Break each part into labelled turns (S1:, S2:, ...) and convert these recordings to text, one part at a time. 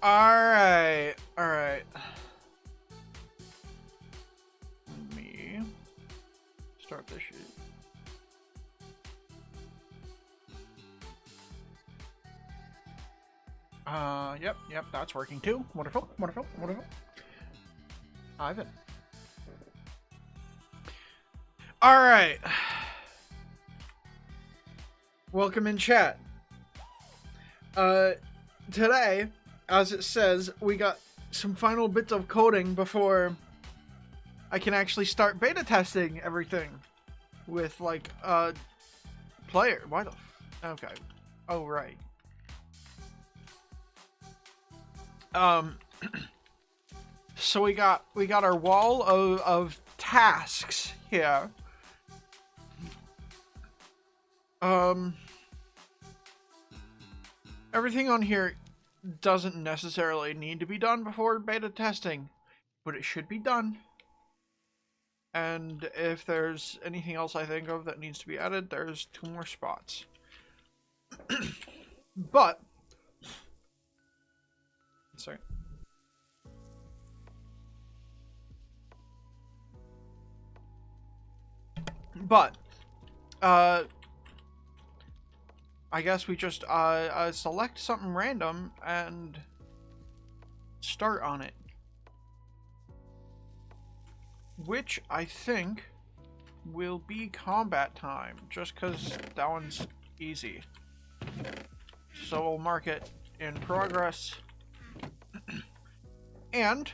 S1: Alright, alright. Let me start this shit. Yep, that's working too. Wonderful, wonderful, wonderful. Ivan. Alright. Welcome in chat. Today, as it says, we got some final bits of coding before I can actually start beta testing everything with, like, player. Why the okay. Oh, right. So we got our wall of tasks here. Everything on here doesn't necessarily need to be done before beta testing, but it should be done. And if there's anything else I think of that needs to be added, there's 2 more spots. But sorry. But I guess we just select something random and start on it. Which I think will be combat time, just because that one's easy. So we'll mark it in progress. And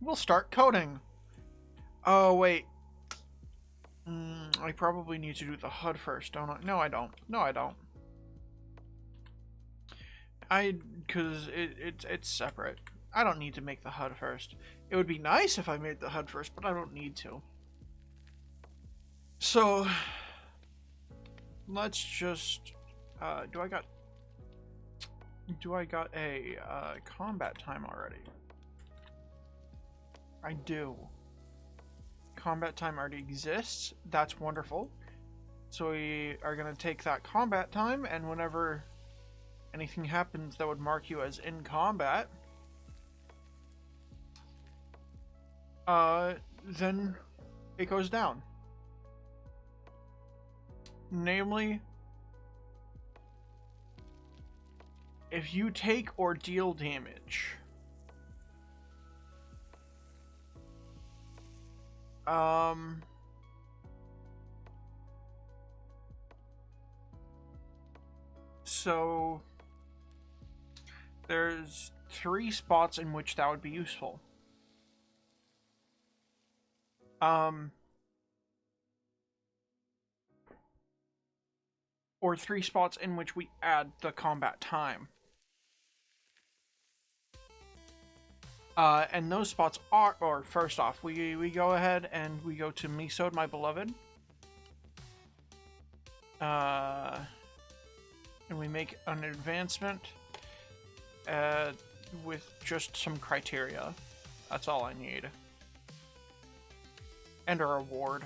S1: we'll start coding. Oh, wait. I probably need to do the HUD first, don't I? No, I don't. No, I don't. Because it's separate. I don't need to make the HUD first. It would be nice if I made the HUD first, but I don't need to. So, let's just, do I got a, combat time already? I do. Combat time already exists. That's wonderful. So we are going to take that combat time, and whenever anything happens that would mark you as in combat, then it goes down. Namely, if you take or deal damage, so there's 3 spots in which that would be useful. Or 3 spots in which we add the combat time. And those spots are, or first off, we go ahead and we go to Misode, my beloved. And we make an advancement with just some criteria. That's all I need. And a reward.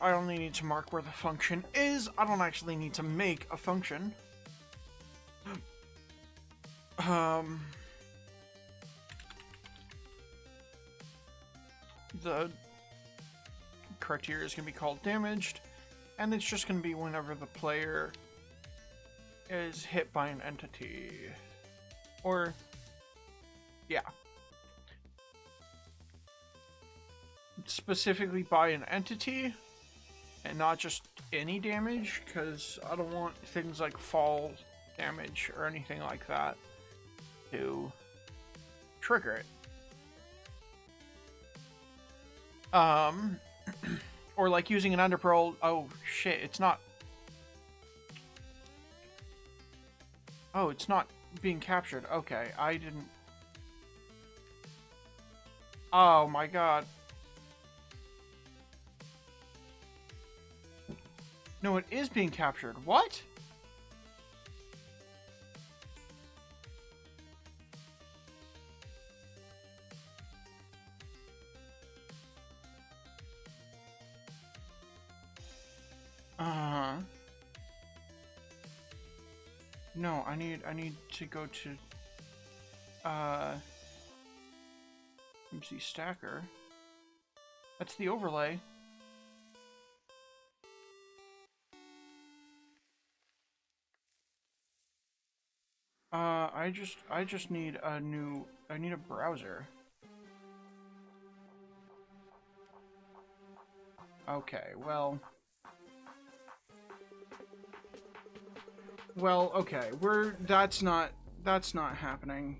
S1: I only need to mark where the function is. I don't actually need to make a function. The criteria is going to be called damaged, and it's just going to be whenever the player is hit by an entity. Or, yeah. Specifically by an entity, and not just any damage, because I don't want things like fall damage or anything like that to trigger it. Or like using an Ender Pearl. Oh shit, it's not. Oh, it's not being captured. Okay, I didn't... Oh my god. No, it is being captured. What? No, I need to go to MC Stacker. That's the overlay. I just need a new, I need a browser. Okay, well, okay, that's not happening.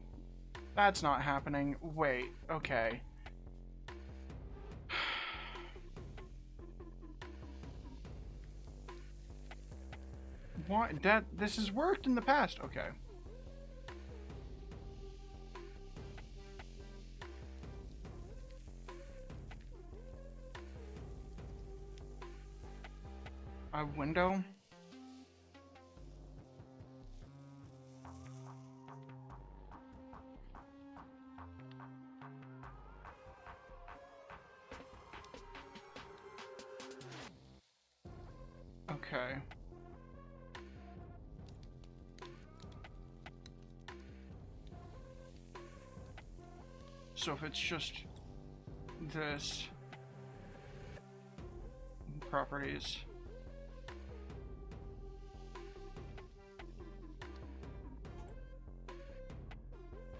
S1: That's not happening. Wait, okay. Why, this has worked in the past, okay. A window? Okay. So if it's just this properties.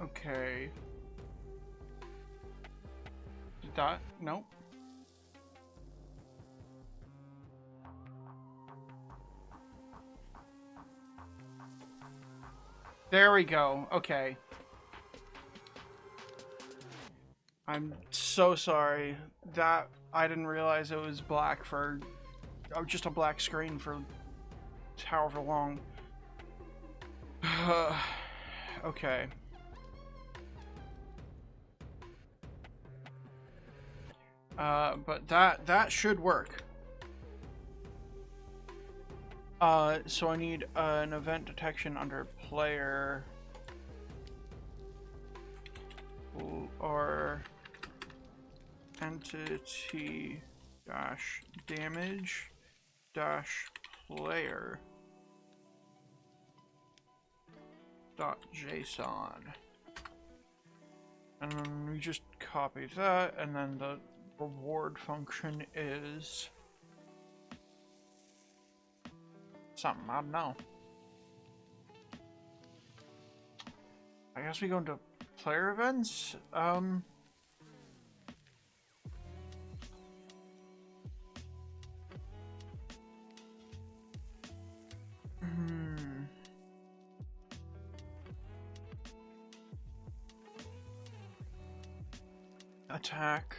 S1: Okay. Did that? Nope. There we go. Okay. I'm so sorry. That I didn't realize it was black for just a black screen for however long. Okay. But that should work. So I need an event detection under player or entity dash damage dash player dot JSON, and then we just copy that, and then the reward function is something, I don't know. I guess we go into player events. Attack.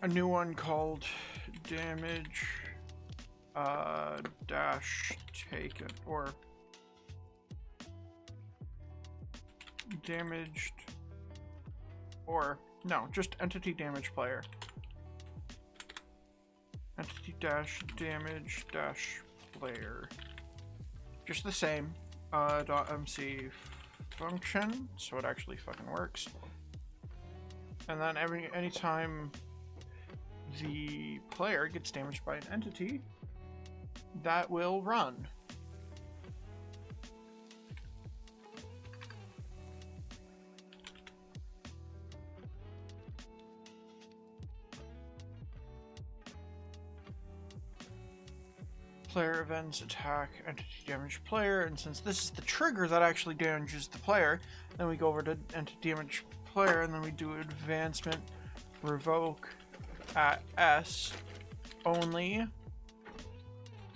S1: A new one called damage dash taken, or damaged, or no, just entity damage player. Entity dash damage dash player. Just the same. .mc function, so it actually fucking works. And then anytime the player gets damaged by an entity, that will run. Player events attack entity damage player, and since this is the trigger that actually damages the player, then we go over to entity damage player, and then we do advancement revoke at S only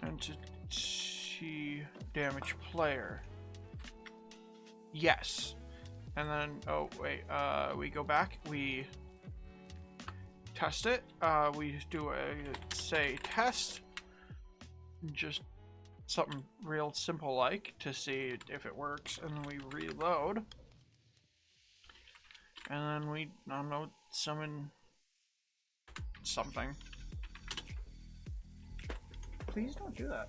S1: entity damage player. Yes. And then, oh wait, we go back, we test it. We do a, say, test. Just something real simple like to see if it works, and then we reload. And then we, I don't know, summon something. Please don't do that.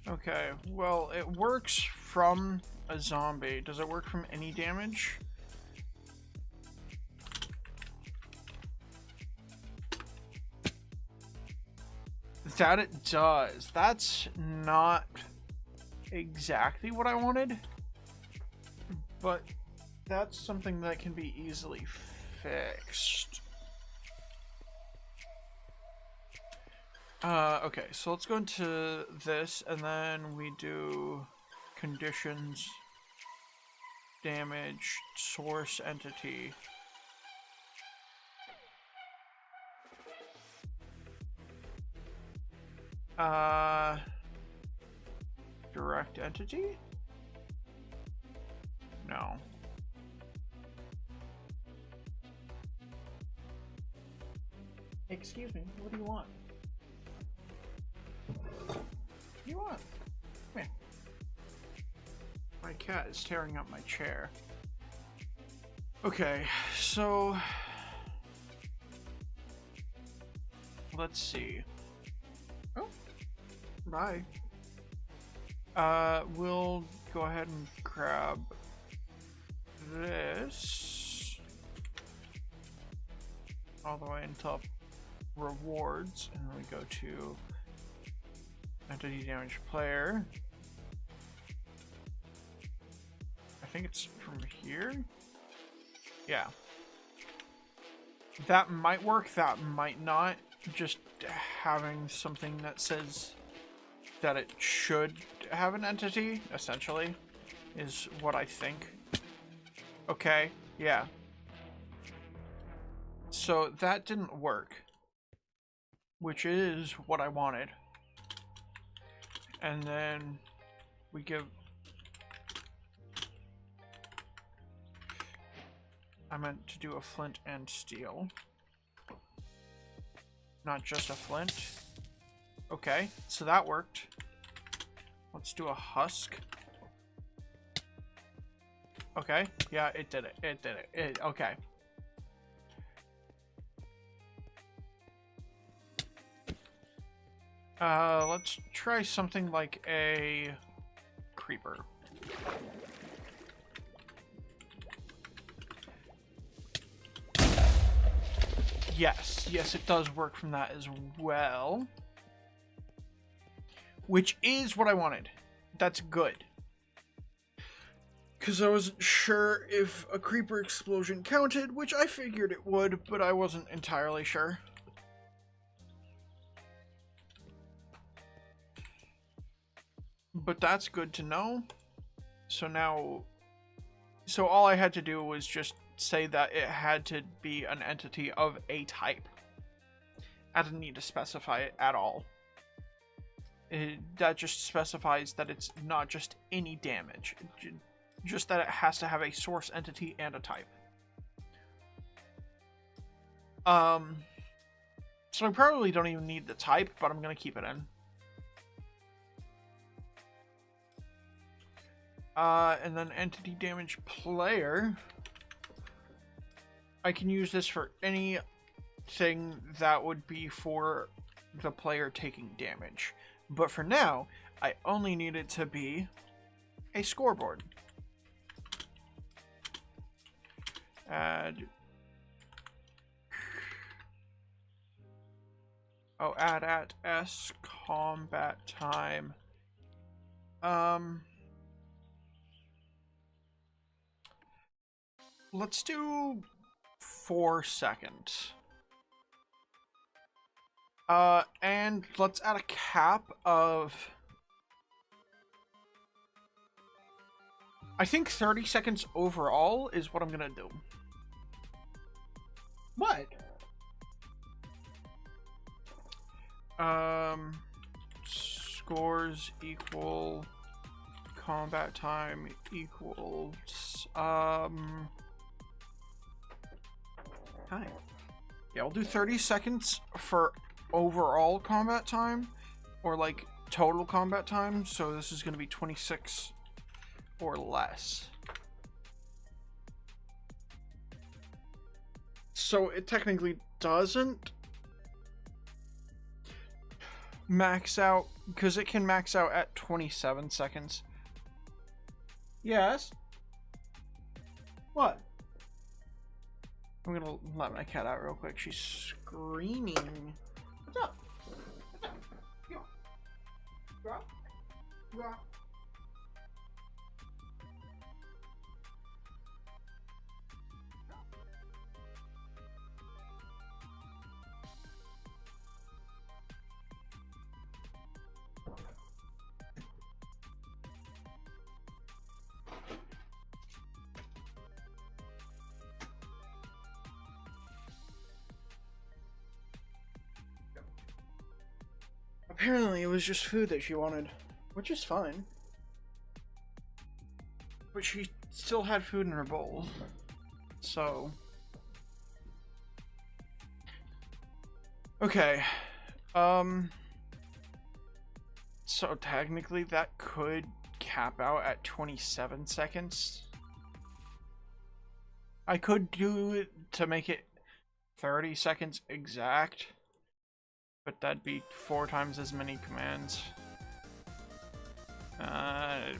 S1: Okay, well, it works from a zombie. Does it work from any damage? That it does. That's not exactly what I wanted, but that's something that can be easily fixed. Okay, so let's go into this, and then we do conditions, damage, source entity. Direct entity? No. Excuse me, what do you want? What do you want? Come here. My cat is tearing up my chair. Okay, so let's see. Oh, bye. We'll go ahead and grab this all the way into rewards, and then we go to entity damage player. I think it's from here. Yeah. That might work, that might not. Just having something that says that it should have an entity, essentially, is what I think. Okay, yeah. So that didn't work, which is what I wanted. And then we give... I meant to do a flint and steel. Not just a flint. Okay, so that worked. Let's do a husk. Okay, yeah, it did it. It did it. Okay. Let's try something like a creeper. Yes, yes, it does work from that as well. Which is what I wanted. That's good. Because I wasn't sure if a creeper explosion counted, which I figured it would, but I wasn't entirely sure. But that's good to know. So now... So all I had to do was just say that it had to be an entity of a type. I didn't need to specify it at all. That just specifies that it's not just any damage. Just that it has to have a source entity and a type. So I probably don't even need the type, but I'm going to keep it in. And then entity damage player. I can use this for anything that would be for the player taking damage. But for now, I only need it to be a scoreboard. Add... Oh, add at S combat time. Let's do 4 seconds. And let's add a cap of... I think 30 seconds overall is what I'm gonna do. What? scores equal combat time equals time. Yeah, we'll do 30 seconds for overall combat time, or like total combat time, so this is going to be 26 or less. So it technically doesn't max out, because it can max out at 27 seconds. Yes? What? I'm gonna let my cat out real quick. She's screaming. What's up? What's up? Go. Go up. Go up. Apparently it was just food that she wanted, which is fine. But she still had food in her bowl, so... Okay, so technically that could cap out at 27 seconds. I could do it to make it 30 seconds exact, but that'd be 4 times as many commands. I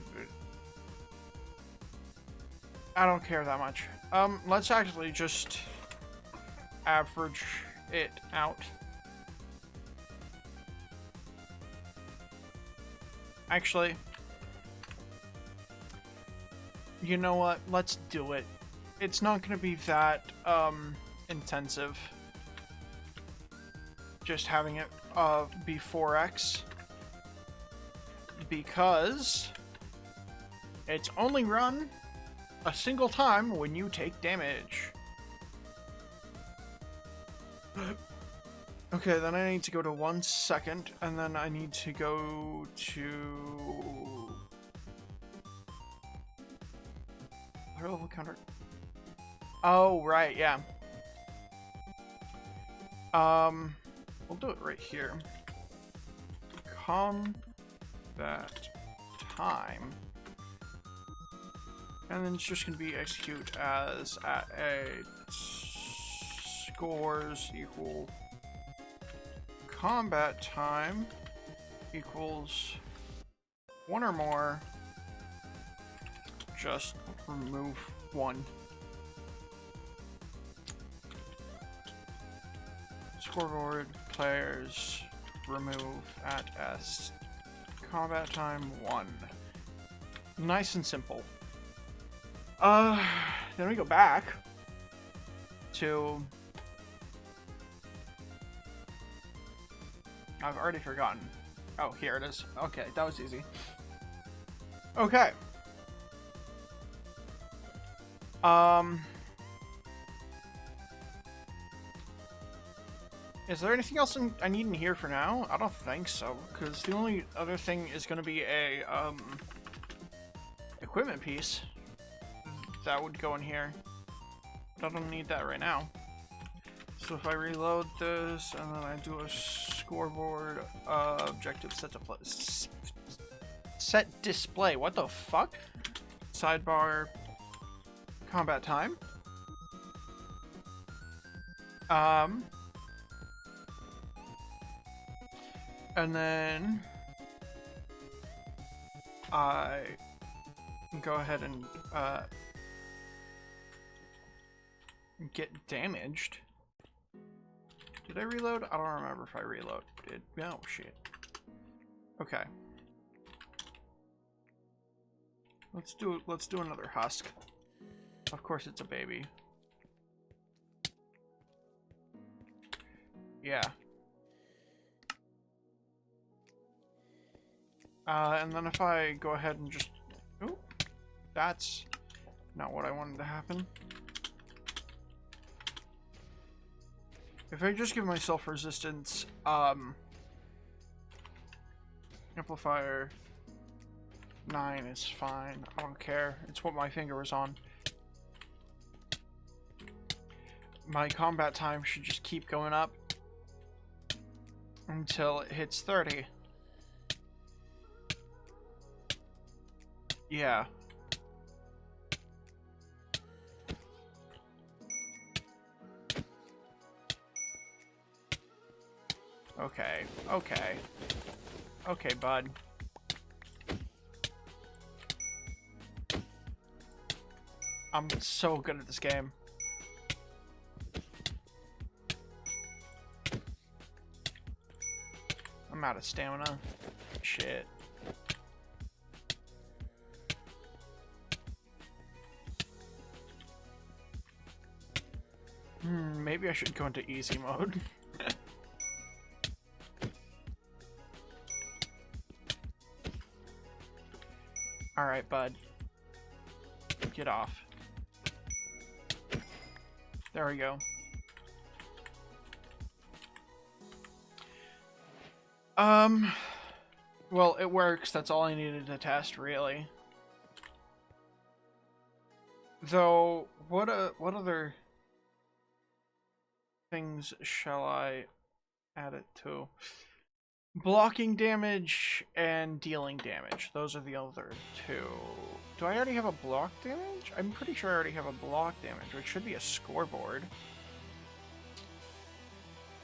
S1: don't care that much. Let's actually just average it out. Actually, you know what? Let's do it. It's not gonna be that, intensive. Just having it, be 4x. Because it's only run a single time when you take damage. Okay, then I need to go to 1 second, and then I need to go to... What level counter? Oh, right, yeah. We'll do it right here. Combat time. And then it's just going to be execute as at a scores equal combat time equals 1 or more. Just remove 1. Scoreboard players remove at S. Combat time 1. Nice and simple. Then we go back to... I've already forgotten. Oh, here it is. Okay, that was easy. Okay. Is there anything else I need in here for now? I don't think so, because the only other thing is going to be a, equipment piece that would go in here. But I don't need that right now. So if I reload this, and then I do a scoreboard, objective set display. What the fuck? Sidebar, combat time. And then I go ahead and get damaged. Did I reload? I don't remember if I reloaded. No, shit. Okay. Let's do another husk. Of course it's a baby. Yeah. And then if I go ahead and just... Ooh, that's not what I wanted to happen. If I just give myself resistance, and Amplifier 9 is fine. I don't care. It's what my finger was on. My combat time should just keep going up until it hits 30. Yeah. Okay, okay. Okay, bud. I'm so good at this game. I'm out of stamina. Shit. Maybe I should go into easy mode. Alright, bud. Get off. There we go. Well, it works. That's all I needed to test, really. Though, what other things shall I add it to? Blocking damage and dealing damage. Those are the other two. Do I already have a block damage? I'm pretty sure I already have a block damage, which should be a scoreboard.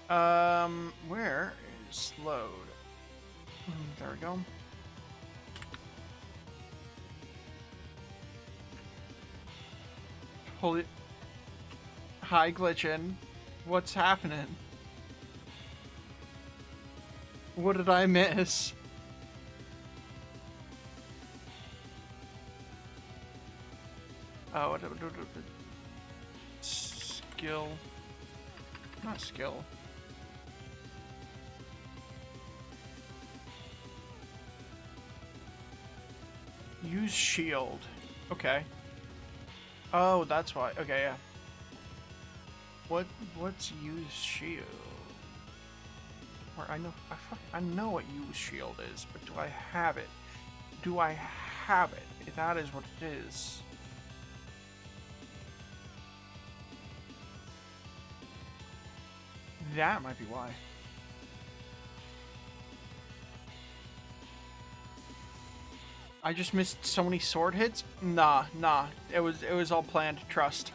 S1: Where is load? There we go. Holy... Hi, glitchin'. What's happening? What did I miss? Oh, skill. Not skill. Use shield. Okay. Oh, that's why. Okay, yeah. What's use shield? Or I know what use shield is, but do I have it? Do I have it? That is what it is. That might be why. I just missed so many sword hits? Nah. It was all planned, trust.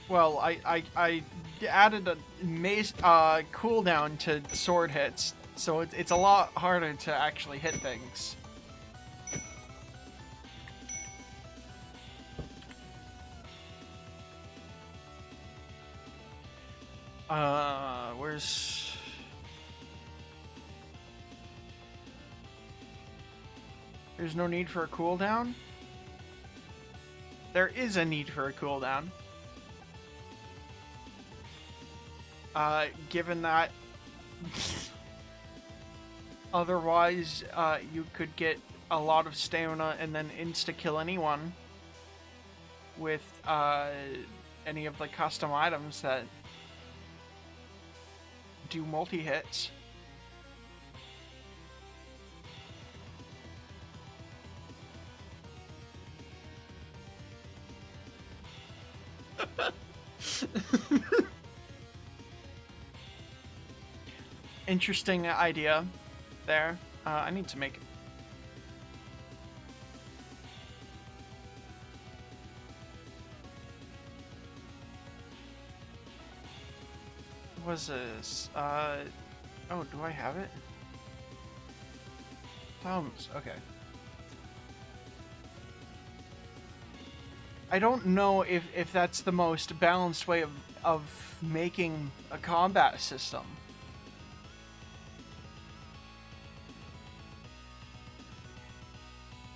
S1: Well, I added a mace cooldown to sword hits, so it's a lot harder to actually hit things. Where's... There's no need for a cooldown? There is a need for a cooldown. Given that otherwise you could get a lot of stamina and then insta-kill anyone with any of the custom items that do multi-hits. Interesting idea there. I need to make... What was this? Oh, do I have it? Thumbs, okay. I don't know if that's the most balanced way of making a combat system.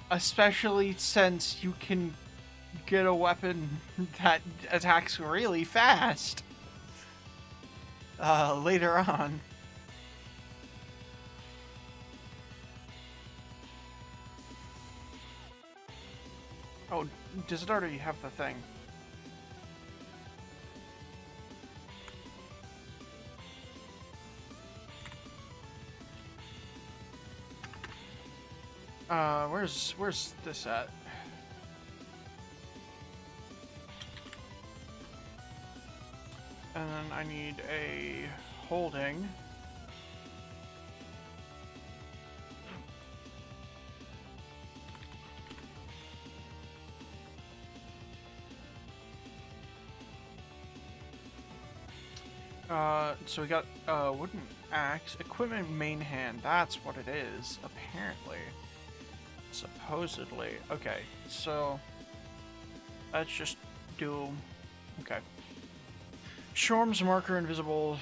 S1: Especially since you can get a weapon that attacks really fast later on. Oh, does it already have the thing? Where's this at? And then I need a holding. So we got wooden axe, equipment main hand. That's what it is, apparently. Supposedly. Okay, so let's just do. Okay. Shorm's marker invisible.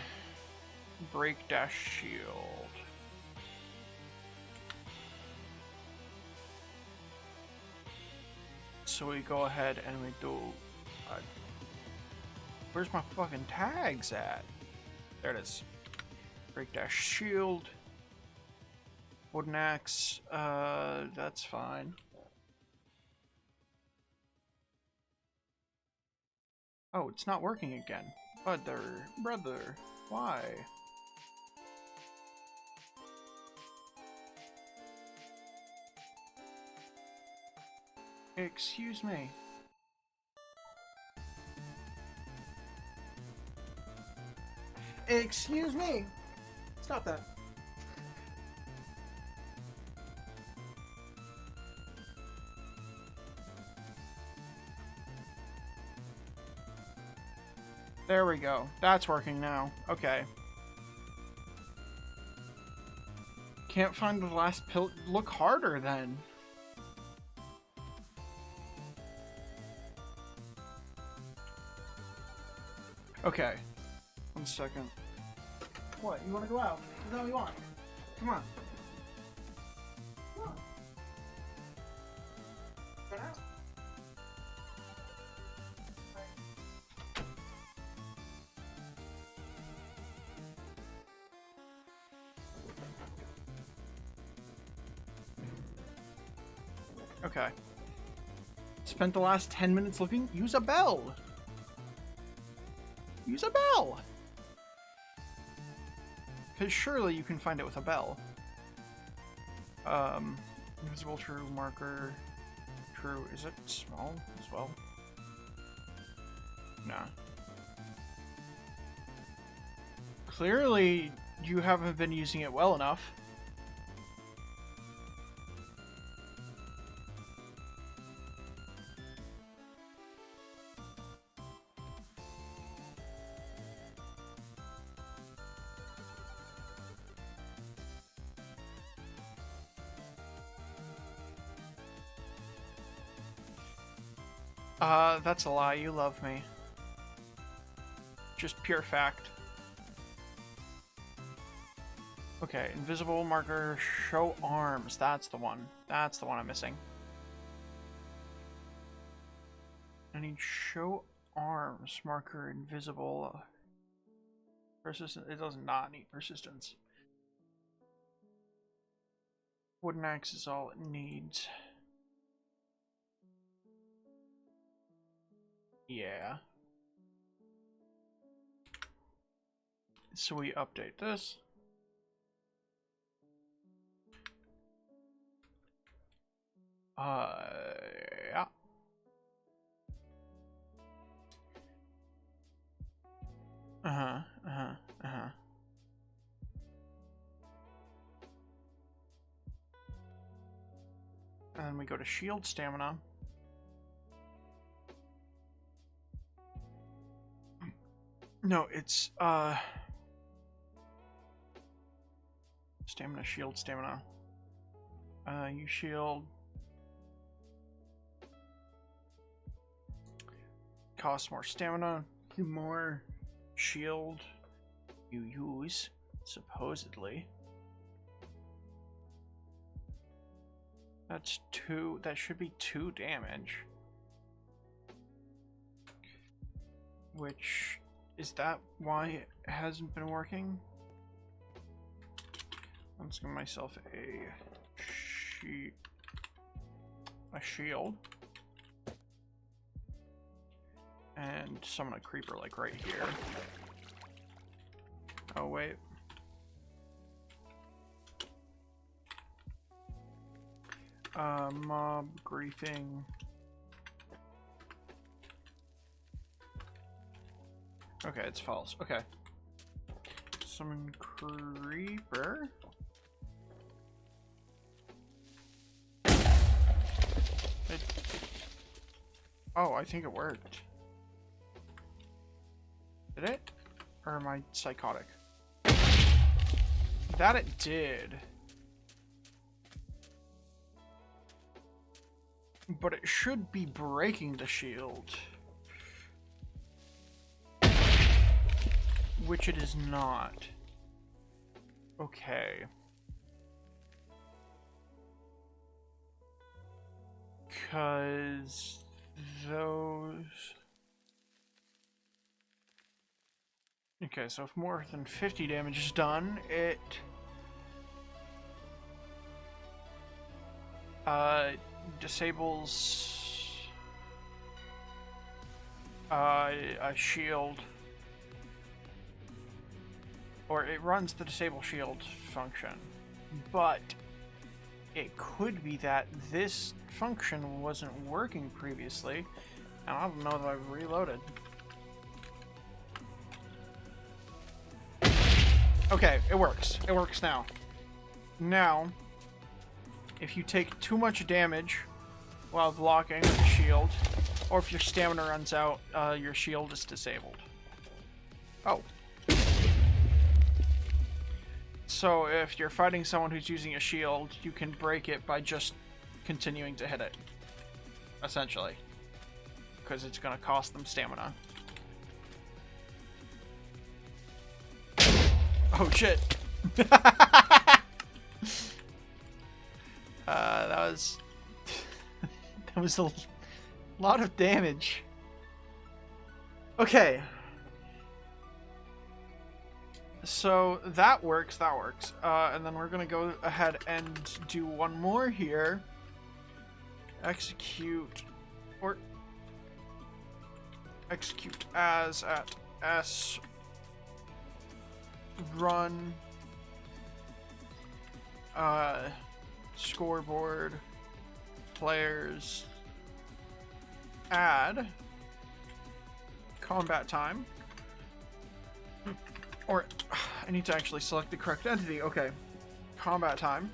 S1: Break dash shield. So we go ahead and we do. Where's my fucking tags at? There it is. Break dash shield. Wooden axe. That's fine. Oh, it's not working again. Brother, why? Excuse me. Excuse me. Stop that. There we go. That's working now. Okay. Can't find the last pill. Look harder then. Okay. 1 second. What? You want to go out? Is that what you want? Come on. Come on. Get out. Okay. Spent the last 10 minutes looking. Use a bell. Use a bell. Because surely you can find it with a bell. Invisible true marker. True. Is it small as well? Nah. Clearly, you haven't been using it well enough. That's a lie. You love me. Just pure fact. Okay, invisible marker, show arms. That's the one. That's the one I'm missing. I need show arms marker, invisible. Persistent. It does not need persistence. Wooden axe is all it needs. Yeah. So we update this. Yeah. And then we go to shield stamina. No, it's stamina, shield, stamina. You shield costs more stamina, the more shield you use, supposedly. That's 2, that should be 2 damage. Which, is that why it hasn't been working? I'm just giving myself a shield. And summon a creeper like right here. Oh wait. Mob griefing. Okay, it's false. Okay. Summon creeper. Oh, I think it worked. Did it? Or am I psychotic? That it did. But it should be breaking the shield. Which it is not. Okay. Because those... Okay, so if more than 50 damage is done, it... disables... a shield. Or it runs the disable shield function. But it could be that this function wasn't working previously, and I don't know that I've reloaded. Okay, it works. It works now. Now, if you take too much damage while blocking with the shield, or if your stamina runs out, your shield is disabled. Oh. So if you're fighting someone who's using a shield, you can break it by just continuing to hit it. Essentially. Because it's going to cost them stamina. Oh shit. That was... that was a lot of damage. Okay. So that works, and then we're gonna go ahead and do one more here. Execute, or execute as at S, run, scoreboard, players, add, combat time. Or, I need to actually select the correct entity. Okay. Combat time.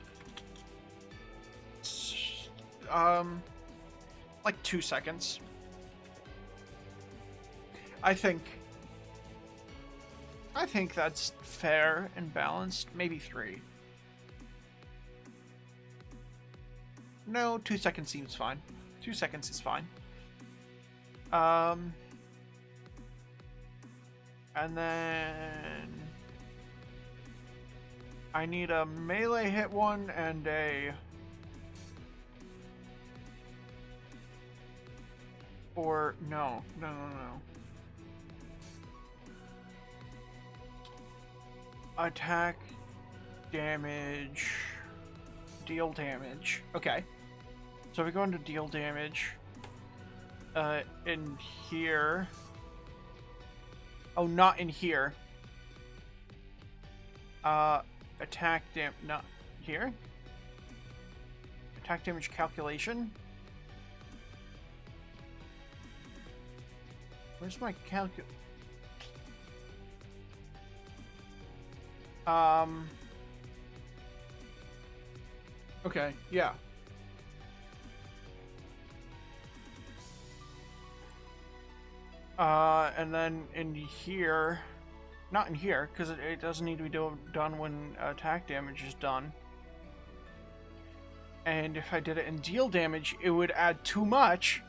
S1: Like 2 seconds. I think that's fair and balanced. Maybe 3. No, 2 seconds seems fine. 2 seconds is fine. And then I need a melee hit one and a... Or, no. Attack, damage, deal damage. Okay. So if we go into deal damage, in here... Oh, not in here. Attack not here. Attack damage calculation. Where's my Okay, yeah. And then in here, not in here, because it doesn't need to be done when attack damage is done. And if I did it in deal damage, it would add too much.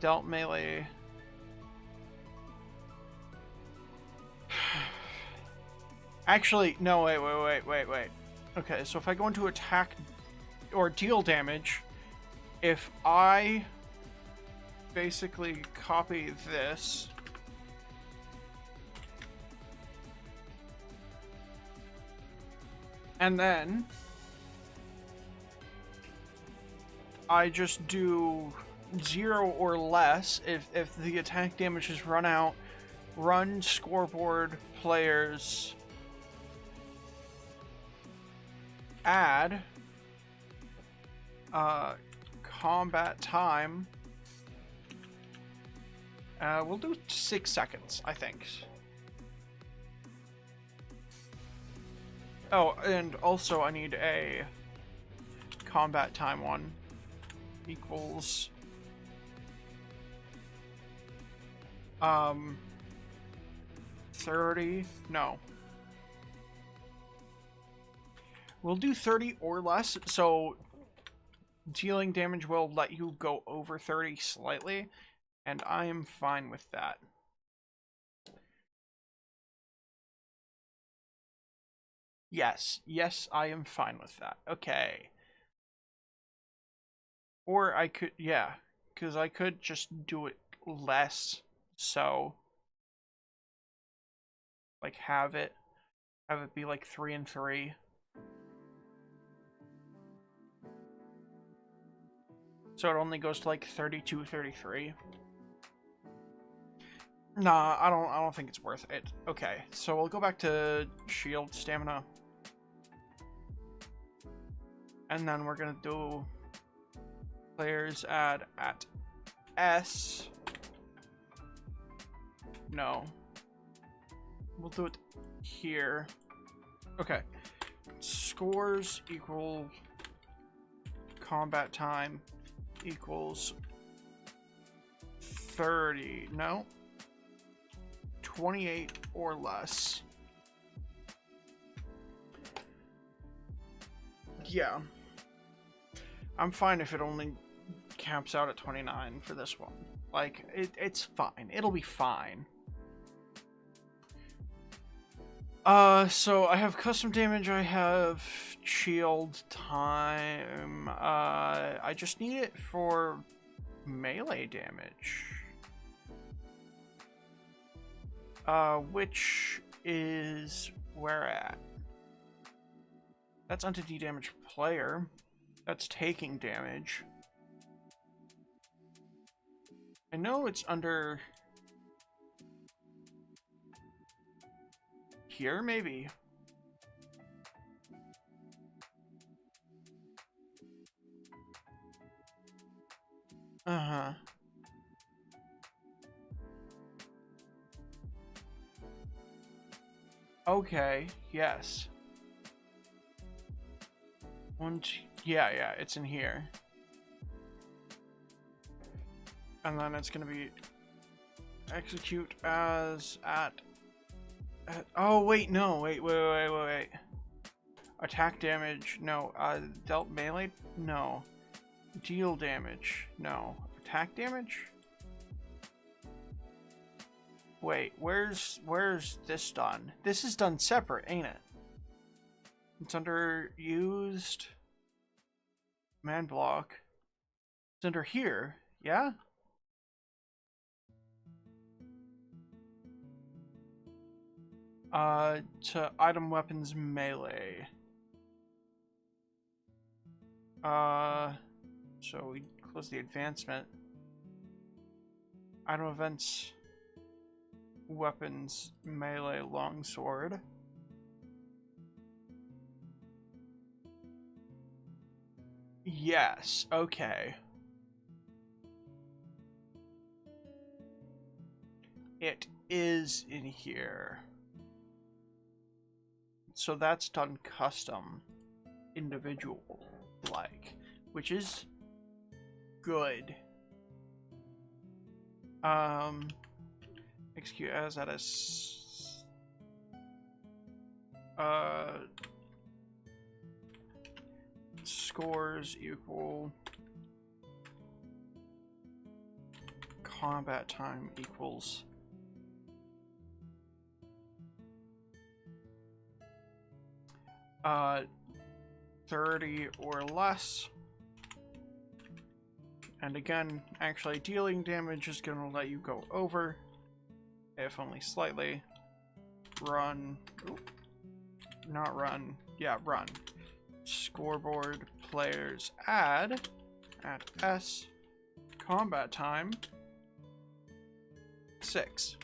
S1: Dealt melee. Actually, no, wait. Okay, so if I go into attack or deal damage, if I basically copy this and then I just do 0 or less if the attack damage is run out, run scoreboard players, add combat time. We'll do 6 seconds, I think. Oh, and also I need a combat time one equals 30. No. We'll do 30 or less, so dealing damage will let you go over 30 slightly, and I am fine with that. Yes, I am fine with that. Okay. Or I could, yeah, because I could just do it less, so, like, have it be like 3 and 3. So it only goes to like 32, 33. Nah, I don't think it's worth it. Okay, so we'll go back to shield stamina. And then we're gonna do players add at S. No. We'll do it here. Okay. Scores equal combat time equals 30. No. 28 or less. Yeah. I'm fine if it only caps out at 29 for this one. Like, it's fine. It'll be fine. So I have custom damage, I have shield time, I just need it for melee damage. Which is where at? That's entity damage player. That's taking damage. I know it's under here, maybe. Uh-huh. Okay, yes. Yeah, it's in here. And then it's gonna be execute as at oh wait, no, wait. Attack damage, no. Dealt melee, no. Deal damage, no. Attack damage? Wait, where's this done? This is done separate, ain't it? It's under used man block. It's under here, yeah? To item weapons melee. So we close the advancement. Item events, weapons, melee, longsword. Yes, okay. It is in here. So that's done custom, individual, like, which is good. Execute as at a scores equal combat time equals 30 or less. And again, actually dealing damage is going to let you go over, if only slightly. Run. Oop. Not run. Yeah, run. Scoreboard players add at S. Combat time 6.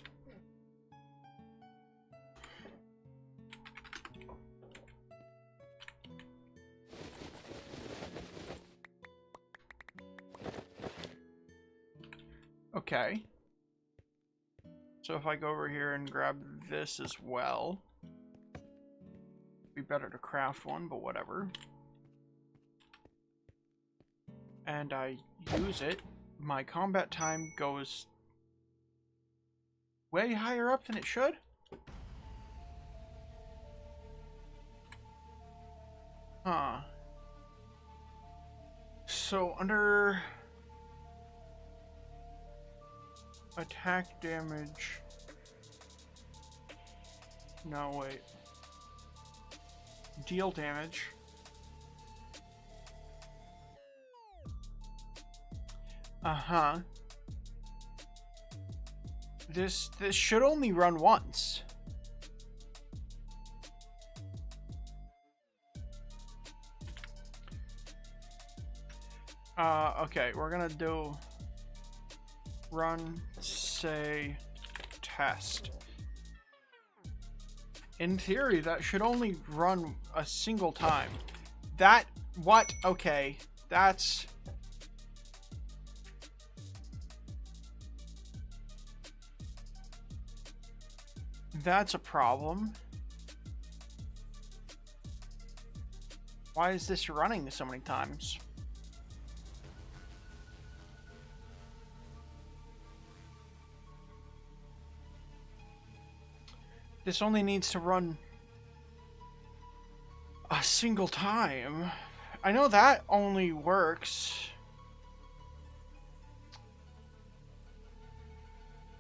S1: Okay. So if I go over here and grab this as well, it'd be better to craft one, but whatever. And I use it, my combat time goes way higher up than it should. Huh. So under attack damage. No, wait. Deal damage. Uh-huh. This should only run once. Okay, we're gonna do run, say, test. In theory, that should only run a single time. That, what? Okay, that's... That's a problem. Why is this running so many times? This only needs to run a single time. I know that only works.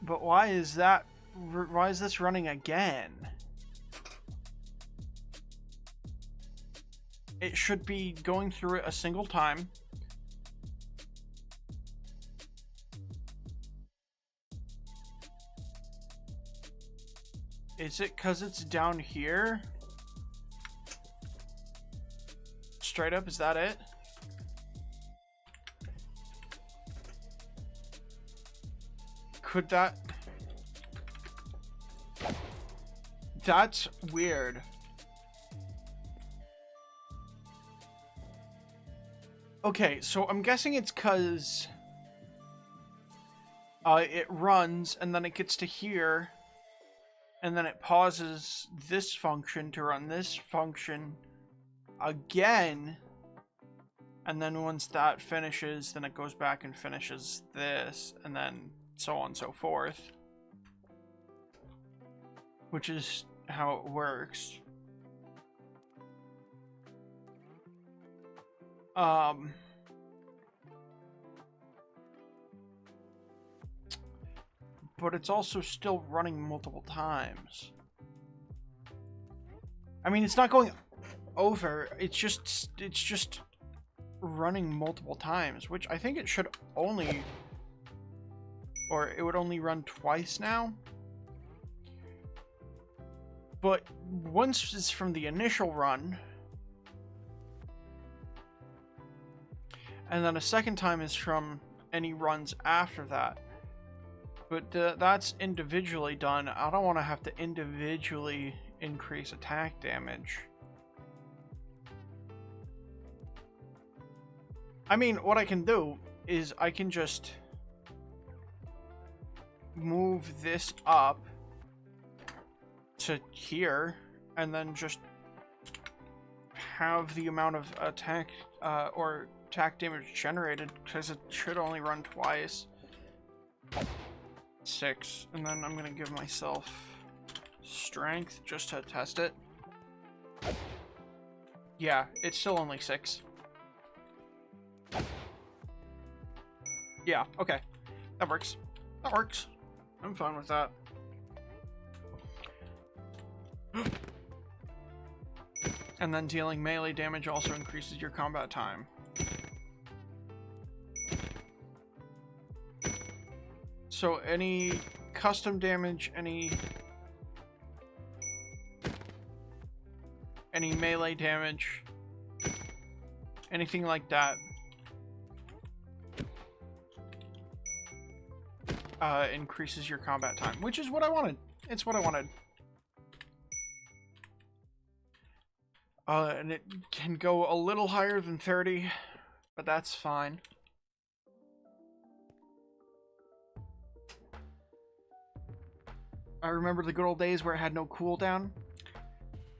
S1: But why is that? Why is this running again? It should be going through it a single time. Is it because it's down here? Straight up, is that it? Could that... That's weird. Okay, so I'm guessing it's because it runs and then it gets to here and then it pauses this function to run this function again, and then once that finishes, then it goes back and finishes this, and then so on and so forth, which is how it works. But it's also still running multiple times. I mean, it's not going over, it's just running multiple times, which I think it should only, or it would only run twice now. But once it's from the initial run, and then a second time is from any runs after that. But that's individually done. I don't want to have to individually increase attack damage. I mean, what I can do is I can just move this up to here and then just have the amount of attack or attack damage generated, because it should only run twice. 6, and then I'm gonna give myself strength just to test it. Yeah, it's still only 6. Yeah, okay. That works. That works. I'm fine with that. And then dealing melee damage also increases your combat time. So any custom damage, any melee damage, anything like that, increases your combat time, which is what I wanted. It's what I wanted. And it can go a little higher than 30, but that's fine. I remember the good old days where it had no cooldown.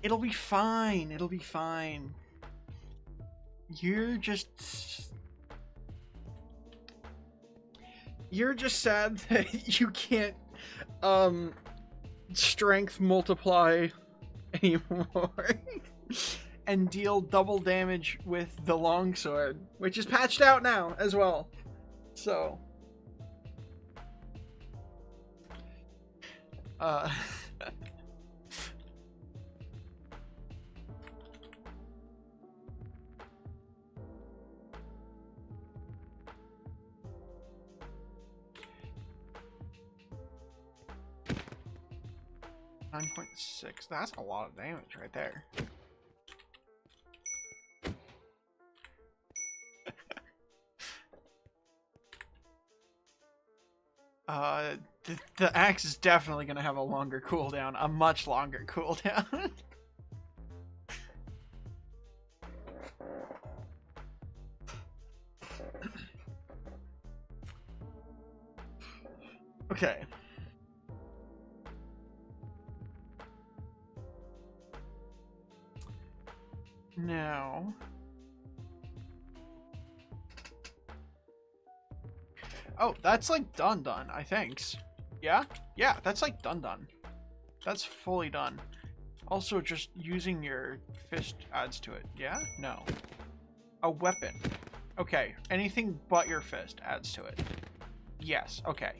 S1: It'll be fine. It'll be fine. You're just sad that you can't strength multiply anymore and deal double damage with the longsword, which is patched out now as well. So .6. That's a lot of damage right there. The axe is definitely going to have a longer cooldown, a much longer cooldown. Okay. Now... Oh, that's like done, I think. Yeah? Yeah, that's like done. That's fully done. Also, just using your fist adds to it. Yeah? No. A weapon. Okay, anything but your fist adds to it. Yes, okay.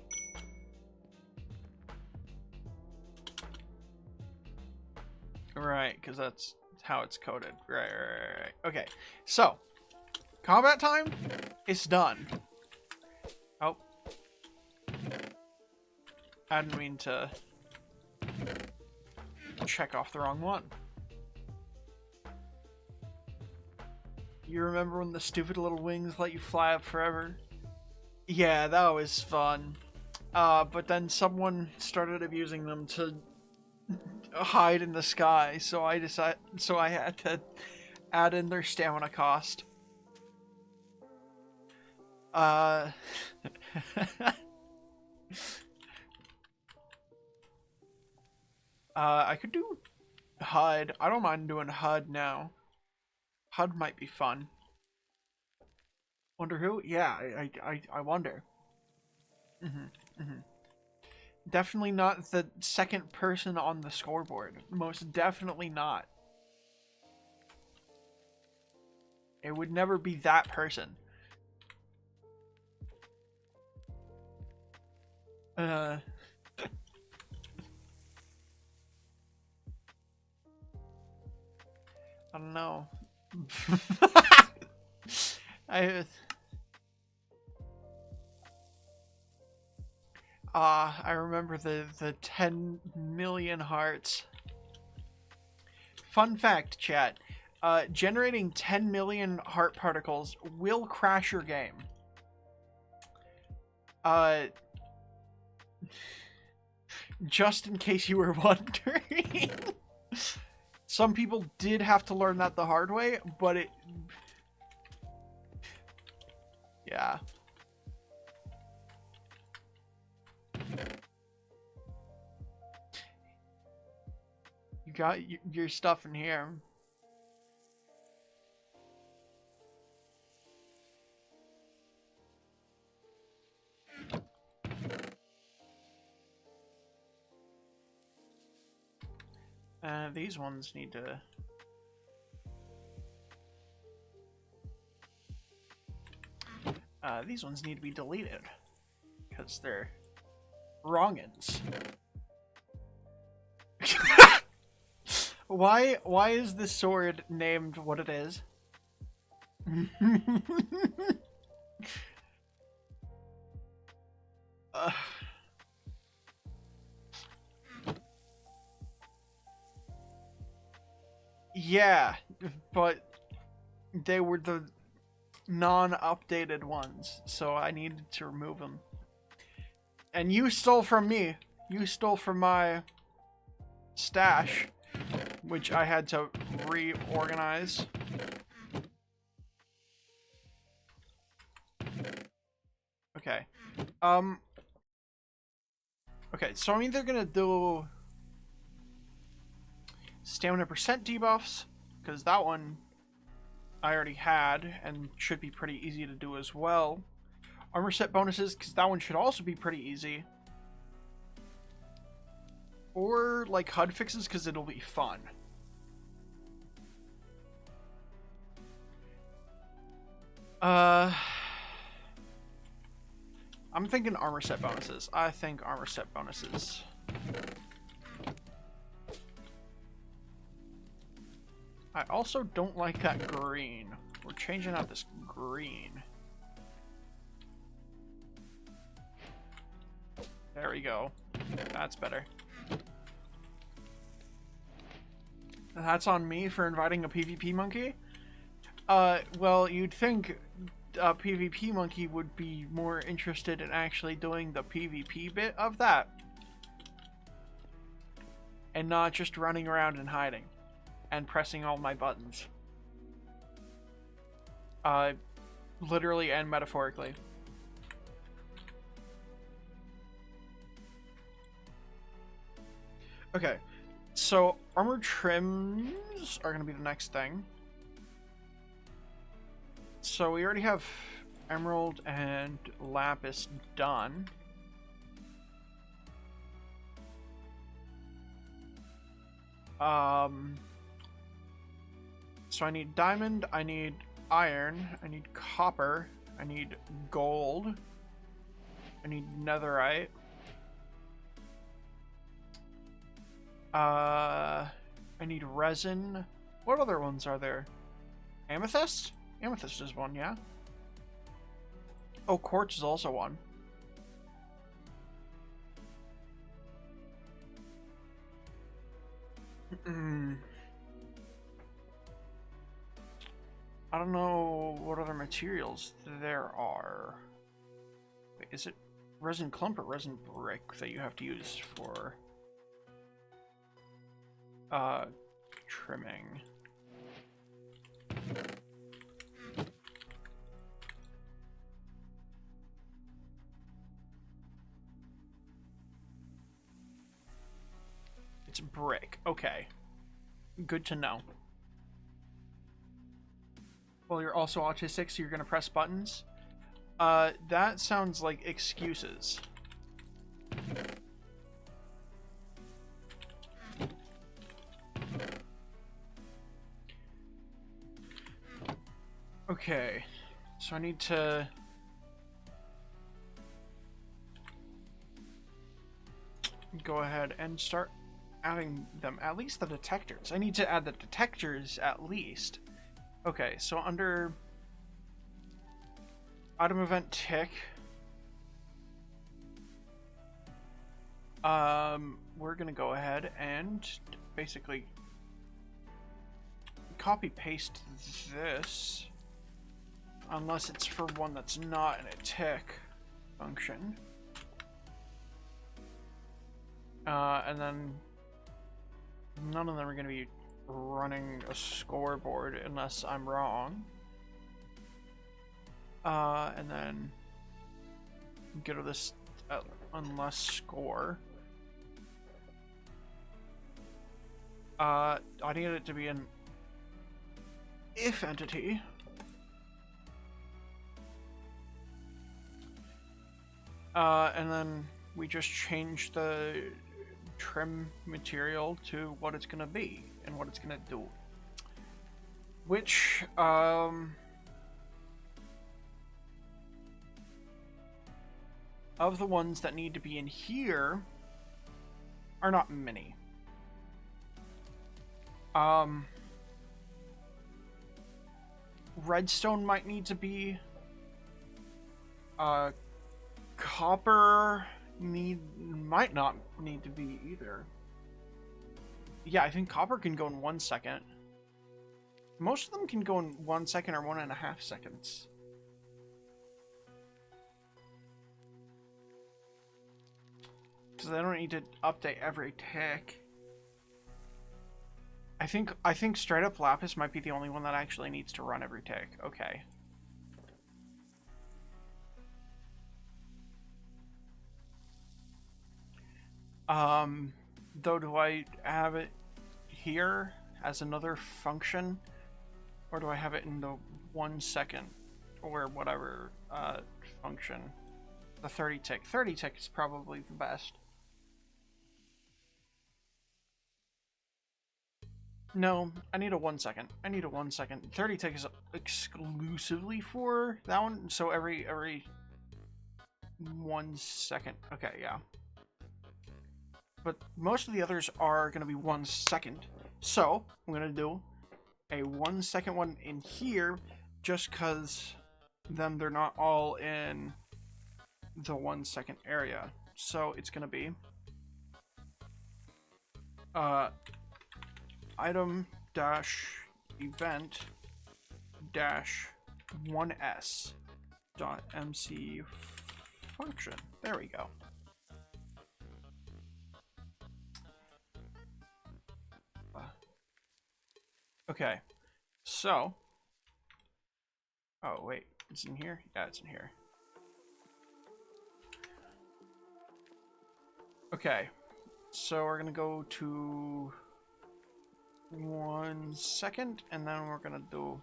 S1: Right, because that's how it's coded. Right. Okay, so. Combat time is done. Oh. I didn't mean to check off the wrong one. You remember when the stupid little wings let you fly up forever? Yeah, that was fun. But then someone started abusing them to hide in the sky, so I had to add in their stamina cost. I could do HUD. I don't mind doing HUD now. HUD might be fun. Wonder who? Yeah, I wonder. Definitely not the second person on the scoreboard. Most definitely not. It would never be that person. I don't know. I remember the 10 million hearts. Fun fact, chat. Generating 10 million heart particles will crash your game. Just in case you were wondering. Some people did have to learn that the hard way, but it... Yeah. You got your stuff in here. These ones need to... these ones need to be deleted. Because they're wrongins. Why is this sword named what it is? Yeah, but they were the non-updated ones, so I needed to remove them. And you stole from me. You stole from my stash, which I had to reorganize. Okay. Okay, so I'm either gonna do stamina percent debuffs, because that one I already had and should be pretty easy to do as well. Armor set bonuses, because that one should also be pretty easy. Or like HUD fixes, because it'll be fun. I'm thinking armor set bonuses. I think armor set bonuses. I also don't like that green. We're changing out this green. There we go. That's better. That's on me for inviting a PvP monkey? Well, you'd think a PvP monkey would be more interested in actually doing the PvP bit of that. And not just running around and hiding. And pressing all my buttons. Literally and metaphorically. Okay, so armor trims are going to be the next thing. So we already have emerald and lapis done. So I need diamond, I need iron, I need copper, I need gold, I need netherite. I need resin. What other ones are there? Amethyst? Amethyst is one, yeah. Oh, quartz is also one. I don't know what other materials there are. Wait, is it resin clump or resin brick that you have to use for trimming? It's brick. Okay. Good to know. Well, you're also autistic, so you're gonna press buttons? That sounds like excuses. Okay, so I need to... go ahead and start adding them, at least the detectors. I need to add the detectors at least. Okay, so under item event tick, we're gonna go ahead and basically copy paste this, unless it's for one that's not in a tick function. And then none of them are gonna be running a scoreboard unless I'm wrong. And then get to this unless score. I need it to be an if entity. And then we just change the trim material to what it's gonna be and what it's gonna do. Which, of the ones that need to be in here are not many. Redstone might need to be. Copper might not need to be either. Yeah, I think copper can go in 1 second. Most of them can go in 1 second or 1.5 seconds. Because I don't need to update every tick. I think straight up lapis might be the only one that actually needs to run every tick. Okay. Though, do I have it here as another function, or do I have it in the 1 second or whatever function? The 30 tick. 30 tick is probably the best. No, I need a 1 second. I need a 1 second. 30 tick is exclusively for that one, so every 1 second. Okay, yeah. But most of the others are going to be 1 second. So, I'm going to do a 1 second one in here, just because then they're not all in the 1 second area. So, it's going to be item dash event dash 1s dot mc function. There we go. Okay, so, oh wait, it's in here? Yeah, it's in here. Okay, so we're gonna go to 1 second, and then we're gonna do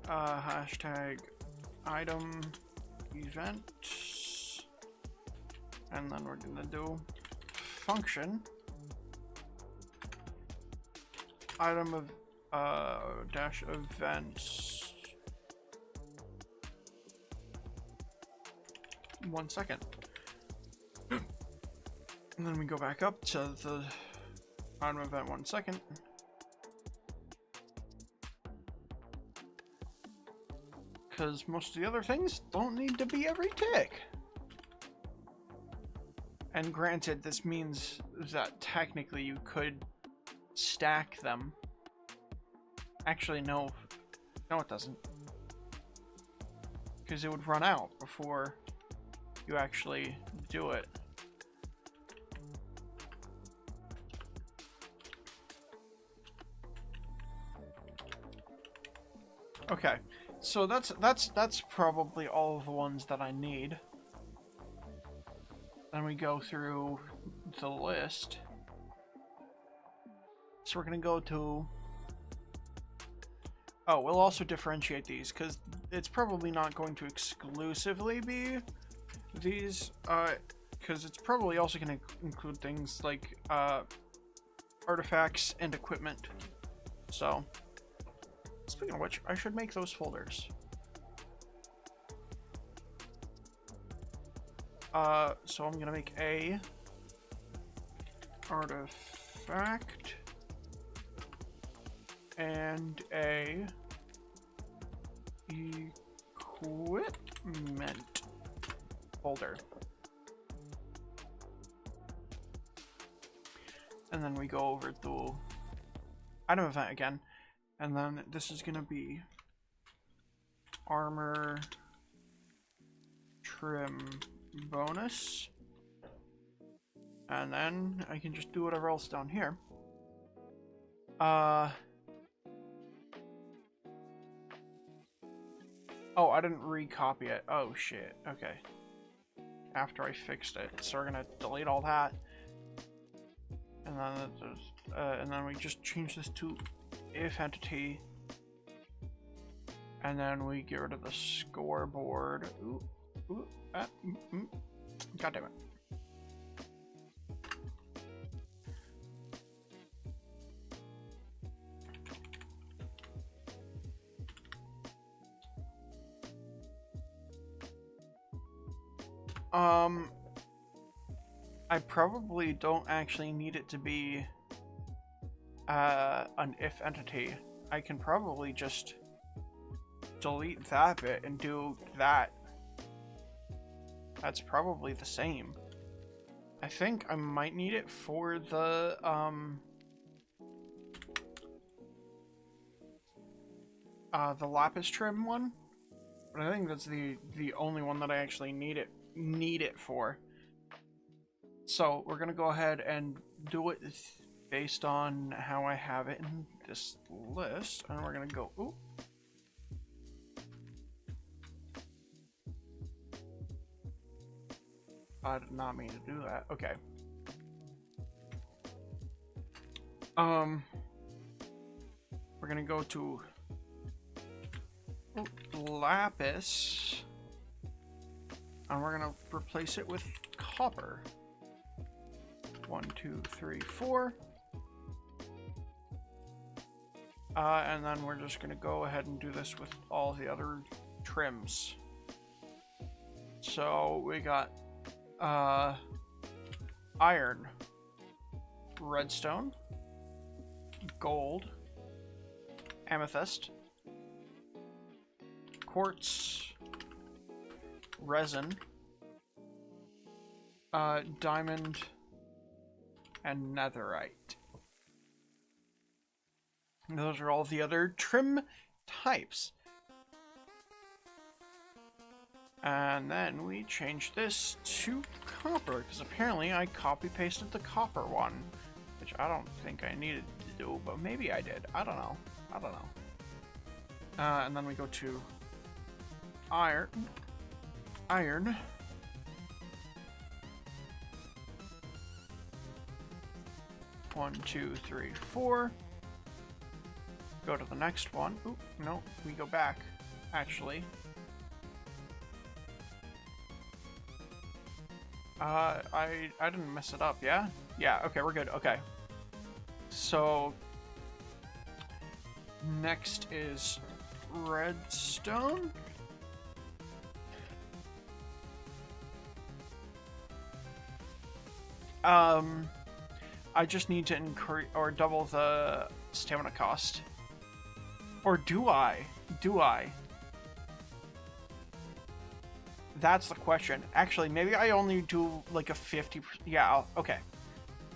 S1: hashtag item event, and then we're gonna do function item of dash events 1 second. And then we go back up to the item event 1 second. Because most of the other things don't need to be every tick. And granted, this means that technically you could stack them. Actually, no. No, it doesn't. Because it would run out before you actually do it. Okay, so that's probably all of the ones that I need. Then we go through the list. So we're gonna go to... Oh, we'll also differentiate these, because it's probably not going to exclusively be these, because it's probably also going to include things like artifacts and equipment. So, speaking of which, I should make those folders. So I'm going to make a artifact and a equipment folder. And then we go over to item event again. And then this is going to be armor trim bonus. And then I can just do whatever else down here. Oh, I didn't recopy it. Oh, shit. Okay. After I fixed it. So we're gonna delete all that. And then we just change this to if entity. And then we get rid of the scoreboard. Ooh. Ooh. God damn it. I probably don't actually need it to be an if entity. I can probably just delete that bit and do that. That's probably the same. I think I might need it for the lapis trim one, but I think that's the only one that I actually need it for. So we're gonna go ahead and do it based on how I have it in this list, and we're gonna go ooh. I did not mean to do that. Okay. We're gonna go to lapis, and we're gonna replace it with copper. 1, 2, 3, 4. And then we're just gonna go ahead and do this with all the other trims. So we got iron, redstone, gold, amethyst, quartz, resin, diamond, and netherite. And those are all the other trim types. And then we change this to copper, because apparently I copy-pasted the copper one, which I don't think I needed to do, but maybe I did. I don't know. And then we go to iron. 1, 2, 3, 4. Go to the next one. Oop, no, we go back, actually. I didn't mess it up, yeah? Yeah, okay, we're good, okay. So, next is redstone. I just need to increase or double the stamina cost. Or do I? That's the question. Actually, maybe I only do like a 50%. Yeah, okay.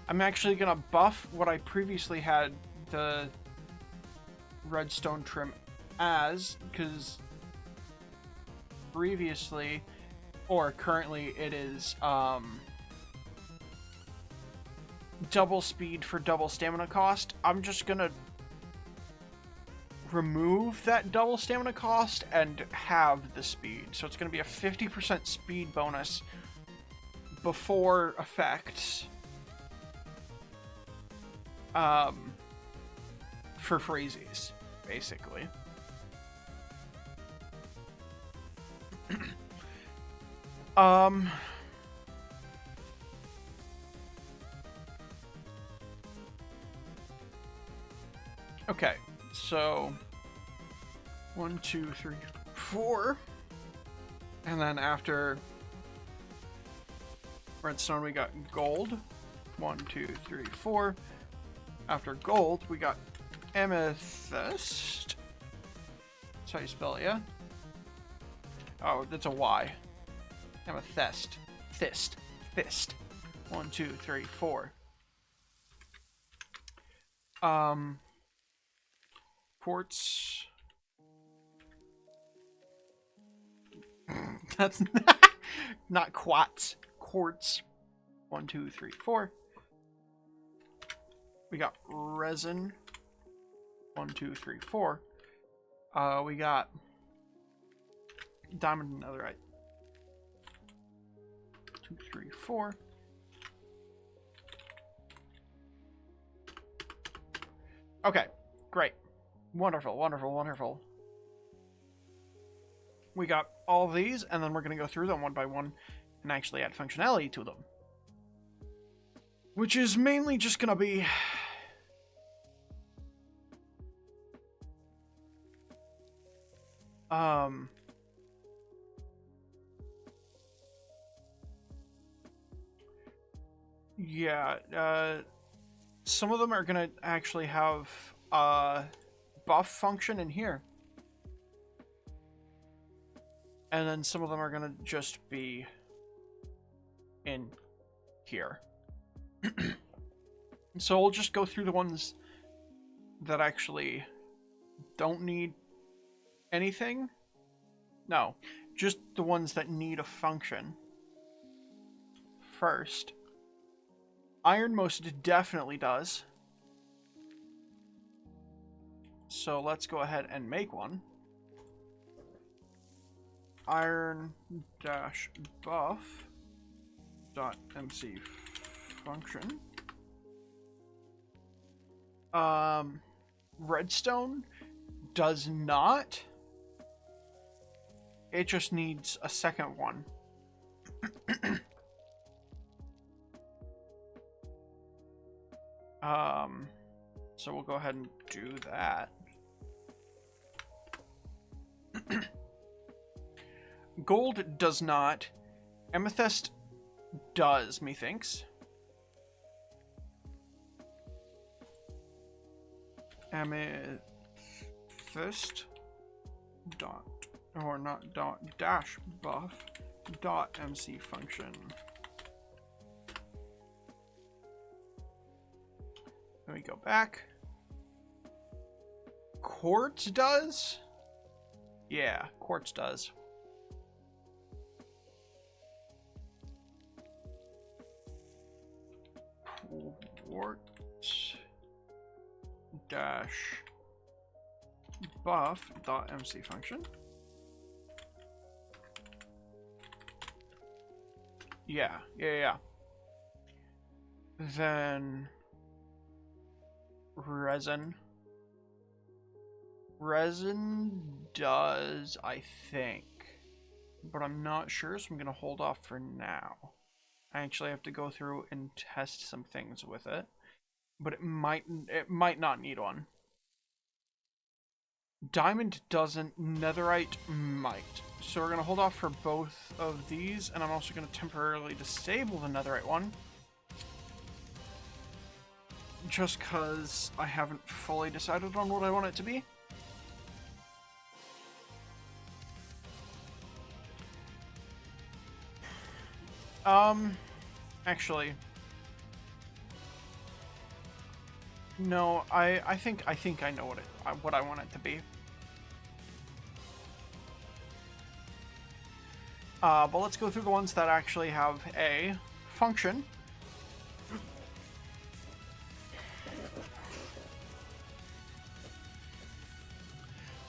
S1: I'm actually gonna buff what I previously had the redstone trim as, because previously, or currently, it is double speed for double stamina cost. I'm just gonna remove that double stamina cost and have the speed. So it's going to be a 50% speed bonus before effects for freezies, basically. Okay, so 1, 2, 3, 4, and then after redstone we got gold. 1, 2, 3, 4. After gold we got amethyst. That's how you spell it, yeah? Oh, that's a Y. Amethyst. Fist. 1, 2, 3, 4. Quartz. That's not quats. Quartz. 1, 2, 3, 4. We got resin. 1, 2, 3, 4. We got diamond and netherite. 2, 3, 4. Okay, great. Wonderful. We got all these, and then we're going to go through them one by one and actually add functionality to them. Which is mainly just going to be... Yeah, some of them are going to actually have buff function in here. And then some of them are going to just be in here. So we'll just go through the ones that actually don't need anything. No, just the ones that need a function. First, iron most definitely does. So let's go ahead and make one. Iron dash buff. dot MC function. Redstone does not. It just needs a second one. So we'll go ahead and do that. Gold does not. Amethyst does, methinks. Amethyst dot, or not dot, dash buff dot MC function. Then we go back. Quartz does? Yeah, quartz does. Quartz dash buff dot MC function. Yeah. Then resin does, I think, but I'm not sure, so I'm gonna hold off for now. I actually have to go through and test some things with it, but it might not need one. Diamond doesn't, netherite might. So we're gonna hold off for both of these, and I'm also gonna temporarily disable the netherite one. Just cause I haven't fully decided on what I want it to be. Actually, no, I think I know what I want it to be. But let's go through the ones that actually have a function.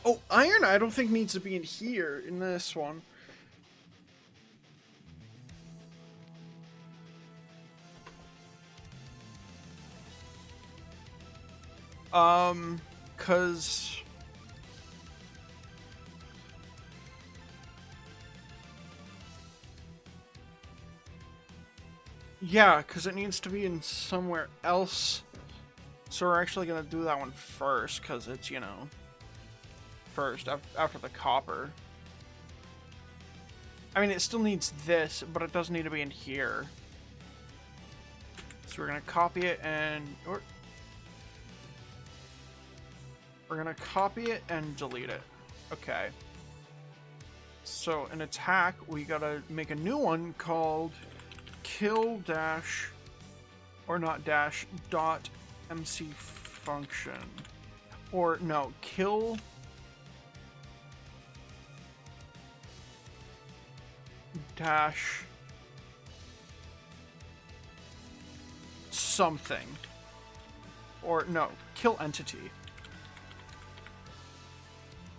S1: Oh, iron I don't think needs to be in here in this one. Cause yeah, cause it needs to be in somewhere else. So we're actually gonna do that one first, cause it's, you know, first after the copper. I mean, it still needs this, but it does need to be in here. So we're gonna copy it and we're gonna copy it and delete it. Okay. So in attack, we gotta make a new one called kill dash, or not dash, dot MC function. Or no, kill dash something. Or no, kill entity.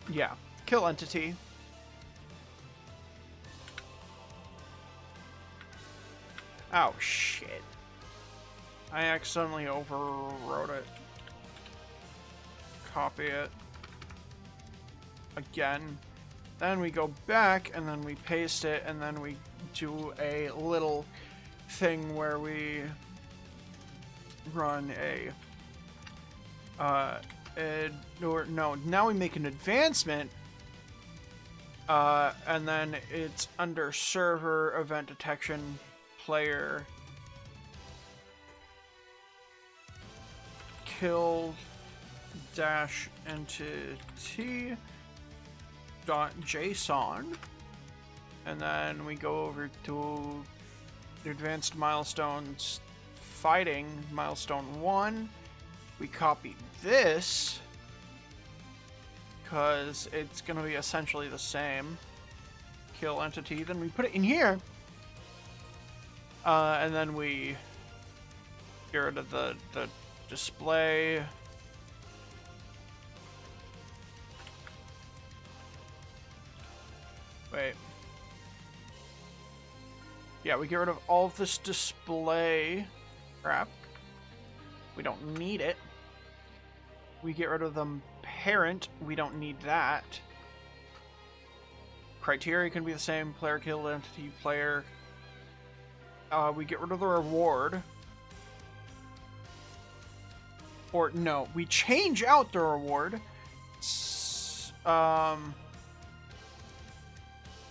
S1: Yeah, kill entity. Oh, shit. I accidentally overwrote it. Copy it. Again. Then we go back, and then we paste it, and then we do a little thing where we run a... now we make an advancement, and then it's under server, event detection, player, kill dash entity dot JSON, and then we go over to the advanced milestones, fighting milestone 1. We copy this because it's gonna be essentially the same. Kill entity, then we put it in here, and then we get rid of the display. Wait. Yeah, we get rid of all of this display crap. We don't need it. We get rid of the parent. We don't need that. Criteria can be the same. Player killed entity player. We get rid of the reward. Or no, we change out the reward.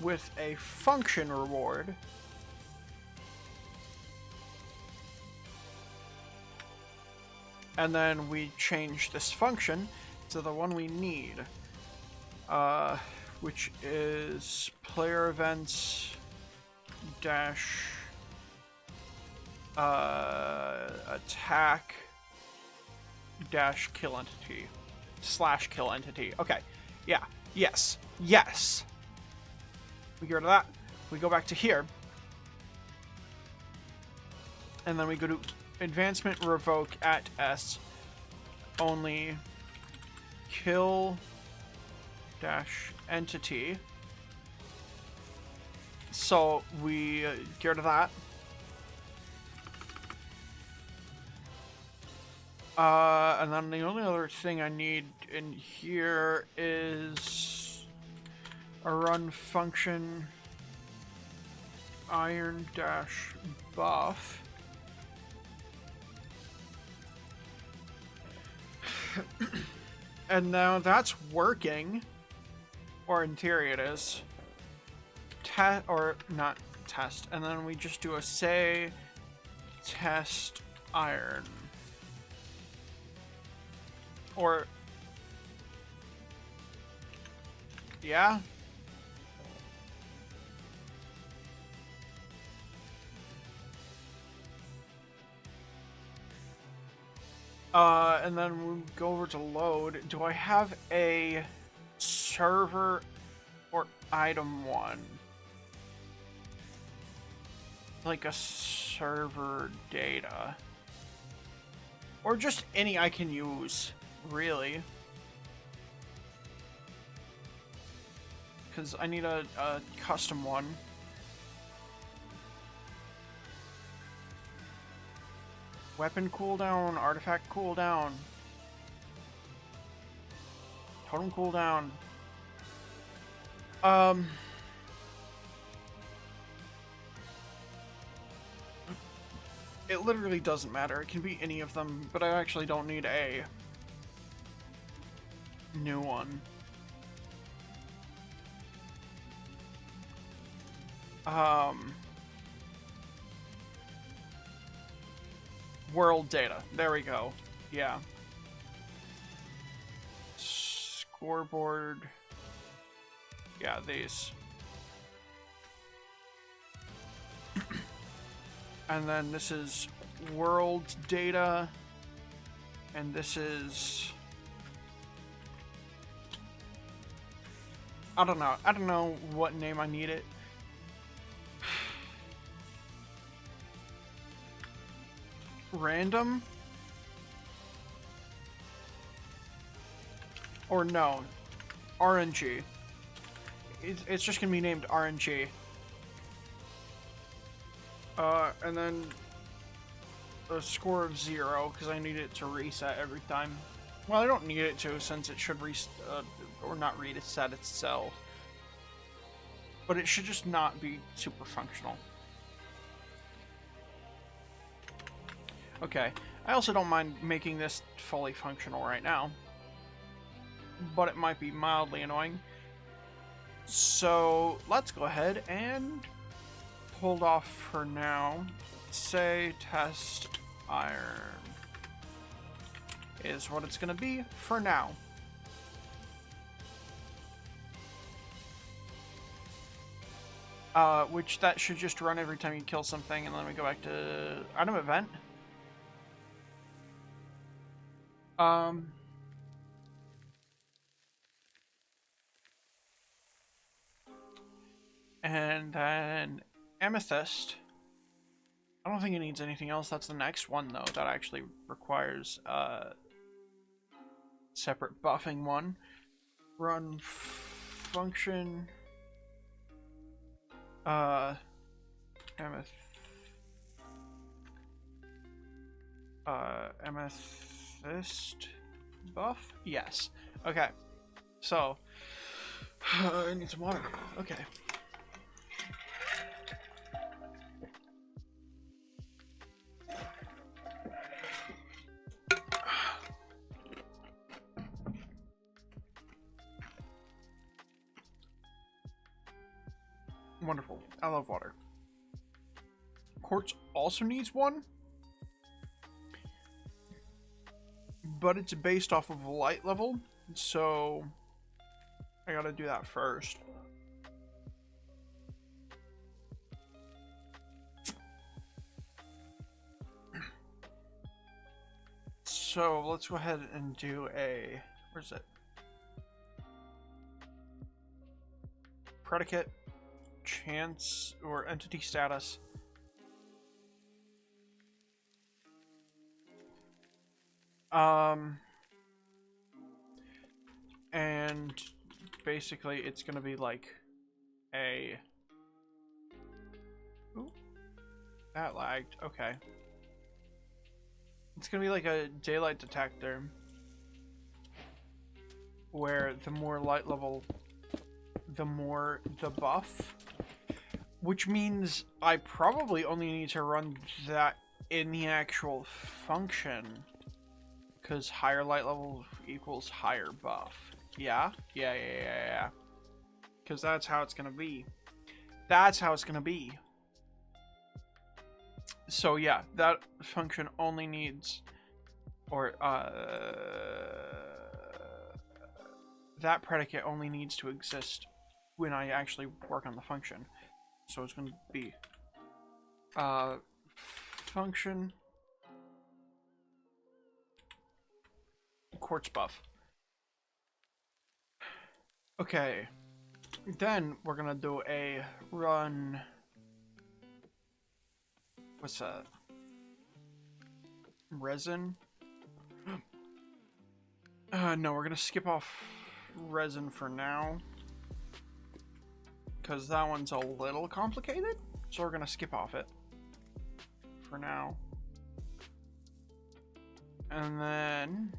S1: With a function reward. And then we change this function to the one we need. Which is player events dash attack dash kill entity slash kill entity. Okay. Yeah. Yes. Yes. We get rid of that. We go back to here. And then we go to advancement revoke at S. Only kill dash entity. So we get rid of that. And then the only other thing I need in here is a run function iron dash buff. And now that's working. Or in theory it is. Or not test. And then we just do a say test iron. Or yeah. And then we go over to load. Do I have a server or item one? Like a server data. Or just any I can use, really. Because I need a custom one. Weapon cooldown, artifact cooldown, totem cooldown. It literally doesn't matter. It can be any of them, but I actually don't need a new one. World data. There we go. Yeah. Scoreboard. Yeah, these. And then this is world data. And this is... I don't know. I don't know what name I need it. Random? Or no. RNG. It's just gonna be named RNG. And then a score of 0, because I need it to reset every time. Well, I don't need it to, since it should or not reset itself. But it should just not be super functional. Okay, I also don't mind making this fully functional right now, but it might be mildly annoying. So let's go ahead and hold off for now. Say test iron is what it's going to be for now. Which that should just run every time you kill something, and then we go back to item event. And then amethyst. I don't think it needs anything else. That's the next one, though. That actually requires a separate buffing one. Run function. amethyst buff? Yes. Okay. So, I need some water. Okay. Wonderful. I love water. Quartz also needs one, but it's based off of light level, so I gotta do that first. So let's go ahead and do a, where's it? Predicate, chance, or entity status. And basically it's gonna be like a, ooh, that lagged, okay. It's gonna be like a daylight detector, where the more light level, the more the buff, which means I probably only need to run that in the actual function, because higher light level equals higher buff. Yeah? Yeah. Because that's how it's gonna be. That's how it's gonna be. So yeah, that function only needs, or that predicate only needs to exist when I actually work on the function. So it's going to be function quartz buff. Okay, then we're gonna do a run. What's that? Resin? No, we're gonna skip off resin for now, because that one's a little complicated, so we're gonna skip off it for now. And then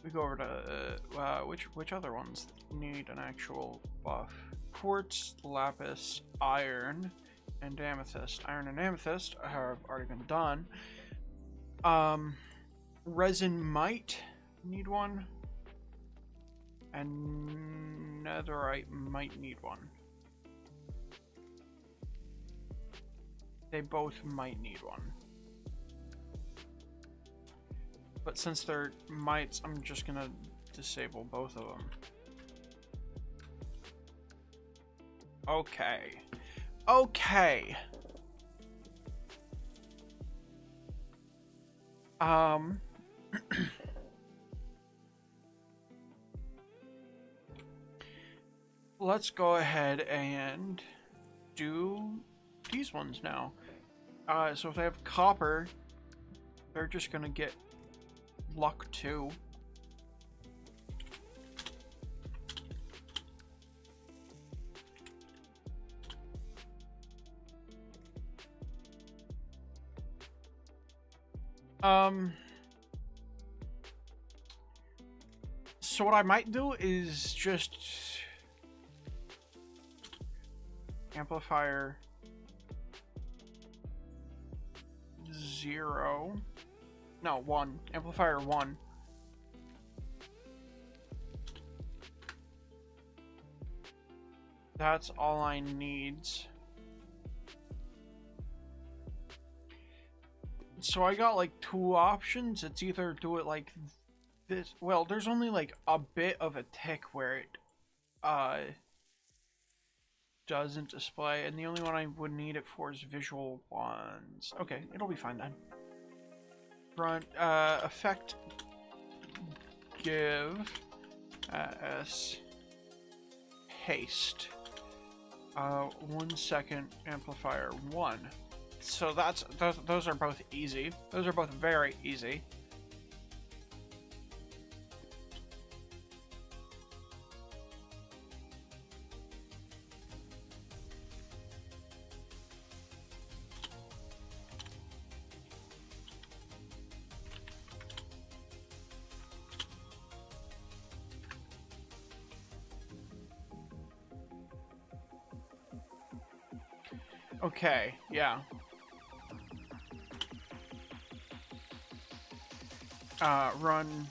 S1: we go over to which other ones need an actual buff? Quartz, lapis, iron, and amethyst. Iron and amethyst have already been done. Resin might need one, and netherite might need one. They both might need one. But since they're mites, I'm just gonna disable both of them. Okay. Okay. Let's go ahead and do these ones now. So if they have copper, they're just gonna get luck 2. So what I might do is just amplifier 0. No, 1. Amplifier 1. That's all I need. So I got like 2 options. It's either do it like this. Well, there's only like a bit of a tick where it doesn't display, and the only one I would need it for is visual ones. Okay, it'll be fine then. Run effect give s haste 1 second amplifier 1. So those are both easy. Those are both very easy. Okay, yeah. Run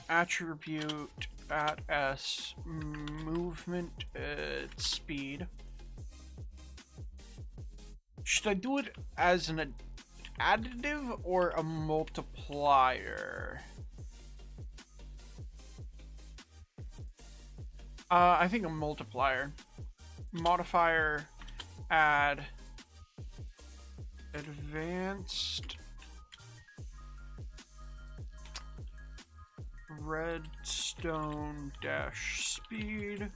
S1: attribute at S movement at speed. Should I do it as an additive or a multiplier? I think a multiplier. Modifier add advanced redstone dash speed,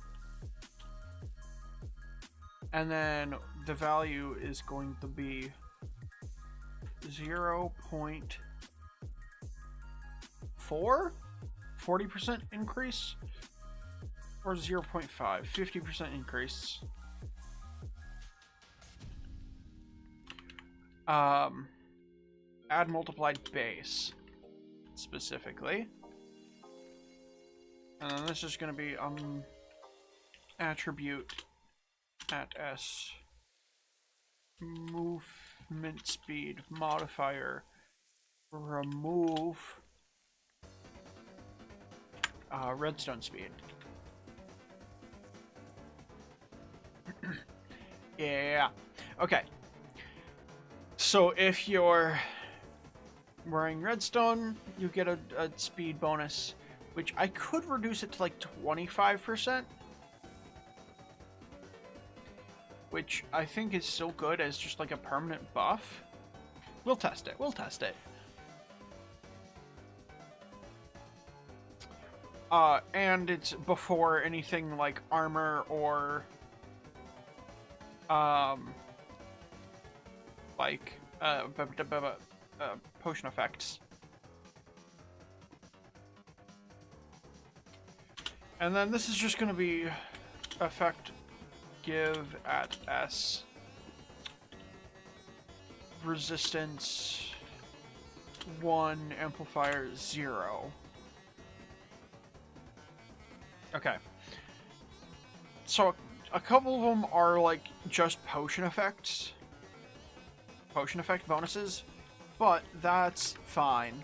S1: and then the value is going to be 0.4, 40% increase, or 0.5, 50% increase. Add multiplied base specifically. And then this is going to be attribute at S movement speed modifier remove redstone speed. Yeah. Okay. So if you're wearing redstone, you get a speed bonus, which I could reduce it to like 25%, which I think is still good as just like a permanent buff. We'll test it. We'll test it. And it's before anything like armor or like potion effects. And then this is just going to be effect give at S resistance 1 amplifier 0. Okay. So a couple of them are like just potion effects. Potion effect bonuses, but that's fine.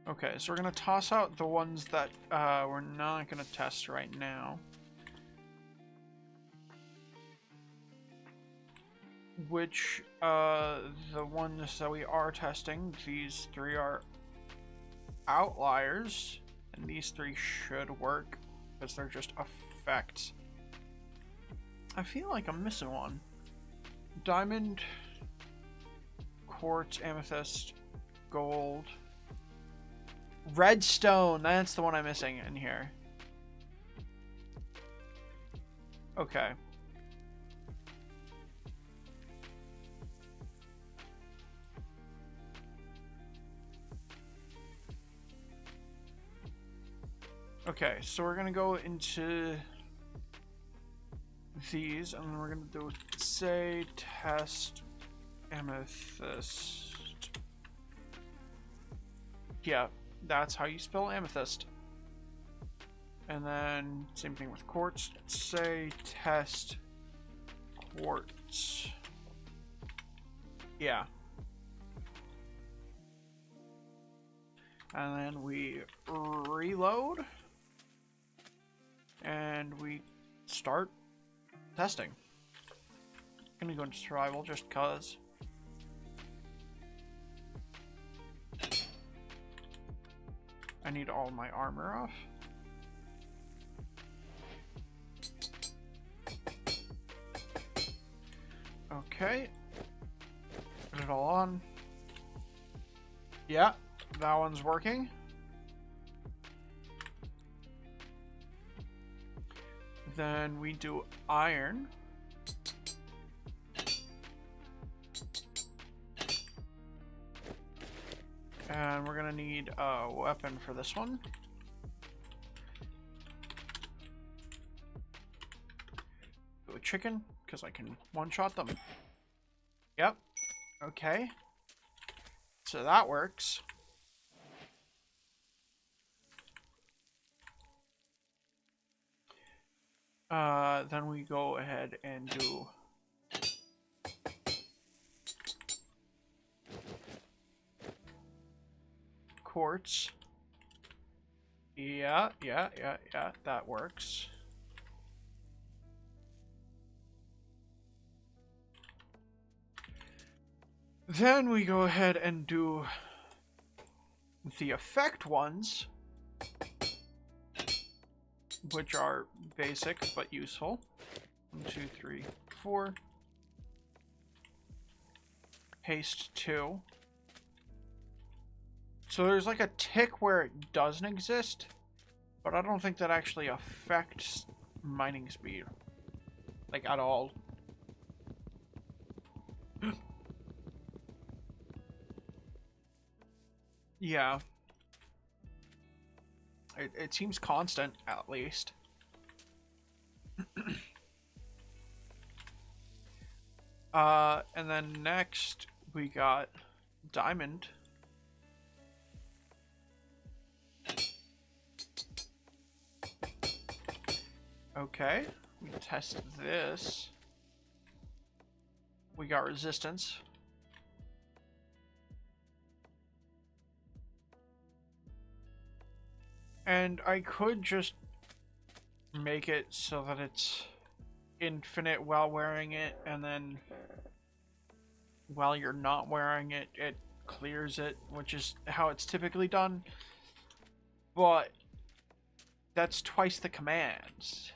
S1: Okay, so we're gonna toss out the ones that we're not gonna test right now. Which, the ones that we are testing, these three are outliers, and these three should work, because they're just effects. I feel like I'm missing one. Diamond, quartz, amethyst, gold, redstone. That's the one I'm missing in here. Okay. Okay, so we're gonna go into these, and then we're gonna do say test amethyst. Yeah, that's how you spell amethyst. And then same thing with quartz. Say test quartz. Yeah. And then we reload. And we start testing. I'm gonna go into survival just cause. I need all my armor off. Okay. Put it all on. Yeah, that one's working. Then we do iron. And we're gonna need a weapon for this one. Do a chicken, because I can one-shot them. Yep. Okay. So that works. Then we go ahead and do quartz. Yeah, that works. Then we go ahead and do the effect ones, which are basic but useful. 1, 2, 3, 4. Haste 2. So there's like a tick where it doesn't exist, but I don't think that actually affects mining speed, like, at all. Yeah. It seems constant, at least. And then next we got diamond. Okay, we test this. We got resistance. And I could just make it so that it's infinite while wearing it, and then while you're not wearing it, it clears it, which is how it's typically done. But that's twice the commands,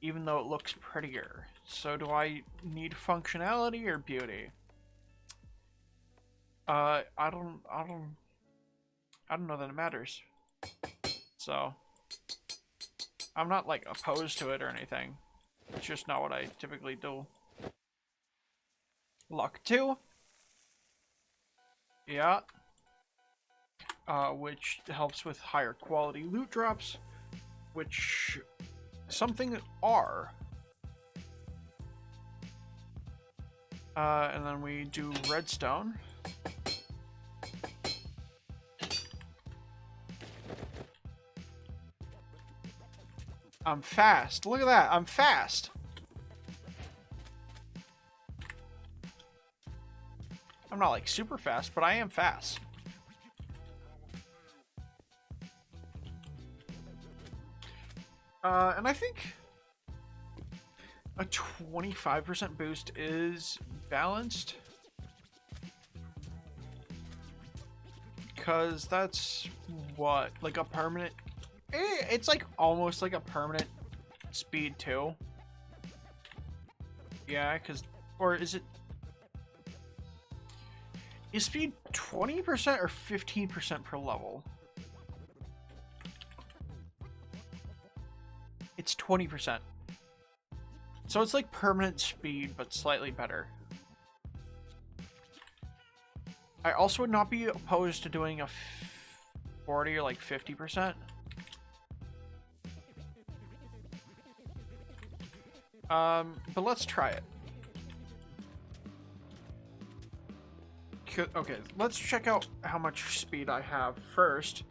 S1: even though it looks prettier. So do I need functionality or beauty? I don't know that it matters. So I'm not like opposed to it or anything. It's just not what I typically do. Luck 2. Yeah. Which helps with higher quality loot drops, which something are. And then we do redstone. I'm fast. Look at that. I'm fast. I'm not like super fast, but I am fast. And I think a 25% boost is balanced. Because that's what, like a permanent... It's like almost like a permanent speed too. Yeah, because... Or is it... Is speed 20% or 15% per level? It's 20%. So it's like permanent speed, but slightly better. I also would not be opposed to doing a 40 or like 50%. But let's try it. Okay, let's check out how much speed I have first.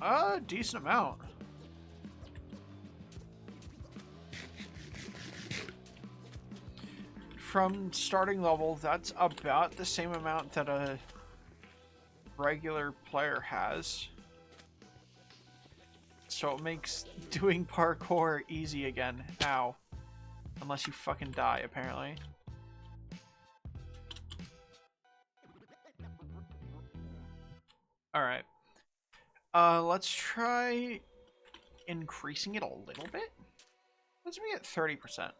S1: A decent amount. From starting level, that's about the same amount that a regular player has. So it makes doing parkour easy again. Ow. Unless you fucking die, apparently. Alright. Let's try increasing it a little bit. Let's be at 30%.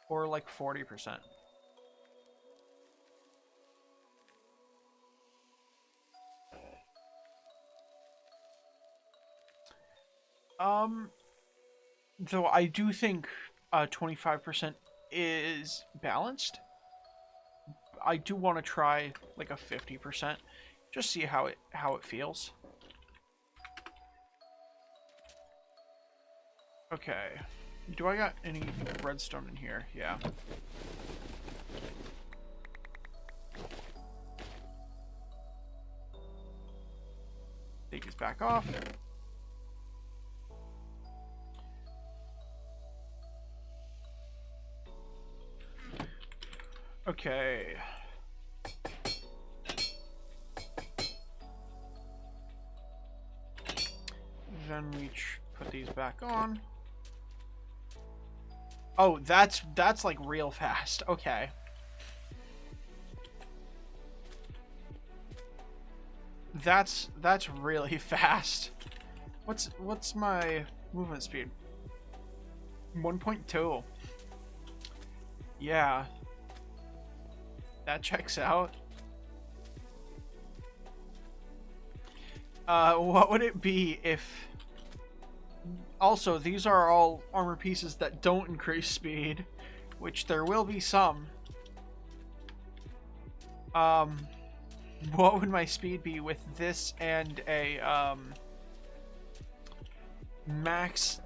S1: Or like 40%. Though I do think 25% is balanced. I do want to try like a 50%. Just see how it feels. Okay. Do I got any redstone in here? Yeah. Take these back off. Okay. Then we put these back on. Oh, that's like real fast. Okay. That's really fast. What's my movement speed? 1.2. Yeah. That checks out. What would it be if... Also, these are all armor pieces that don't increase speed, which there will be some. What would my speed be with this and a, max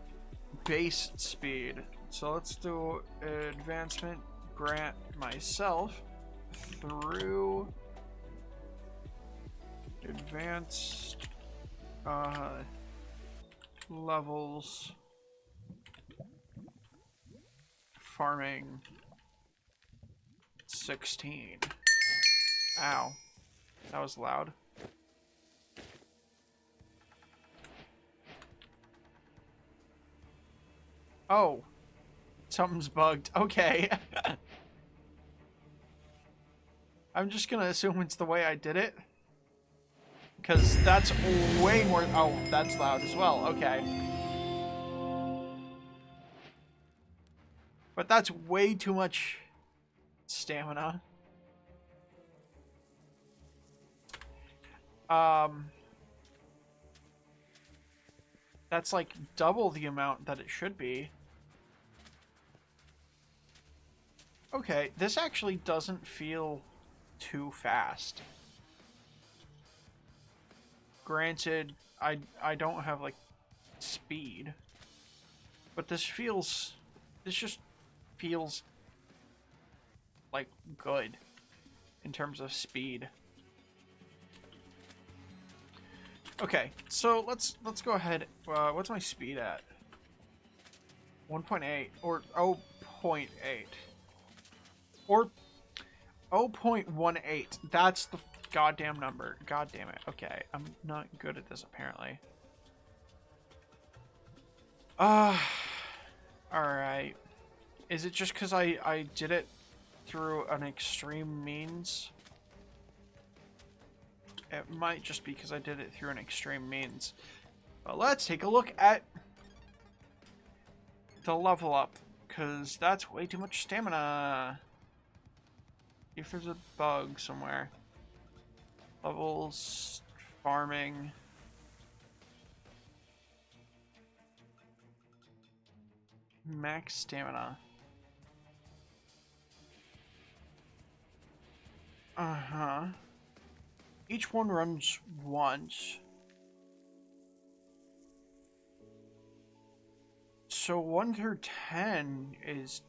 S1: base speed? So let's do advancement, grant myself through advanced levels farming 16. Ow, that was loud. Oh, something's bugged. Okay. I'm just gonna assume it's the way I did it. Because that's way more... Oh, that's loud as well. Okay. But that's way too much stamina. That's like double the amount that it should be. Okay, this actually doesn't feel too fast. Granted, I don't have like speed, but this just feels like good in terms of speed. Okay, so let's go ahead. What's my speed at? 1.8 or 0.8 or 0.18. That's the goddamn number. God damn it. Okay, I'm not good at this apparently. Alright. Is it just because I did it through an extreme means? It might just be because I did it through an extreme means. But let's take a look at the level up, because that's way too much stamina. If there's a bug somewhere. Levels, farming. Max stamina. Uh-huh. Each one runs once. So 1 through 10 is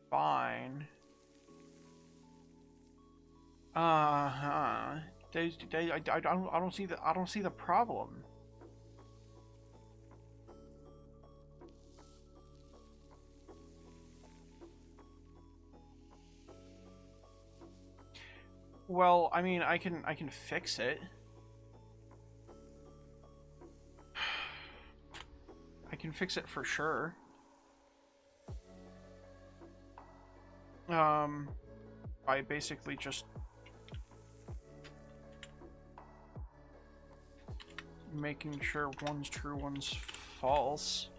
S1: fine. Uh-huh. I don't see the problem. Well, I mean, I can fix it. I can fix it for sure. By basically just making sure one's true, one's false.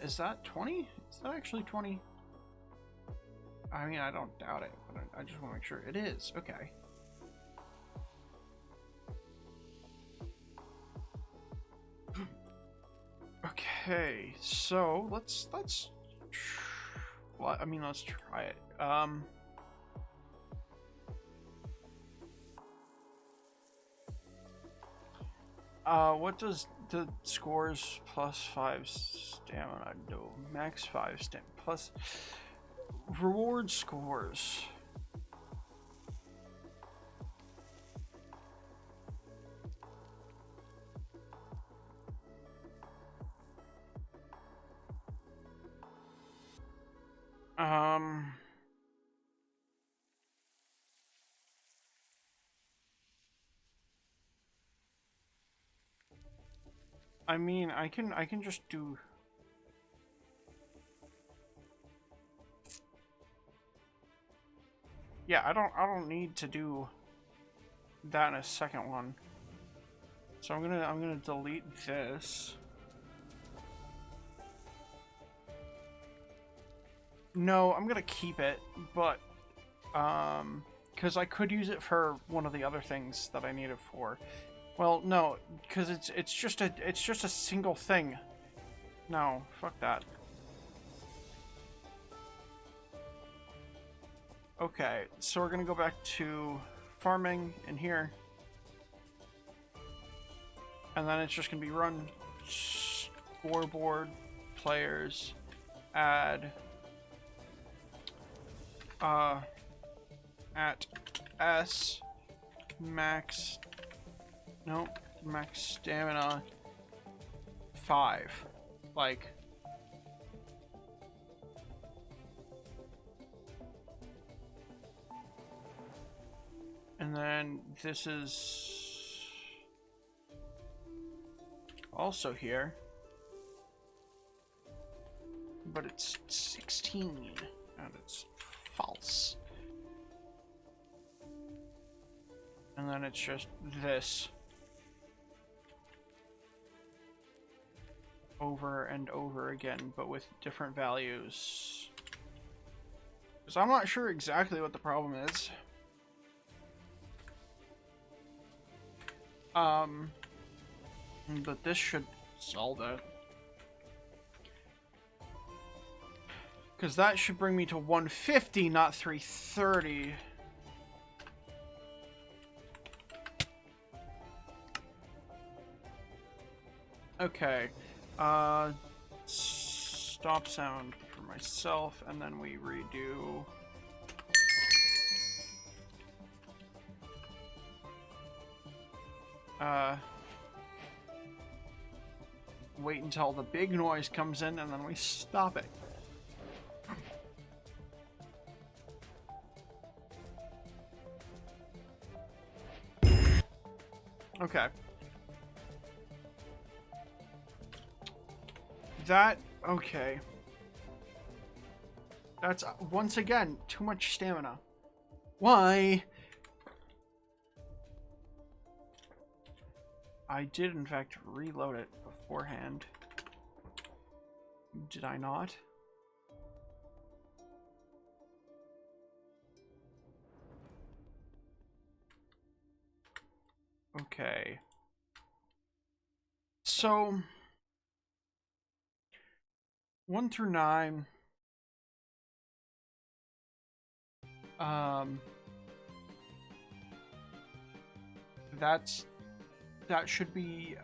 S1: Is that 20? Is that actually 20? I mean, I don't doubt it, but I just want to make sure it is. Okay. Okay, so let's Well, I mean, let's try it. What does the scores plus 5 stamina do? Max 5 stamina plus reward scores. I mean, I can just do. Yeah, I don't need to do that in a second one. So I'm gonna delete this. No, I'm gonna keep it, but because I could use it for one of the other things that I need it for. Well, no, because it's just a single thing. No, fuck that. Okay, so we're gonna go back to farming in here, and then it's just gonna be run scoreboard players add at S max. Nope, max stamina 5. Like, and then this is also here, but it's 16 and it's false. And then it's just this. Over and over again, but with different values. So I'm not sure exactly what the problem is. But this should solve it. Because that should bring me to 150, not 330. Okay. Stop sound for myself, and then we redo. Wait until the big noise comes in, and then we stop it. Okay. Okay. That's, once again, too much stamina. Why? I did, in fact, reload it beforehand. Did I not? Okay. So 1 through 9. That should be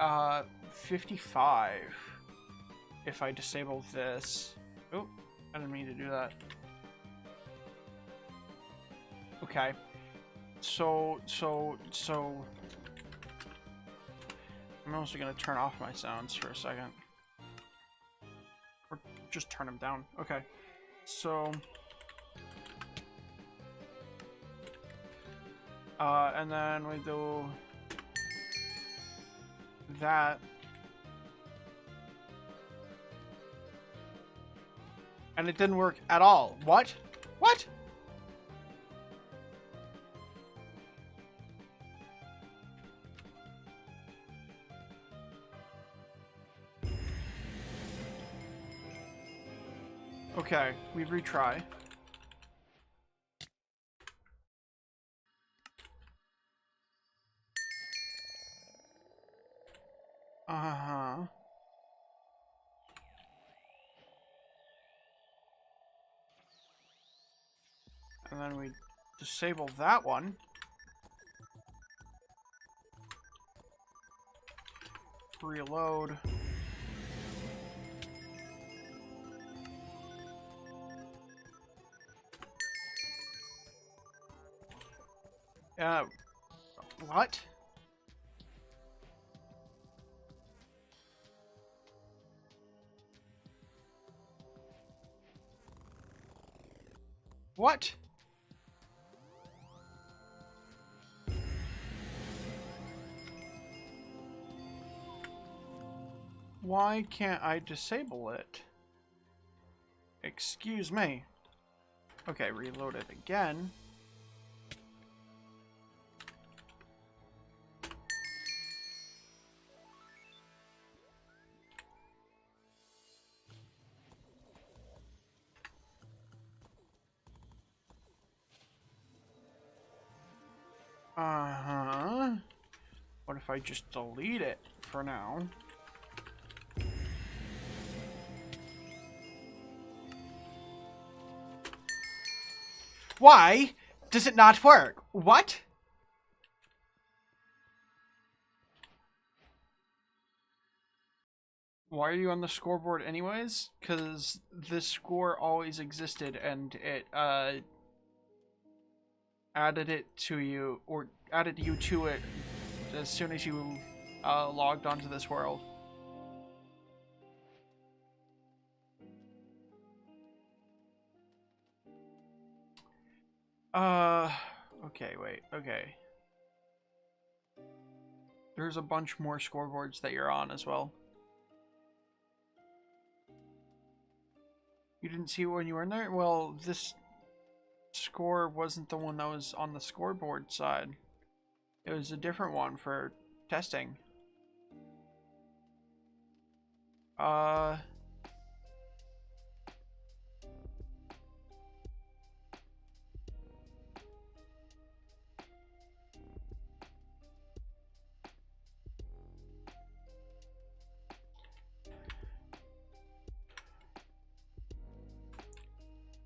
S1: 55 if I disable this. Oh, I didn't mean to do that. Okay. So I'm also gonna turn off my sounds for a second. Or just turn them down. Okay. So and then we do that. And it didn't work at all. What? What? Okay, we retry. And then we disable that one. Reload. What? What? Why can't I disable it? Excuse me. Okay, reload it again. Uh-huh. What if I just delete it for now? Why does it not work? What? Why are you on the scoreboard anyways? Because this score always existed and it, added it to you, or added you to it as soon as you, logged onto this world. Okay, wait, okay. There's a bunch more scoreboards that you're on as well. You didn't see it when you were in there? Well, this score wasn't the one that was on the scoreboard side. It was a different one for testing.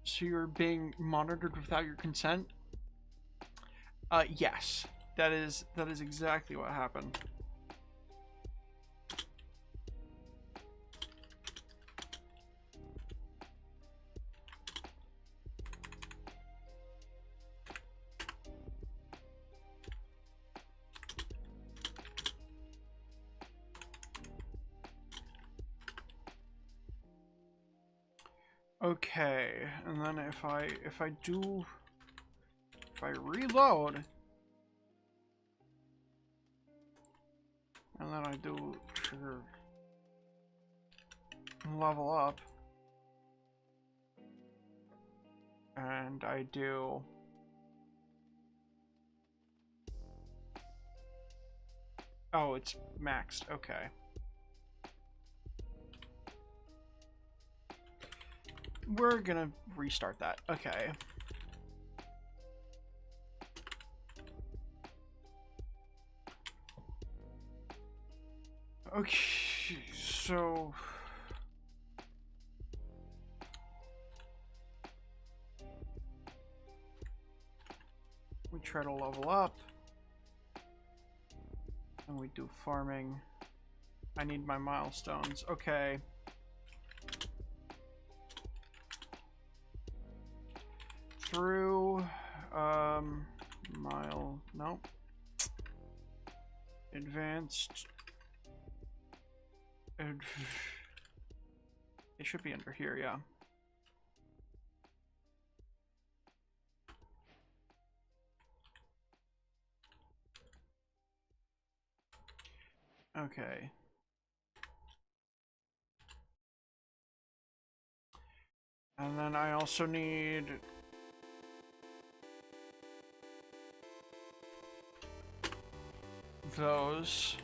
S1: So you're being monitored without your consent? Yes. That is exactly what happened. Okay, and then if I reload, and then I do trigger level up, and I do oh, it's maxed, okay. We're gonna restart that. Okay. Okay, so we try to level up. And we do farming. I need my milestones. Okay. Through nope. Advanced. It should be under here, yeah. Okay. And then I also need those.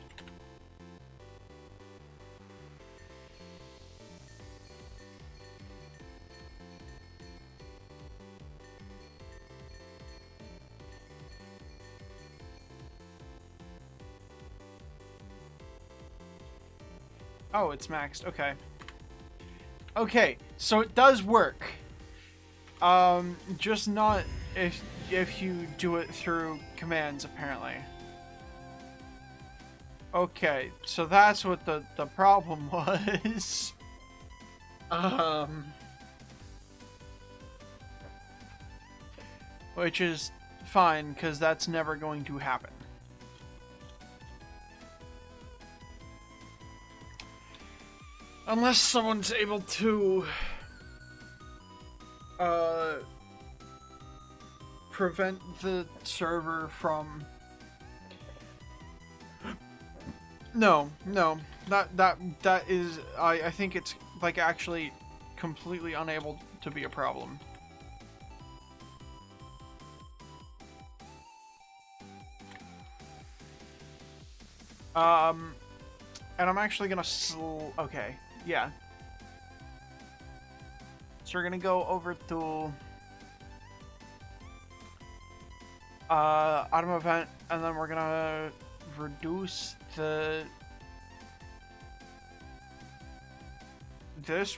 S1: Oh, it's maxed. Okay. Okay, so it does work. Just not if you do it through commands, apparently. Okay, so that's what the problem was. Which is fine, because that's never going to happen. Unless someone's able to prevent the server from... No, that is... I think it's, like, actually completely unable to be a problem. And I'm actually gonna okay, yeah. So we're gonna go over to item event, and then we're gonna reduce this,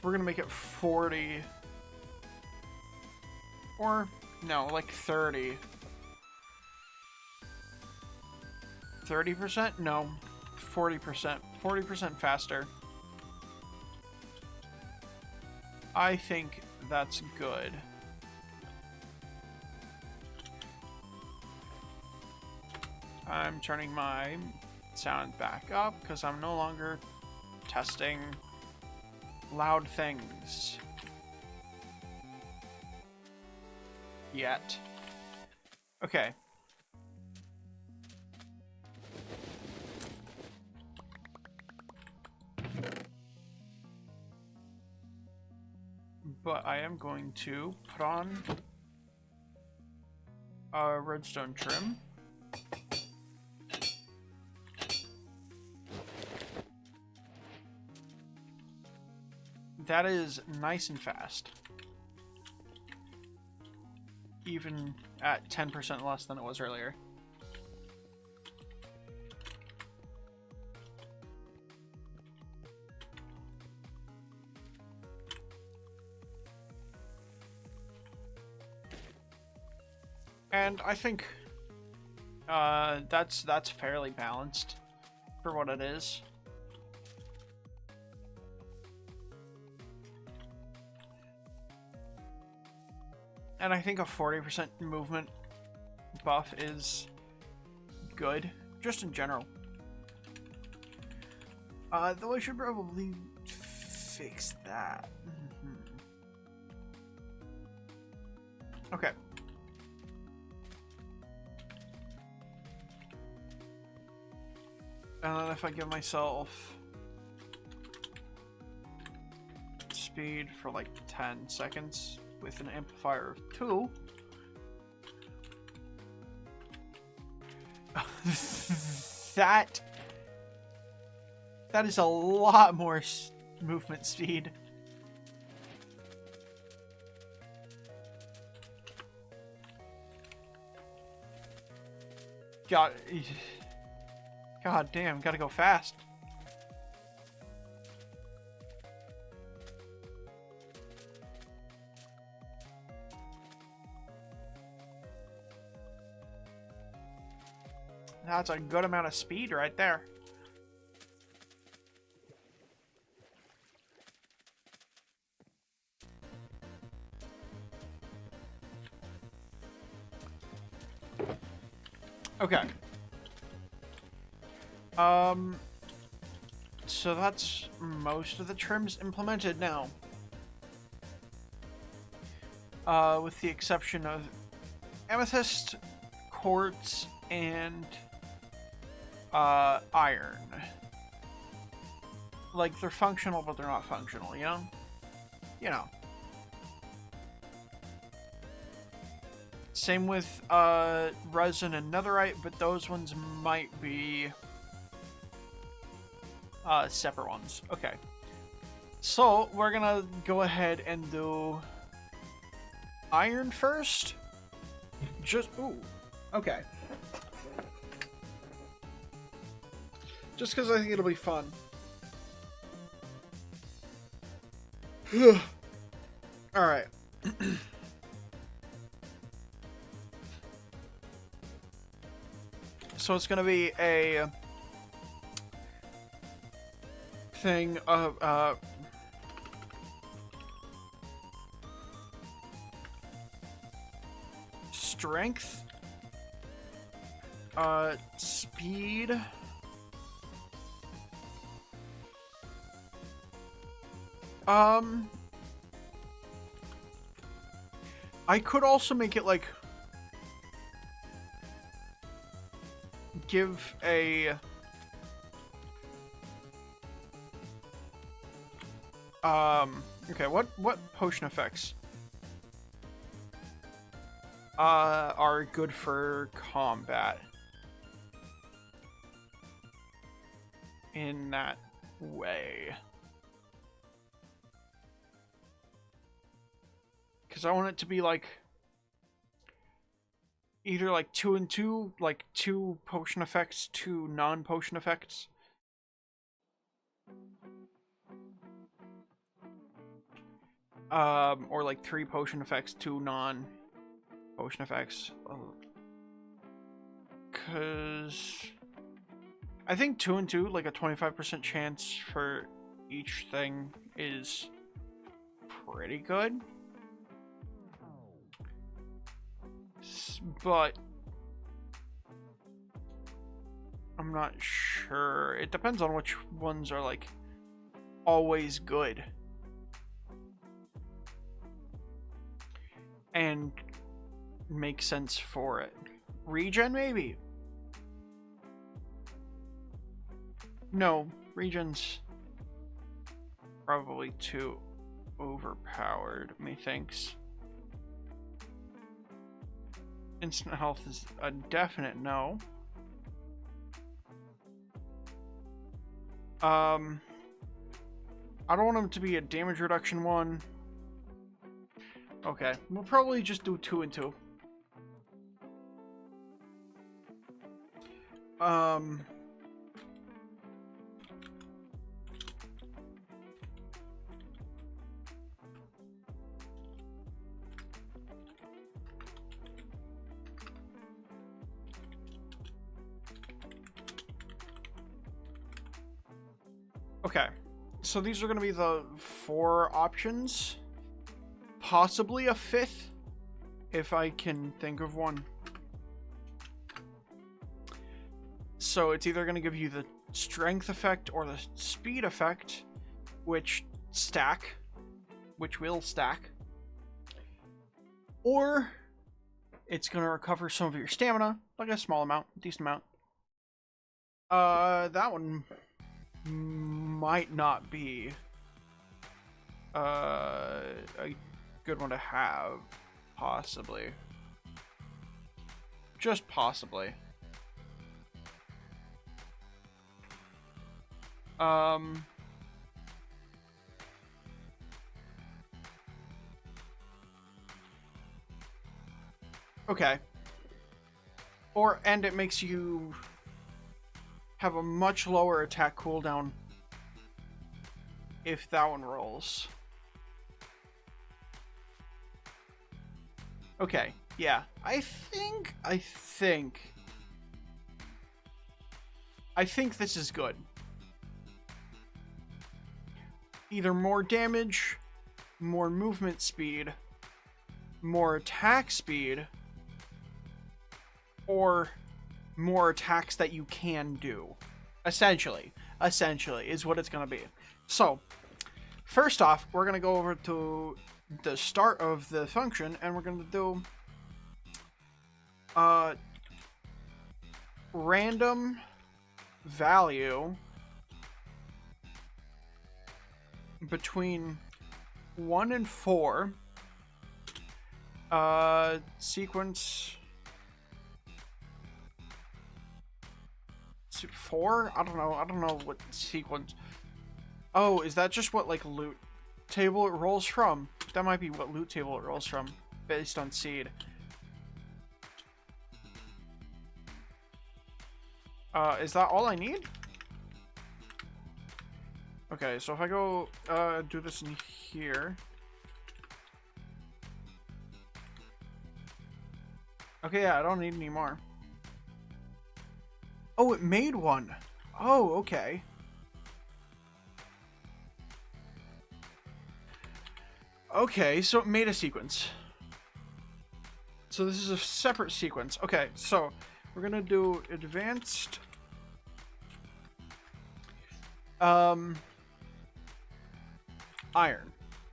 S1: we're gonna make it 40. Or, no, like 30. 30%? No. 40%. 40% faster. I think that's good. I'm turning my sound back up because I'm no longer testing loud things. Yet. Okay. But I am going to put on a redstone trim. That is nice and fast. Even at 10% less than it was earlier. And I think that's fairly balanced for what it is. And I think a 40% movement buff is good, just in general. Though I should probably fix that. Okay. And then if I give myself speed for like 10 seconds with an amplifier of 2, that is a lot more movement speed. God damn, gotta go fast. That's a good amount of speed right there. Okay. So that's most of the trims implemented now. With the exception of amethyst, quartz, and iron. Like, they're functional, but they're not functional, you know? You know. Same with resin and netherite, but those ones might be separate ones. Okay. So, we're gonna go ahead and do iron first. Ooh. Okay. Just because I think it'll be fun. Alright. So it's gonna be a thing of strength, speed, I could also make it like give a okay, what potion effects are good for combat in that way? Because I want it to be like either like 2 and 2, like 2 potion effects, 2 non-potion effects. Or like 3 potion effects, 2 non-potion effects. Cause I think 2 and 2, like a 25% chance for each thing is pretty good. But I'm not sure. It depends on which ones are like always good and make sense for it. Regen, maybe? No, regen's probably too overpowered, methinks. Instant health is a definite no. I don't want him to be a damage reduction one. Okay, we'll probably just do 2 and 2. Okay, so these are going to be the 4 options. Possibly a 5th, if I can think of one. So it's either going to give you the strength effect or the speed effect, which will stack. Or it's going to recover some of your stamina, like a small amount, decent amount. That one might not be a good one to have, possibly. Just possibly. Okay. And it makes you have a much lower attack cooldown if that one rolls. Okay, yeah. I think this is good. Either more damage, more movement speed, more attack speed, or more attacks that you can do. Essentially is what it's going to be. So, first off, we're going to go over to the start of the function, and we're going to do random value between 1 and 4 sequence 4? I don't know what sequence. Oh, is that just what like loot table it rolls from? That might be what loot table it rolls from based on seed. Is that all I need? Okay, so if I go do this in here. Okay, yeah, I don't need any more. Oh, it made one. Oh, okay. Okay, so it made a sequence. So this is a separate sequence. Okay, so we're gonna do advanced iron.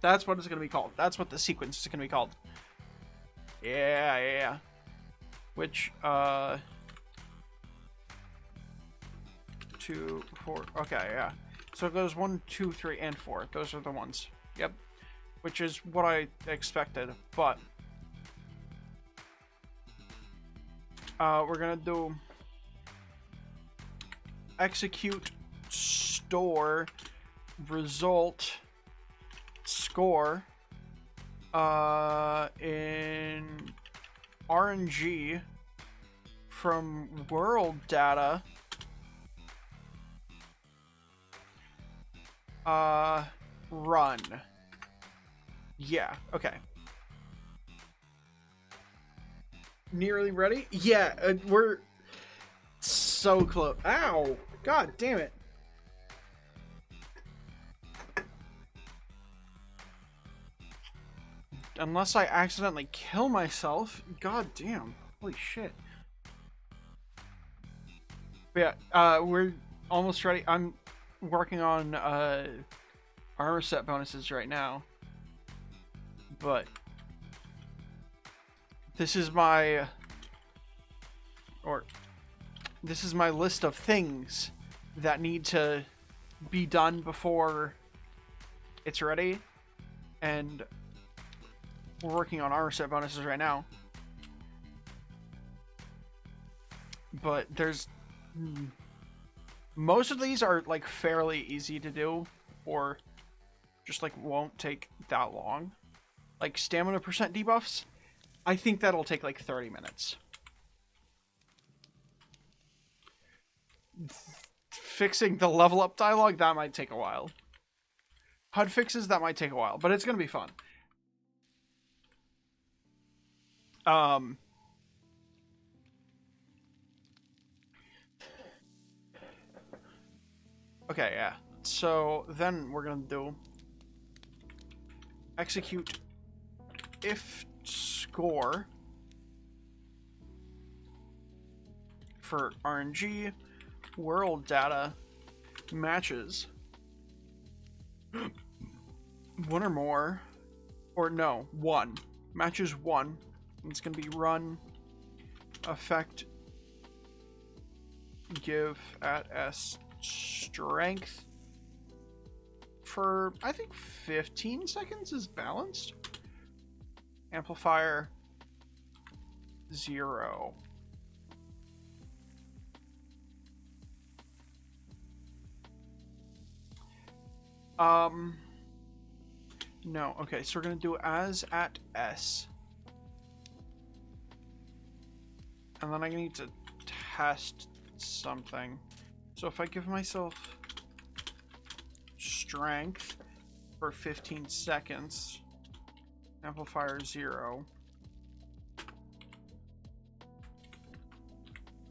S1: That's what it's gonna be called. That's what the sequence is gonna be called. Yeah. Which 2, 4. Okay, yeah. So it goes 1, 2, 3, and 4. Those are the ones. Yep. Which is what I expected, but we're gonna do execute store result score in RNG from world data run. Yeah, okay. Nearly ready? Yeah, we're so close. Ow! God damn it. Unless I accidentally kill myself. God damn. Holy shit. But yeah, we're almost ready. I'm working on armor set bonuses right now. But this is my list of things that need to be done before it's ready, and we're working on armor set bonuses right now. But there's most of these are like fairly easy to do, or just like won't take that long. Like stamina percent debuffs, I think that'll take like 30 minutes. Fixing the level up dialogue, that might take a while. HUD fixes, that might take a while, but it's gonna be fun. Okay, yeah. So then we're gonna do execute if score for RNG world data matches one or more, or no, one matches one. It's gonna be run effect give at S strength for I think 15 seconds is balanced. Amplifier 0. No, okay, so we're gonna do as at S. And then I need to test something. So if I give myself strength for 15 seconds, amplifier 0.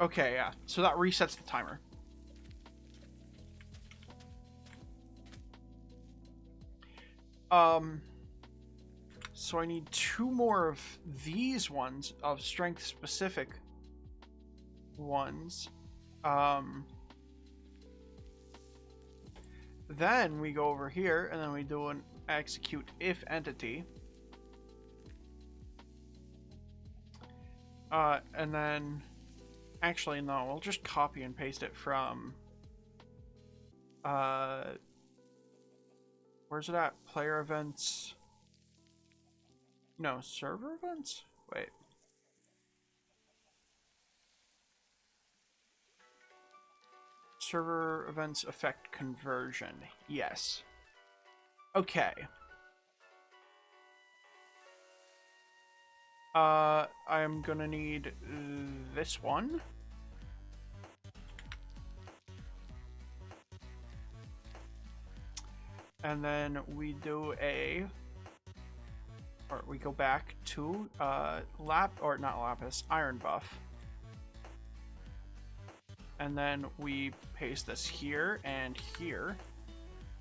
S1: Okay, yeah, so that resets the timer. So I need 2 more of these ones, of strength specific ones. Then we go over here and then we do an execute if entity. And then actually no, we'll just copy and paste it from where's it at? Player events. No, server events? Wait. Server events affect conversion. Yes. Okay. I'm gonna need this one. And then we do a, or we go back to not lapis, iron buff. and then we paste this here and here.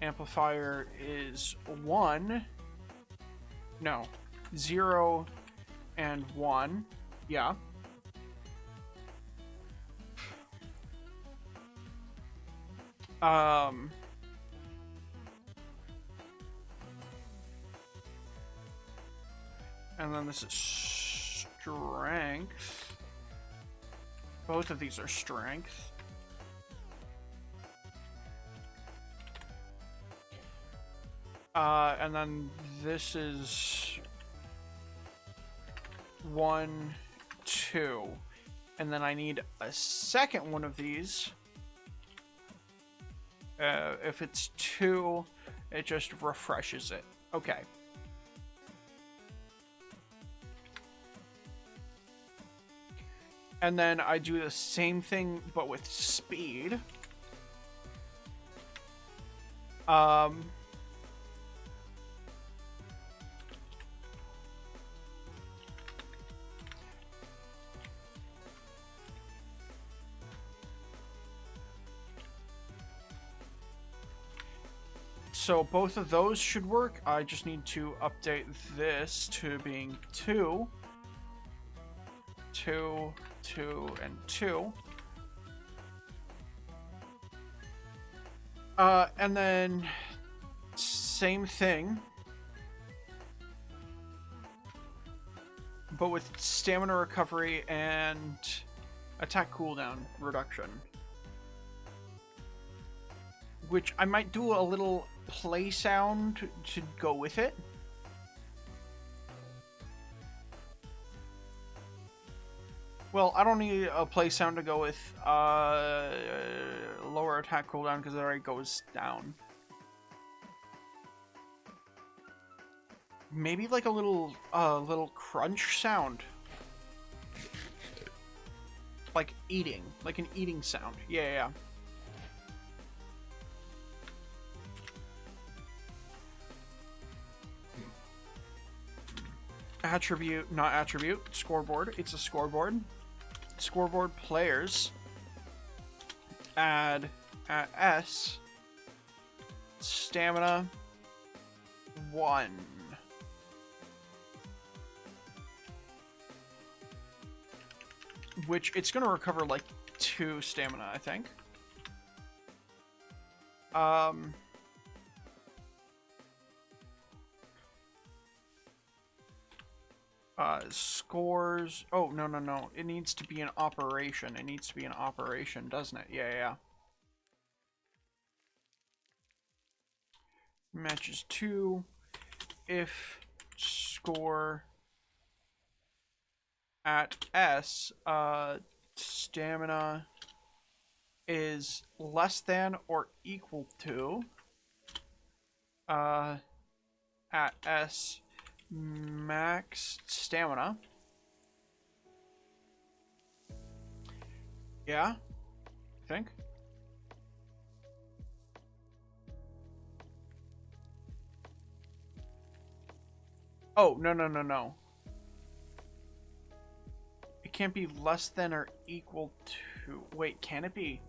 S1: Amplifier is 1. No, 0 and 1. Yeah. And then this is strength. Both of these are strength. And then this is 1, 2. And then I need a second one of these. If it's 2, it just refreshes it. Okay. And then I do the same thing, but with speed. So both of those should work. I just need to update this to being 2, 2, 2, and 2. And then same thing, but with stamina recovery and attack cooldown reduction. Which I might do a little play sound to go with it. Well, I don't need a play sound to go with lower attack cooldown because it already goes down. Maybe like a little crunch sound. Like eating. Like an eating sound. Yeah. Attribute, not attribute. Scoreboard. It's a scoreboard. Scoreboard players. Add at S. Stamina 1. Which it's gonna recover like 2 stamina, I think. Scores. Oh, no. It needs to be an operation. It needs to be an operation, doesn't it? Yeah. Matches 2. If score at S, stamina is less than or equal to, at S, max stamina. Yeah, I think. Oh, no. It can't be less than or equal to... Wait, can it be?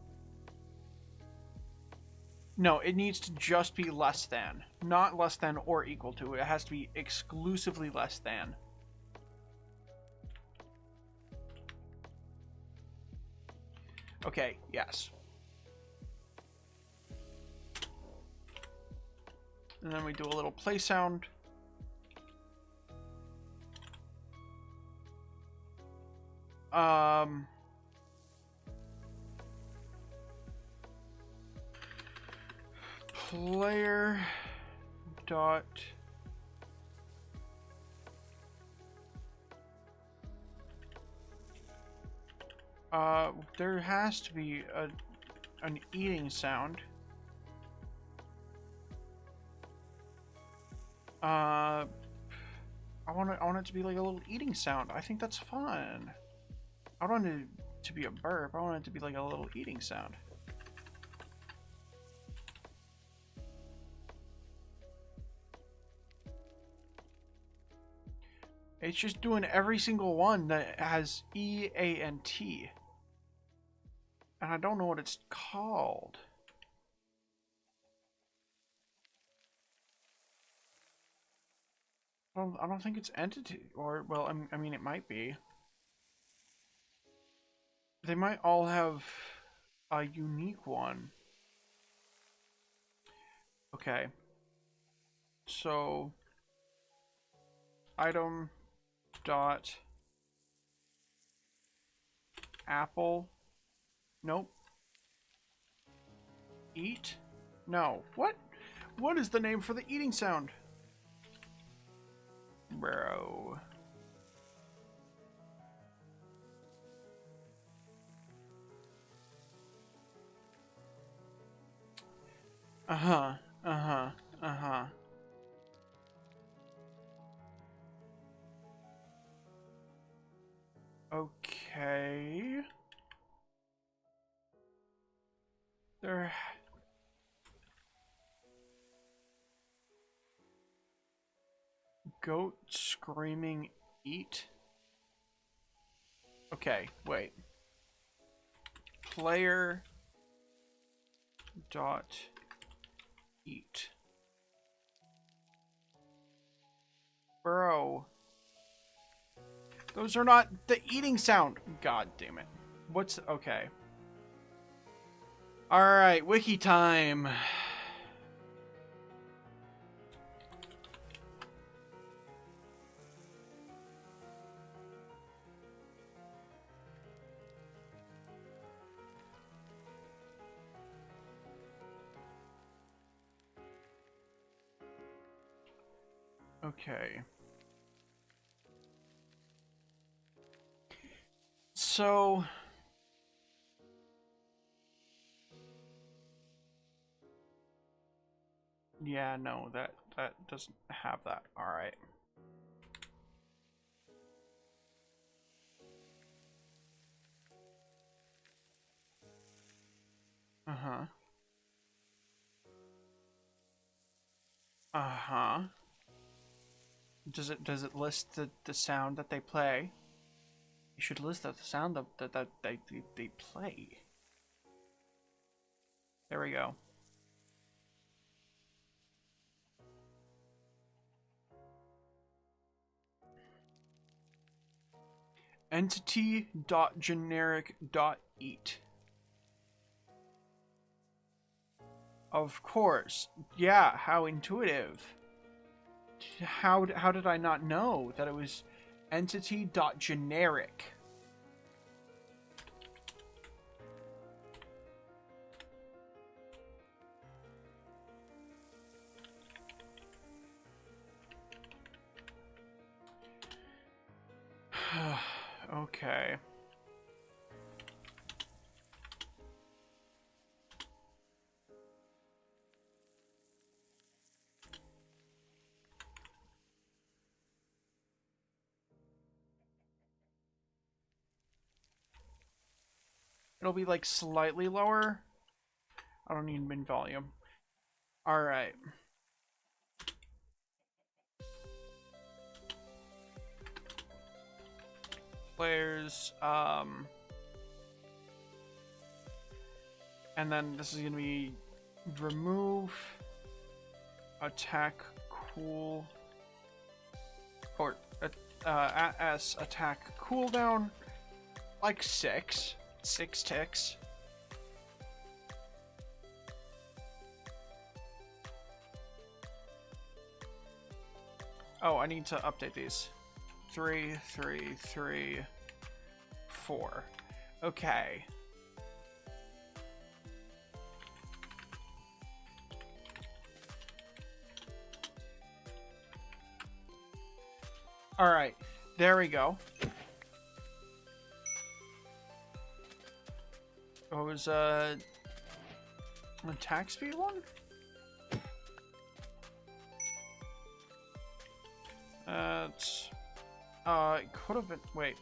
S1: No, it needs to just be less than. Not less than or equal to. It has to be exclusively less than. Okay, yes. And then we do a little play sound. Player dot there has to be an eating sound. I want it to be like a little eating sound. I think that's fun. I don't want it to be a burp. I want it to be like a little eating sound. It's just doing every single one that has E, A, and T. And I don't know what it's called. Well, I don't think it's entity, or, well, I mean, it might be. They might all have a unique one. Okay. So, item dot apple. Nope. Eat? No. What? What is the name for the eating sound? Bro. Uh-huh. Uh-huh. Uh-huh. Okay. There... Goat screaming eat? Okay, wait. Player dot eat. Bro. Those are not the eating sound. God damn it. What's... Okay. Alright, wiki time. Okay. So... Yeah, no, that doesn't have that. Alright. Uh-huh. Uh-huh. Does it list the sound that they play? You should list the sound that they play. There we go. Entity.generic.eat. Of course. Yeah, how intuitive. How did I not know that it was entity.generic? Okay. It'll be like slightly lower. I don't need min volume. Alright. Players, and then this is gonna be remove attack cool, or as attack cooldown, like 6 ticks. Oh, I need to update these. 3, 3, 3, 4. Okay. Alright, there we go. What was, attack speed one? It could have been, wait.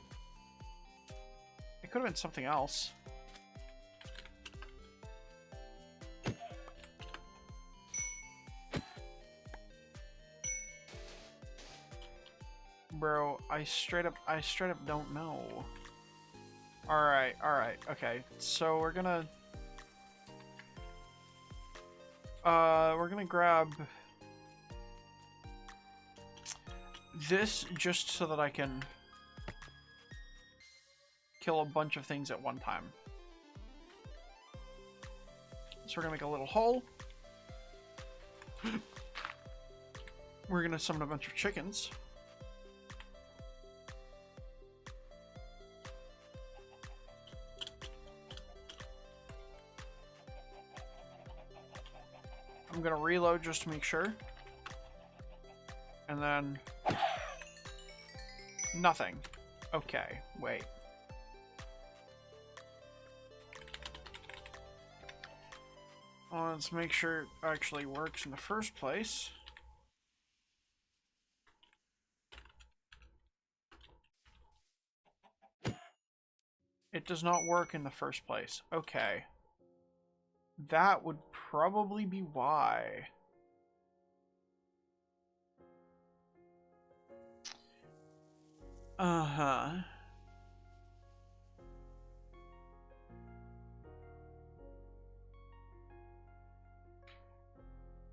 S1: It could have been something else. Bro, I straight up don't know. Alright, alright, okay. So we're gonna grab this just so that I can kill a bunch of things at one time. So we're gonna make a little hole. We're gonna summon a bunch of chickens. I'm gonna reload just to make sure. And then... nothing. Okay, wait. Well, let's make sure it actually works in the first place. It does not work in the first place. Okay. That would probably be why. Uh-huh.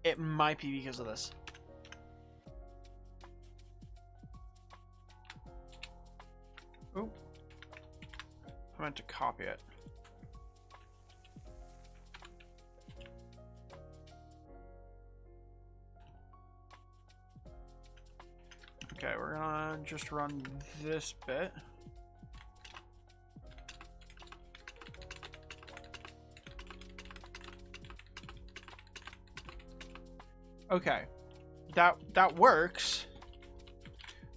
S1: It might be because of this. Oh. I meant to copy it. Okay, we're gonna just run this bit. Okay, that works.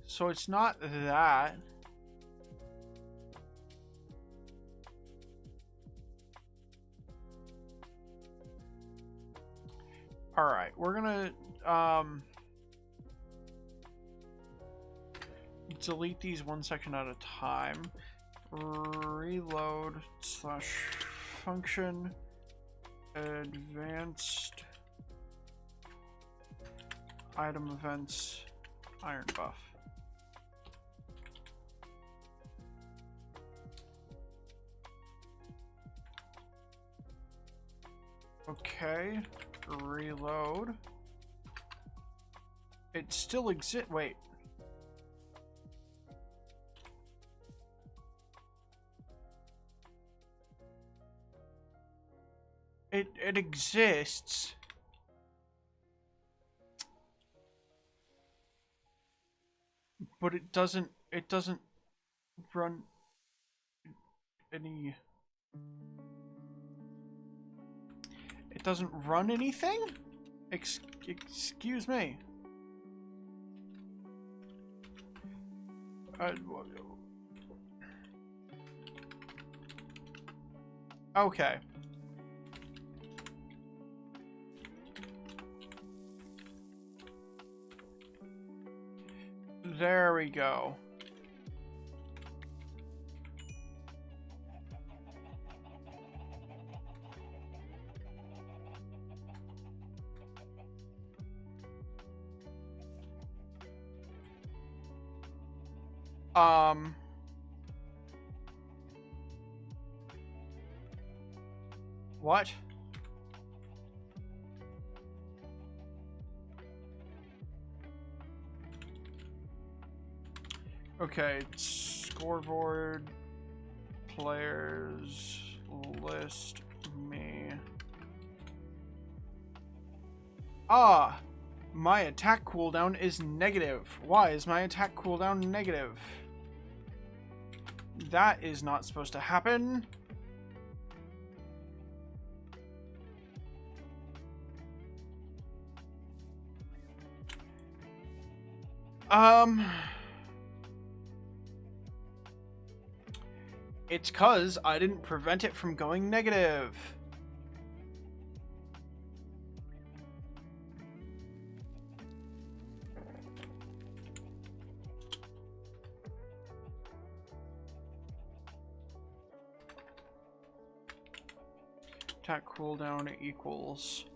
S1: So it's not that. All right, we're gonna delete these one section at a time. Reload / function advanced item events iron buff. Okay, reload. It still exists. Wait. It exists. But it doesn't run any. It doesn't run anything? Excuse me. Okay. There we go. What? Okay, scoreboard, players, list, me. Ah, my attack cooldown is negative. Why is my attack cooldown negative? That is not supposed to happen. It's 'cause I didn't prevent it from going negative. Attack cooldown equals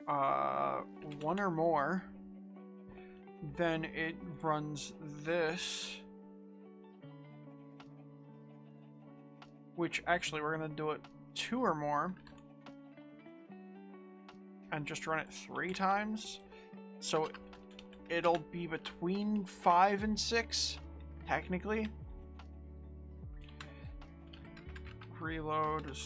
S1: 1 or more. Then it runs this. which actually we're gonna do it 2 or more. And just run it 3 times. So it'll be between 5 and 6, technically. Reload /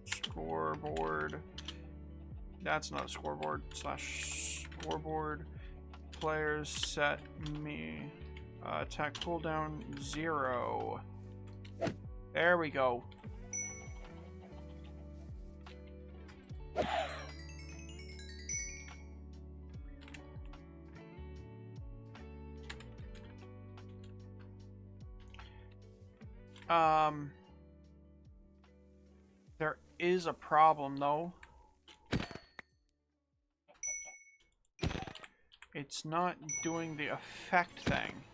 S1: scoreboard. That's not a scoreboard. / scoreboard. Players set me. Attack cooldown 0. There we go. There is a problem though. It's not doing the effect thing.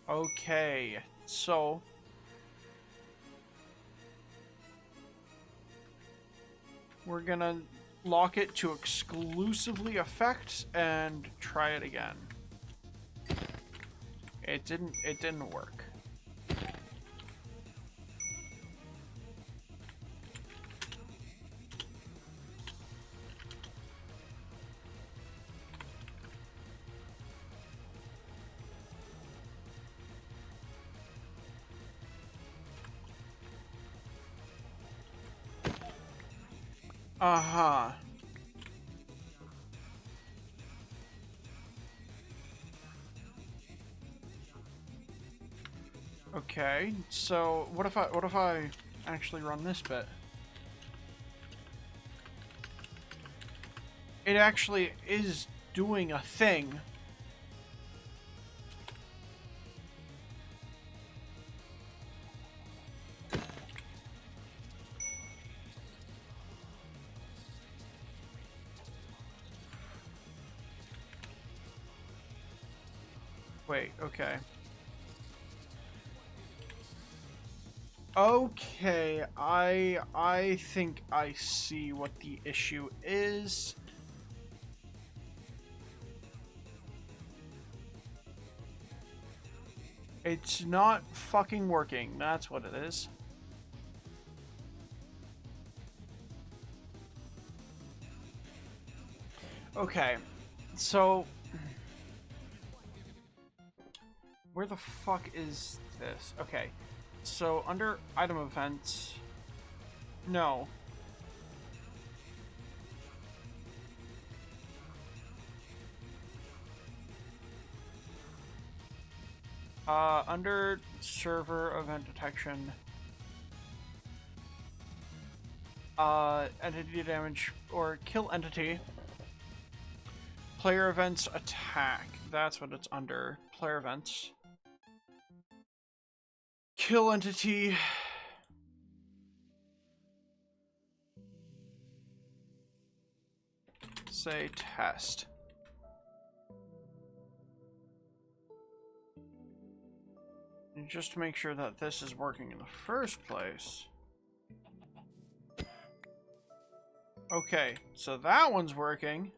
S1: Okay, so we're gonna lock it to exclusively effects and try it again. It didn't work. Uh-huh. Okay, so what if I actually run this bit? It actually is doing a thing. Wait, okay. Okay, I think I see what the issue is. It's not fucking working, that's what it is. Okay, so where the fuck is this? Okay, so under item events, no. Under server event detection, entity damage or kill entity, player events attack. That's what it's under. Player events. Kill entity. Say test. And just to make sure that this is working in the first place. Okay, so that one's working.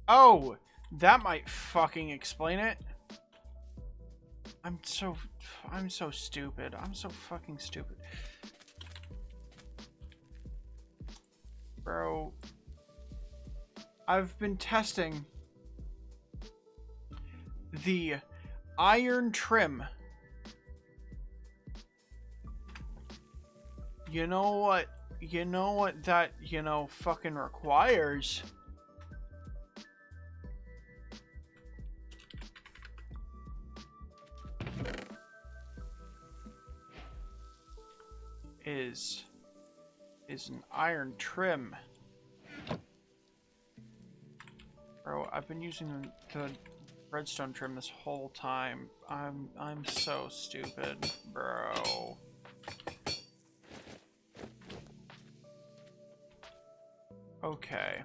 S1: Oh, that might fucking explain it. I'm so stupid. I'm so fucking stupid. Bro, I've been testing the iron trim. You know what that, fucking requires? Is an iron trim. Bro, I've been using the redstone trim this whole time. I'm so stupid, bro. Okay.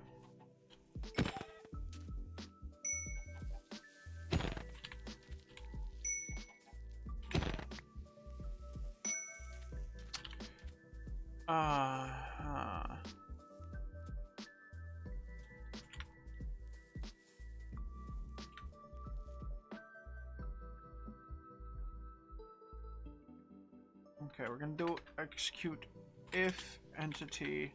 S1: Okay, we're gonna do execute if entity.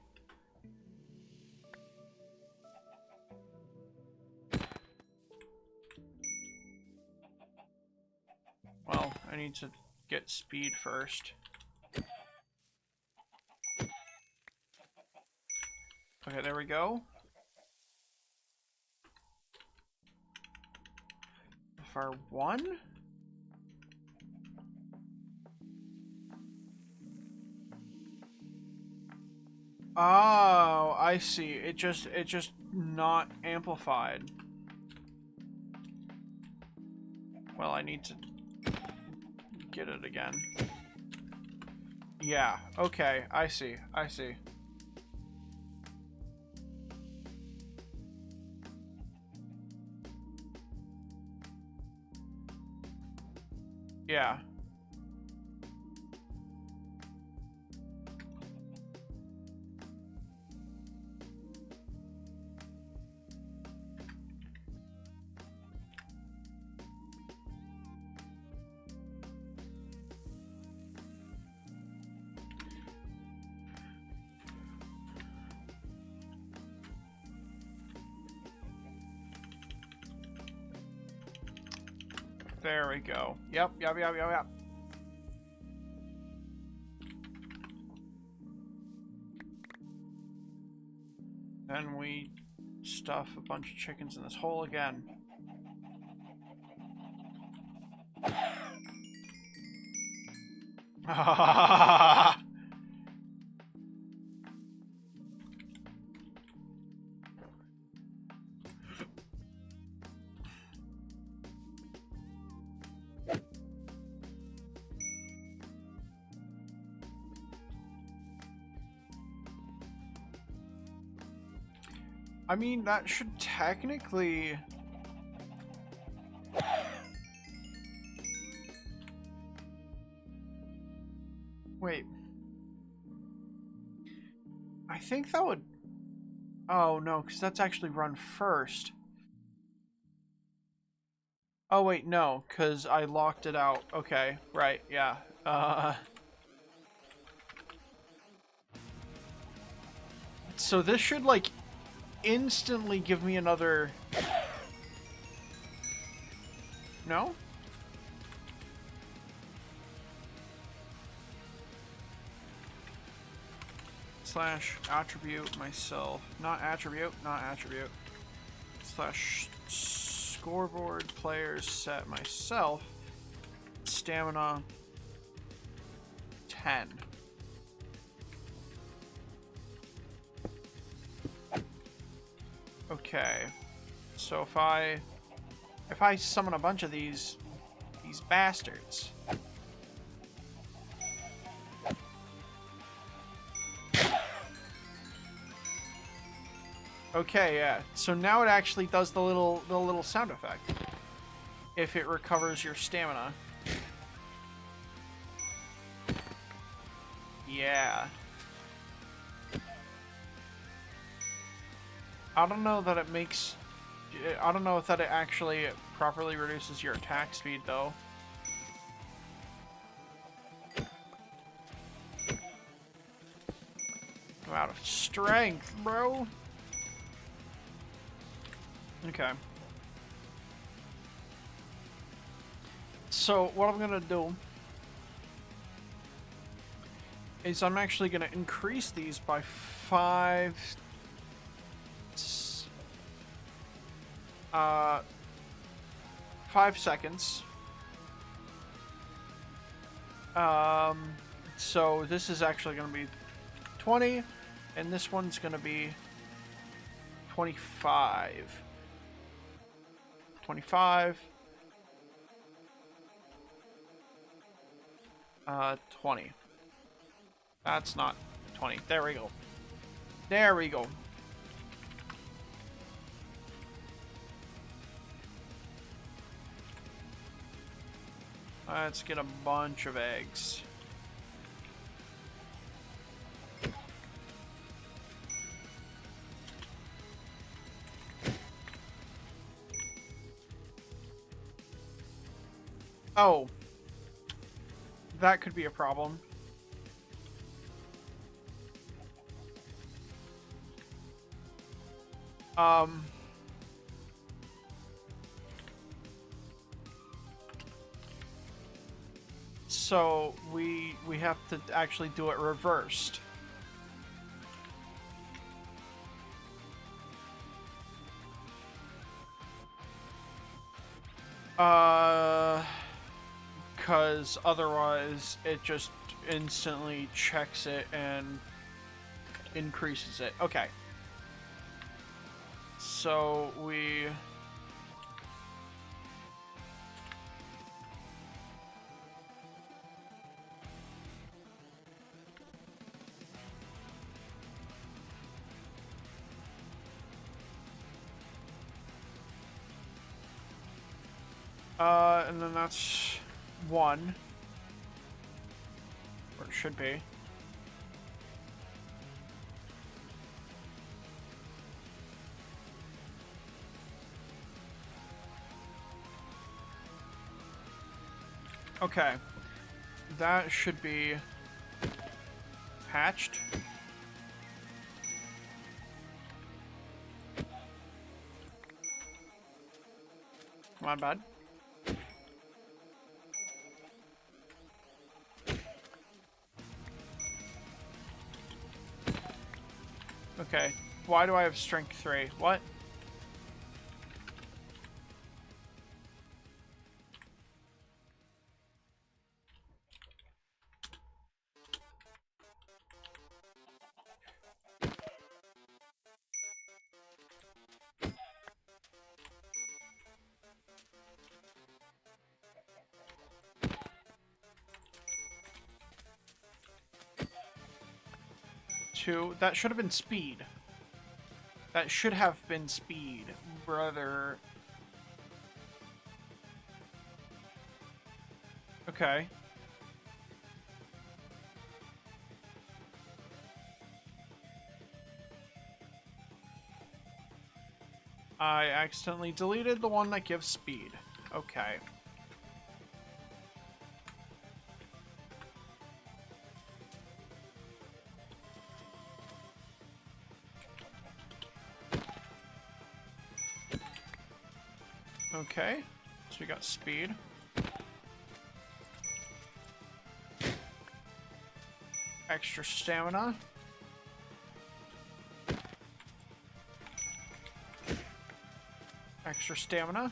S1: Well, I need to get speed first. Okay, there we go. FR1? Oh, I see. It just not amplified. Well, I need to get it again. Yeah, okay, I see. I see. Yeah. There we go. Yep. Then we stuff a bunch of chickens in this hole again. I mean, that should technically... Wait. I think that would... Oh, no, because that's actually run first. Oh, wait, no, because I locked it out. Okay, right, yeah. So this should, like, instantly give me another... No? Slash attribute myself. Not attribute. Slash scoreboard players set myself. Stamina 10. Okay. So if I summon a bunch of these bastards. Okay, yeah. So now it actually does the little sound effect. If it recovers your stamina. Yeah. I don't know that it makes... I don't know if that it actually properly reduces your attack speed, though. I'm out of strength, bro. Okay. So, what I'm gonna do is I'm actually gonna increase these by 5 seconds. So this is actually gonna be 20, and this one's gonna be 25. 25. 20. That's not 20. There we go. There we go. Let's get a bunch of eggs. Oh. That could be a problem. Um, so we have to actually do it reversed. Because otherwise it just instantly checks it and increases it. Okay. So we... and then that's 1. Or it should be. Okay. That should be hatched. Come on, bud. Okay. Why do I have strength 3? What? That should have been speed. That should have been speed, brother. Okay. I accidentally deleted the one that gives speed. Okay. Okay, so we got speed. Extra stamina. Extra stamina.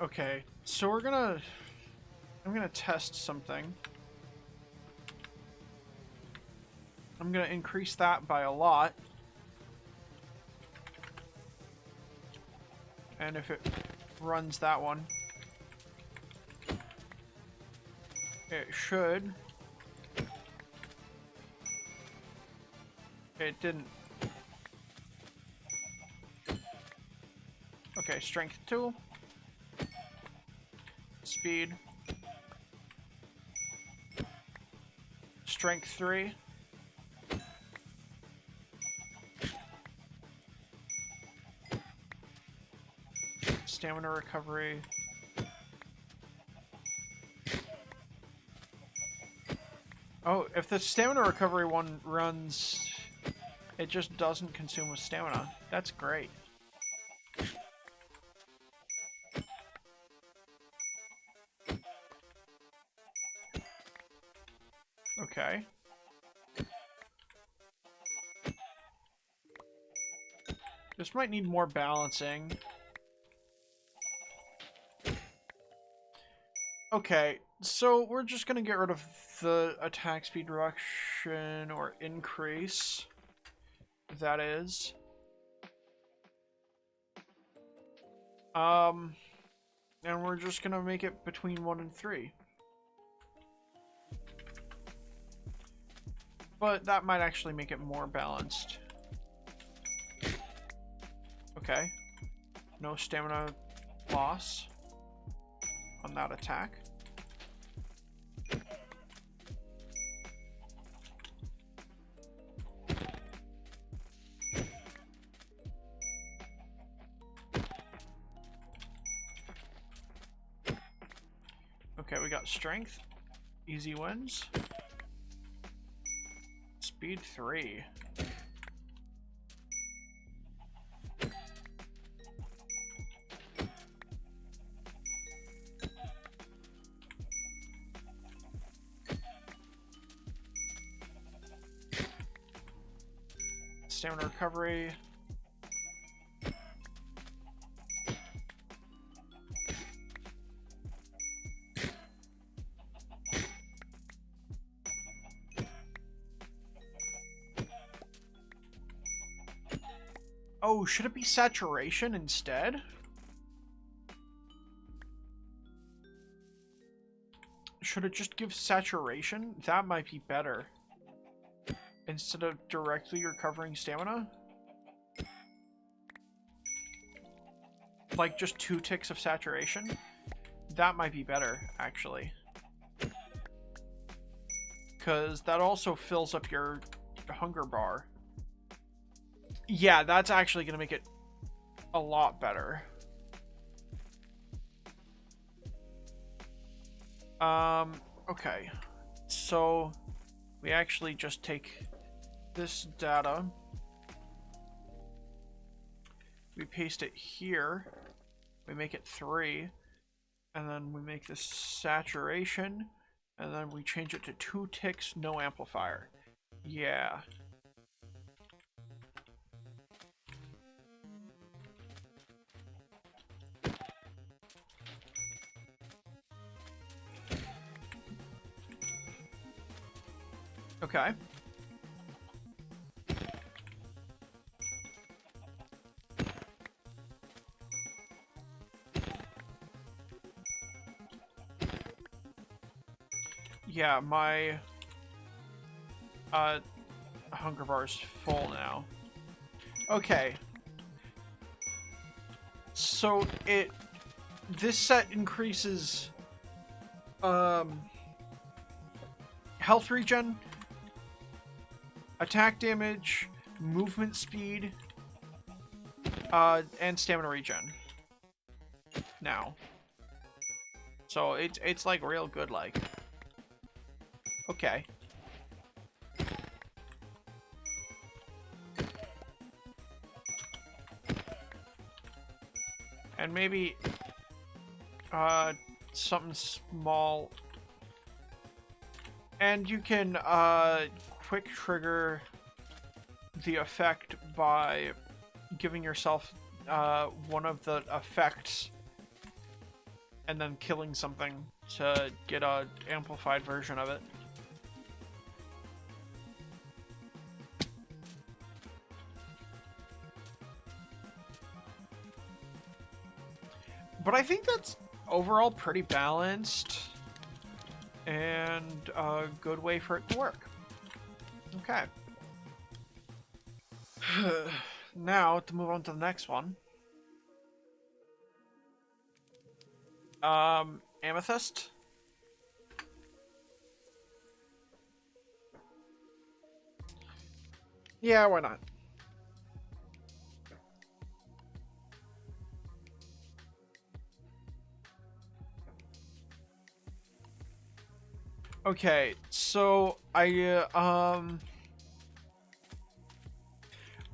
S1: Okay. So I'm gonna test something. I'm gonna increase that by a lot. And if it runs that one, it should. It didn't. Okay, strength 2. Speed. Strength 3. Stamina recovery. Oh, if the stamina recovery one runs, it just doesn't consume with stamina. That's great. Okay. This might need more balancing. Okay, so we're just gonna get rid of the attack speed reduction or increase. That is. And we're just gonna make it between 1 and 3. But that might actually make it more balanced. Okay. No stamina loss on that attack. got strength. Easy wins. Speed 3. Stamina recovery. Oh, should it be saturation instead? Should it just give saturation? That might be better. Instead of directly recovering stamina? Like just 2 ticks of saturation? That might be better, actually. Because that also fills up your hunger bar. Yeah, that's actually going to make it a lot better. Okay. So, we actually just take this data. We paste it here. We make it 3. And then we make this saturation. And then we change it to 2 ticks, no amplifier. Yeah. Okay. Yeah, my hunger bar is full now. Okay. So this set increases health regen, attack damage, movement speed, and stamina regen. Now. So it's like real good, like. Okay. And maybe something small. And you can quick trigger the effect by giving yourself one of the effects and then killing something to get a amplified version of it. But I think that's overall pretty balanced and a good way for it to work. Okay. Now, to move on to the next one. Amethyst. Yeah, why not? Okay, so I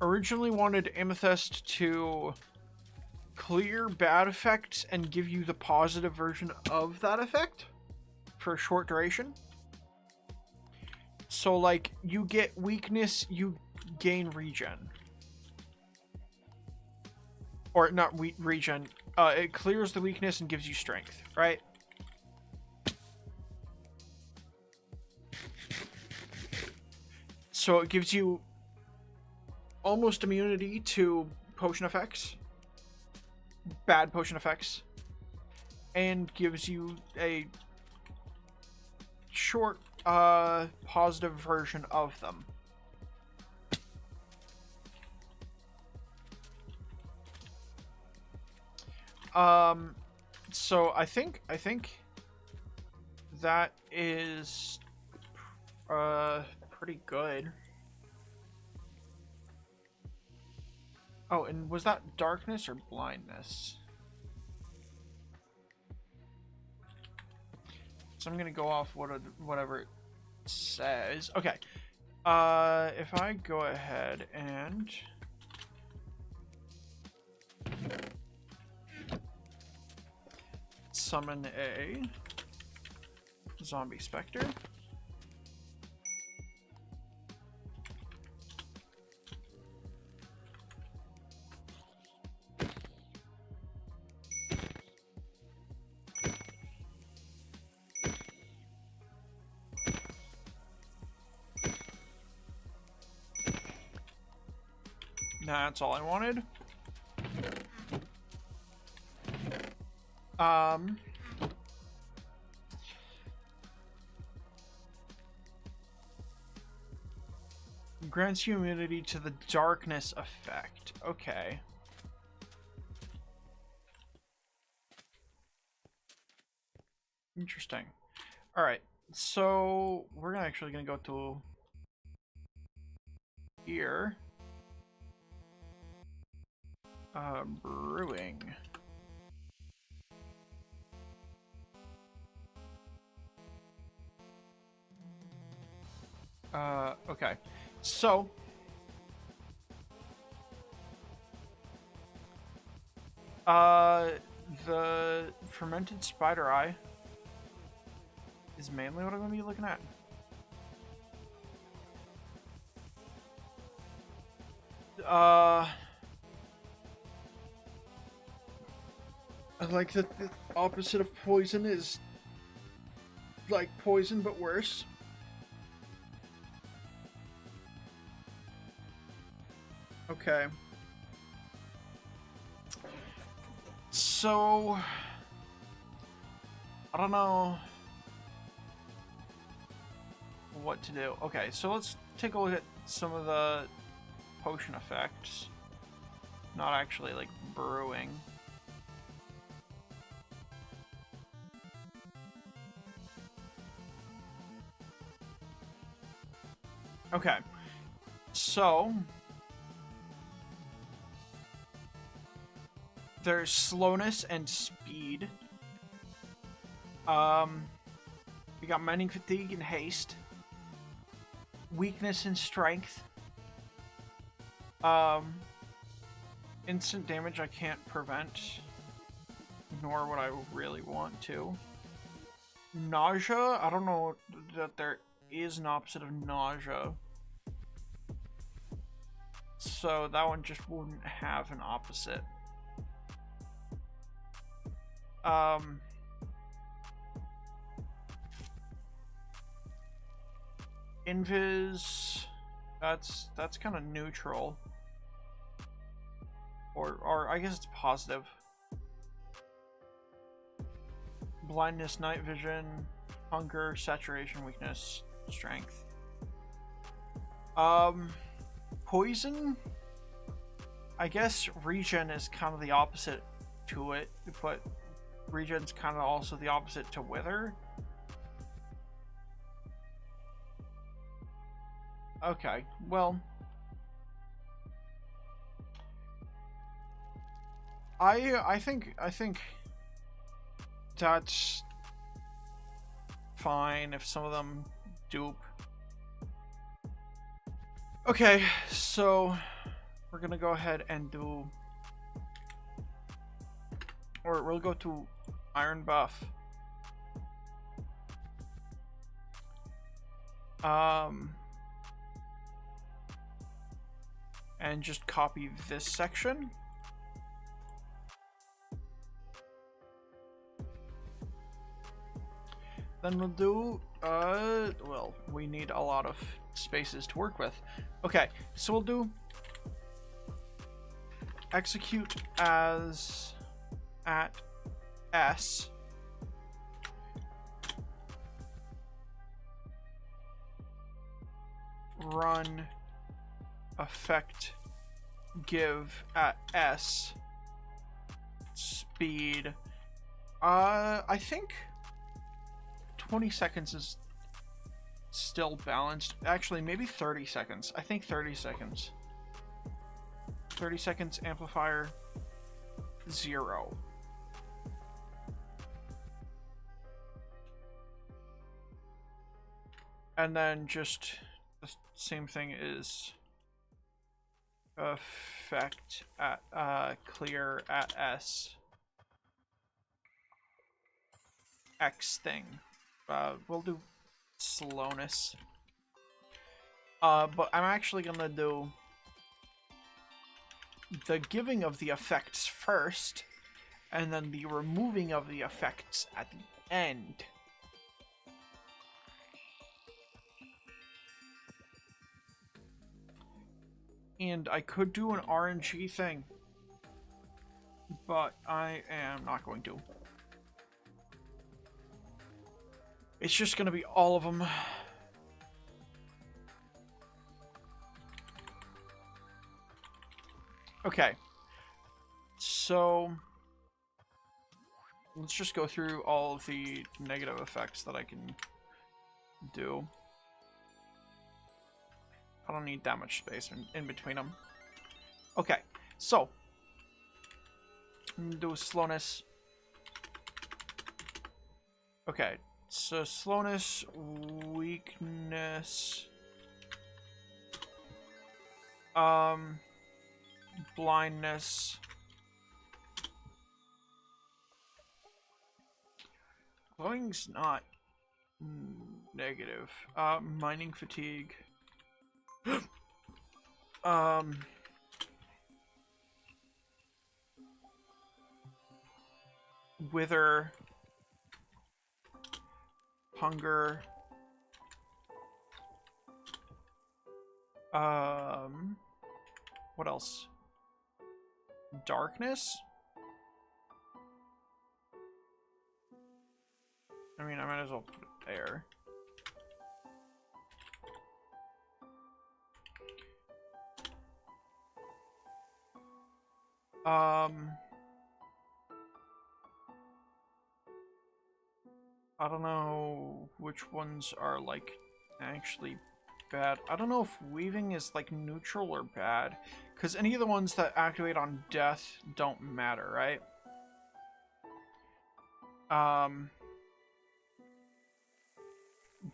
S1: originally wanted Amethyst to clear bad effects and give you the positive version of that effect for a short duration. So like you get weakness, you gain regen. Or not regen, it clears the weakness and gives you strength, right? So it gives you almost immunity to potion effects, bad potion effects, and gives you a short, positive version of them. So I think that is, pretty good. Oh, and was that darkness or blindness? So I'm gonna go off whatever it says. Okay. If I go ahead and summon a zombie specter. That's all I wanted. Grants you immunity to the darkness effect. Okay. Interesting. Alright, so we're actually gonna go to here. Brewing. Okay. So the fermented spider eye is mainly what I'm gonna be looking at. I like that the opposite of poison is like poison but worse. Okay. So I don't know what to do. Okay, so let's take a look at some of the potion effects. Not actually like brewing. Okay, so there's slowness and speed. We got mining fatigue and haste. Weakness and strength. Instant damage I can't prevent, nor would I really want to. Nausea, I don't know that there is an opposite of nausea. So that one just wouldn't have an opposite. Invis, that's kind of neutral. Or I guess it's positive. Blindness, night vision, hunger, saturation, weakness, strength. Poison? I guess regen is kind of the opposite to it, but regen's kind of also the opposite to wither. Okay, well, I think that's fine if some of them dupe. Okay, so we're gonna go ahead and do, or we'll go to iron buff. And just copy this section. Then we'll do, well, we need a lot of spaces to work with. Okay, so we'll do execute as at S. Run effect give at S. Speed. I think 20 seconds is still balanced. Actually, maybe 30 seconds. I think 30 seconds. 30 seconds amplifier 0. And then just the same thing is effect at clear at S X thing. We'll do slowness. But I'm actually gonna do the giving of the effects first, and then the removing of the effects at the end. And I could do an RNG thing, but I am not going to. It's just gonna be all of them. Okay, so let's just go through all of the negative effects that I can do. I don't need that much space in between them. Okay, so do slowness. Okay, so slowness, weakness, blindness, glowing's not negative. Mining fatigue. Wither, hunger, what else? Darkness? I mean, I might as well put it there. I don't know which ones are, like, actually bad. I don't know if weaving is, like, neutral or bad. Because any of the ones that activate on death don't matter, right?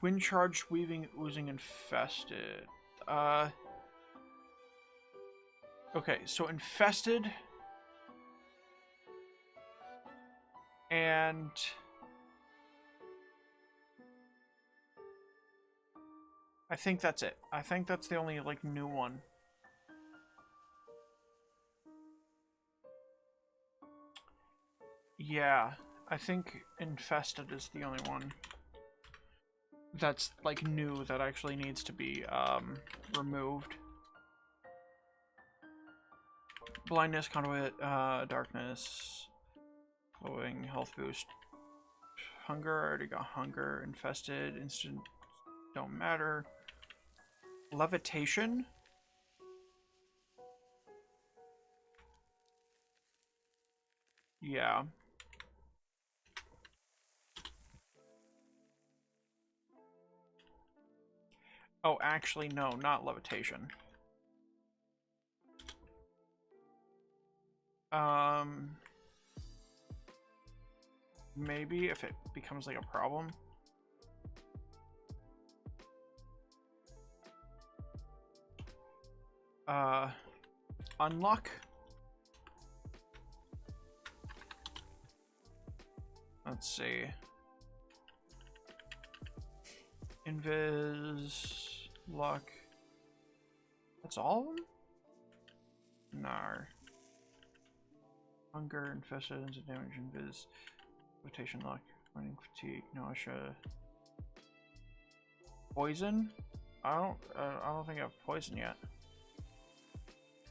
S1: Wind charged, weaving, oozing, infested. Okay, so infested. And I think that's it. I think that's the only, like, new one. Yeah, I think infested is the only one that's, like, new that actually needs to be, removed. Blindness, conduit, darkness, glowing, health boost. Hunger, I already got hunger. Infested, instant, don't matter. Levitation? Yeah. Oh, actually, no, not levitation. Maybe if it becomes like a problem. Unlock. Let's see. Invis, luck. That's all of them? Nar. Hunger, infested, damage, invis, rotation, luck, running, fatigue, nausea, poison. I don't think I have poison yet.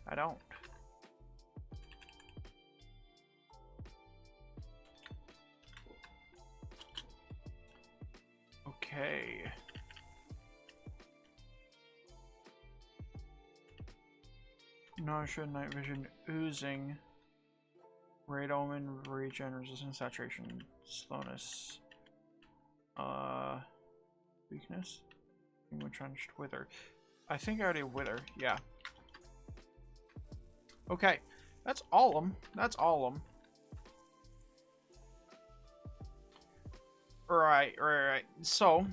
S1: I don't. Okay. Nausea, night vision, oozing, Raid Omen, regen, resistance, saturation, slowness, weakness, entrenched, wither. I think I already have wither, yeah. Okay, that's all of them. That's all of them. Right. So,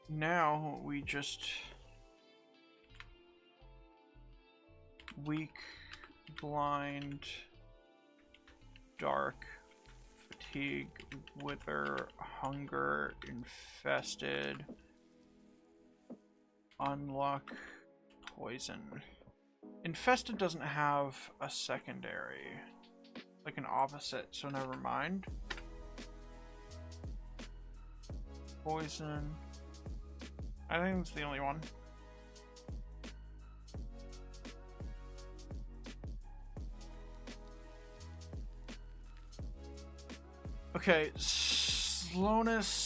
S1: now we just weak, blind, dark, fatigue, wither, hunger, infested, unluck, poison. Infested doesn't have a secondary, like an opposite, so never mind. Poison. I think it's the only one. Okay, slowness.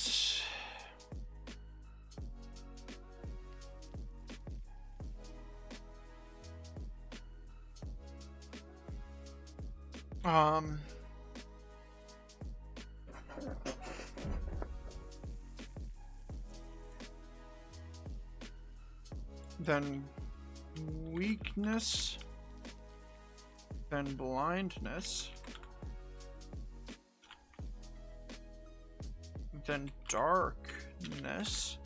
S1: Then weakness, then blindness, then darkness,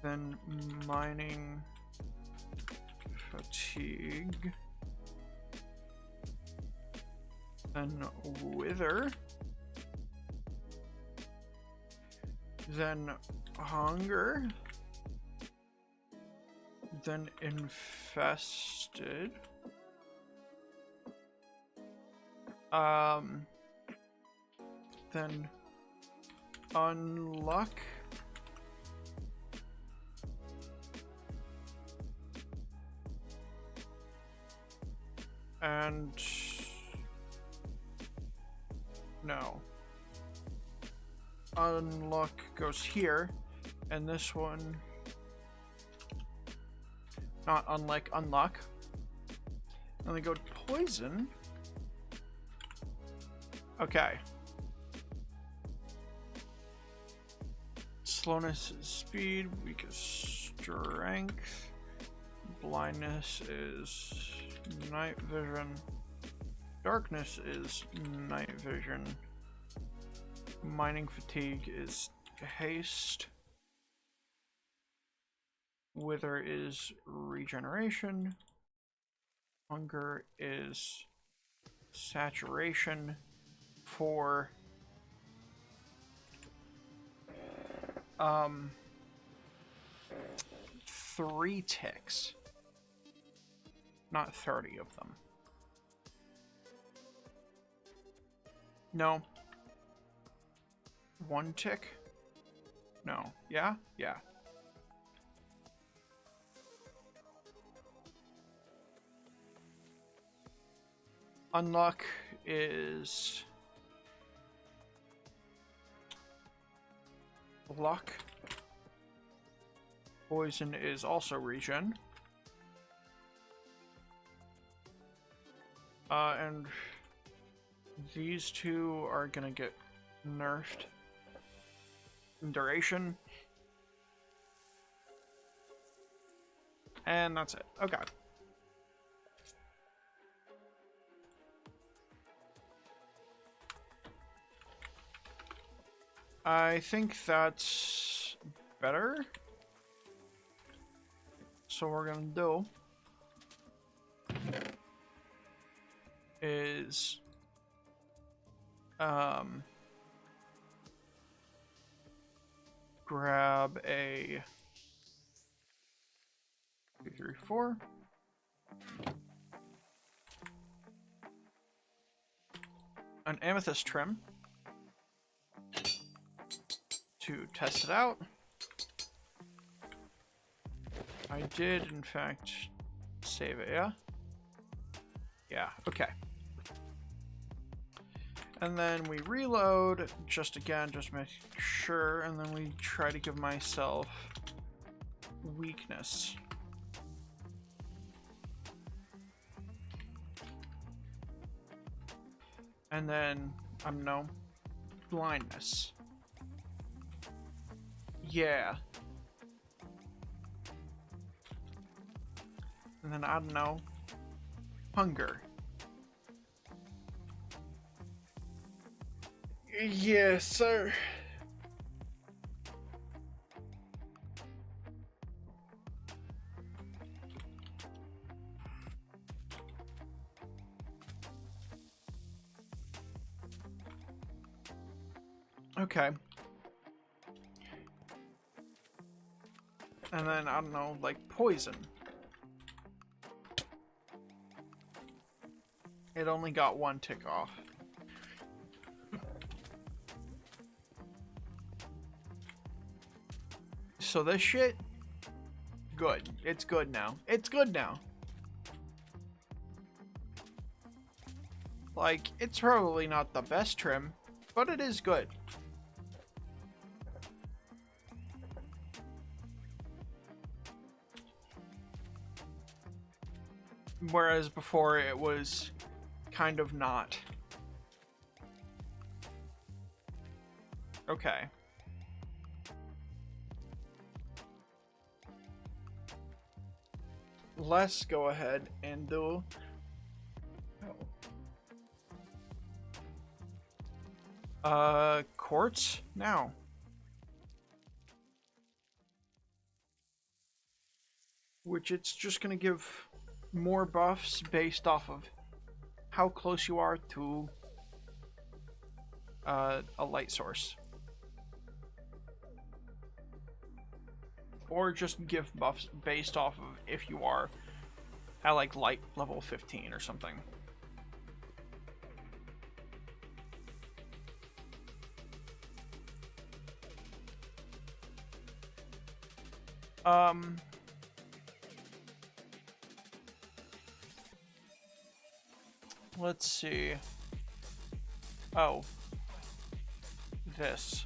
S1: then mining, fatigue, then wither, then hunger, then infested, then unluck, and no, unluck goes here, and this one, not unlike unluck. And they go poison. Okay. Slowness is speed, weak is strength, blindness is night vision, darkness is night vision, mining fatigue is haste, wither is regeneration, hunger is saturation for 3 ticks, not 30 of them. No. 1 tick? No. Yeah? Yeah. Unluck is luck. Poison is also regen. And these 2 are gonna get nerfed in duration. And that's it. Okay. I think that's better. So what we're gonna do is grab a 2, 3, 4. An amethyst trim to test it out. I did, in fact, save it, yeah? Yeah, okay. And then we reload, just make sure, and then we try to give myself weakness. And then, I don't know, blindness. Yeah. And then, I don't know, hunger. Yes, sir. Okay. And then, I don't know, like poison. It only got one tick off. So this shit, good. It's good now. It's good now. Like, it's probably not the best trim, but it is good. Whereas before it was kind of not. Okay. Let's go ahead and do... quartz now. Which it's just gonna give more buffs based off of how close you are to a light source. Or just give buffs based off of if you are at like light level 15 or something. Let's see. Oh. This.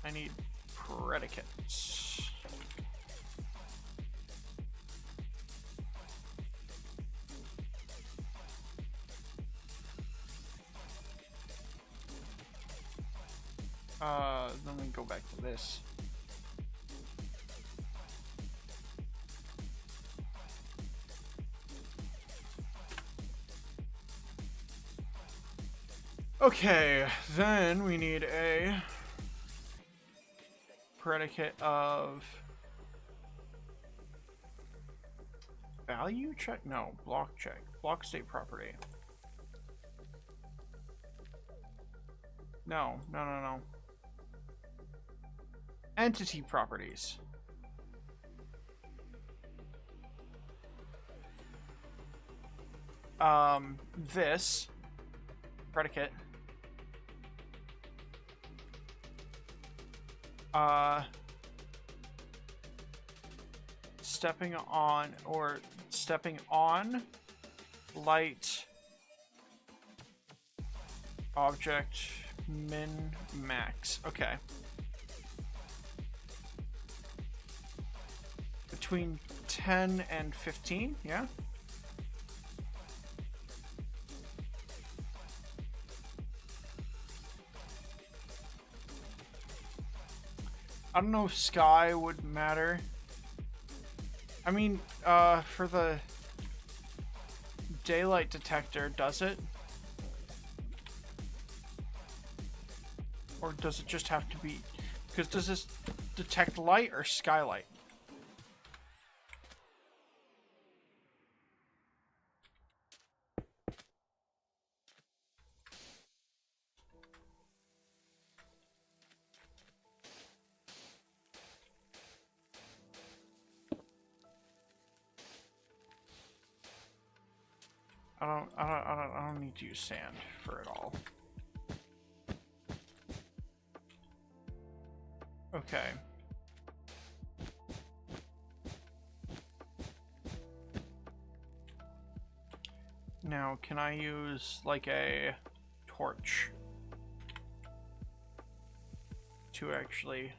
S1: I need predicates. Then we go back to this. Okay, then we need a predicate of value check? No, block check. Block state property. No. Entity properties. This predicate. Stepping on light object min max. Okay. Between 10 and 15, yeah? I don't know if sky would matter. I mean, for the daylight detector, does it? Or does it just have to be... Because does this detect light or skylight? I don't need to use sand for it all. Okay. Now, can I use like a torch to actually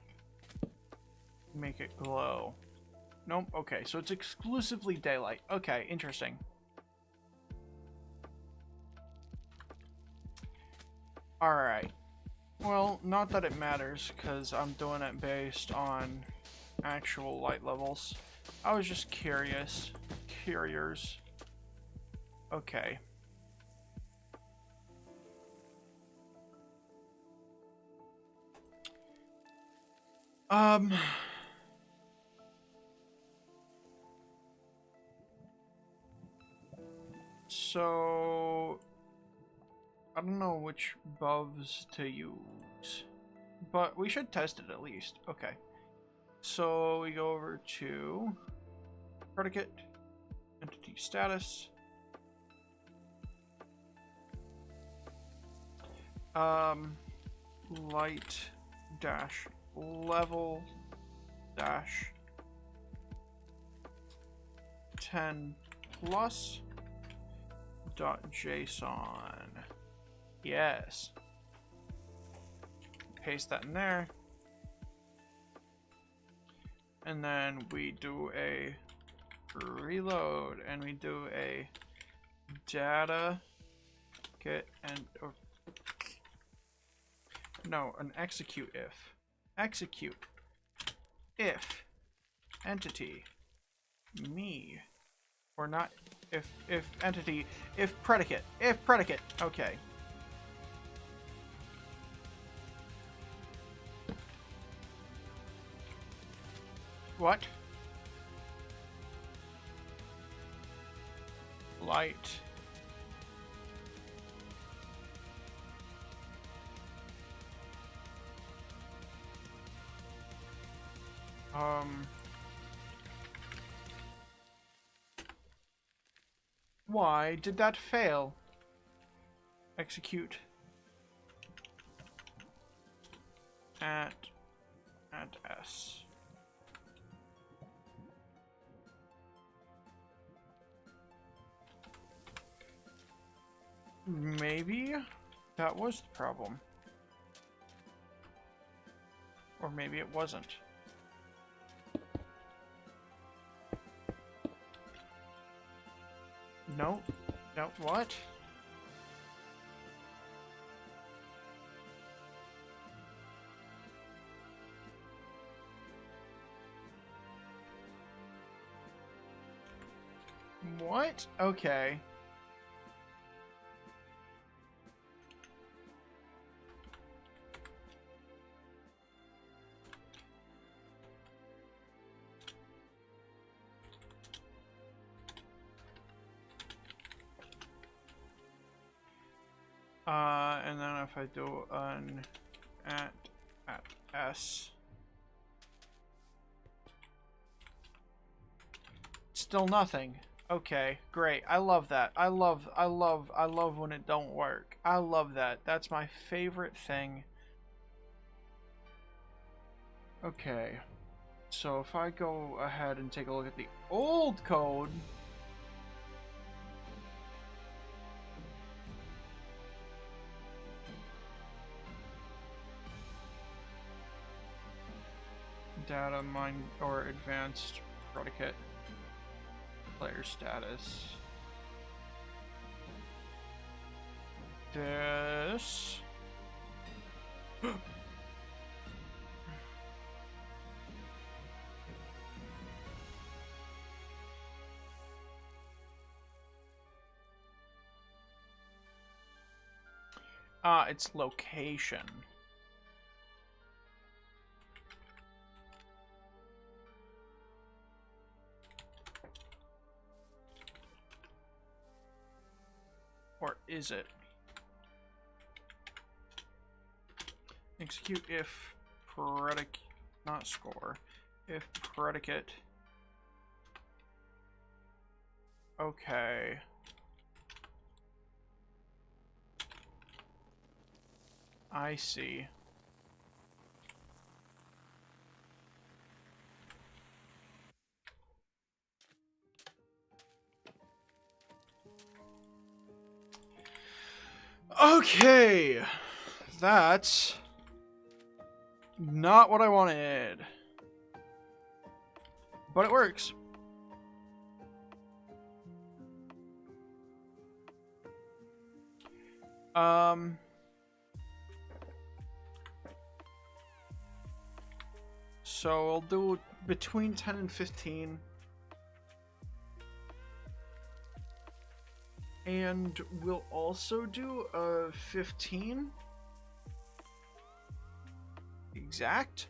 S1: make it glow? Nope. Okay, so it's exclusively daylight. Okay, interesting. Alright. Well, not that it matters, because I'm doing it based on actual light levels. I was just curious. Curious. Okay. So... I don't know which buvs to use, but we should test it at least. Okay. So we go over to predicate, entity status. Light dash level dash 10 plus dot JSON. Yes. Paste that in there. And then we do a reload and we do a data get and no, an execute if. Execute if entity me or not if entity if predicate okay. What? Light why did that fail? Execute at S. Maybe that was the problem. Or maybe it wasn't. No. No, what? What? Okay. And then if I do an at S, still nothing. Okay, great. I love that. I love when it don't work. I love that. That's my favorite thing. Okay. So if I go ahead and take a look at the old code, data mine or advanced predicate player status. This it's location. Or is it? Execute if predicate, not score, if predicate. Okay. I see. Okay, that's not what I wanted, but it works. So I'll do between 10 and 15. And we'll also do a 15 exact.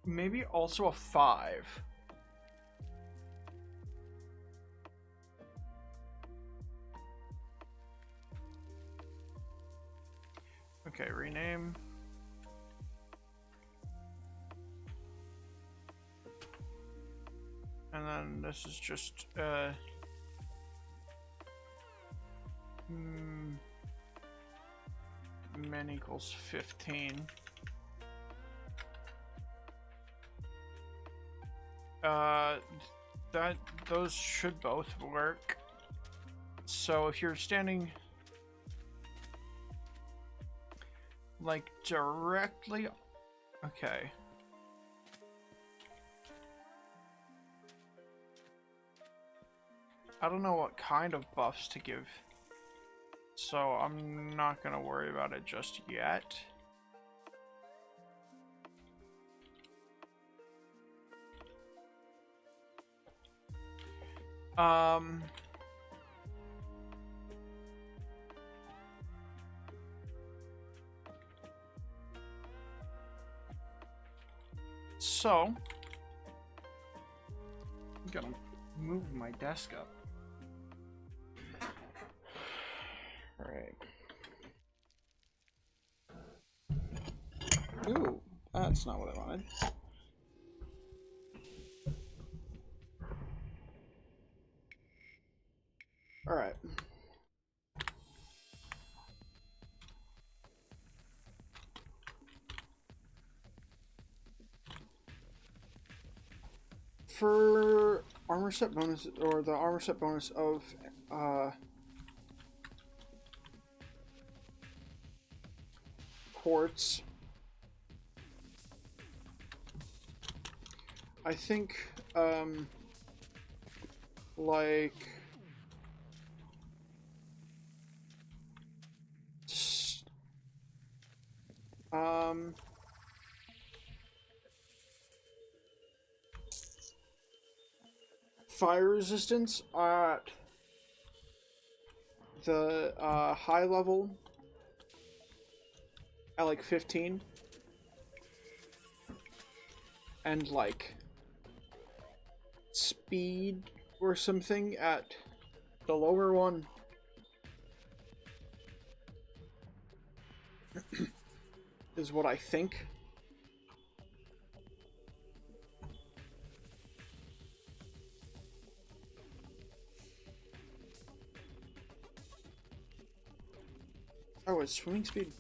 S1: Maybe also a 5. Okay, rename. And then this is just min equals 15. Those should both work. So if you're standing like directly, okay. I don't know what kind of buffs to give, so I'm not gonna worry about it just yet. So I'm gonna move my desk up. Right. Ooh, that's not what I wanted. All right. For armor set bonus, or the armor set bonus of quartz, I think like fire resistance at the high level at like 15, and like speed or something at the lower one. Is what I think. Oh, it's swimming speed.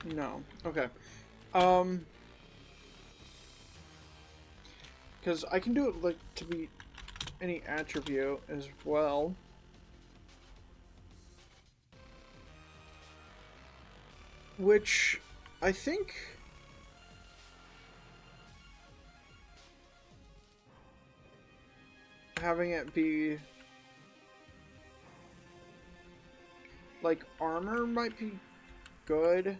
S1: No. Okay. Because I can do it like to be any attribute as well. Which I think having it be like armor might be good.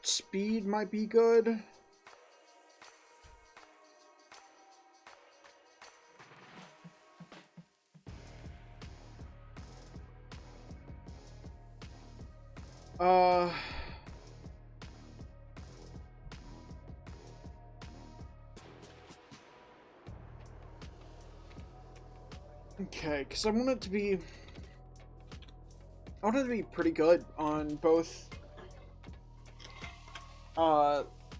S1: Speed might be good. Okay, because I want it to be pretty good on both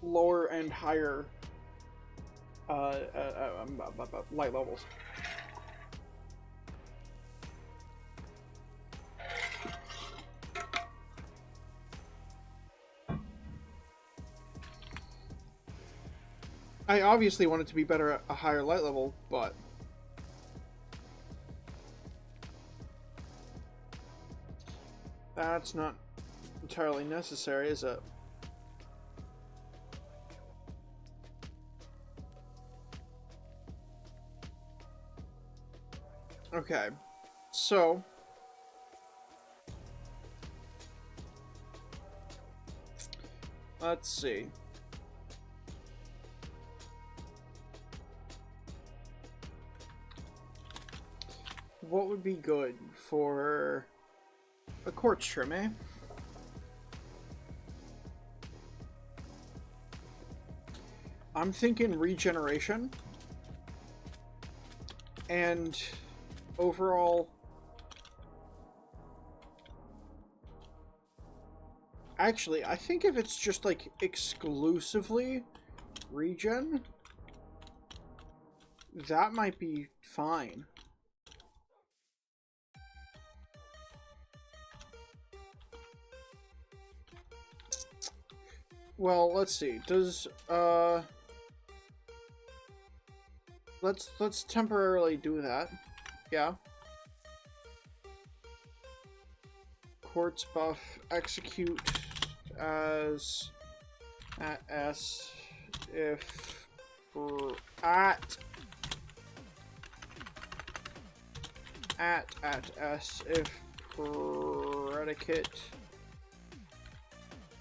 S1: lower and higher light levels. I obviously want it to be better at a higher light level, but that's not entirely necessary, is it? Okay, so let's see. What would be good for a quartz trim, eh? I'm thinking regeneration. And overall... Actually, I think if it's just, like, exclusively regen, that might be fine. Well, let's see. Does, Let's temporarily do that. Yeah. Quartz buff, execute as at S if at S if predicate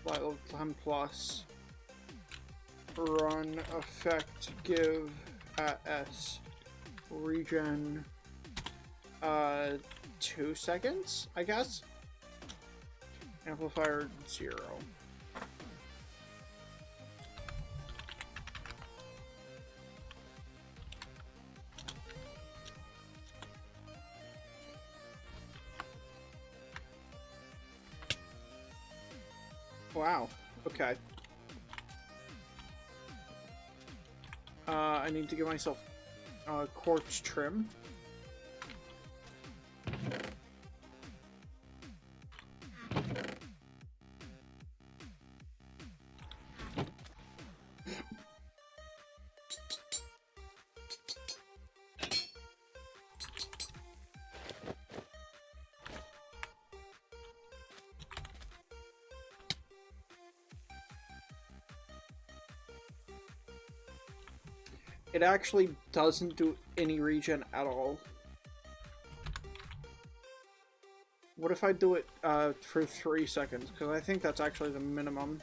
S1: level 10 plus run effect give at S regen 2 seconds, I guess. Amplifier 0. Wow. Okay. I need to give myself quartz trim. It actually doesn't do any regen at all. What if I do it for 3 seconds? Because I think that's actually the minimum.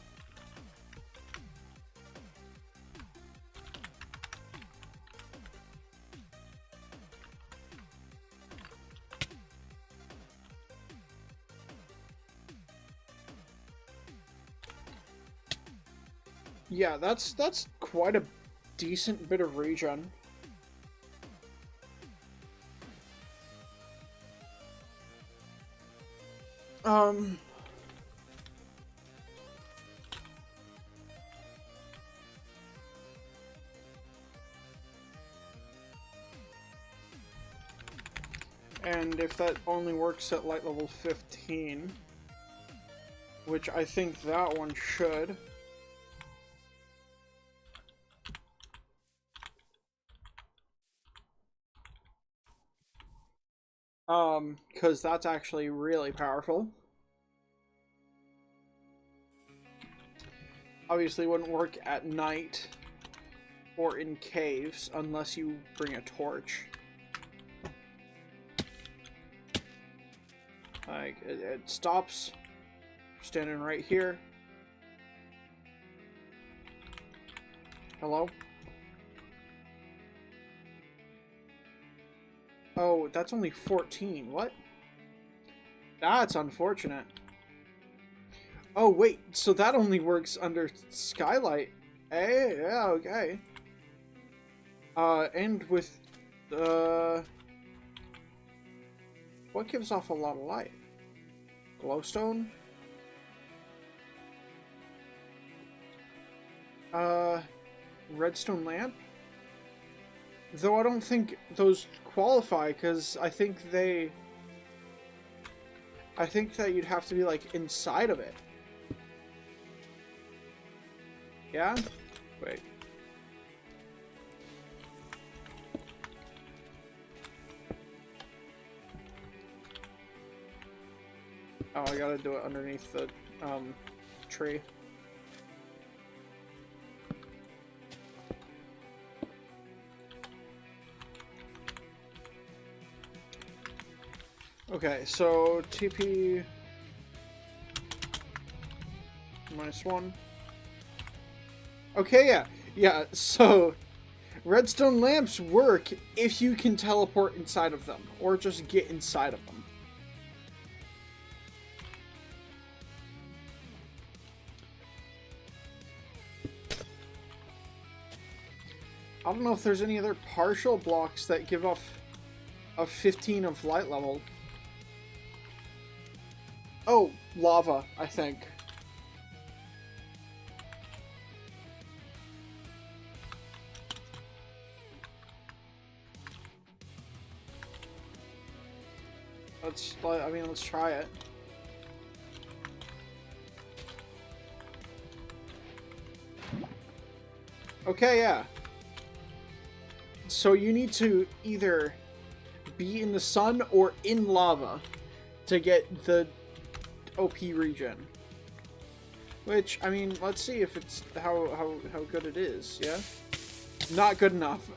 S1: Yeah, that's quite a decent bit of regen. And if that only works at light level 15, which I think that one should. Because that's actually really powerful. Obviously wouldn't work at night or in caves unless you bring a torch. Like, it stops. Standing right here. Hello? Oh, that's only 14. What? That's unfortunate. Oh, wait. So that only works under skylight. Hey, yeah, okay. And with, what gives off a lot of light? Glowstone? Redstone lamp? Though I don't think those qualify, because I think that you'd have to be, like, inside of it. Yeah? Wait. Oh, I gotta do it underneath the, tree. Okay, so TP -1. Okay, yeah, so redstone lamps work if you can teleport inside of them, or just get inside of them. I don't know if there's any other partial blocks that give off a 15 of light level. Oh, lava, I think. Let's try it. Okay, yeah. So you need to either be in the sun or in lava to get the OP regen. Which, I mean, let's see if it's how good it is, yeah? Not good enough.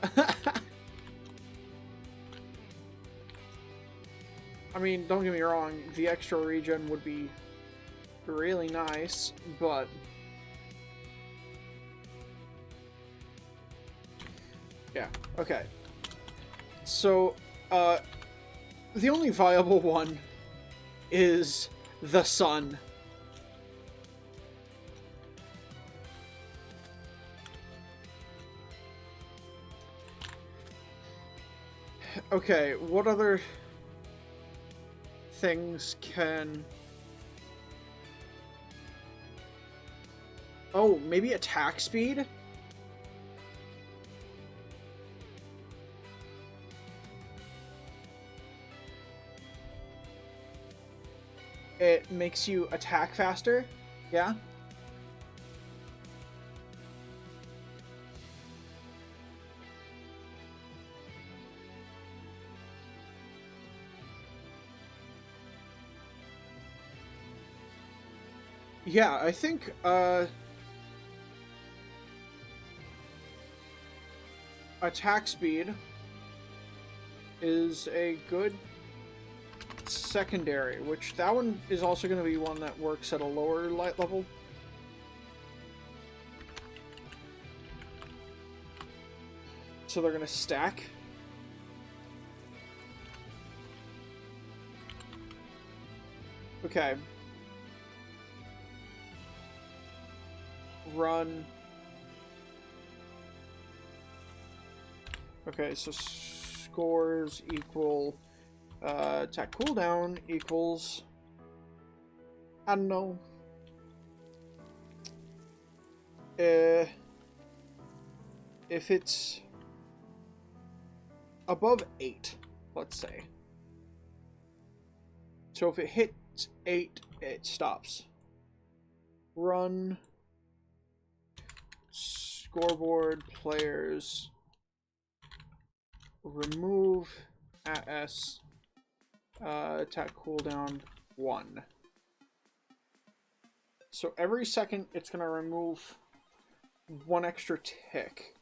S1: I mean, don't get me wrong, the extra regen would be really nice, but... yeah, okay. So, the only viable one is the sun. Okay, what other things can... oh, maybe attack speed? It makes you attack faster? Yeah? Yeah, I think, attack speed is a good secondary, which that one is also going to be one that works at a lower light level. So they're going to stack. Okay. Run. Okay, so scores equal attack cooldown equals, I don't know, if it's above 8, let's say. So if it hits 8, it stops. Run. Scoreboard players. Remove at S. Attack cooldown 1. So every second it's going to remove 1 extra tick.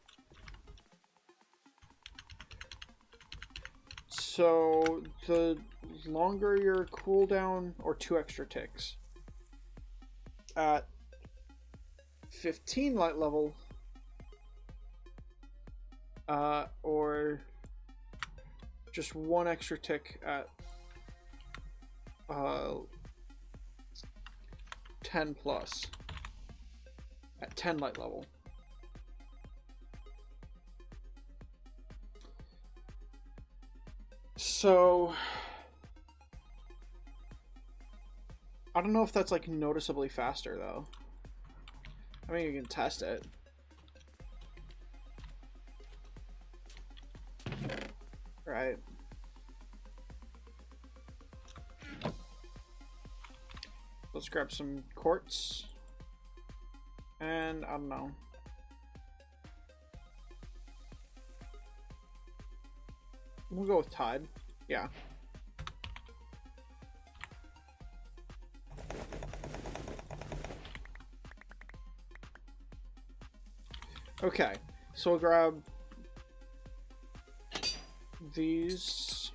S1: So the longer your cooldown, or 2 extra ticks. At 15 light level, or just 1 extra tick at 10 plus at 10 light level. So I don't know if that's like noticeably faster though. I mean, you can test it. Right. Let's grab some quartz. And I don't know. We'll go with Tide. Yeah. Okay, so we'll grab these.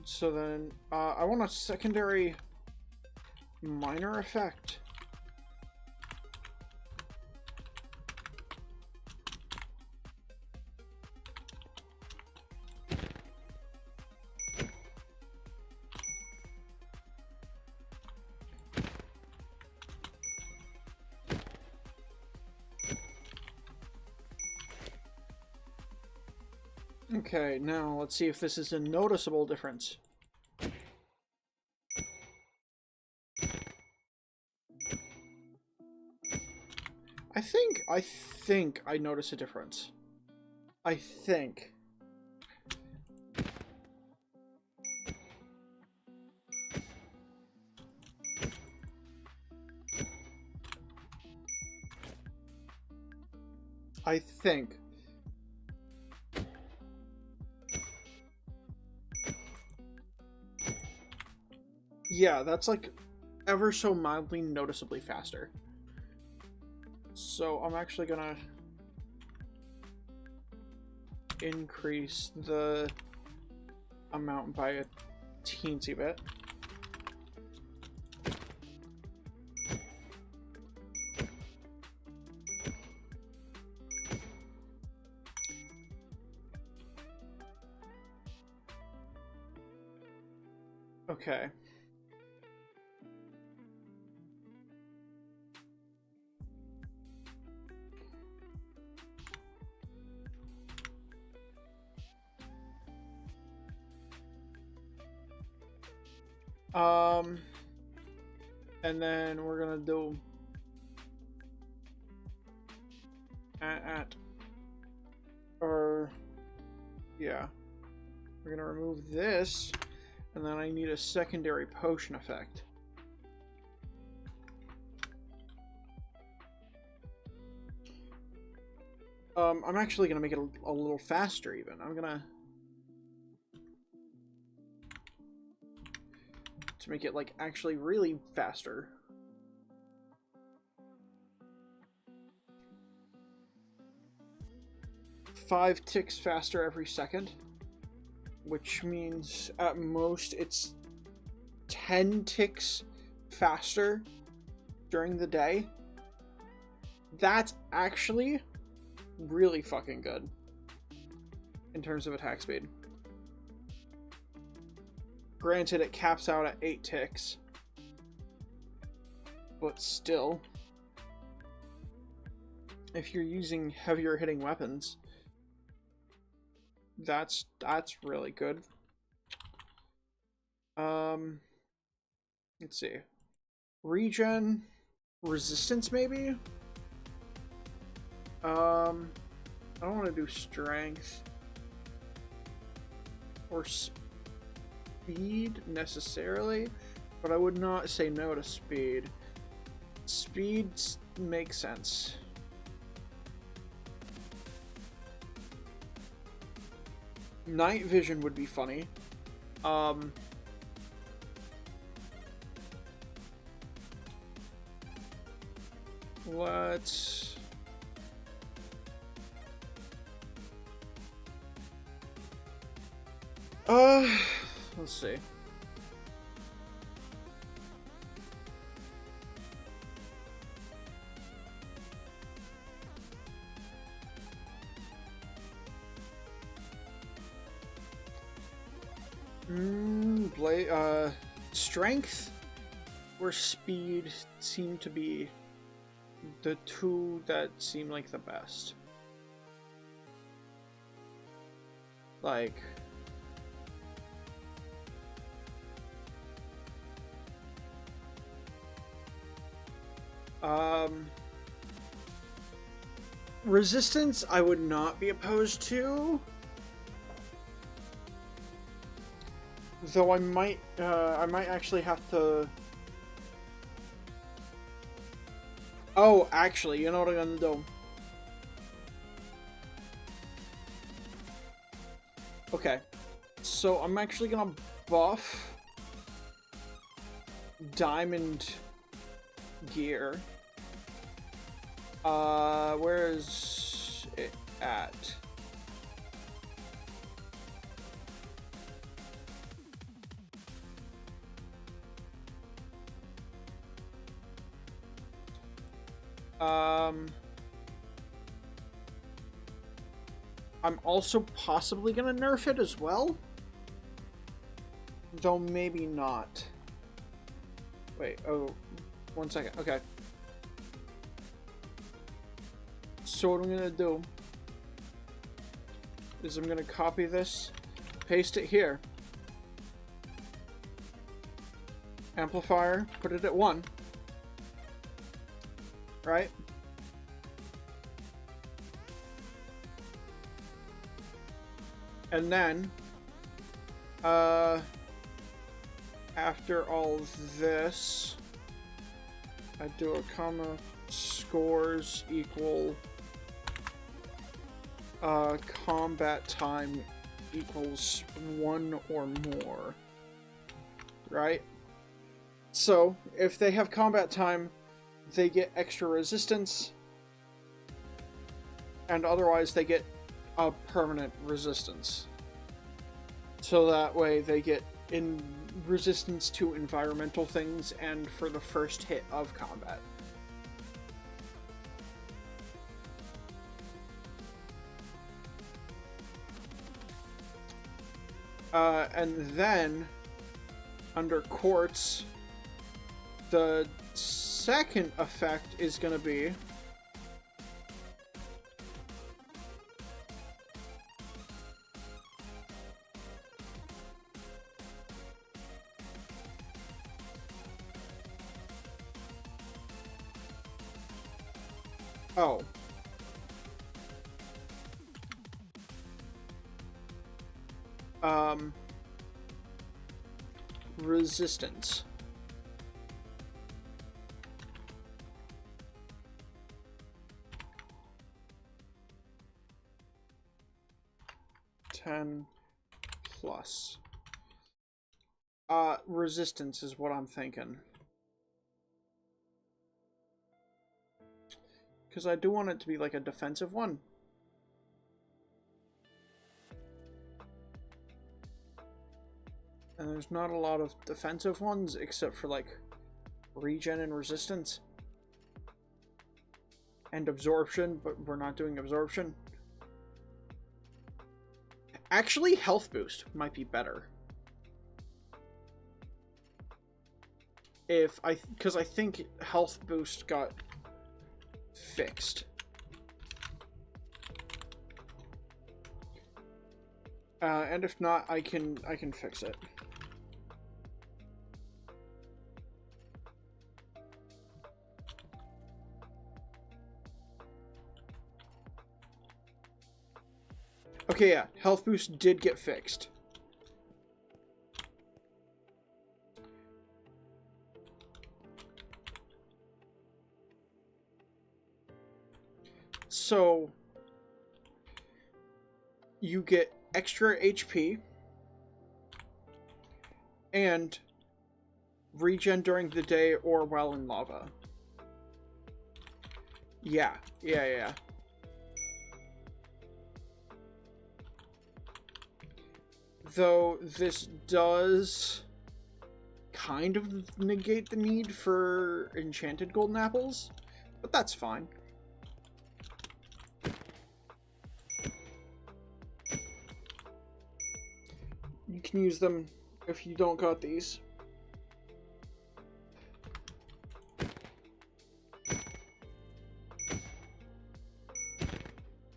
S1: So then, I want a secondary minor effect. Okay, now let's see if this is a noticeable difference. I think I notice a difference. I think. Yeah, that's like ever so mildly noticeably faster. So I'm actually gonna increase the amount by a teensy bit. Okay. And then we're gonna do yeah. We're gonna remove this, and then I need a secondary potion effect. I'm actually gonna make it a little faster even. I'm gonna to make it like actually really faster. Five ticks faster every second, which means at most it's 10 ticks faster during the day. That's actually really fucking good in terms of attack speed. Granted, it caps out at 8 ticks, but still, if you're using heavier hitting weapons, that's really good. Let's see. Regen, resistance maybe? I don't want to do strength or speed necessarily, but I would not say no to speed. Speed makes sense. Night vision would be funny. Let's see. Strength or speed seem to be the two that seem like the best. Like, resistance I would not be opposed to, though I might actually have to. Oh, actually, you know what I'm gonna do? Okay, so I'm actually gonna buff diamond gear. Where is it at? I'm also possibly gonna nerf it as well, though maybe not. Wait, oh, 1 second. Okay. So what I'm gonna do is I'm going to copy this, paste it here. Amplifier, put it at 1. Right? And then, after all this, I do a comma, scores equal, combat time equals 1 or more. Right? So, if they have combat time, they get extra resistance, and otherwise they get a permanent resistance. So that way they get in resistance to environmental things and for the first hit of combat. And then under quartz, the second effect is going to be resistance. Plus. Resistance is what I'm thinking. Because I do want it to be like a defensive one. And there's not a lot of defensive ones except for like regen and resistance. And absorption, but we're not doing absorption. Actually, health boost might be better. Because I think health boost got fixed. And if not, I can fix it. Okay, yeah, health boost did get fixed. So, you get extra HP and regen during the day or while in lava. Yeah. Though this does kind of negate the need for enchanted golden apples, but that's fine. You can use them if you don't got these.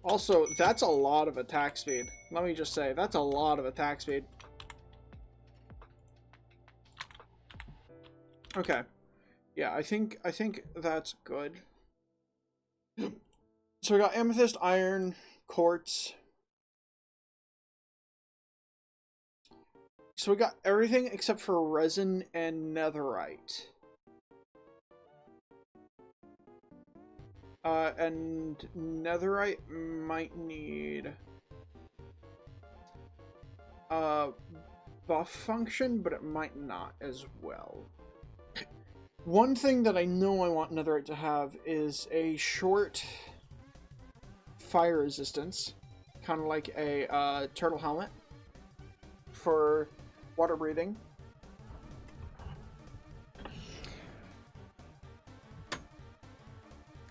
S1: Also, that's a lot of attack speed. Let me just say, that's a lot of attack speed. Okay. Yeah, I think that's good. So we got amethyst, iron, quartz. So we got everything except for resin and netherite. And netherite might need buff function, but it might not as well. One thing that I know I want netherite to have is a short fire resistance, kind of like a turtle helmet for water breathing.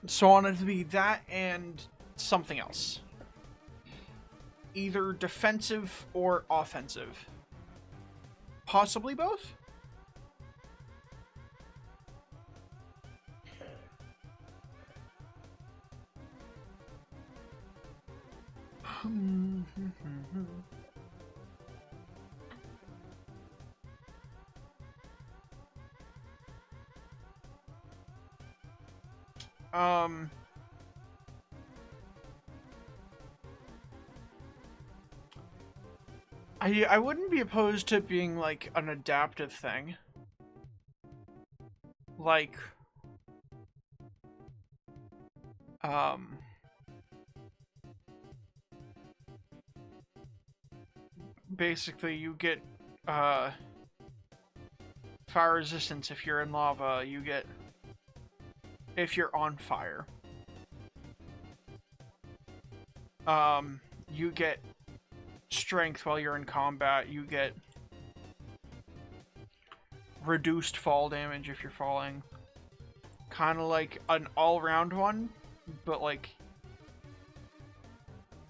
S1: So I want it to be that and something else. Either defensive or offensive. Possibly both? I wouldn't be opposed to it being like an adaptive thing. Like basically you get fire resistance if you're in lava, you get if you're on fire. You get strength while you're in combat, you get reduced fall damage if you're falling. Kind of like an all-round one, but like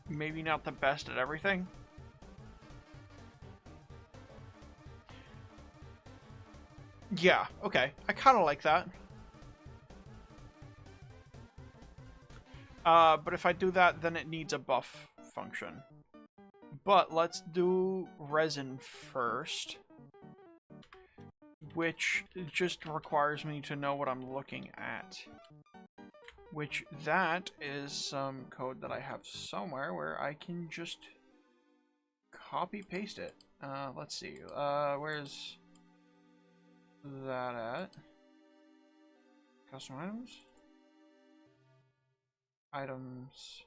S1: maybe not the best at everything. Yeah, okay. I kind of like that. But if I do that, then it needs a buff function. But let's do resin first, which just requires me to know what I'm looking at. Which that is some code that I have somewhere where I can just copy paste it. Let's see. Where's that at? Custom items? Items.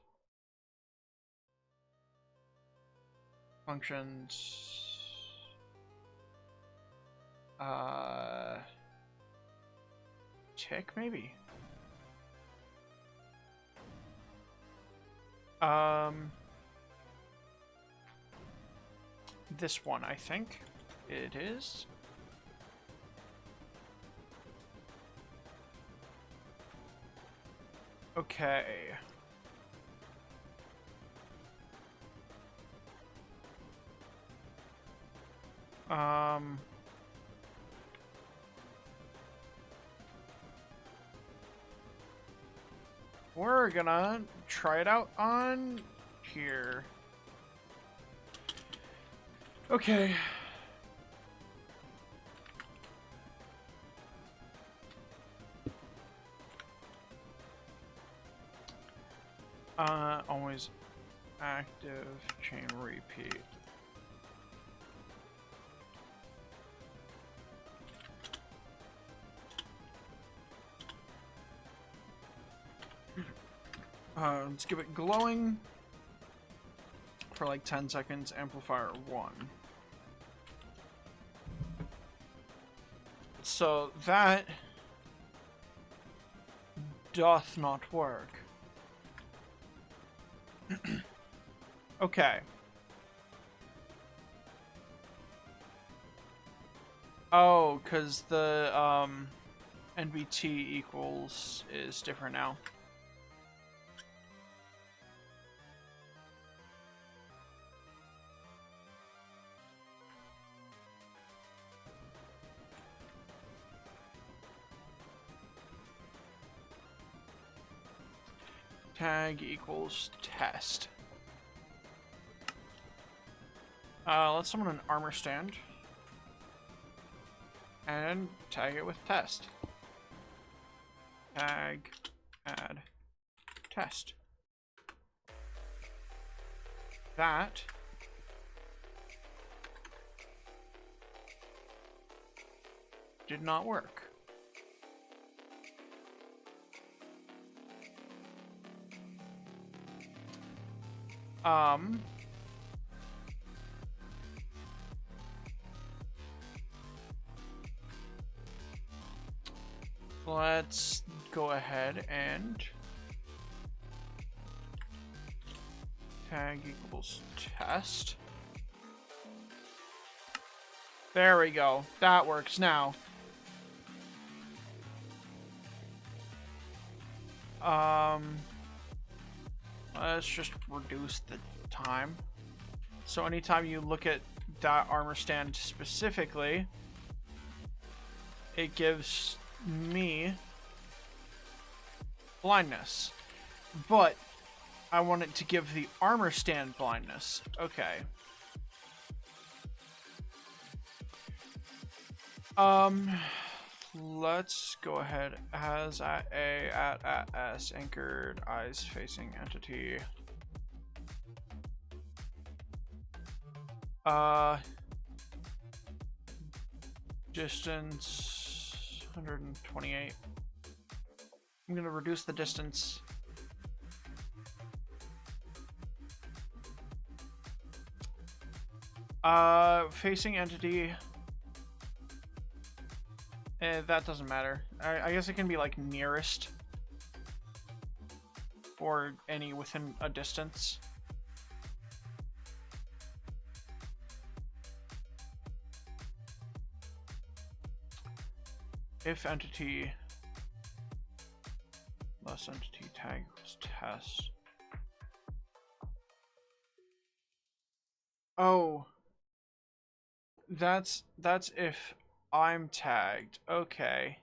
S1: Functions. Tick, maybe? This one, I think it is. Okay. We're gonna try it out on here. Okay. Always active chain repeat. Let's give it glowing for like 10 seconds, amplifier 1. So that doth not work. Okay. Oh, because the NBT equals is different now. Tag equals test. Let's summon an armor stand and tag it with test. Tag, add, test. That did not work. Let's go ahead and tag equals test. There we go. That works now. Let's just reduce the time. So anytime you look at that armor stand specifically, it gives me blindness. But I want it to give the armor stand blindness. Okay. Let's go ahead. Has at A, at S, anchored, eyes facing entity. Distance 128. I'm gonna reduce the distance. Facing entity. That doesn't matter. I guess it can be like nearest. Or any within a distance. If entity less entity tag was test. Oh. That's if I'm tagged. Okay.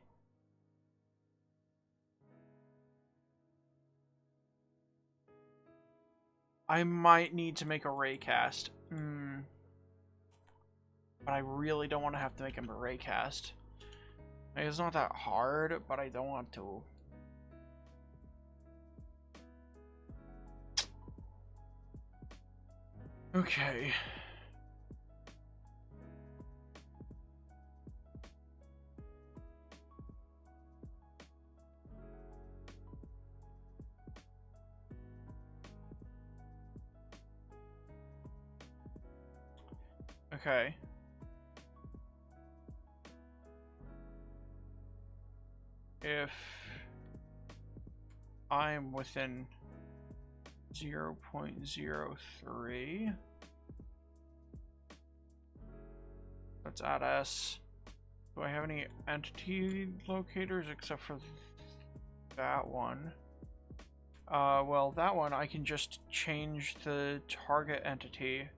S1: I might need to make a raycast. But I really don't want to have to make him a raycast. It's not that hard, but I don't want to. Okay. Okay. If I'm within 0.03, let's add S. Do I have any entity locators except for that one? Well, that one I can just change the target entity.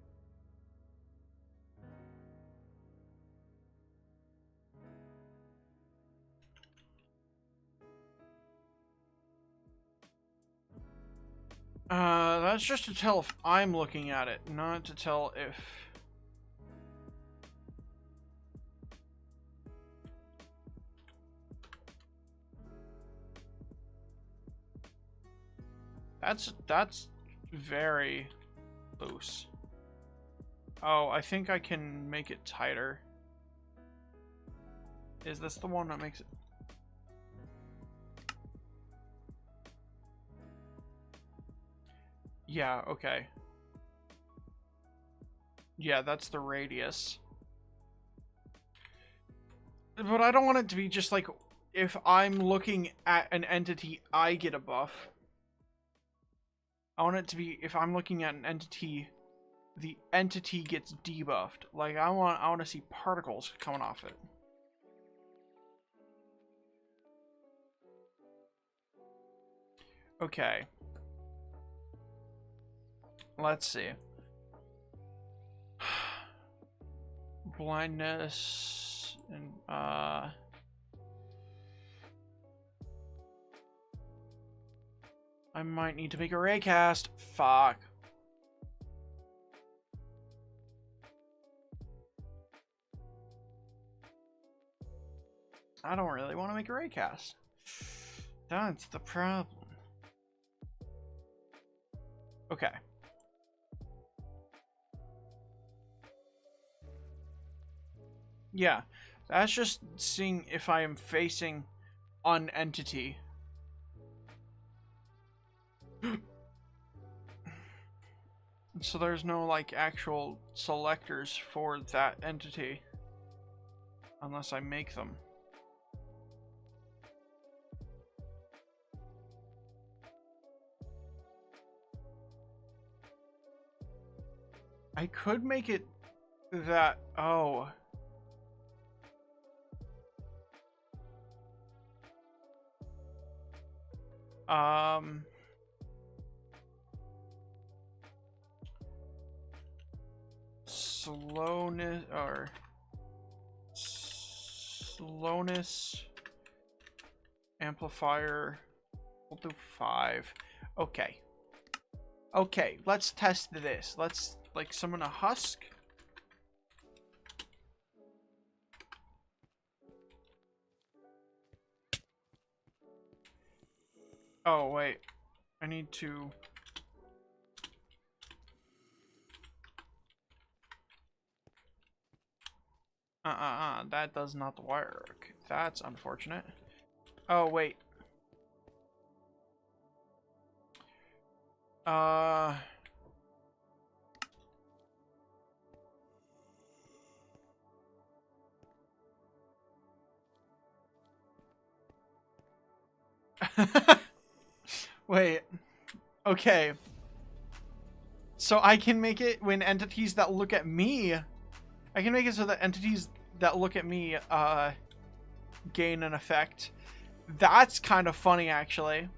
S1: That's just to tell if I'm looking at it, not to tell if... That's very loose. Oh, I think I can make it tighter. Is this the one that makes it... Yeah, okay. Yeah, that's the radius. But I don't want it to be just like, if I'm looking at an entity, I get a buff. I want it to be, if I'm looking at an entity, the entity gets debuffed. Like, I want to see particles coming off it. Okay. Let's see. Blindness and I might need to make a raycast. Fuck. I don't really want to make a raycast. That's the problem. Okay. Yeah, that's just seeing if I am facing an entity. So there's no, like, actual selectors for that entity. Unless I make them. I could make it that... Oh... Slowness, or slowness amplifier, we'll do 5. Okay. Okay, let's test this. Let's, like, summon a husk. Oh, wait. I need to... that does not work. That's unfortunate. Oh, wait. Wait. Okay. So I can make it when entities that look at me... I can make it so that entities that look at me, gain an effect. That's kind of funny, actually.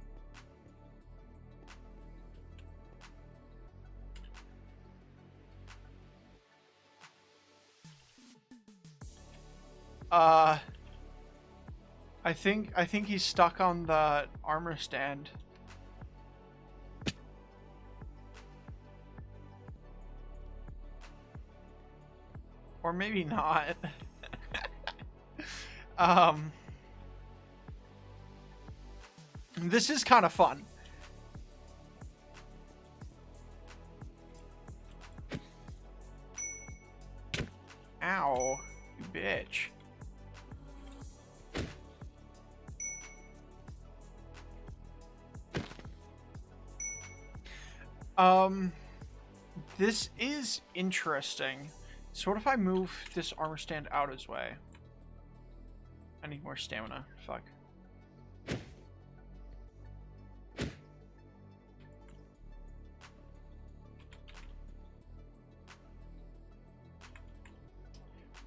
S1: I think he's stuck on the armor stand. Or maybe not. This is kind of fun. Ow, you bitch. This is interesting. So what if I move this armor stand out his way? I need more stamina. Fuck.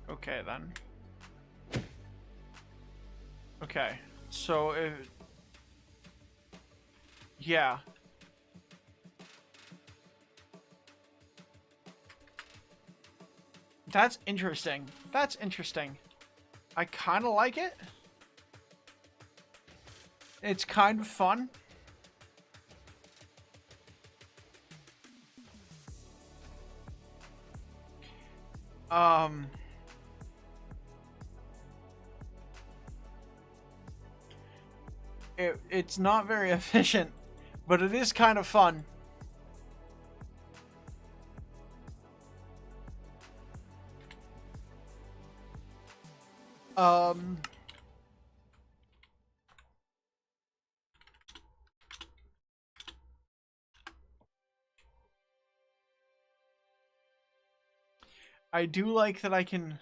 S1: Okay, then. Okay, so yeah. That's interesting. That's interesting. I kind of like it. It's kind of fun. It's not very efficient, but it is kind of fun. I do like that I can...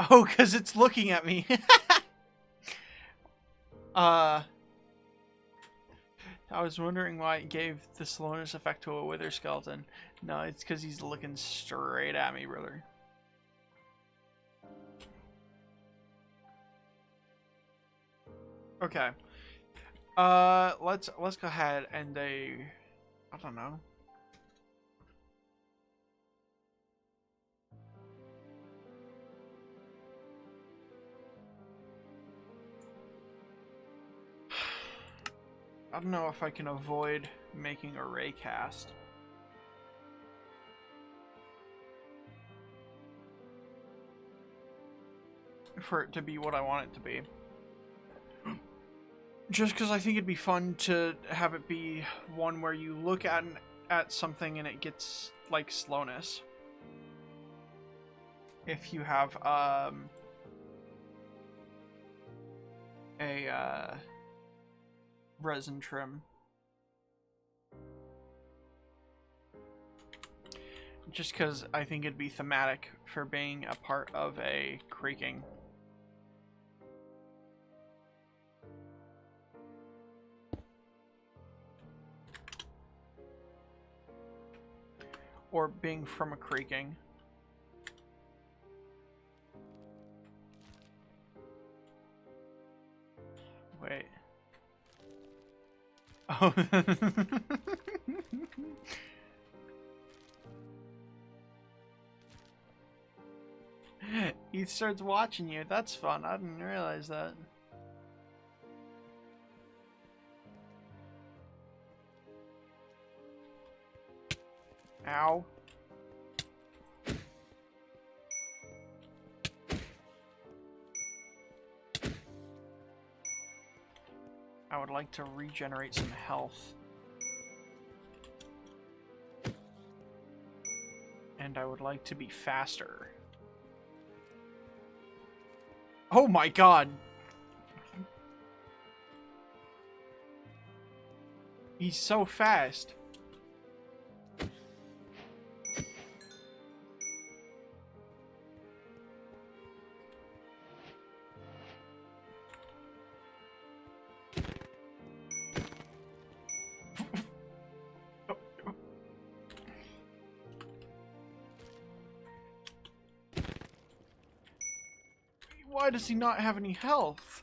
S1: Oh, because it's looking at me. I was wondering why it gave the slowness effect to a wither skeleton. No, it's because he's looking straight at me, brother. Okay. Let's go ahead and I don't know. I don't know if I can avoid making a ray cast. For it to be what I want it to be. Just because I think it'd be fun to have it be one where you look at something and it gets, like, slowness. If you have, a, resin trim. Just because I think it'd be thematic for being a part of a creaking. Or being from a creaking. Wait. Oh. He starts watching you. That's fun. I didn't realize that. Ow. I would like to regenerate some health. And I would like to be faster. Oh my god! He's so fast. Why does he not have any health?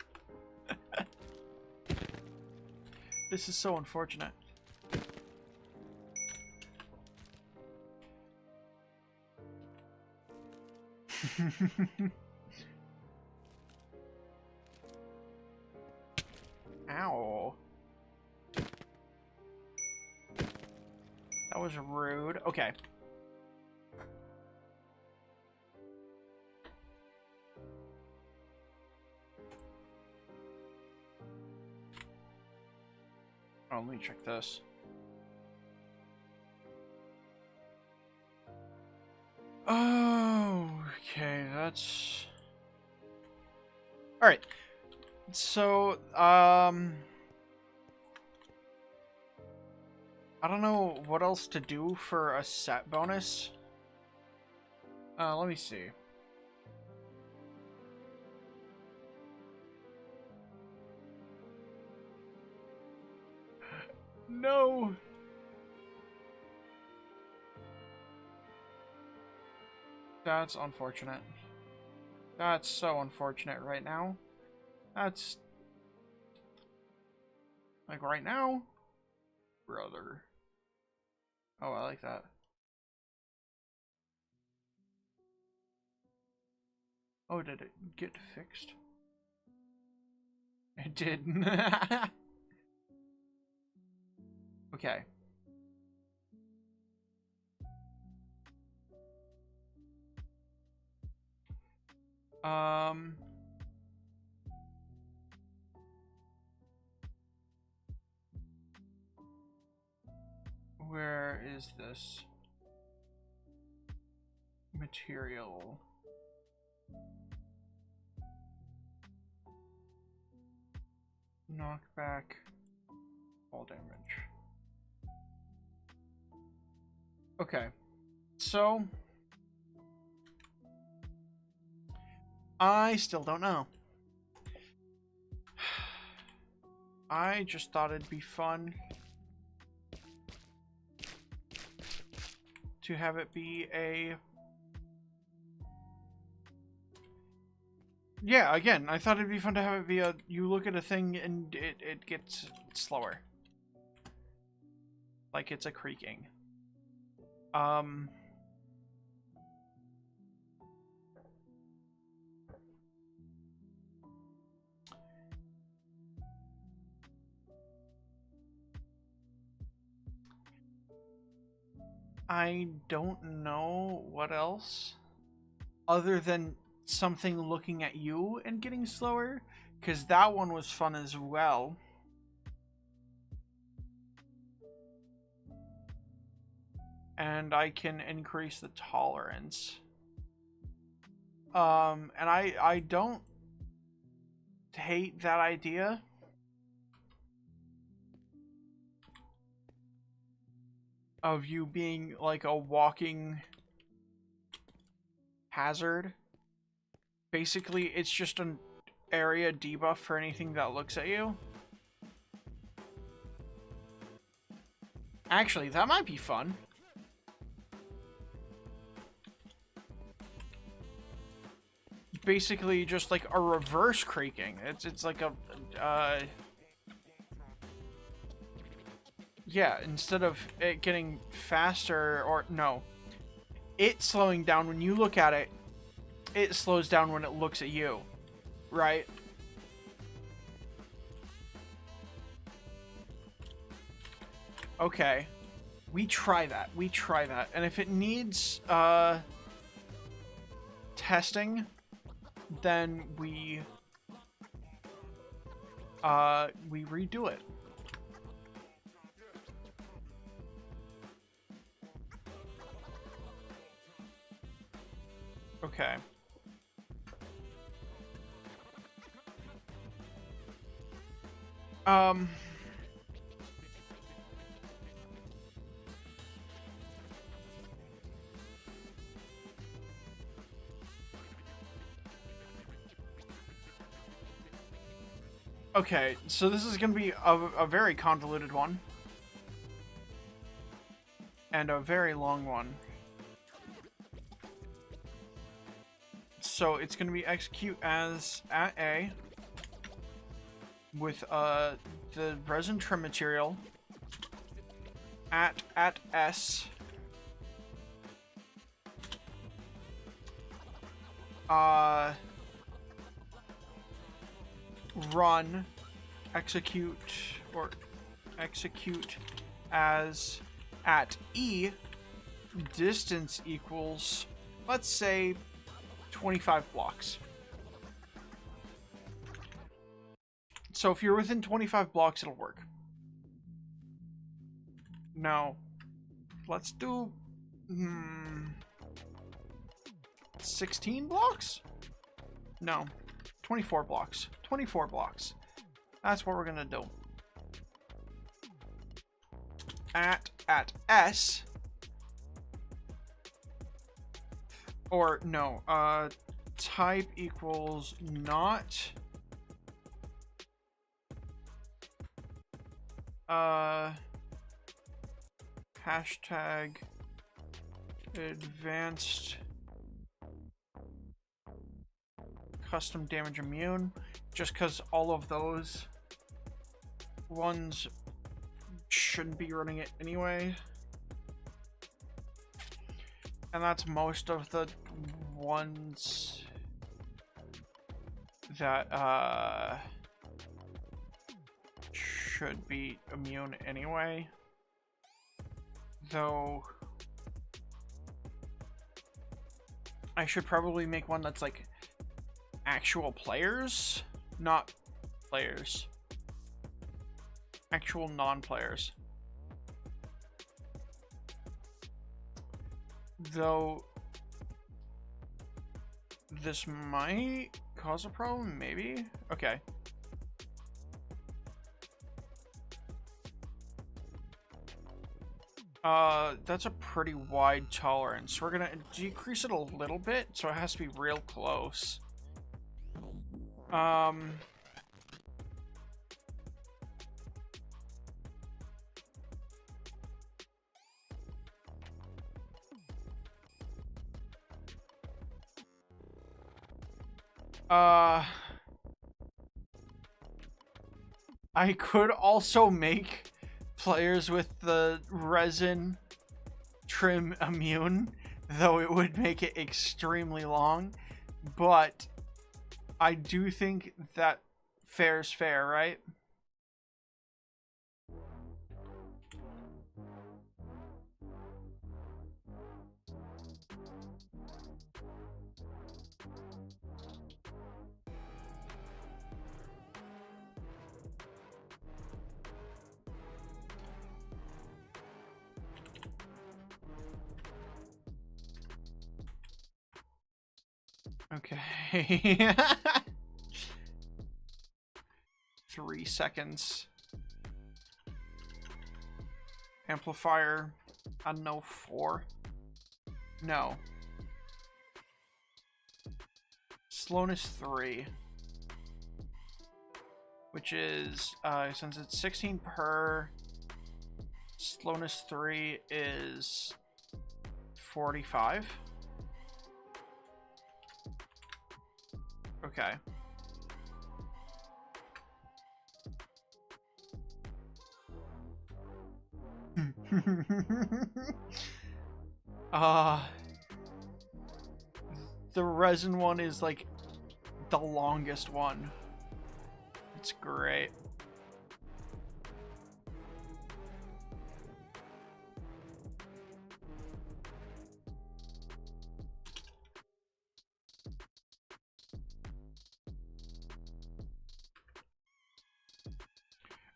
S1: This is so unfortunate. Ow. That was rude. Okay. Oh, let me check this. Oh, okay, that's... Alright. So, I don't know what else to do for a set bonus. Let me see. No! That's unfortunate. That's so unfortunate right now. That's... like right now? Brother. Oh, I like that. Oh, did it get fixed? It did. Okay. Where is this material? Knockback, fall damage. Okay, so I still don't know. I just thought it'd be fun to have it be a... Yeah, again, I thought it'd be fun to have it be a... You look at a thing and it gets slower. Like it's a creaking. I don't know what else other than something looking at you and getting slower, because that one was fun as well. And I can increase the tolerance. And I don't hate that idea. Of you being like a walking hazard. Basically, it's just an area debuff for anything that looks at you. Actually, that might be fun. Basically, just like a reverse creaking. It's like a yeah, instead of it getting faster, or no, it slowing down when you look at it, it slows down when it looks at you, right? Okay. We try that. We try that. And if it needs testing, then we redo it. Okay. Okay, so this is going to be a very convoluted one. And a very long one. So it's going to be execute as at A with the resin trim material at S run execute as at E distance equals, let's say, 25 blocks. So if you're within 25 blocks, it'll work. Now, let's do 16 blocks? No, 24 blocks. 24 blocks. That's what we're gonna do. At S, or no, type equals not hashtag advanced custom damage immune, just because all of those ones shouldn't be running it anyway. And that's most of the ones that should be immune anyway. Though I should probably make one that's like actual players, not players. Actual non-players. Though this might cause a problem, maybe? Okay. That's a pretty wide tolerance. We're gonna decrease it a little bit, so it has to be real close. I could also make players with the resin trim immune, though it would make it extremely long, but I do think that fair's fair, right? Okay. 3 seconds. Amplifier, I don't know, 4. No. Slowness 3. Which is, since it's 16 per, slowness 3 is 45. Okay. The resin one is like the longest one. It's great.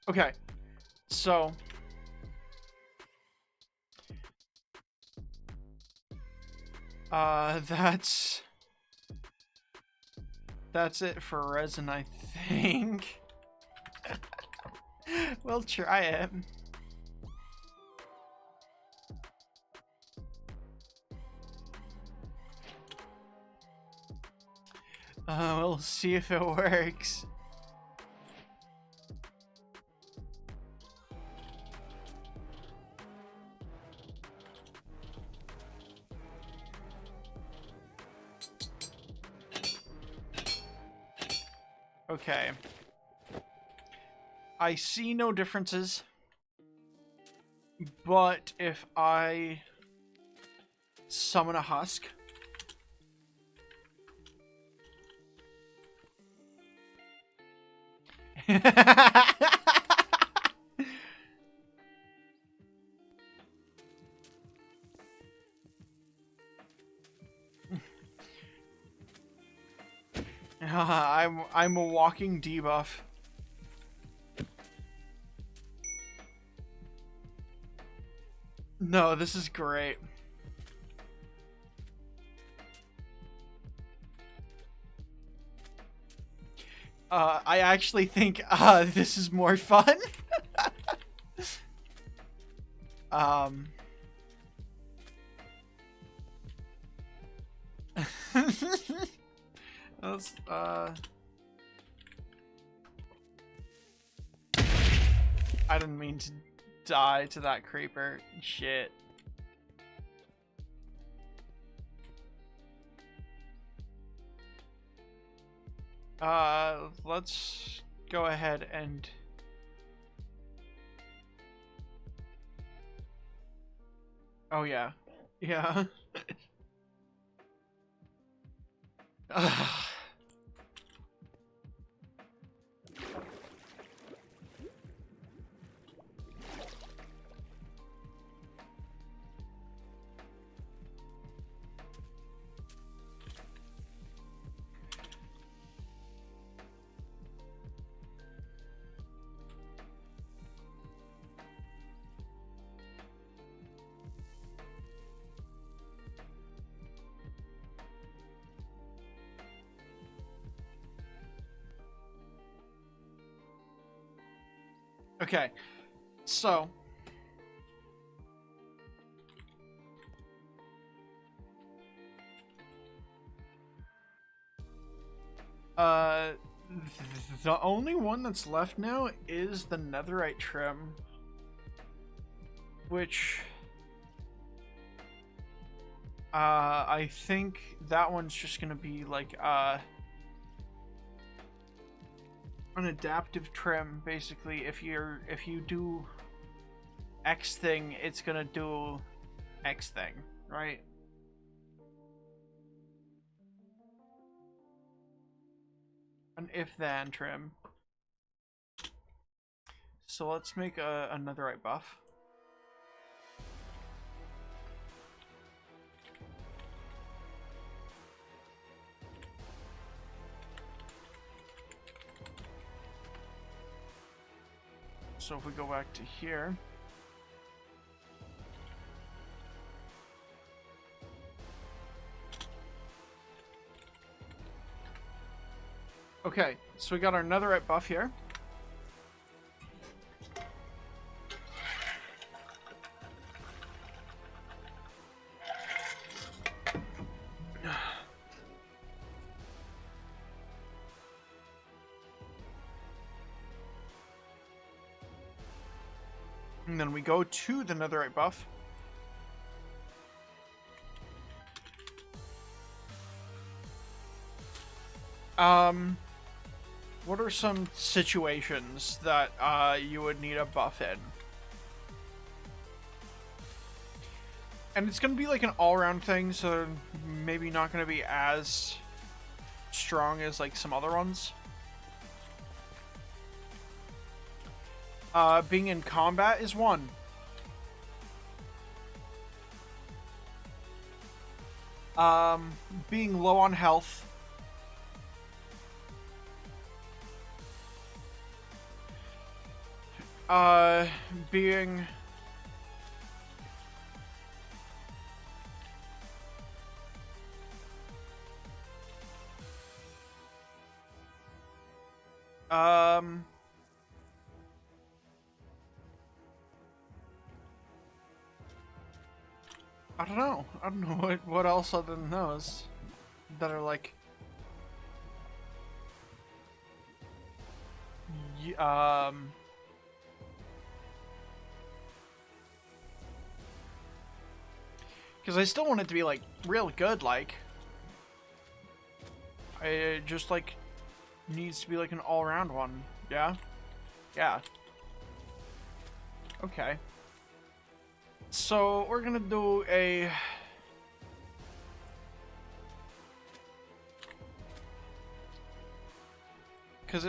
S1: Okay, so that's it for resin, I think. We'll try it. We'll see if it works. Okay. I see no differences. But if I summon a husk... I'm a walking debuff. No, this is great. I actually think this is more fun. Let's, I didn't mean to die to that creeper. Shit. Let's go ahead and... Oh, yeah. Yeah. Okay, so the only one that's left now is the netherite trim, which I think that one's just gonna be like an adaptive trim. Basically, if you do X thing, it's gonna do X thing, right? An if-then trim. So let's make a netherite buff. So if we go back to here, okay, so we got our netherite buff here. And then we go to the netherite buff. What are some situations that you would need a buff in? And it's gonna be like an all-around thing, so maybe not gonna be as strong as like some other ones. Being in combat is one. Being low on health. Being... I don't know. I don't know what else other than those that are like... Because I still want it to be, like, real good, like... It just, like, needs to be, like, an all-around one. Yeah? Yeah. Okay. So, we're gonna do a... Because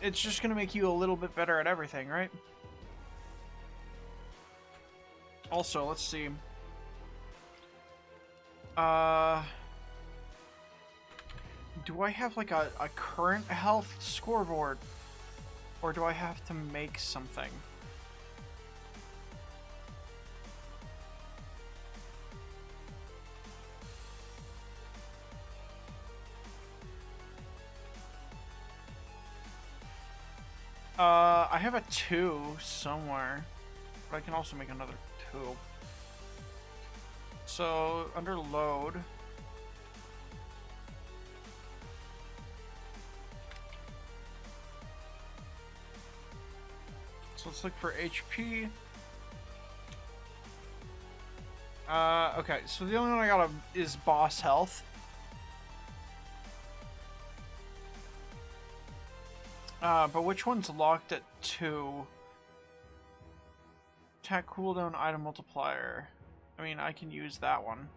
S1: it's just gonna make you a little bit better at everything, right? Also, let's see. Do I have like a current health scoreboard? Or do I have to make something? I have a 2 somewhere, but I can also make another 2. So, under load... So let's look for HP. Okay, so the only one I got is boss health. But which one's locked at 2? Attack cooldown, item multiplier. I mean, I can use that one.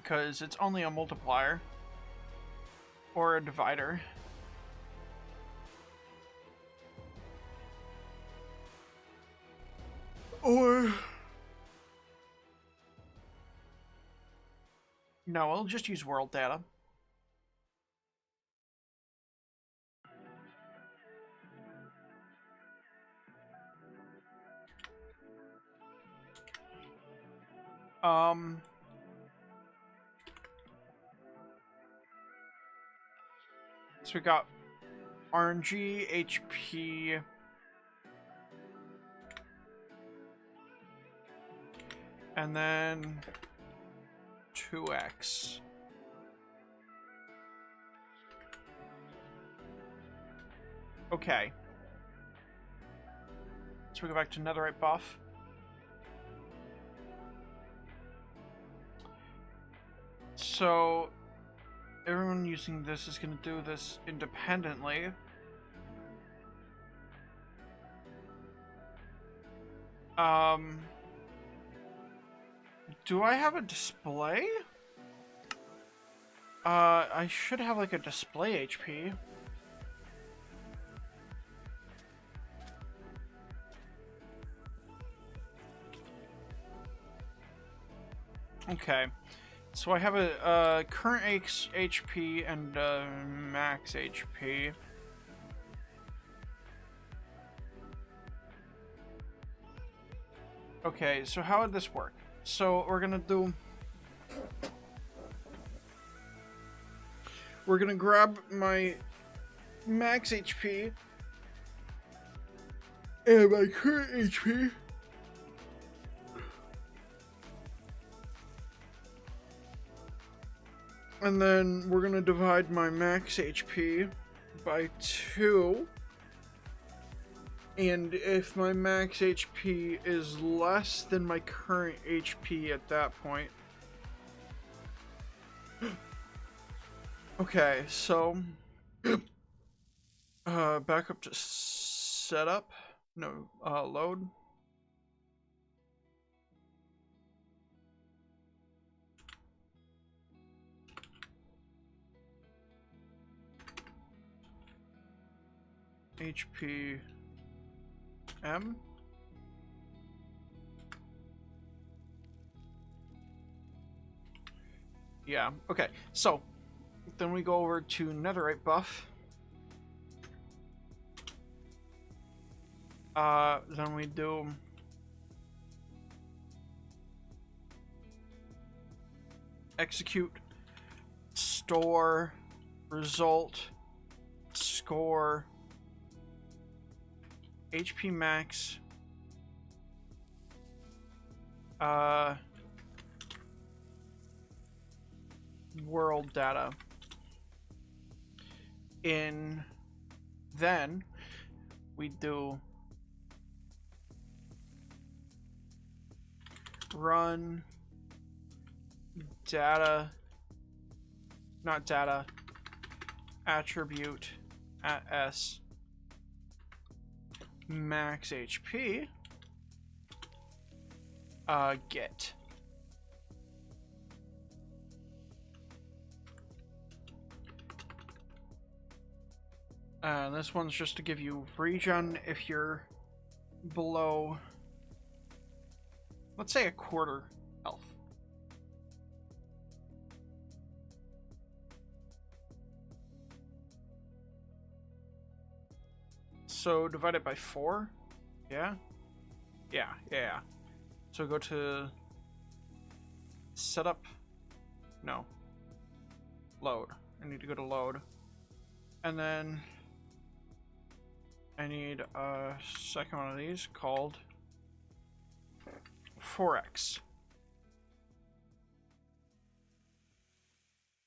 S1: Because it's only a multiplier. Or a divider. Or... No, I'll just use world data. So we got RNG, HP, and then 2x. Okay. So we go back to netherite buff. So everyone using this is going to do this independently. Do I have a display? I should have like a display HP. Okay. So I have a current HP and max HP. Okay, so how would this work? So we're gonna do... We're gonna grab my max HP and my current HP. And then we're gonna divide my max HP by 2. And if my max HP is less than my current HP at that point... Okay, so... back up to setup. No, load. HP M. Yeah, okay. So, then we go over to netherite buff. Then we do execute, store, result, score, HP max, world data. Then we do run data, not data, attribute at s max HP, get. This one's just to give you regen if you're below, let's say, a quarter health. So divide it by 4. Yeah? Yeah. So go to setup. No. Load. I need to go to load. And then I need a second one of these called 4x.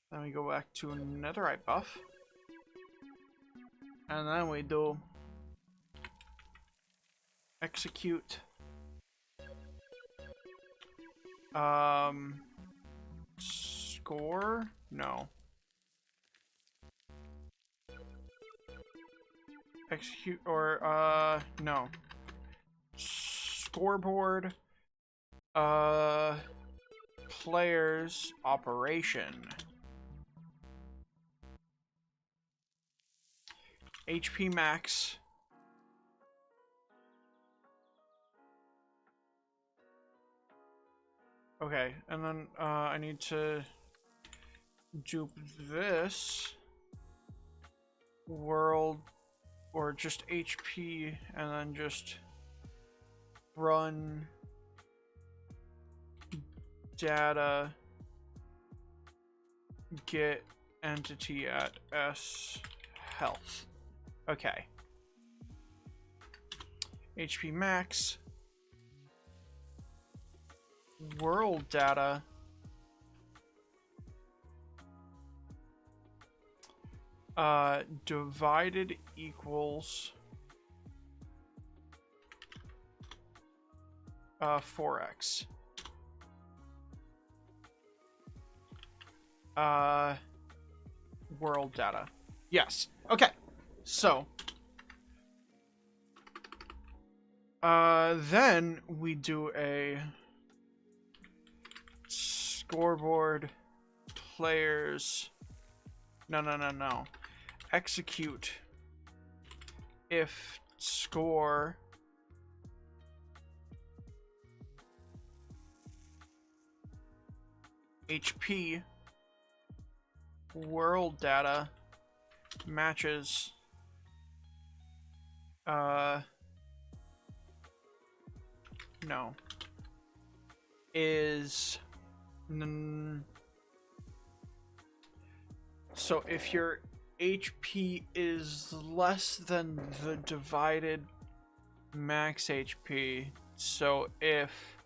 S1: Then we go back to netherite buff. And then we do execute score? No. Execute or no. Scoreboard players operation. HP max. Okay, and then I need to dupe this world or just HP and then just run data get entity at s health. Okay. HP max world data divided equals 4x. World data. Yes. Okay. So then we do a scoreboard players. No. Execute if score HP world data matches no is so if your HP is less than the divided max HP, so if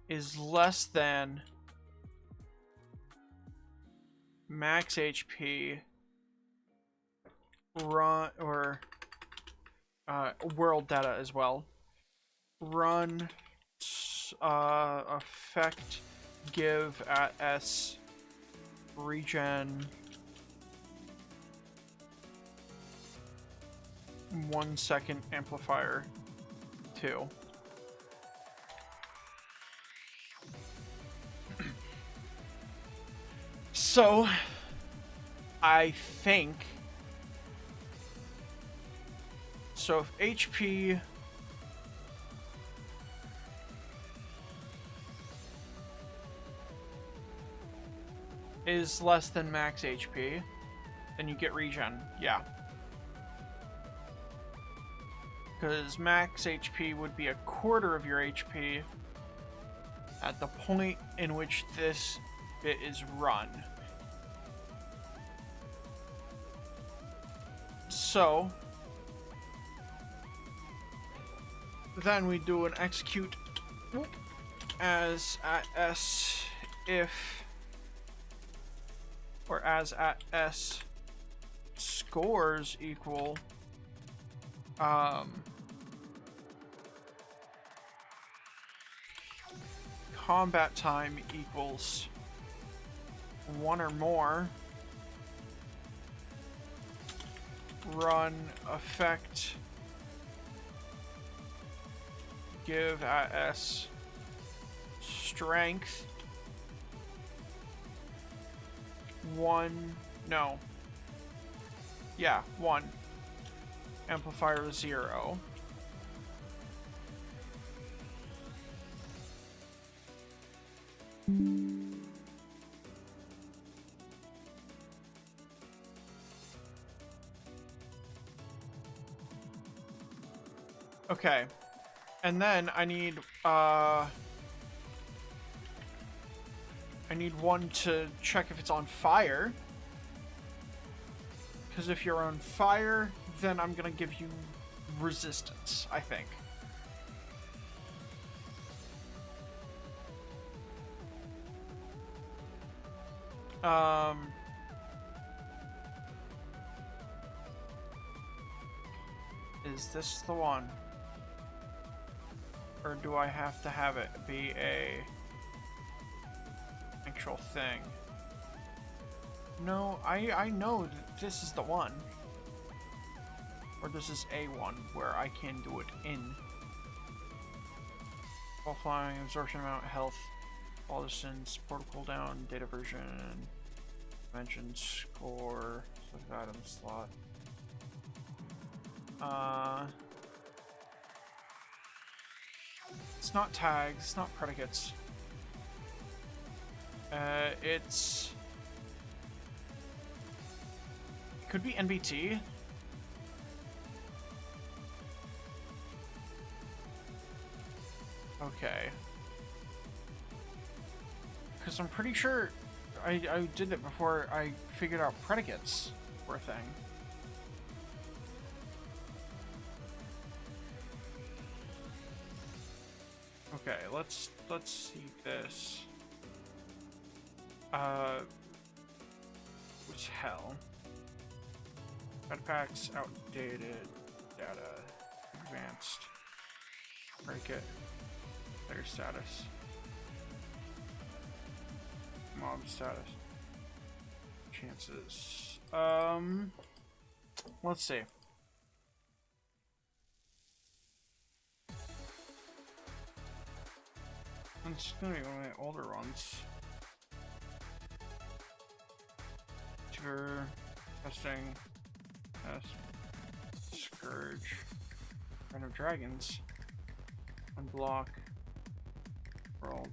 S1: is less than max HP run or world data as well, run effect give at s regen 1 second amplifier 2. So I think so if HP is less than max HP, then you get regen. Yeah. Because max HP would be a quarter of your HP at the point in which this bit is run. So then we do an execute as at S if, or as at S scores equal combat time equals 1 or more, run effect give at S strength 1, no, yeah, 1, amplifier 0. Okay, and then I need one to check if it's on fire, because if you're on fire, then I'm gonna give you resistance, I think. Is this the one? Or do I have to have it be a actual thing? No, I know that this is the one. Or this is A1, where I can do it in. While flying, absorption amount, health, all distance, portal cooldown, data version, dimension, score, select item slot. It's not tags, it's not predicates. It could be NBT. Okay. Because I'm pretty sure I did it before I figured out predicates were a thing. Okay, let's see this. Which hell? Jetpacks, outdated, data, advanced, predicate, player status, mob status, chances. Let's see. It's gonna be one of my older ones. Tour, testing, test, Scourge, Reign of Dragons, Unblock, World.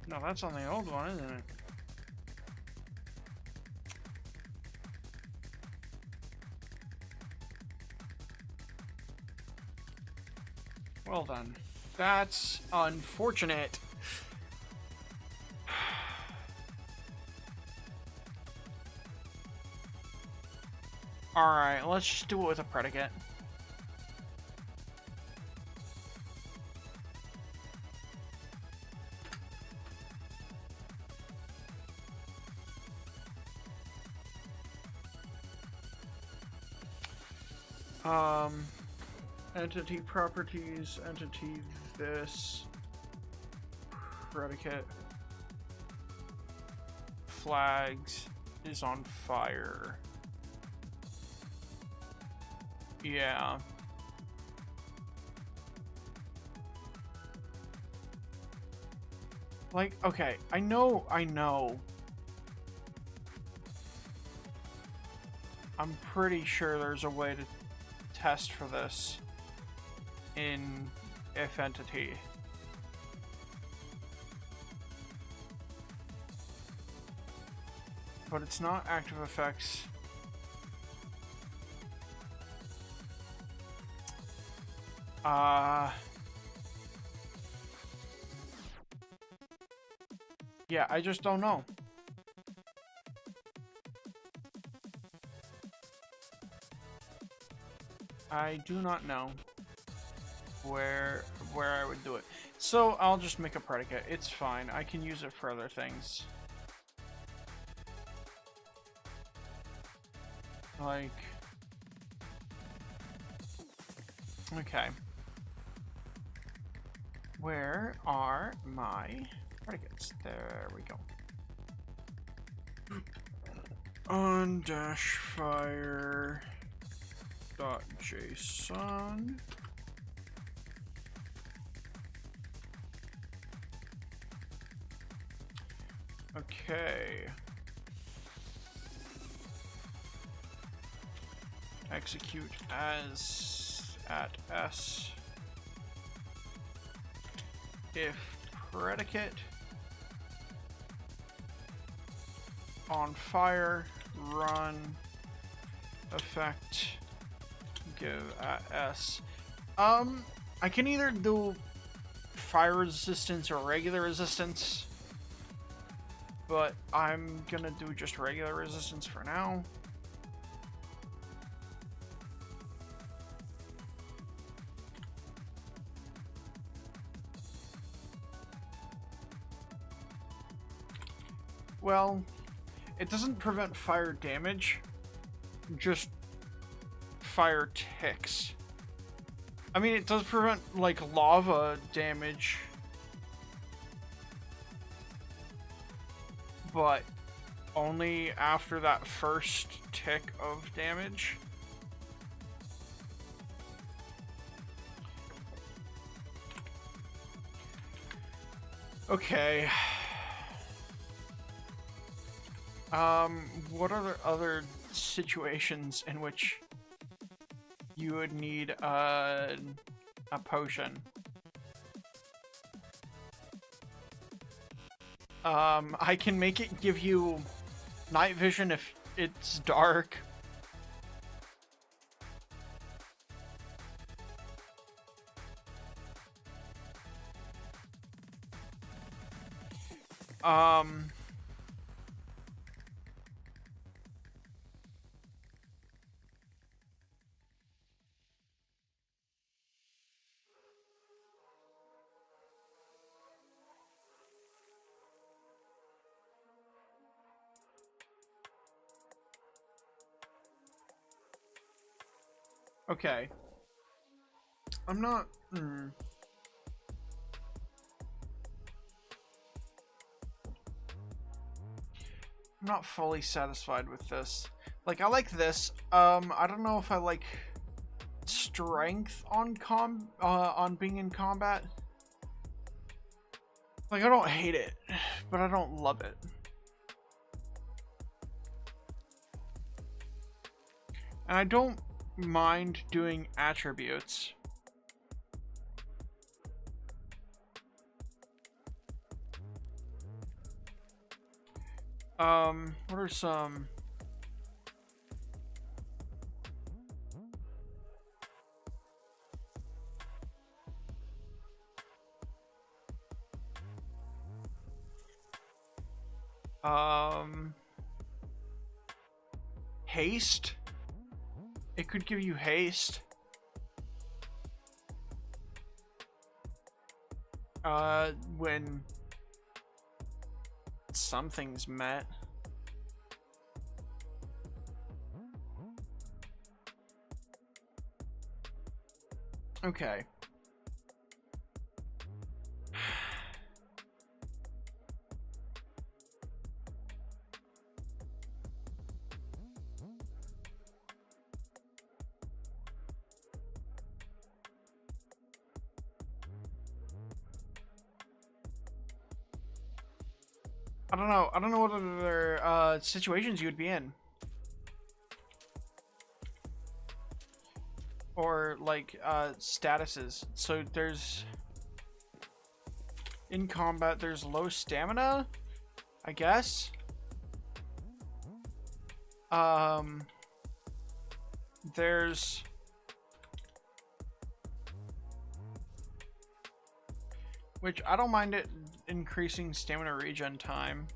S1: No, that's on the old one, isn't it? Well done. That's unfortunate. Alright, let's just do it with a predicate. Entity properties, entity this, predicate, flags is on fire. Yeah. Like, okay, I know. I'm pretty sure there's a way to test for this in if entity. but it's not active effects. Yeah, I just don't know. I do not know where I would do it. So I'll just make a predicate. It's fine. I can use it for other things. Like, okay. Where are my predicates? There we go. On dash fire dot JSON. Okay. Execute as at s if predicate on fire run effect give at s. I can either do fire resistance or regular resistance, but I'm gonna do just regular resistance for now. Well, it doesn't prevent fire damage, just fire ticks. I mean, it does prevent, like, lava damage, but only after that first tick of damage. Okay. What are the other situations in which you would need a potion? I can make it give you night vision if it's dark. Okay. I'm not... I'm not fully satisfied with this. Like, I like this. I don't know if I like strength on being in combat. Like, I don't hate it, but I don't love it. And I don't mind doing attributes. What are some? Haste? It could give you haste. When something's met. Okay. I don't know what other situations you would be in. Or like statuses. So there's in combat there's low stamina, I guess. There's which I don't mind it increasing stamina regen time.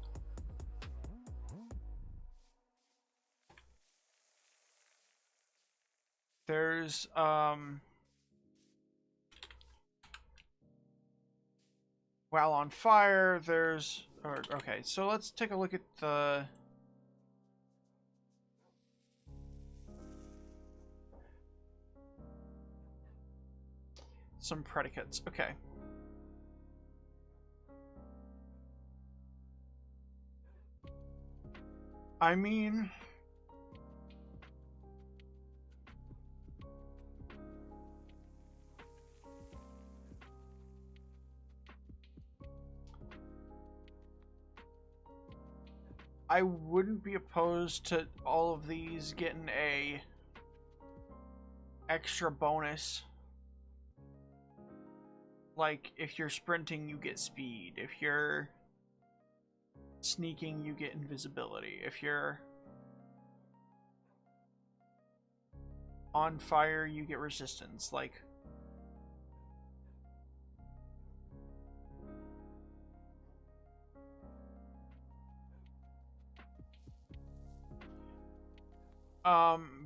S1: There's while on fire, there's okay, so let's take a look at the some predicates. Okay. I mean, I wouldn't be opposed to all of these getting a extra bonus. Like, if you're sprinting, you get speed. If you're sneaking, you get invisibility. If you're on fire, you get resistance. Like,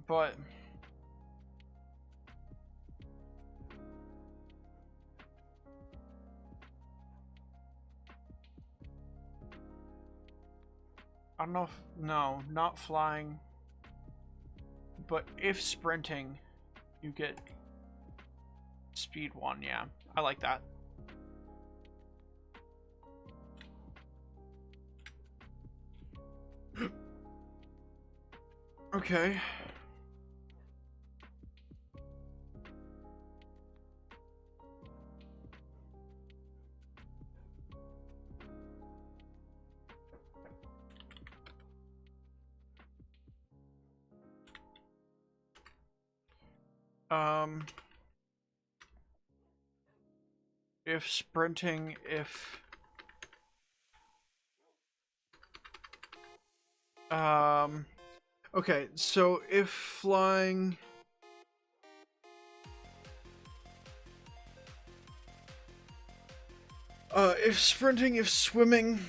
S1: but I don't know if, no, not flying. But if sprinting, you get speed 1, yeah. I like that. Okay. If sprinting, if okay, so if flying, if sprinting, if swimming,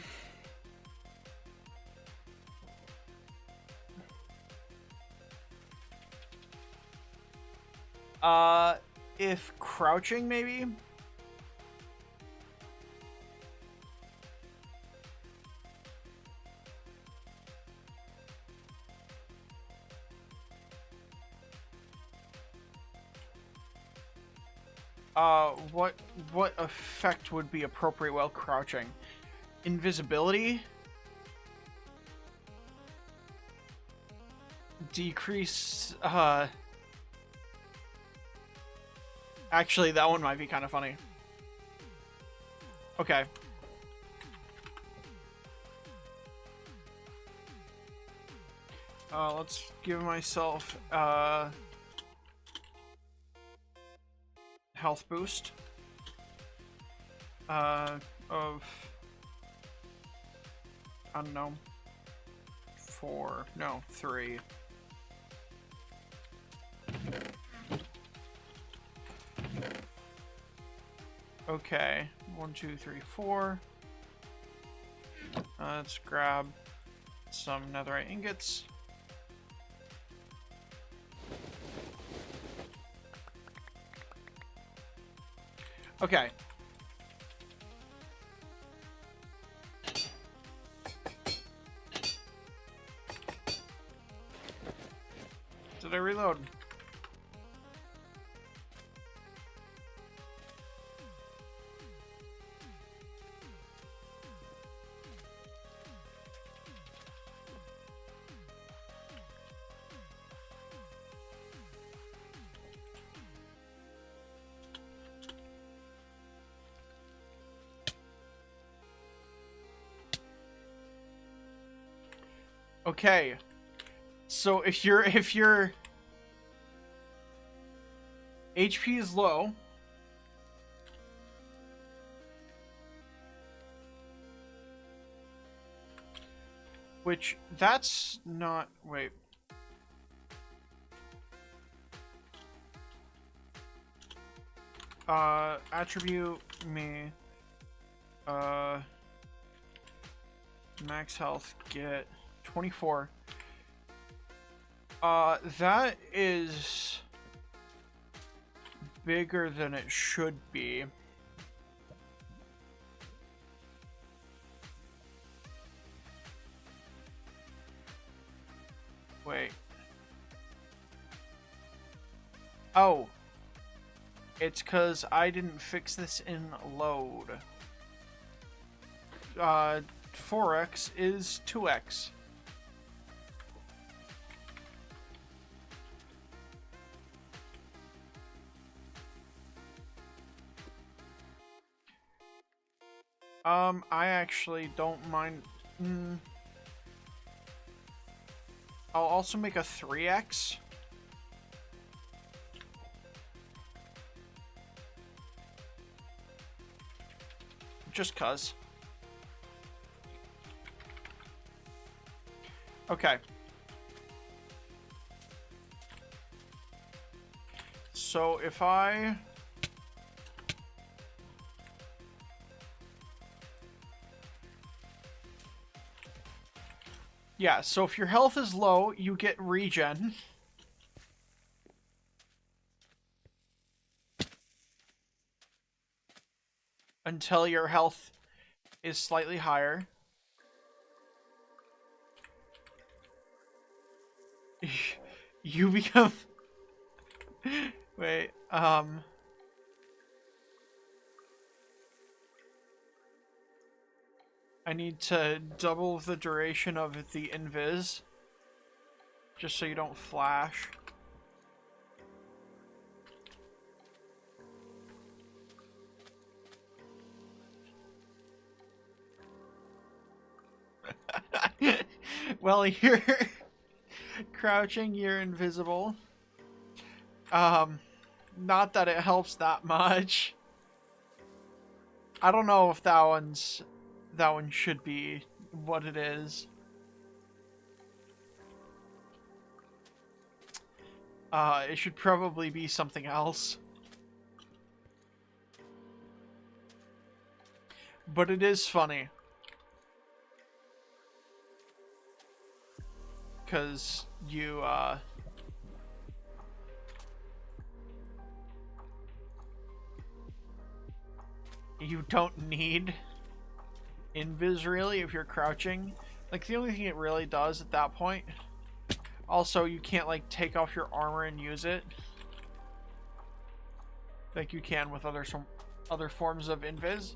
S1: if crouching, maybe. What effect would be appropriate while crouching? Invisibility? Decrease, actually, that one might be kind of funny. Okay. Let's give myself, health boost of I don't know 3. Okay, 1, 2, 3, 4. Let's grab some netherite ingots. Okay. Did I reload? Okay, so if your HP is low, which that's not, wait, Attribute me. Max health, get 24. That is bigger than it should be. Wait. Oh. It's because I didn't fix this in load. 4x is 2x. I actually don't mind. I'll also make a 3x. Just cuz. Okay. So if I... Yeah, so if your health is low, you get regen. Until your health is slightly higher. You become... Wait, I need to double the duration of the invis. Just so you don't flash. Well, you're crouching, you're invisible. Not that it helps that much. I don't know if that one should be what it is. It should probably be something else. But it is funny. Because you, you don't need invis, really, if you're crouching. Like, the only thing it really does at that point... Also, you can't, like, take off your armor and use it. Like you can with other forms of invis.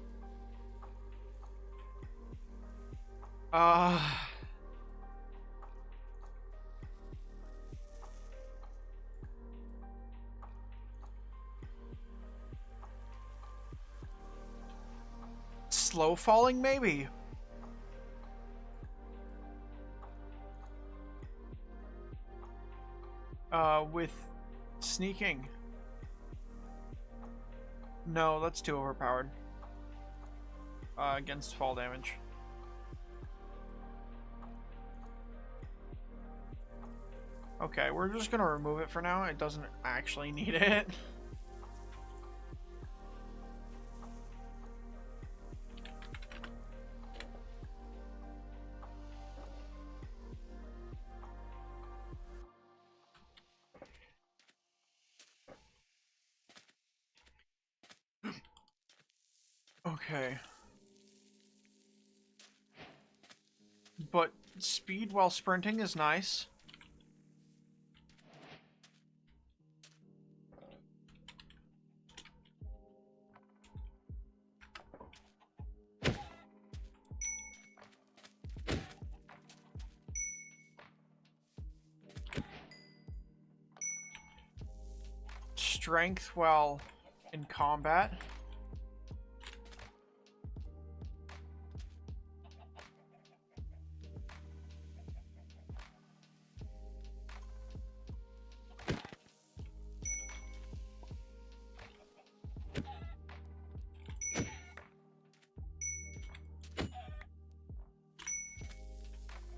S1: Slow falling, maybe. With sneaking. No, that's too overpowered. Against fall damage. Okay, we're just gonna remove it for now. It doesn't actually need it. Okay. But speed while sprinting is nice. Strength while in combat.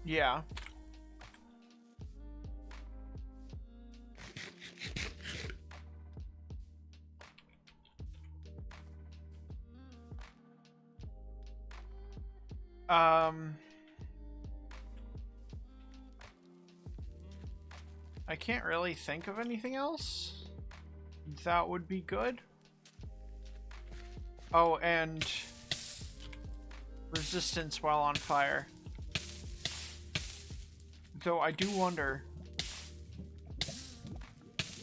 S1: Yeah. I can't really think of anything else that would be good. Oh, and resistance while on fire. Though I do wonder.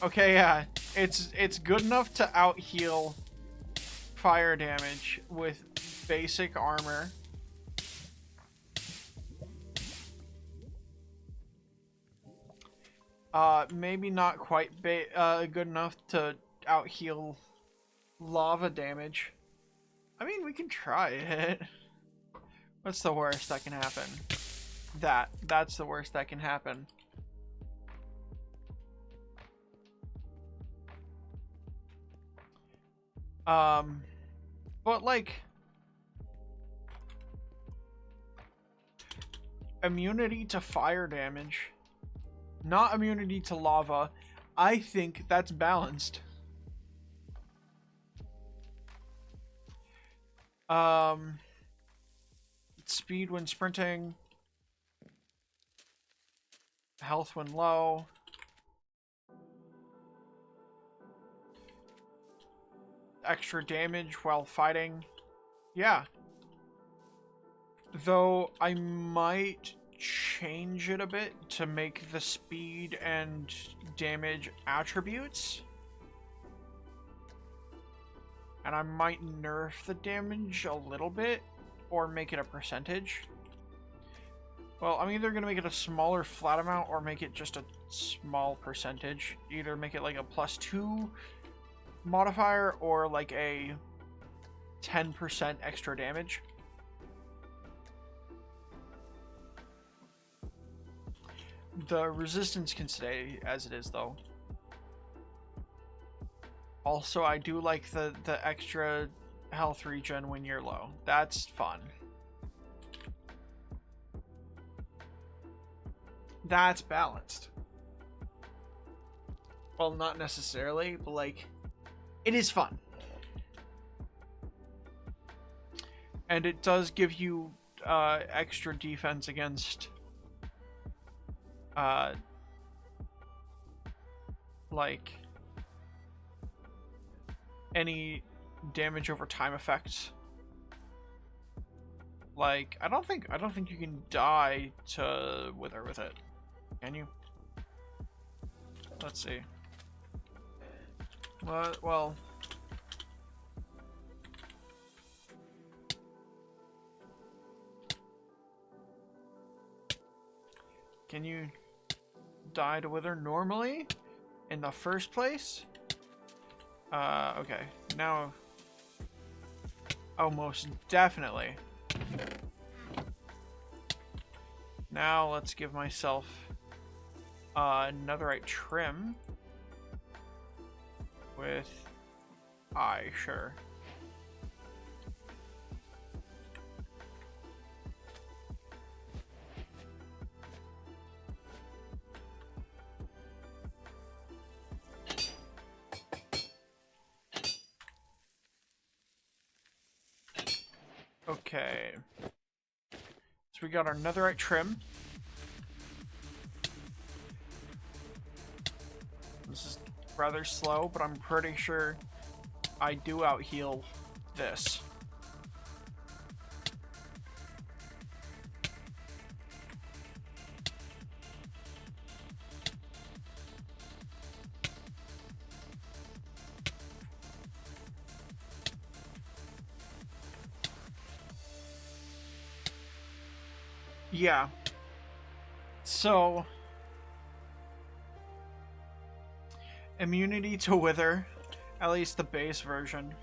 S1: Okay, yeah, it's good enough to out heal fire damage with basic armor. Maybe not quite good enough to out heal lava damage. I mean, we can try it. What's the worst that can happen? That's the worst that can happen. But like immunity to fire damage, not immunity to lava. I think that's balanced. Speed when sprinting, health when low. Extra damage while fighting. Yeah. Though I might change it a bit to make the speed and damage attributes. And I might nerf the damage a little bit or make it a percentage. Well, I'm either going to make it a smaller flat amount or make it just a small percentage. Either make it like a +2 modifier or like a 10% extra damage. The resistance can stay as it is though. Also, I do like the extra health regen when you're low. That's fun. That's balanced. Well, not necessarily, but like, it is fun. And it does give you extra defense against like any damage over time effects. Like, I don't think you can die to wither with it. Can you? Let's see. Well, can you die to wither normally in the first place? Okay. Now, oh, most definitely. Now let's give myself netherite trim with sure. Okay. So we got our netherite trim. This is rather slow, but I'm pretty sure I do out heal this. Yeah. So, immunity to wither, at least the base version.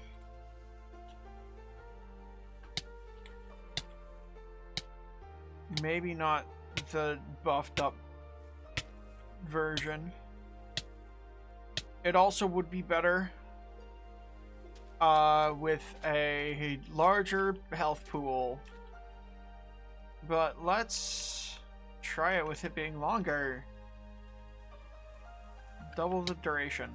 S1: Maybe not the buffed up version. It also would be better with a larger health pool. But let's try it with it being longer. Double the duration.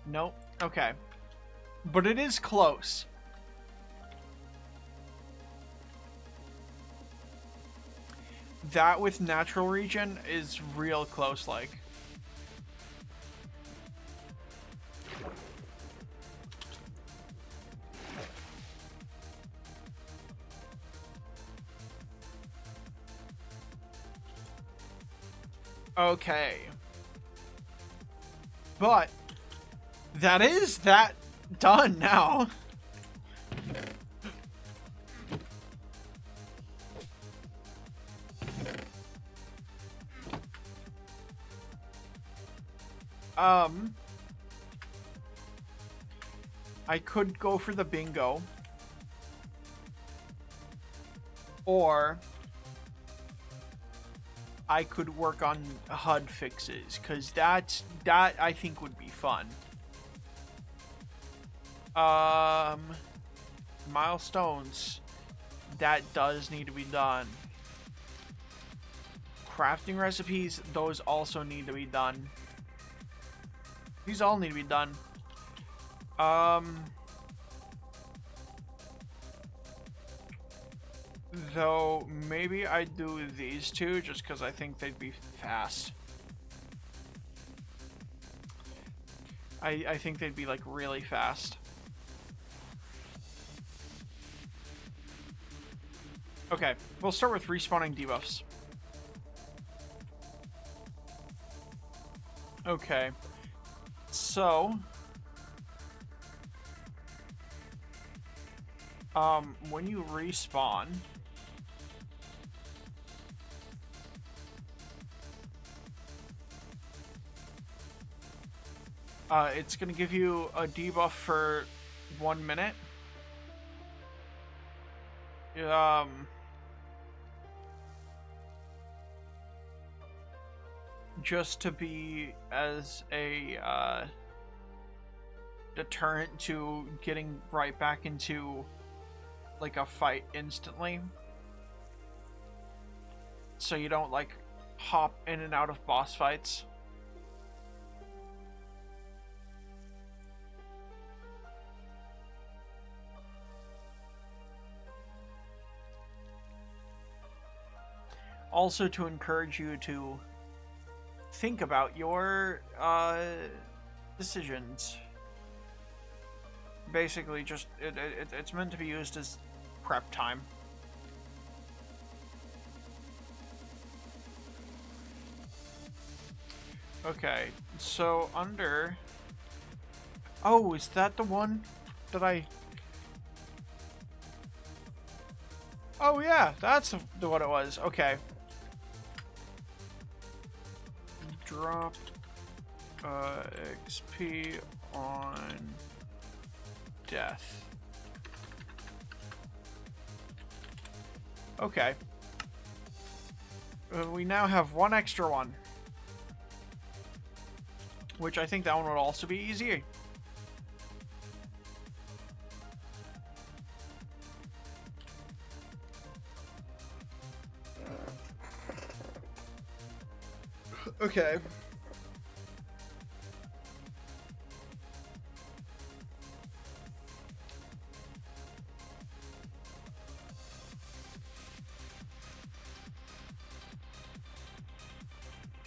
S1: Nope. Okay. But it is close. That with natural regen is real close, like. Okay. But that is that done now. I could go for the bingo. Or I could work on HUD fixes, because that I think would be fun. Milestones. That does need to be done. Crafting recipes, those also need to be done. These all need to be done. Though, maybe I do these two just because I think they'd be fast. I think they'd be, like, really fast. Okay, we'll start with respawning debuffs. Okay. So... when you respawn... it's gonna give you a debuff for 1 minute. Just to be as a, deterrent to getting right back into, like, a fight instantly. So you don't, like, hop in and out of boss fights. Also to encourage you to think about your decisions. Basically, just it's meant to be used as prep time. Okay, so under... Oh, is that the one that I... Oh yeah, that's what it was. Okay. Drop XP on death. Okay. We now have one extra one. Which I think that one would also be easy. Okay.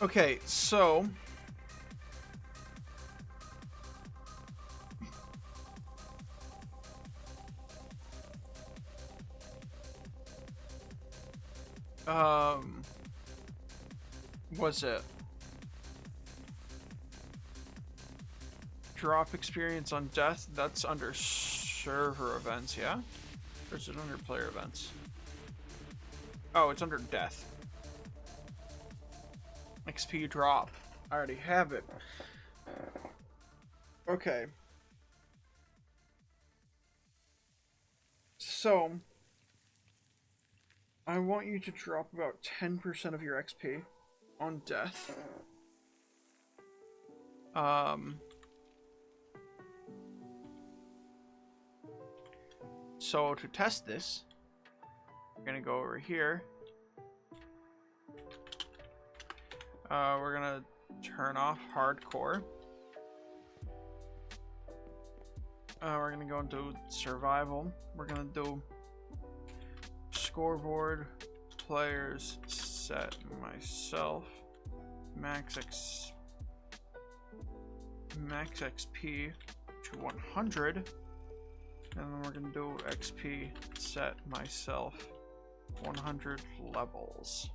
S1: Okay, so... was it? Drop experience on death, that's under server events, yeah? Or is it under player events? Oh, it's under death. XP drop. I already have it. Okay. So, I want you to drop about 10% of your XP on death. So to test this, we're gonna go over here. We're gonna turn off hardcore. We're gonna go into survival. We're gonna do scoreboard, players, set myself, max XP to 100, and then we're gonna do XP set myself 100 levels.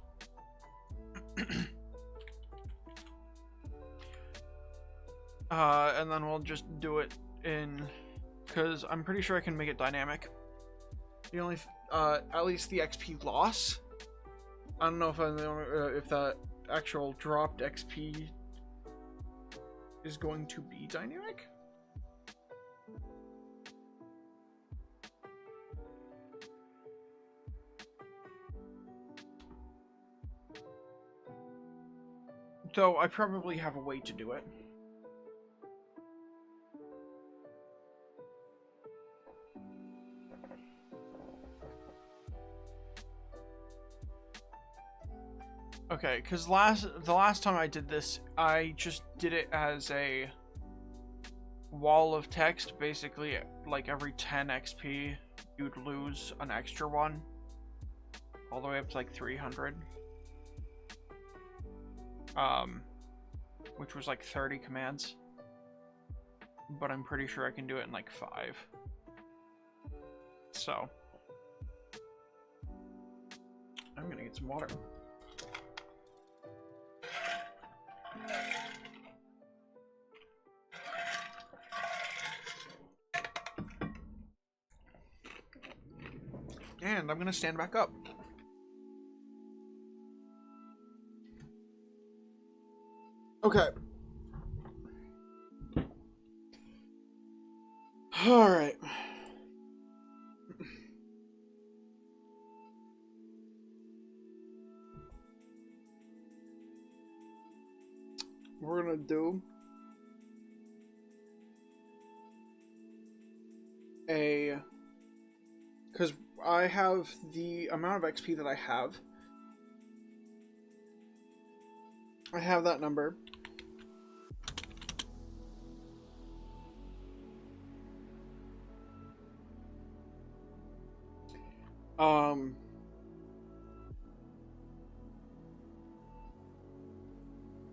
S1: And then we'll just do it in, because I'm pretty sure I can make it dynamic. The only, at least the XP loss. I don't know if if the actual dropped XP is going to be dynamic. Though I probably have a way to do it. Okay, because the last time I did this, I just did it as a wall of text. Basically, like every 10 XP, you'd lose an extra one, all the way up to like 300. Which was like 30 commands. But I'm pretty sure I can do it in like 5. So, I'm gonna get some water. And I'm gonna stand back up. Okay. All right. We're gonna do a, because I have the amount of XP that I have that number.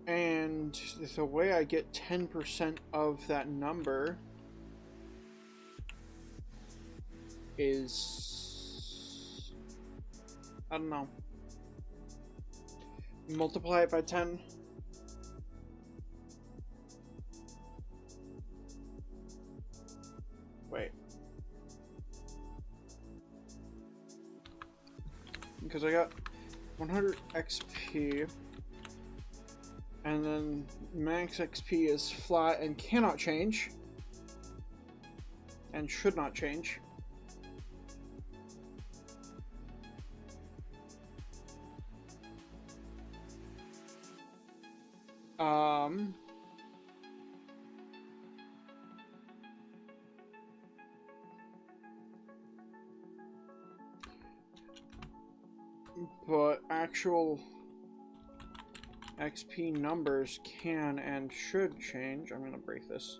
S1: And the way I get 10% of that number is, I don't know, multiply it by 10. Wait. Because I got 100 XP, and then max XP is flat and cannot change, and should not change. But actual XP numbers can and should change. I'm gonna break this.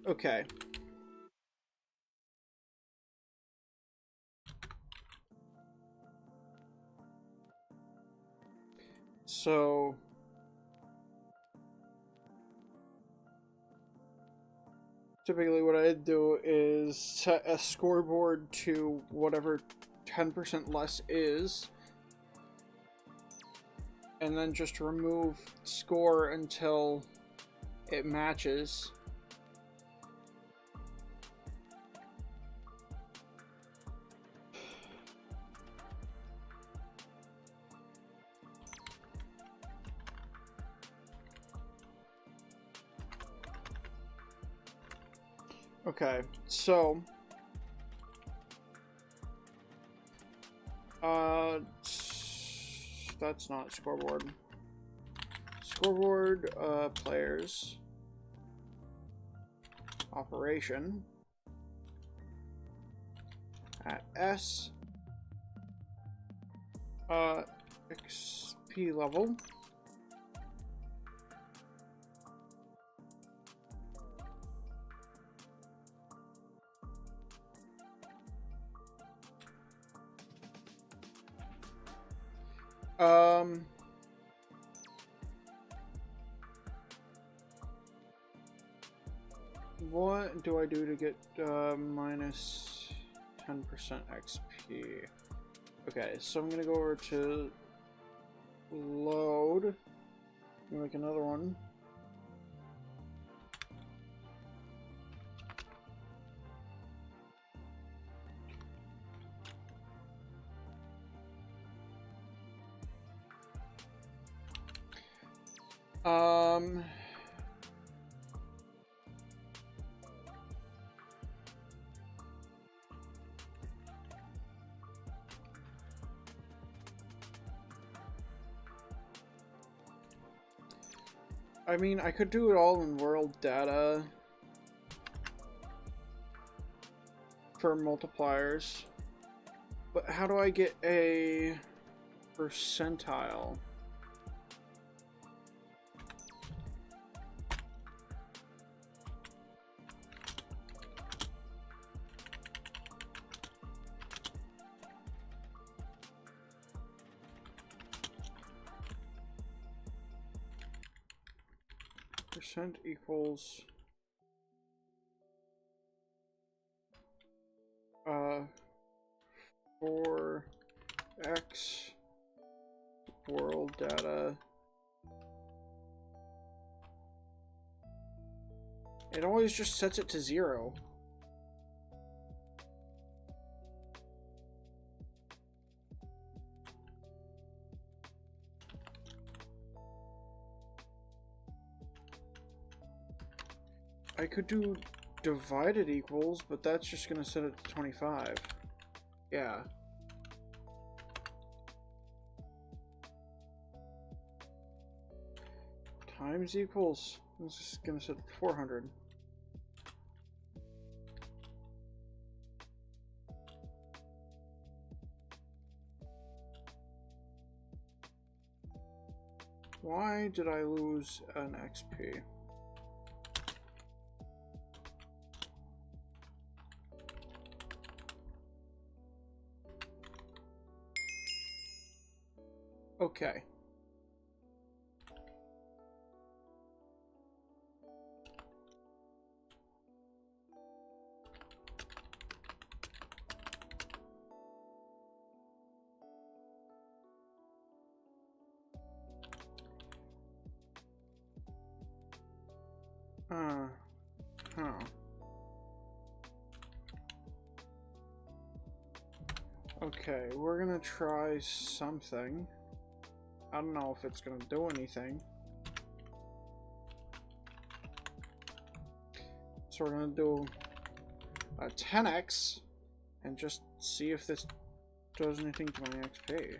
S1: Okay. So typically what I do is set a scoreboard to whatever 10% less is, and then just remove score until it matches. Okay, so that's not scoreboard. Scoreboard, players, operation at S, XP XP level. What do I do to get minus 10% XP? Okay, so I'm gonna go over to load, make another one. I mean, I could do it all in world data for multipliers, but how do I get a percentile? Percent equals 4x world data. It always just sets it to 0. I could do divided equals, but that's just gonna set it to 25. Yeah. Times equals, this is gonna set it to 400. Why did I lose an XP? Okay. Okay, we're gonna try something. I don't know if it's gonna do anything. So we're gonna do a 10x and just see if this does anything to my XP.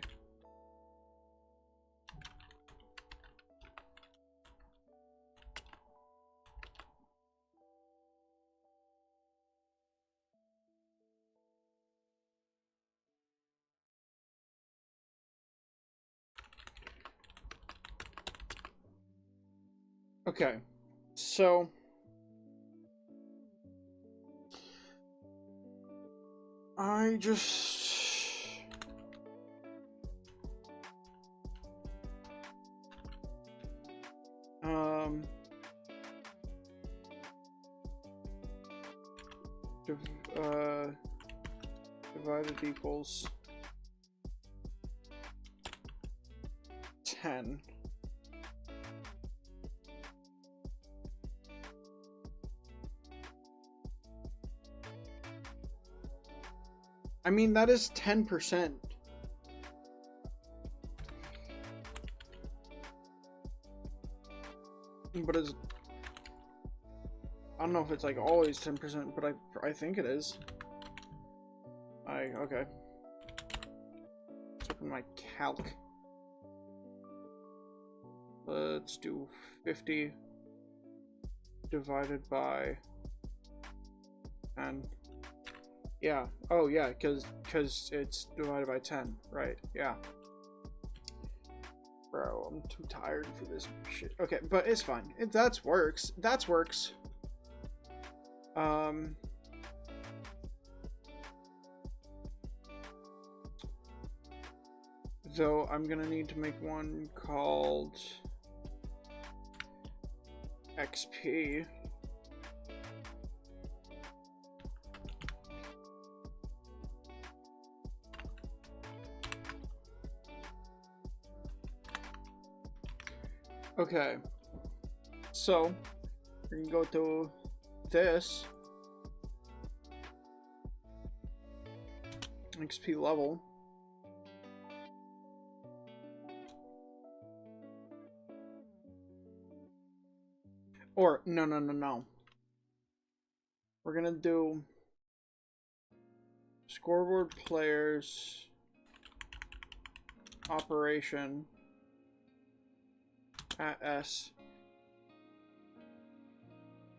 S1: Okay, so I just divided equals 10. I mean, that is 10%. But it's... I don't know if it's like always 10%, but I think it is. Okay. Let's open my calc. Let's do 50 divided by 10. Yeah. Oh, yeah, because it's divided by 10. Right. Yeah. Bro, I'm too tired for this shit. Okay, but it's fine. That works. That works. Though I'm gonna need to make one called XP. Okay, so we can go to this XP level. Or no. We're gonna do scoreboard players operation at S.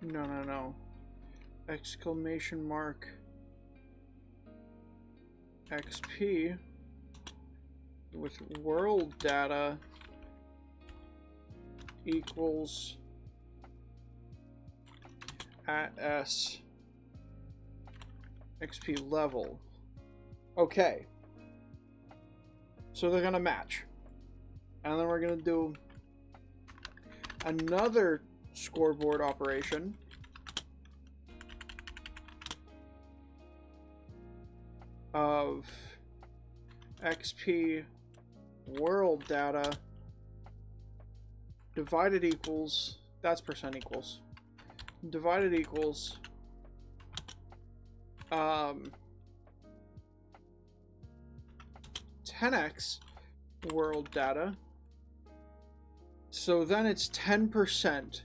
S1: No. Exclamation mark XP with world data equals at S XP level. Okay. So they're gonna match. And then we're gonna do another scoreboard operation of XP world data divided equals, that's percent equals, divided equals 10x world data. So then it's 10%.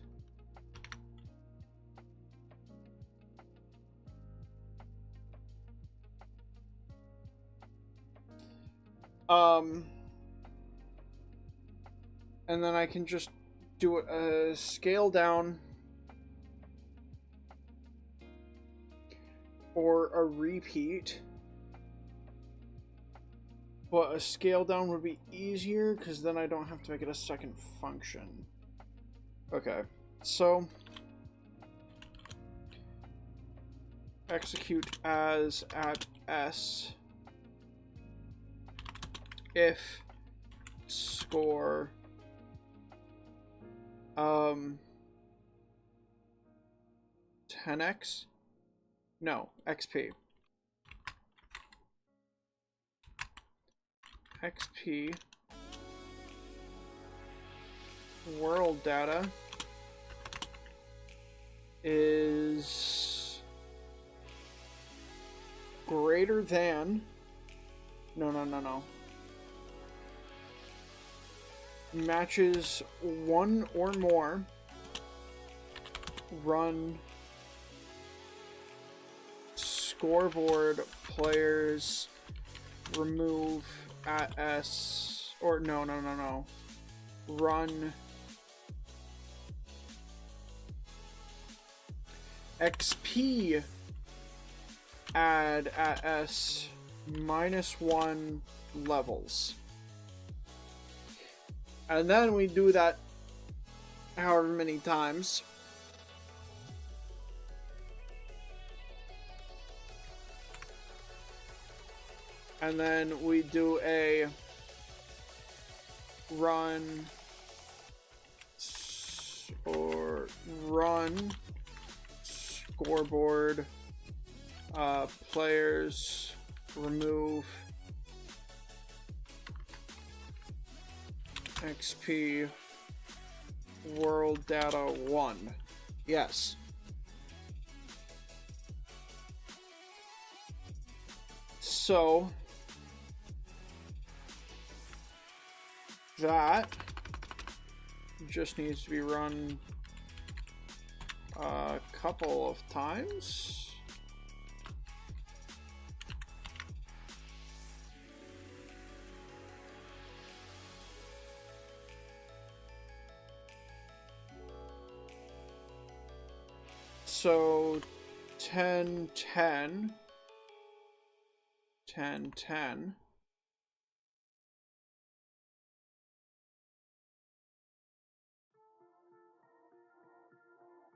S1: And then I can just do a scale down or a repeat. But a scale down would be easier because then I don't have to make it a second function. Okay, so execute as at S if score 10x? No, XP. XP world data is greater than no. Matches one or more run scoreboard players remove at S or no. Run XP add at S -1 levels. And then we do that however many times. And then we do a run scoreboard players remove XP world data 1. Yes. So that just needs to be run a couple of times. So 10, 10, 10, 10.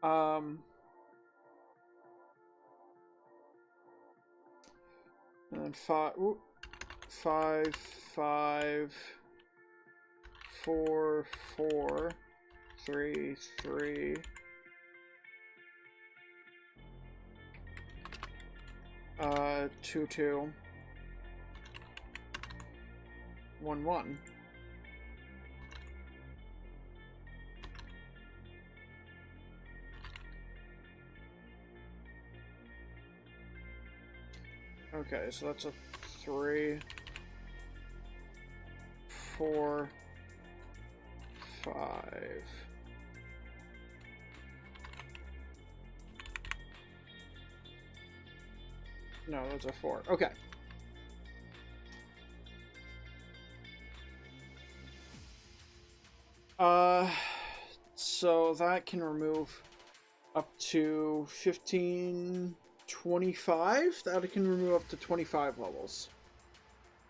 S1: And then 5, 5, 5, 4, 4, 3, 3. 2, 2. 1, 1. Okay, so that's a 3, 4, 5. No, that's a 4. Okay. So that can remove up to 15, 25? That can remove up to 25 levels.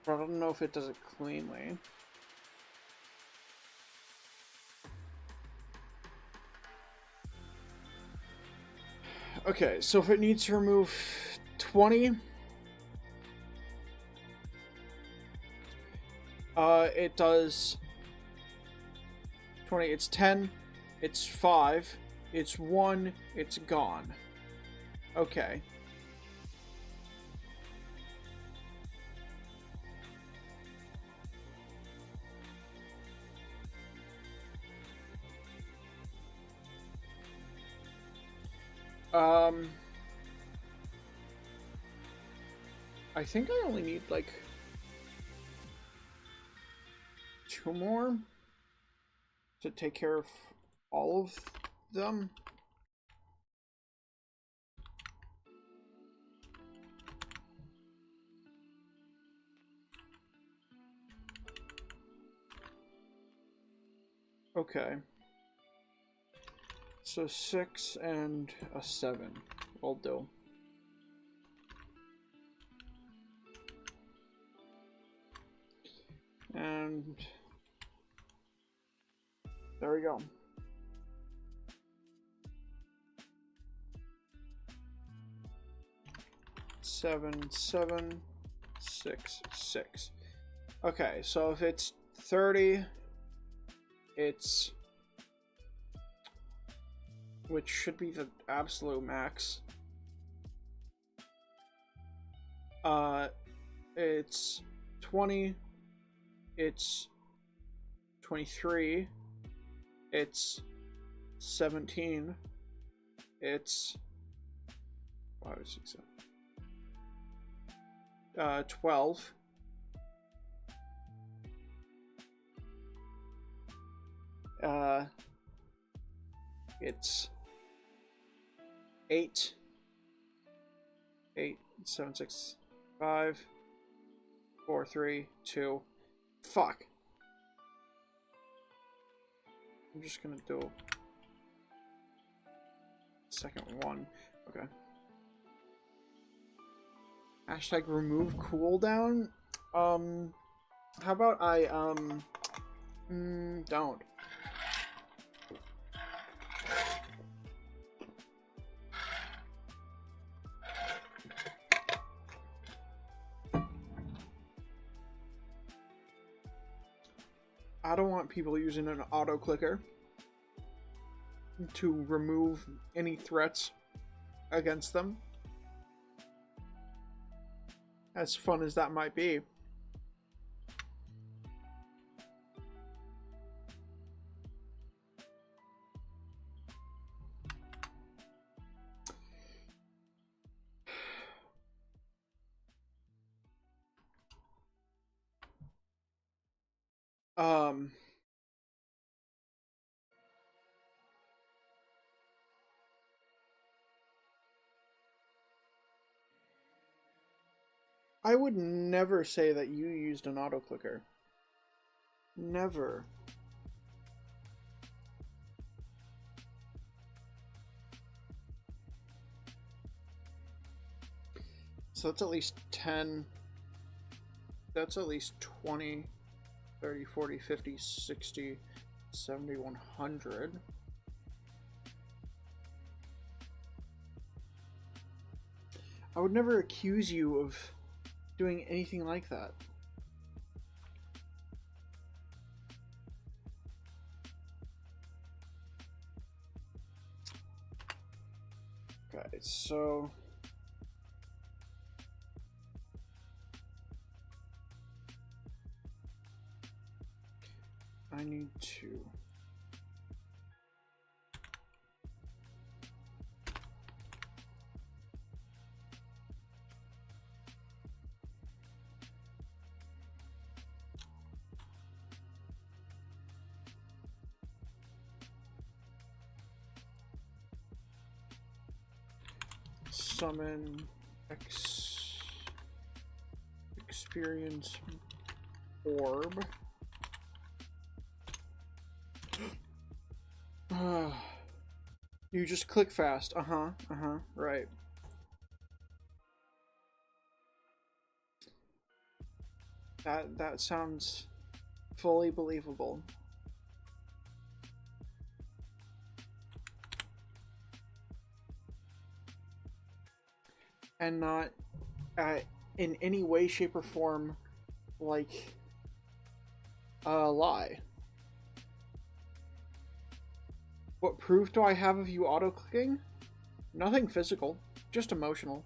S1: But I don't know if it does it cleanly. Okay, so if it needs to remove 20, it does 20, it's 10, it's 5, it's 1, it's gone. Okay. I think I only need, like, 2 more to take care of all of them. Okay. So 6 and a 7 will do. And there we go. Seven, 7, 6, 6. Okay, so if it's 30, it's, which should be the absolute max. It's 20, it's 23, it's 17, it's 5, 6, 7, 12, it's 8, 8, 7, 6, 5, 4, 3, 2. Fuck. I'm just gonna do second one. Okay. Hashtag remove cooldown. How about I don't. I don't want people using an auto clicker to remove any threats against them. As fun as that might be. I would never say that you used an auto clicker. Never. So that's at least 10. That's at least 20, 30, 40, 50, 60, 70, 100. I would never accuse you of doing anything like that. Okay, so... I need to... summon experience orb. You just click fast. Right. That sounds fully believable. And not in any way, shape, or form like a lie. What proof do I have of you auto-clicking? Nothing physical, just emotional.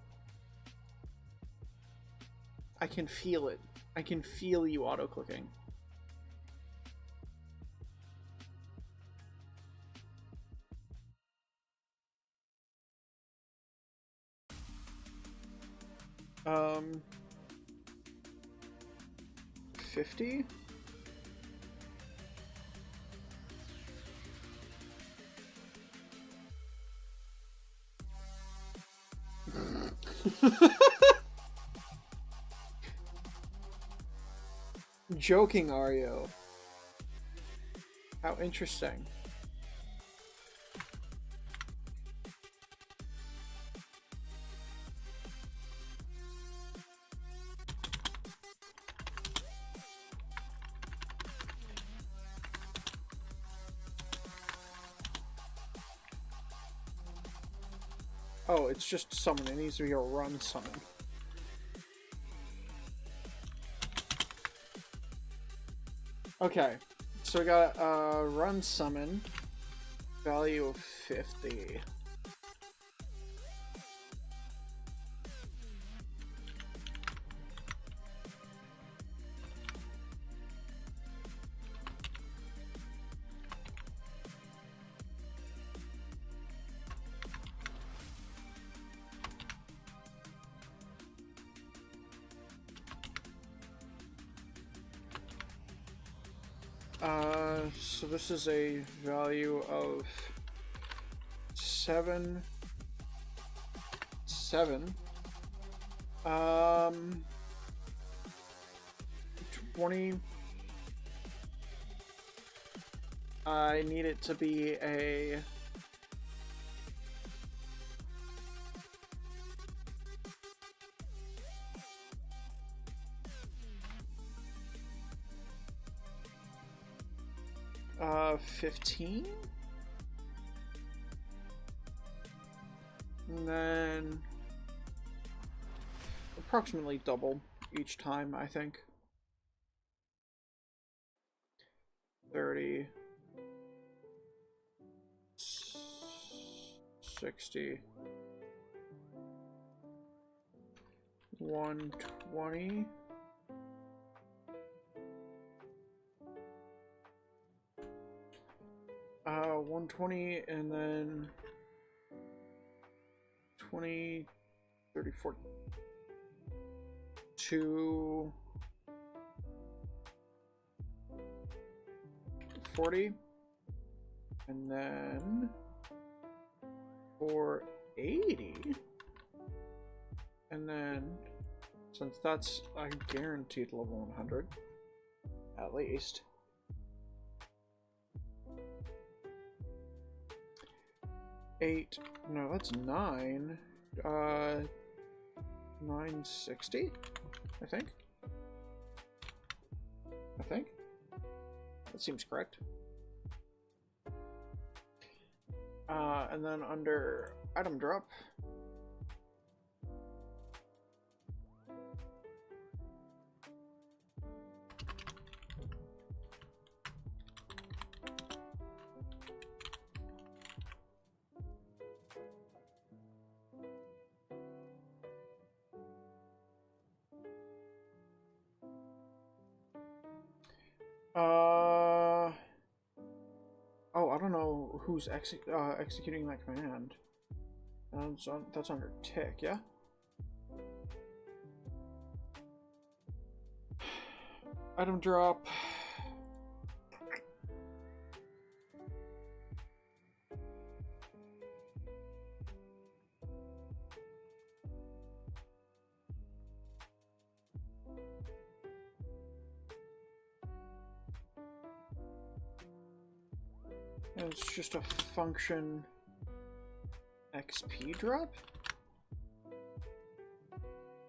S1: I can feel it. I can feel you auto-clicking. Um... 50? Joking, Ario. How interesting. Oh, it's just summon. It needs to be a run summon. Okay, so we got a run summon, value of 50. So this is a value of 7. 20. I need it to be a... Uh, 15? And then... approximately double each time, I think. 30... 60... 120... 120, and then 20, 30, 40, 2, 40, and then 480, and then, since that's a guaranteed level 100, at least, no, that's 9, 960, I think, that seems correct. And then under item drop, Oh, I don't know who's executing that command. That's under tick, yeah? Item drop. It's just a function XP drop?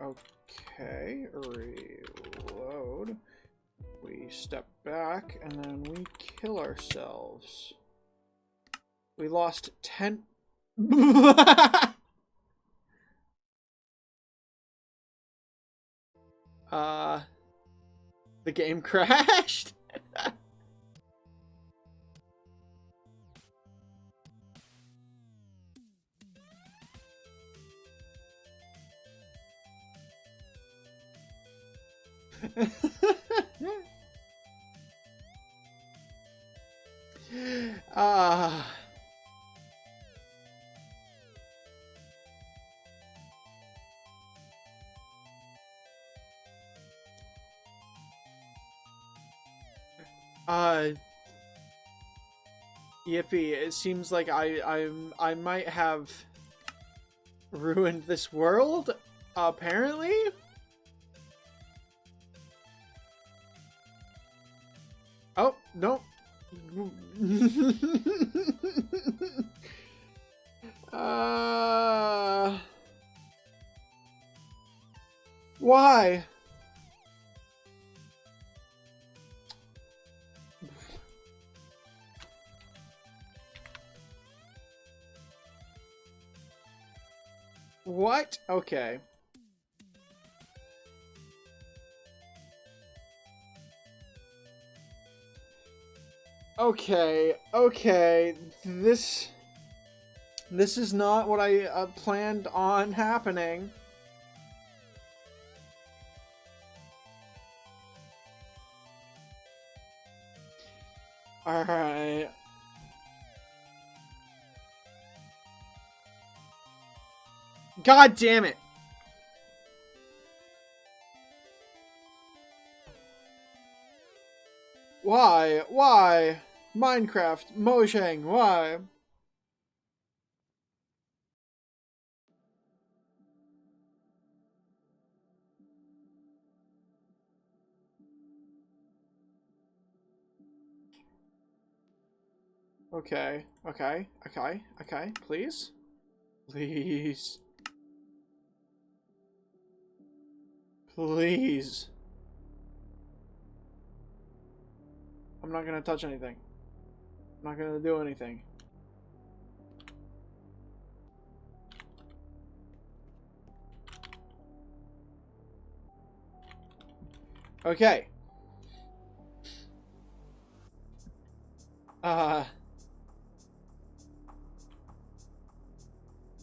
S1: Okay, reload. We step back and then we kill ourselves. We lost 10. The game crashed. Yippee, it seems like I might have ruined this world, apparently. Oh, no. Why? What? Okay. Okay. This is not what I planned on happening. All right. God damn it. Why? Why? Minecraft, Mojang, why? Okay, please? Please. Please. I'm not gonna touch anything. I'm not gonna do anything. Okay.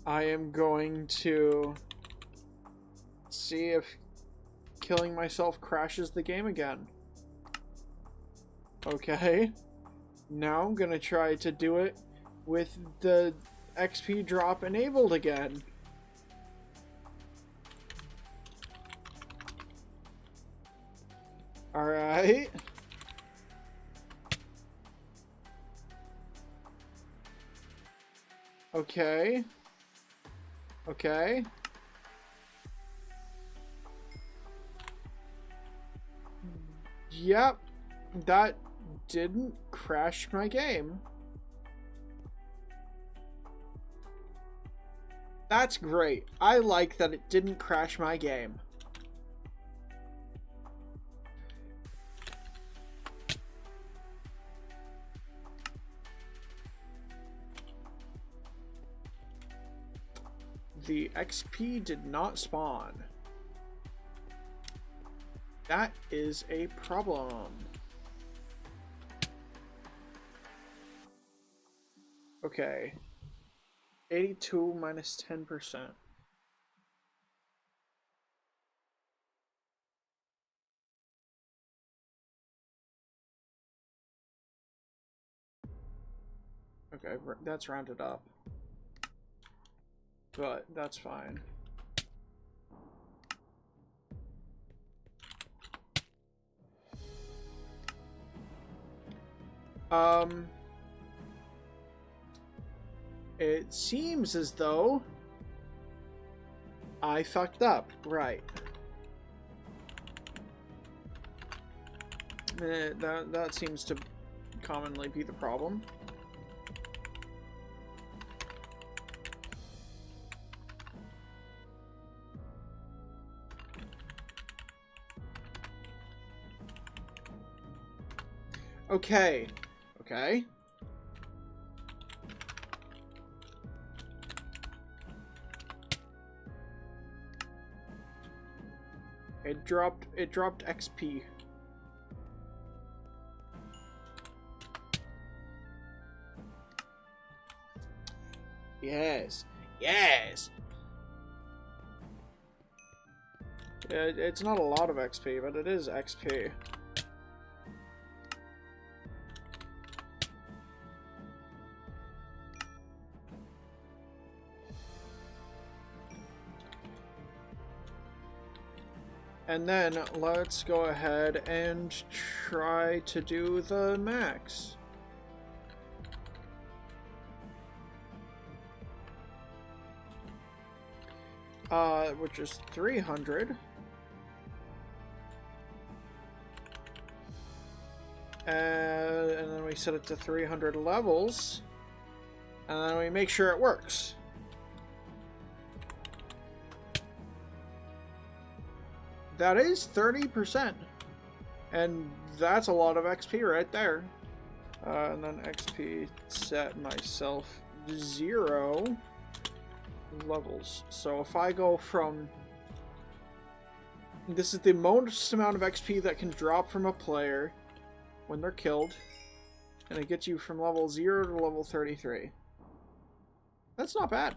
S1: I am going to see if killing myself crashes the game again. Okay. Now I'm gonna try to do it with the XP drop enabled again. Alright. Okay. Okay. Yep. That didn't crash my game. That's great. I like that it didn't crash my game. The XP did not spawn. That is a problem. Okay. 82 minus 10%. Okay, that's rounded up. But that's fine. It seems as though I fucked up. Right. That seems to commonly be the problem. Okay. Okay. It dropped XP. Yes. Yes. It's not a lot of XP, but it is XP. And then let's go ahead and try to do the max. Which is 300. And then we set it to 300 levels. And then we make sure it works. That is 30%. And that's a lot of XP right there. And then XP set myself 0 levels. So if I go from... This is the most amount of XP that can drop from a player when they're killed. And it gets you from level 0 to level 33. That's not bad.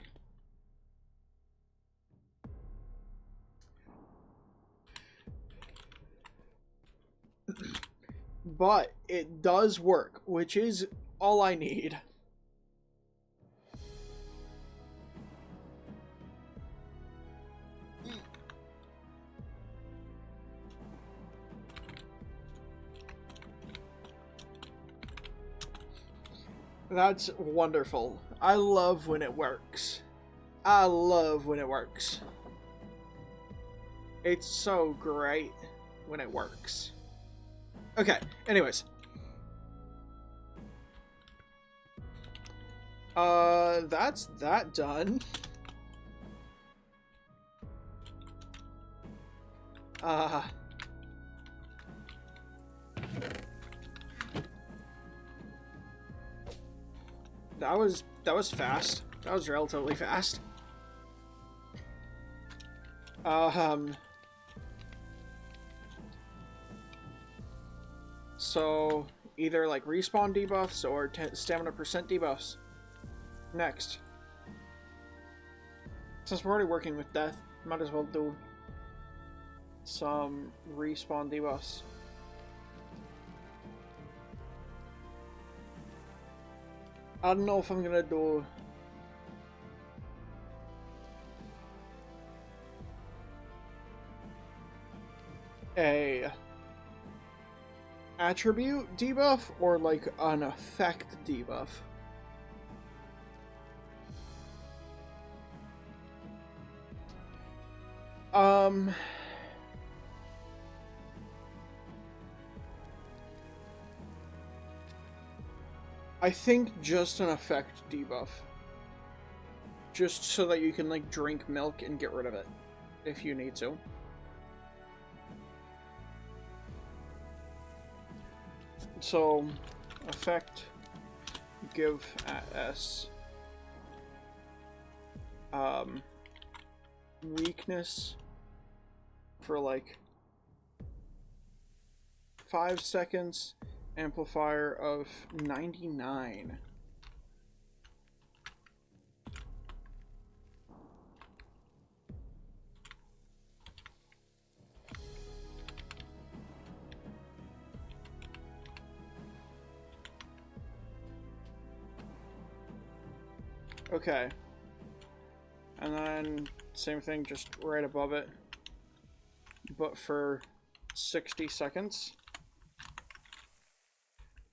S1: But it does work, which is all I need. That's wonderful. I love when it works. I love when it works. It's so great when it works. Okay, anyways. That's that done. That was fast. That was relatively fast. So either like respawn debuffs or stamina percent debuffs. Next. Since we're already working with death, might as well do some respawn debuffs. I don't know if I'm gonna do a attribute debuff or like an effect debuff. I think just an effect debuff. Just so that you can like drink milk and get rid of it if you need to. So, effect, give S, weakness for like 5 seconds, amplifier of 99. Okay. And then same thing, just right above it, but for 60 seconds.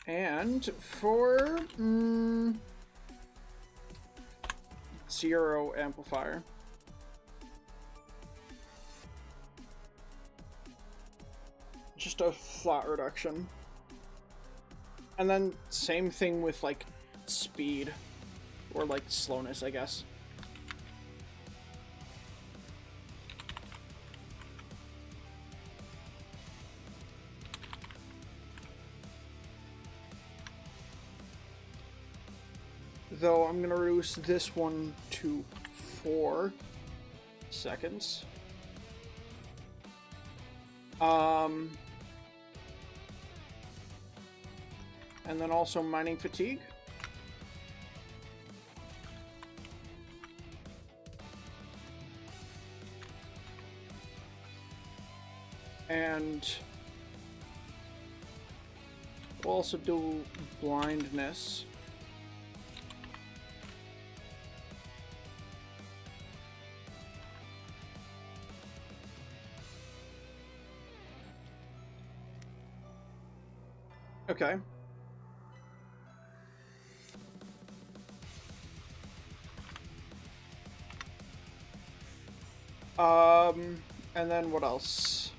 S1: And for 0 amplifier. Just a flat reduction. And then same thing with like speed or like slowness, I guess. Though I'm gonna reduce this one to 4 seconds. And then also mining fatigue. And we'll also do blindness. Okay. And then what else?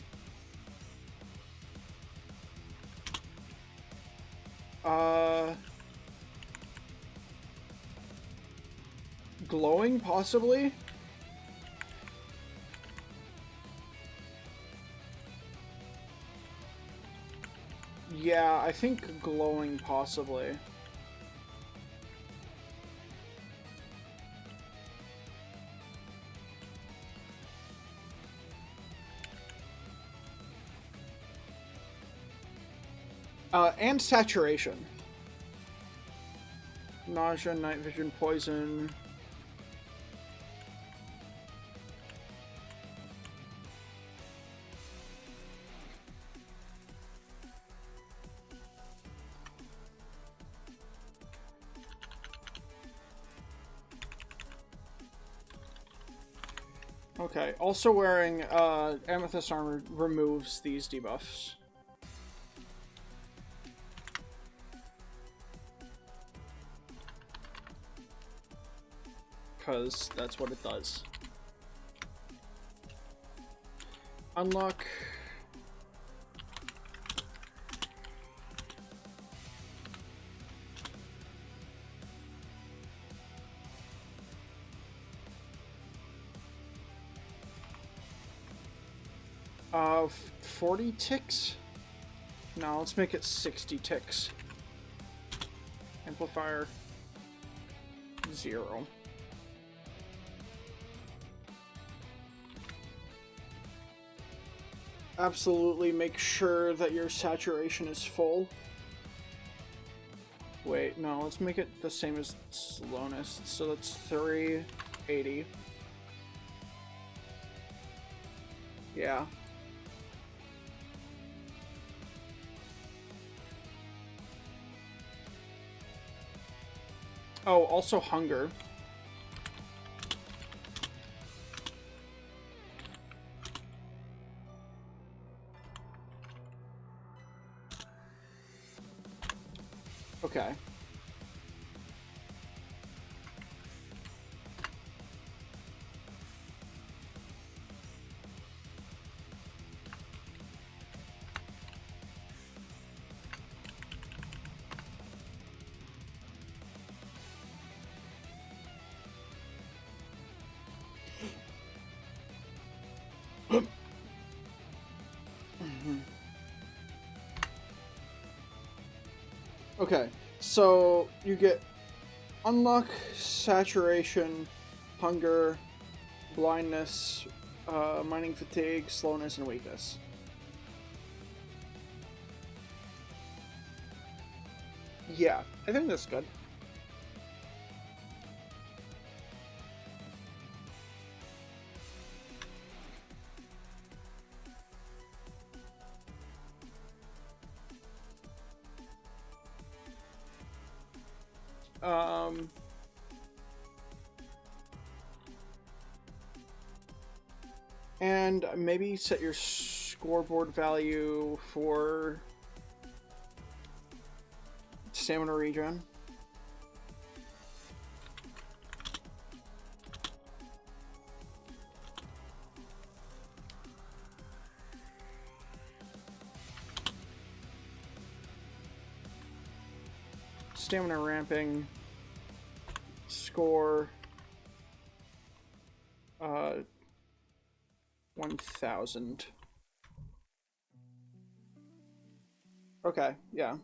S1: Glowing, possibly? Yeah, I think glowing, possibly. And saturation. Nausea, night vision, poison. Okay, also wearing amethyst armor removes these debuffs. Because that's what it does. Unlock. Uh, 40 ticks? No, let's make it 60 ticks. Amplifier 0. Absolutely make sure that your saturation is full. Wait, no, let's make it the same as slowness. So that's 380. Yeah. Oh, also hunger. Okay. Okay, so you get unlock, saturation, hunger, blindness, mining fatigue, slowness, and weakness. Yeah, I think that's good. And maybe set your scoreboard value for stamina regen. Stamina ramping. Score. 1,000. Okay, yeah.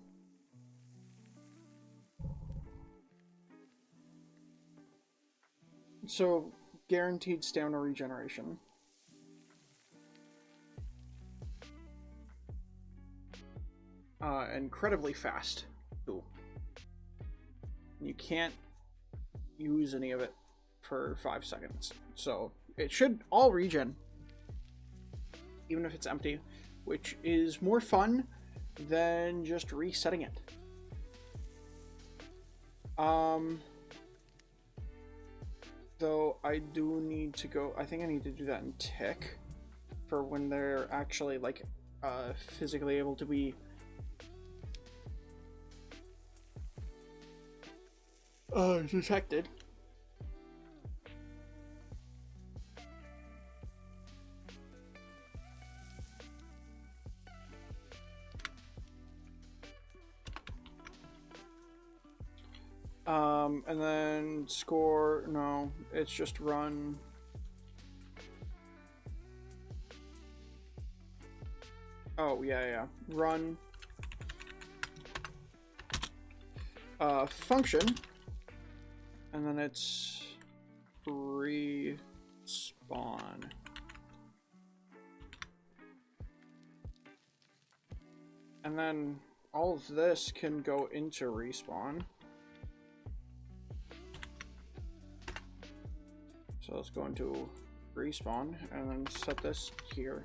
S1: So, guaranteed stamina regeneration. Incredibly fast. Ooh. You can't use any of it for 5 seconds. So, it should all regen. Even if it's empty. Which is more fun than just resetting it. Though I do need to go, I think I need to do that in Tick for when they're actually like physically able to be detected. And then score, no, it's just run. Oh, yeah. Run. Function. And then it's respawn. And then all of this can go into respawn. So let's go into respawn and then set this here.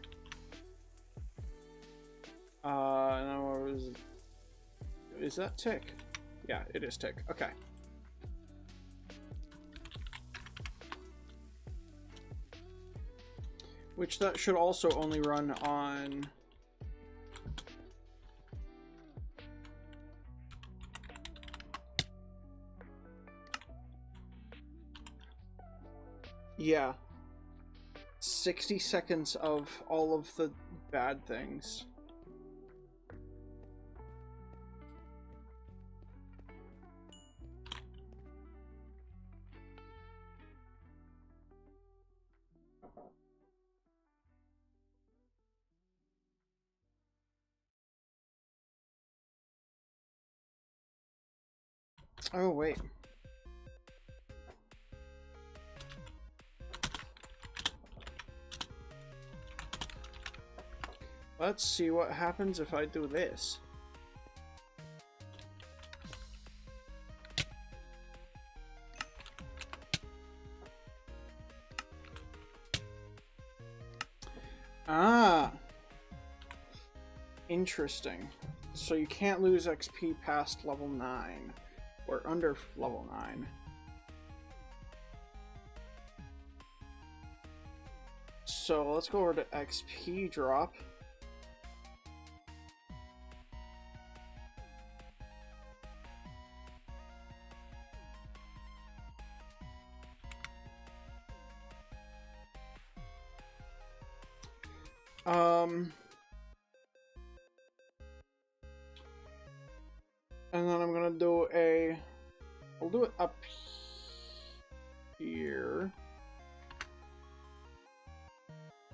S1: And then what was, is that Tick? Yeah, it is Tick. Okay. Which that should also only run on yeah. 60 seconds of all of the bad things. Oh, wait. Let's see what happens if I do this. Ah. Interesting. So you can't lose XP past level 9. Or under level 9. So let's go over to XP drop. And then I'm gonna do I'll do it up here.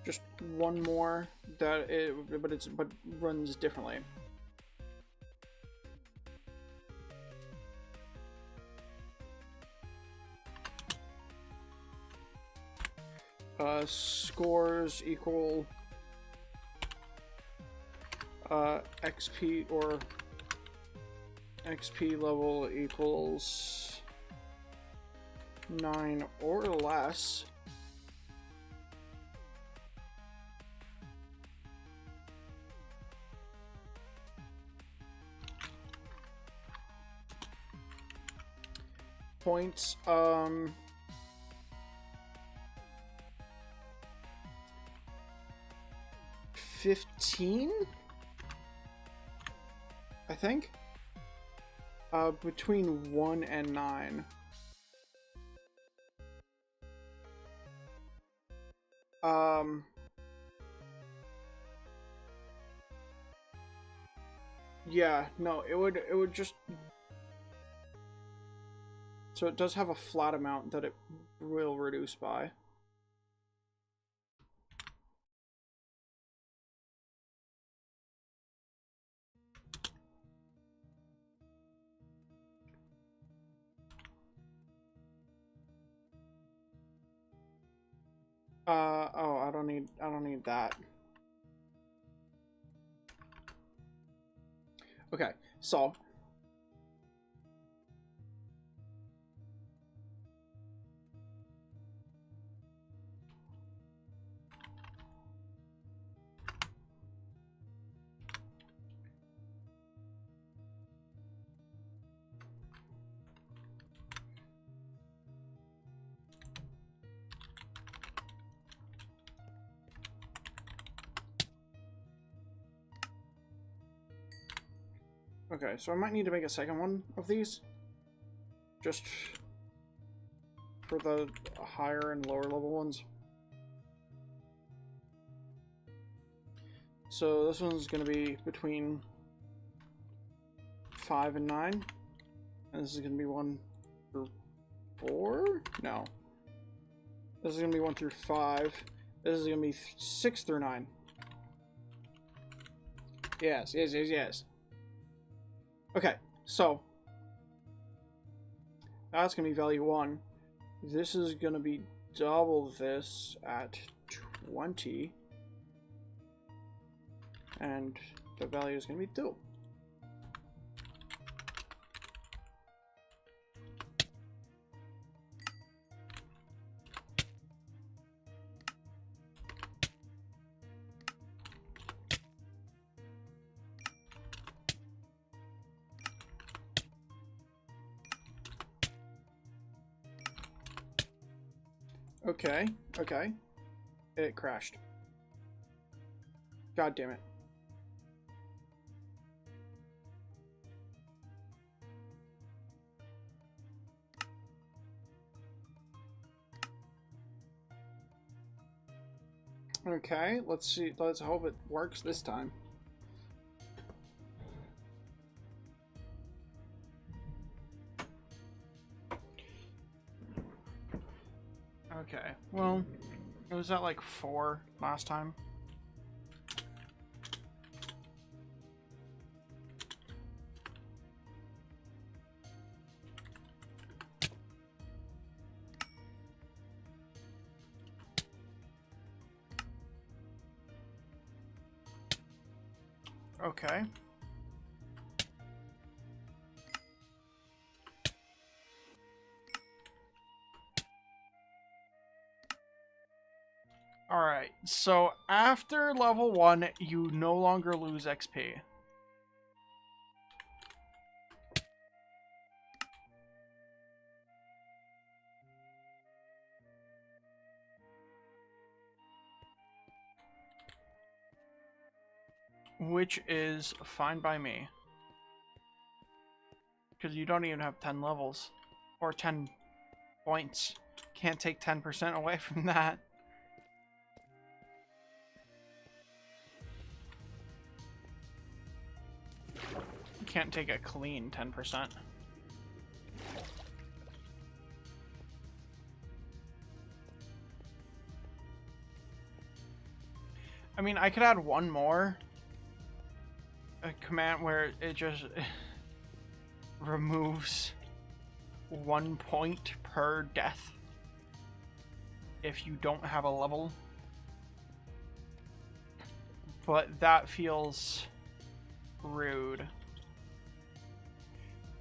S1: Just one more but runs differently. Scores equal XP or XP level equals 9 or less. Points, 15, I think. Between 1 and 9. Yeah, no, it would just... So it does have a flat amount that it will reduce by. Oh, I don't need that. Okay, so okay, so I might need to make a second one of these. Just for the higher and lower level ones. So this one's going to be between 5 and 9. And this is going to be 1 through 4? No. This is going to be 1 through 5. This is going to be 6 through 9. Yes, yes, yes, yes. Okay, so that's going to be value 1. This is going to be double this at 20. And the value is going to be 2. Okay, okay. It crashed. God damn it. Okay, let's see. Let's hope it works this time. Okay, well, it was at like 4 last time. Okay. Alright, so after level 1, you no longer lose XP. Which is fine by me. Because you don't even have 10 levels. Or 10 points. Can't take 10% away from that. You can't take a clean 10%. I mean, I could add one more. A command where it just removes 1 point per death if you don't have a level. But that feels rude.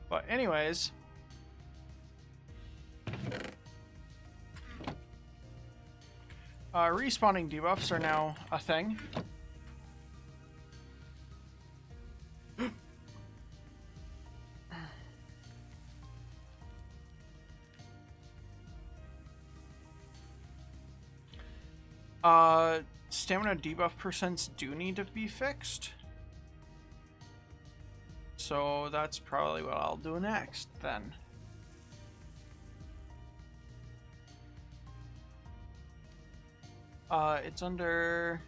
S1: But anyways, respawning debuffs are now a thing. Stamina debuff percents do need to be fixed. So that's probably what I'll do next, then. It's under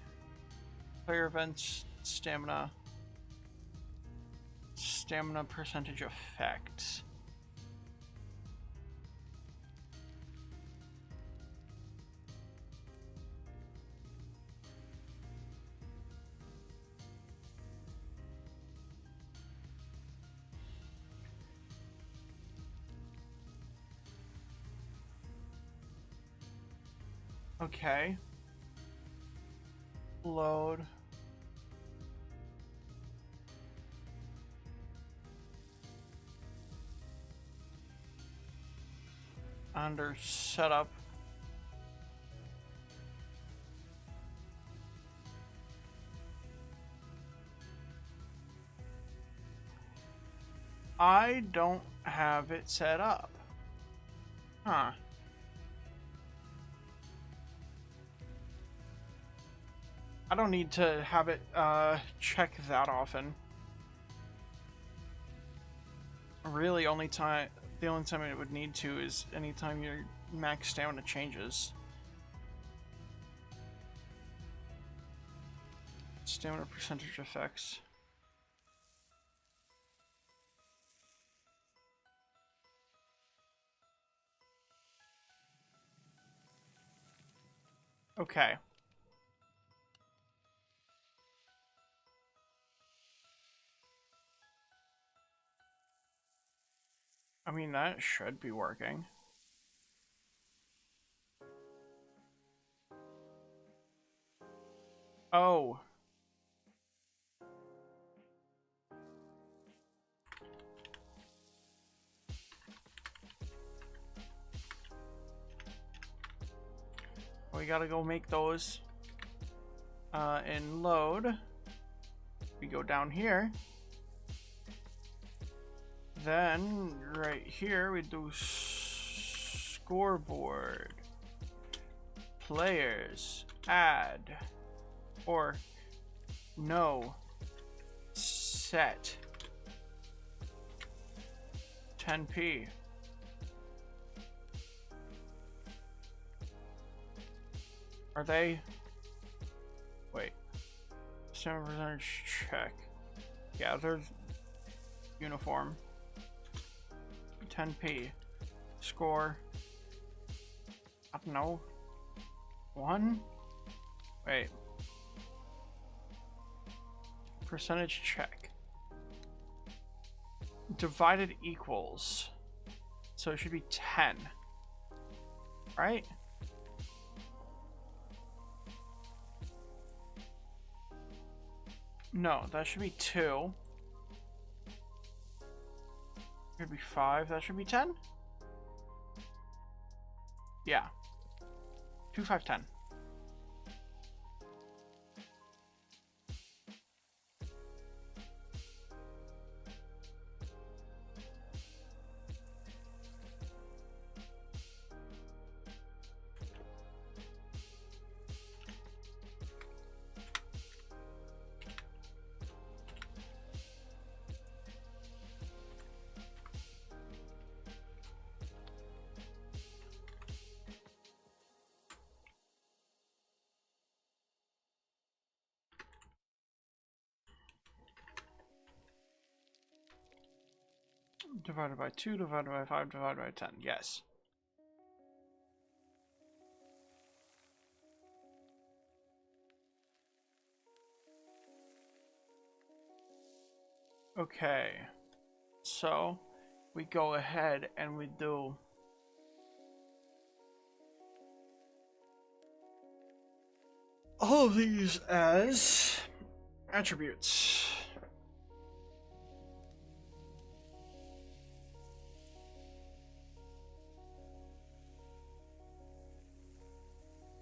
S1: player events, stamina percentage effects. Okay. Load. Under setup. I don't have it set up. Huh. I don't need to have it check that often. Really, the only time it would need to is anytime your max stamina changes. Stamina percentage effects. Okay. I mean, that should be working. Oh. We gotta go make those. In load. We go down here. Then, right here, we do scoreboard. Players. Add. Or, no. Set. 10p. Are they? Wait. Stamina percentage check. Yeah, they're uniform. 10p. Score. I don't know. 1? Wait. Percentage check. Divided equals. So it should be 10. Right? No, that should be 2. Should be 5. That should be 10? Yeah. 2, 5, 10. Divided by 2, divided by 5, divided by 10. Yes. Okay. So, we go ahead and we do all of these as attributes.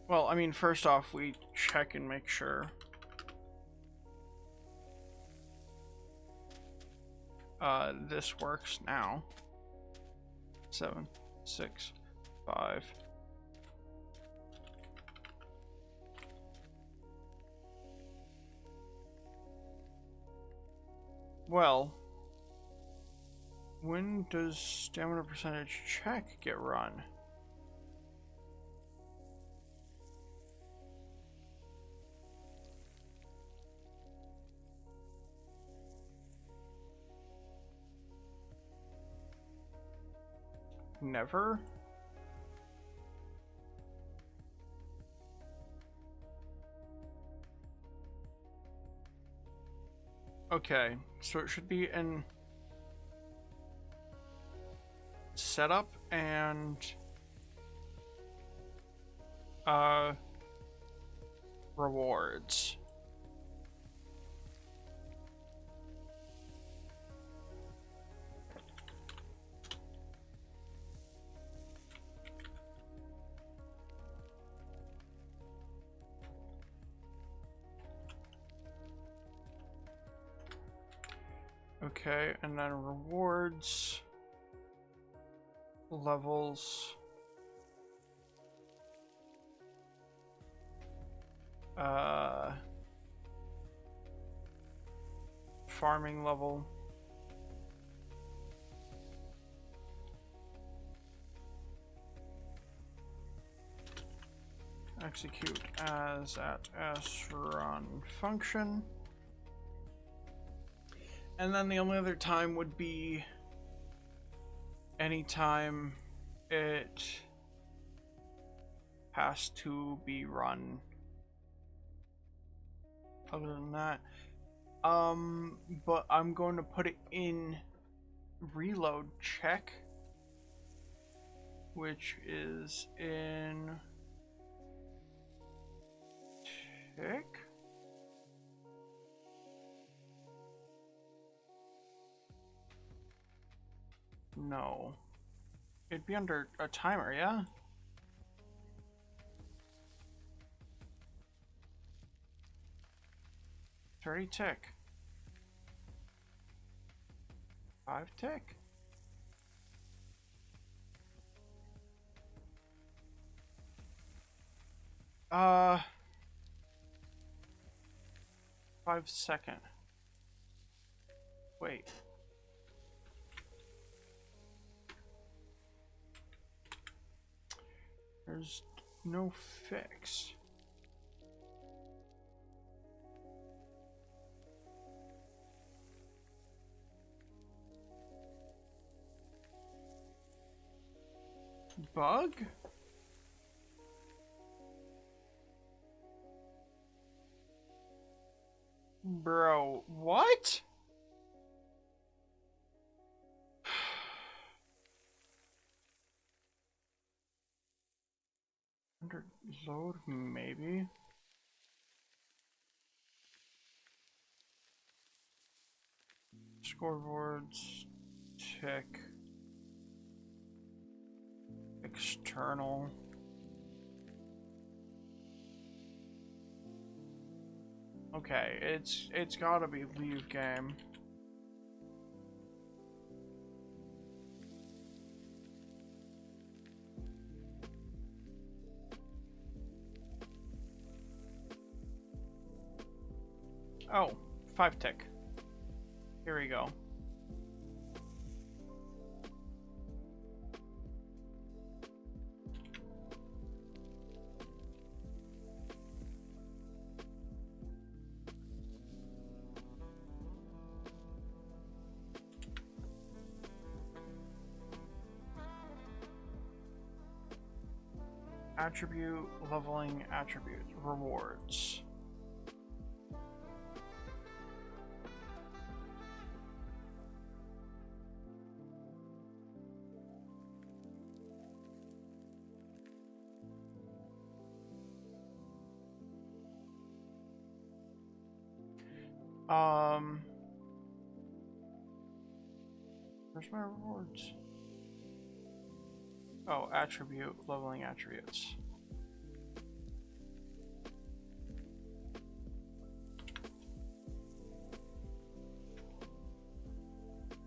S1: Well, I mean, first off, we check and make sure. This works now. 7, 6, 5. Well, when does stamina percentage check get run? Never? Okay, so it should be in setup and rewards. Okay, and then rewards, levels, farming level, execute as at srun function. And then the only other time would be anytime it has to be run. Other than that, but I'm going to put it in reload check, which is in tick. No. It'd be under a timer, yeah? It's already tick. 5 tick? Uh... 5-second. Wait. There's no fix. Bug? Bro, what? Under load, maybe. Scoreboards, tick, external. Okay, it's gotta be leave game. Oh, 5 tick. Here we go. Attribute, leveling, attribute, rewards. Where's my rewards? Oh, attribute, leveling attributes.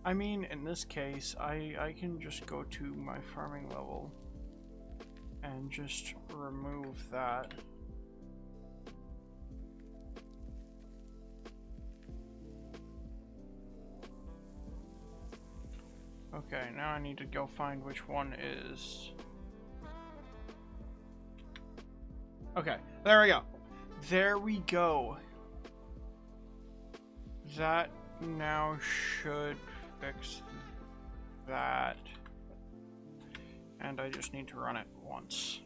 S1: I mean, in this case, I can just go to my farming level and just remove that. Okay, now I need to go find which one is... Okay, there we go. There we go. That now should fix that. And I just need to run it once.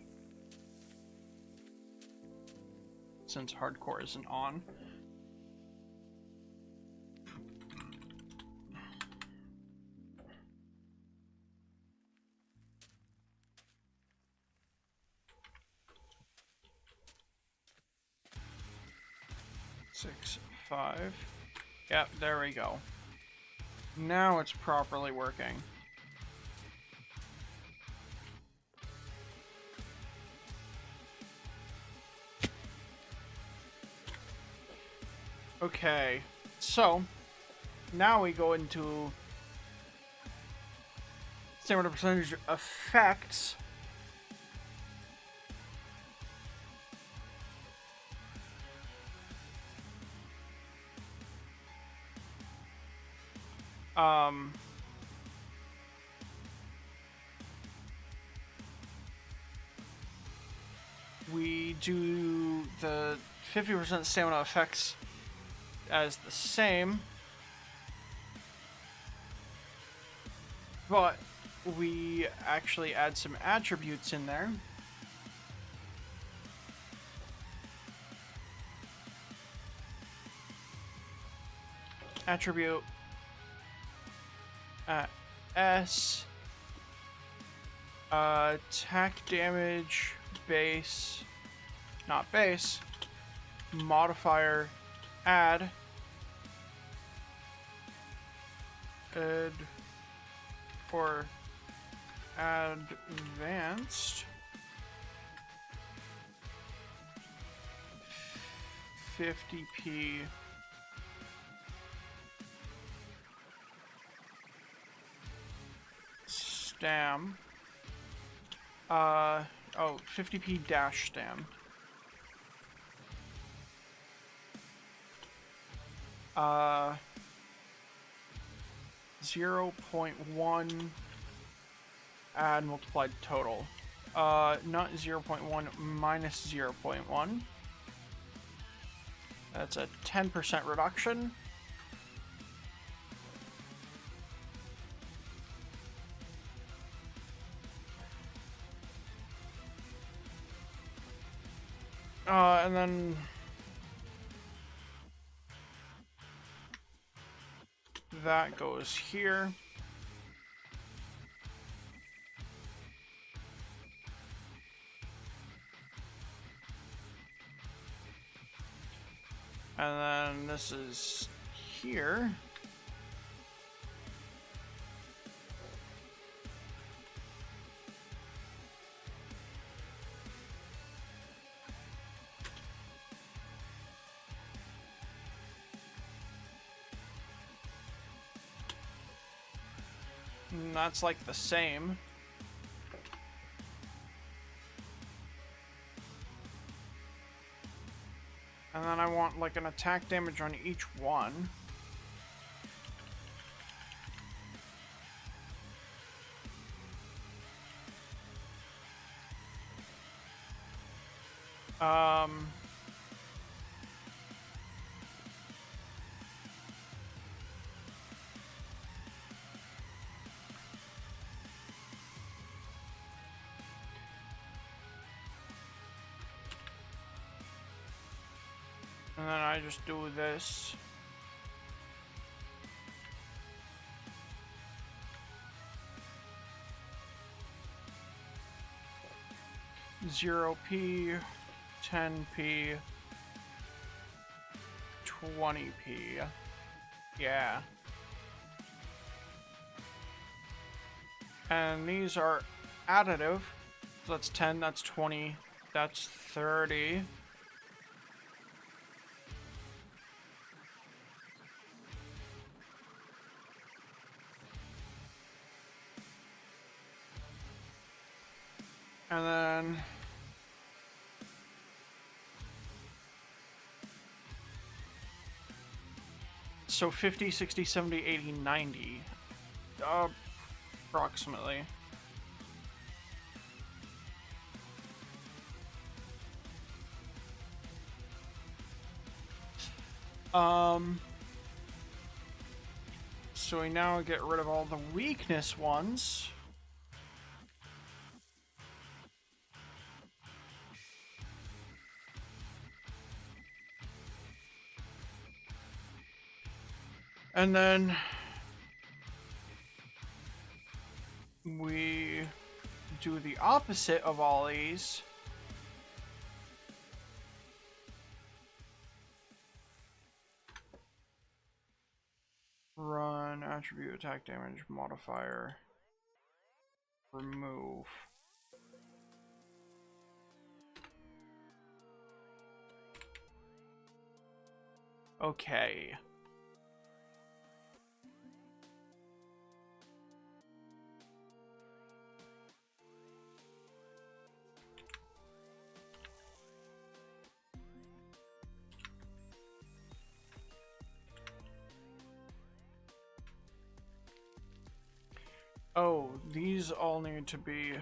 S1: Since hardcore isn't on. Six, 5. Yep, there we go. Now it's properly working. Okay, so now we go into stamina percentage effects. We do the 50% stamina effects as the same, but we actually add some attributes in there. Attribute S attack damage base, not base, modifier add or advanced 50p stam 50p dash stam 0.1 add multiplied total. Not 0.1 minus 0.1. That's a 10% reduction. And then that goes here. And then this is here. And that's like the same. And then I want like an attack damage on each one. And then I just do this. Zero P, 10p, 20p. Yeah. And these are additive. So that's 10, that's 20, that's 30. And then so 50, 60, 70, 80, 90. approximately. So we now get rid of all the weakness ones. And then we do the opposite of all these. Run, attribute, attack damage, modifier, remove. Okay. Oh, these all need to be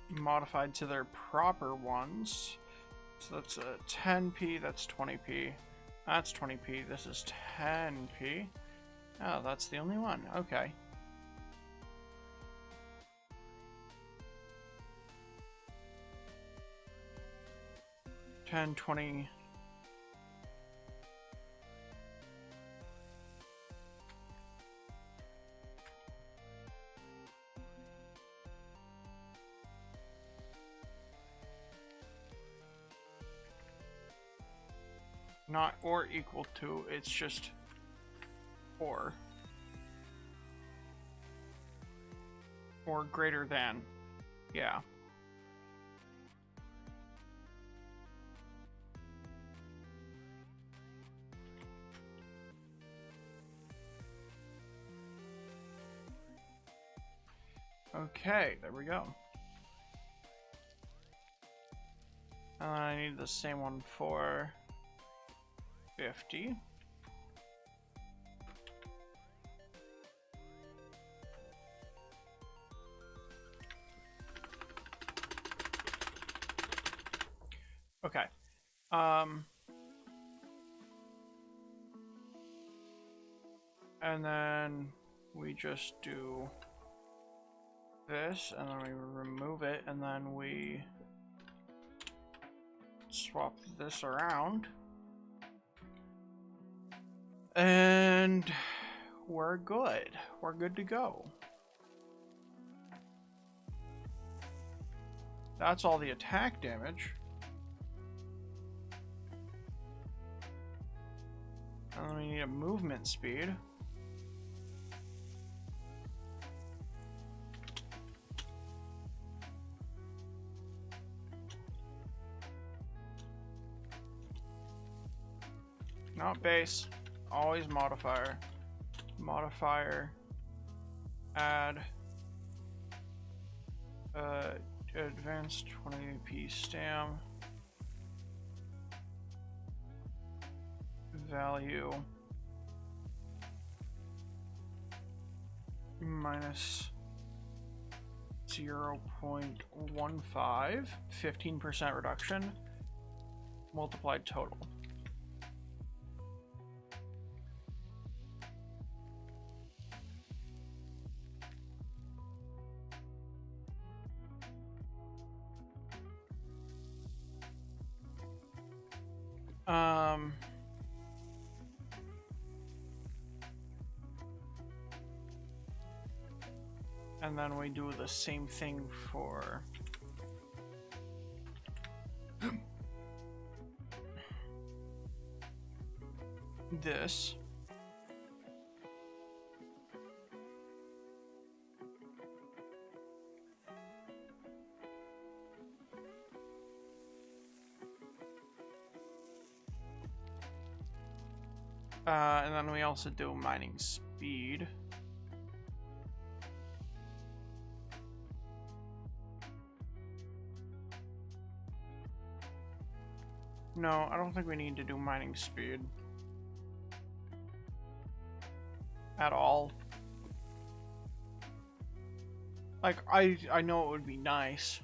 S1: modified to their proper ones. So that's a 10p, that's 20p. That's 20p, this is 10p. Oh, that's the only one. Okay. 10, 20. Not or equal to, it's just or. Or greater than. Yeah. Okay, there we go. And I need the same one for 50. Okay. And then we just do this, and then we remove it, and then we swap this around. And we're good. We're good to go. That's all the attack damage. And then we need a movement speed. Not base, always modifier. Modifier, add, advanced 20p stam, value, minus 0.15, 15% reduction, multiplied total. And then we do the same thing for this. And then we also do mining speed. No, I don't think we need to do mining speed. At all. Like, I know it would be nice.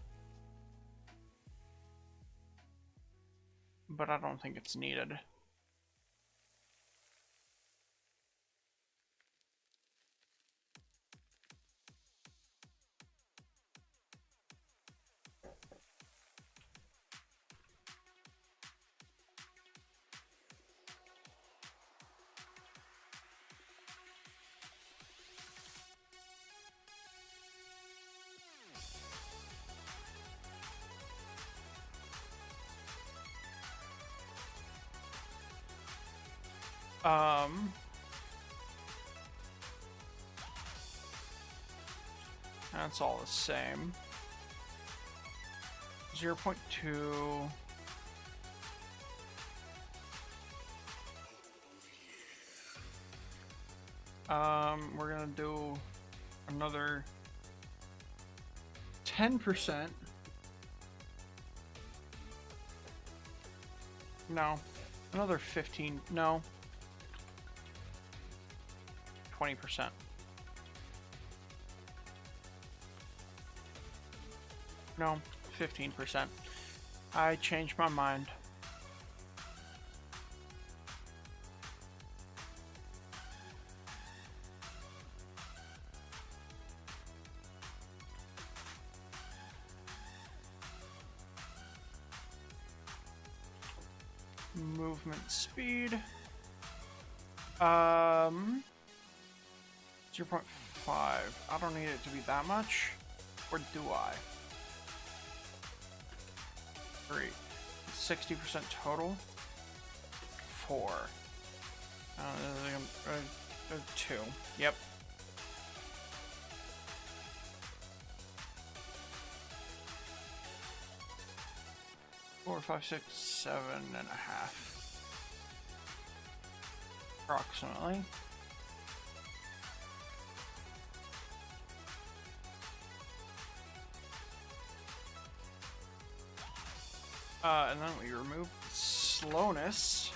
S1: But I don't think it's needed. That's all the same. 0.2. We're gonna do another 10%. No. Another 15. No. 20%. No, 15%. I changed my mind. Movement speed. 0.5. I don't need it to be that much. Or do I? 3. 60% total. 4. 2. Yep. Four, 5, 6, 7.5. Approximately. And then we remove slowness.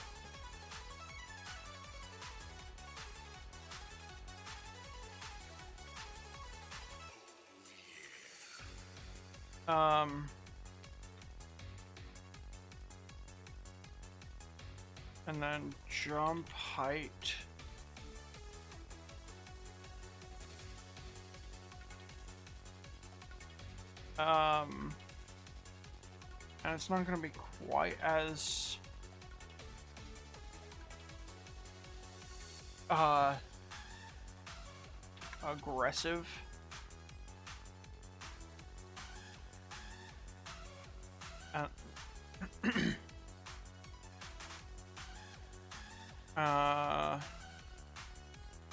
S1: And then jump height. And it's not going to be quite as aggressive.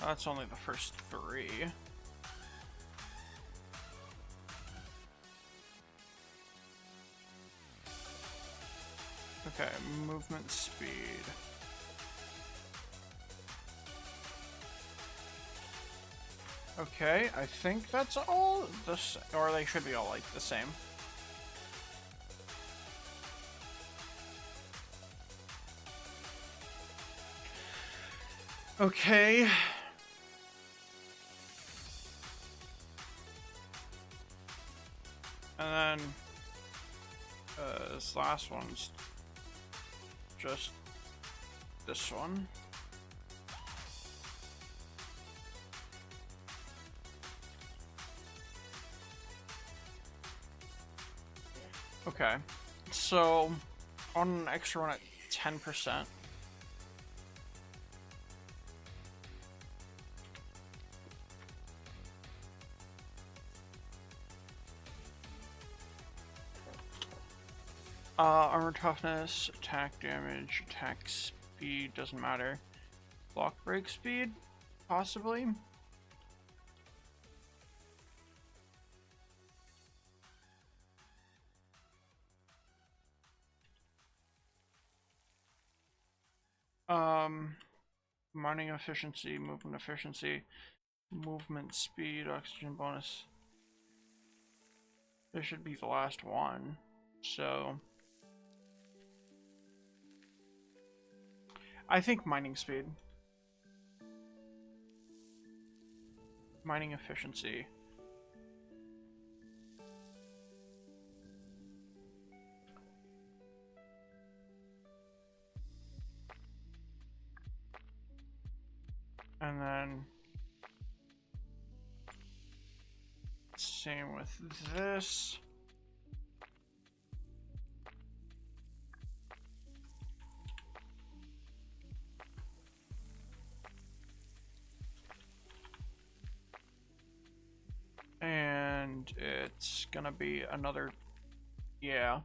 S1: That's only the first 3. Okay, movement speed. Okay, I think that's all this, or they should be all like the same. Okay. And then this last one's just this one. Okay, so on an extra one at 10%. Armor toughness, attack damage, attack speed, doesn't matter. Block break speed, possibly. Mining efficiency, movement speed, oxygen bonus. This should be the last one, so I think mining speed. Mining efficiency. And then same with this. And it's gonna be another, yeah.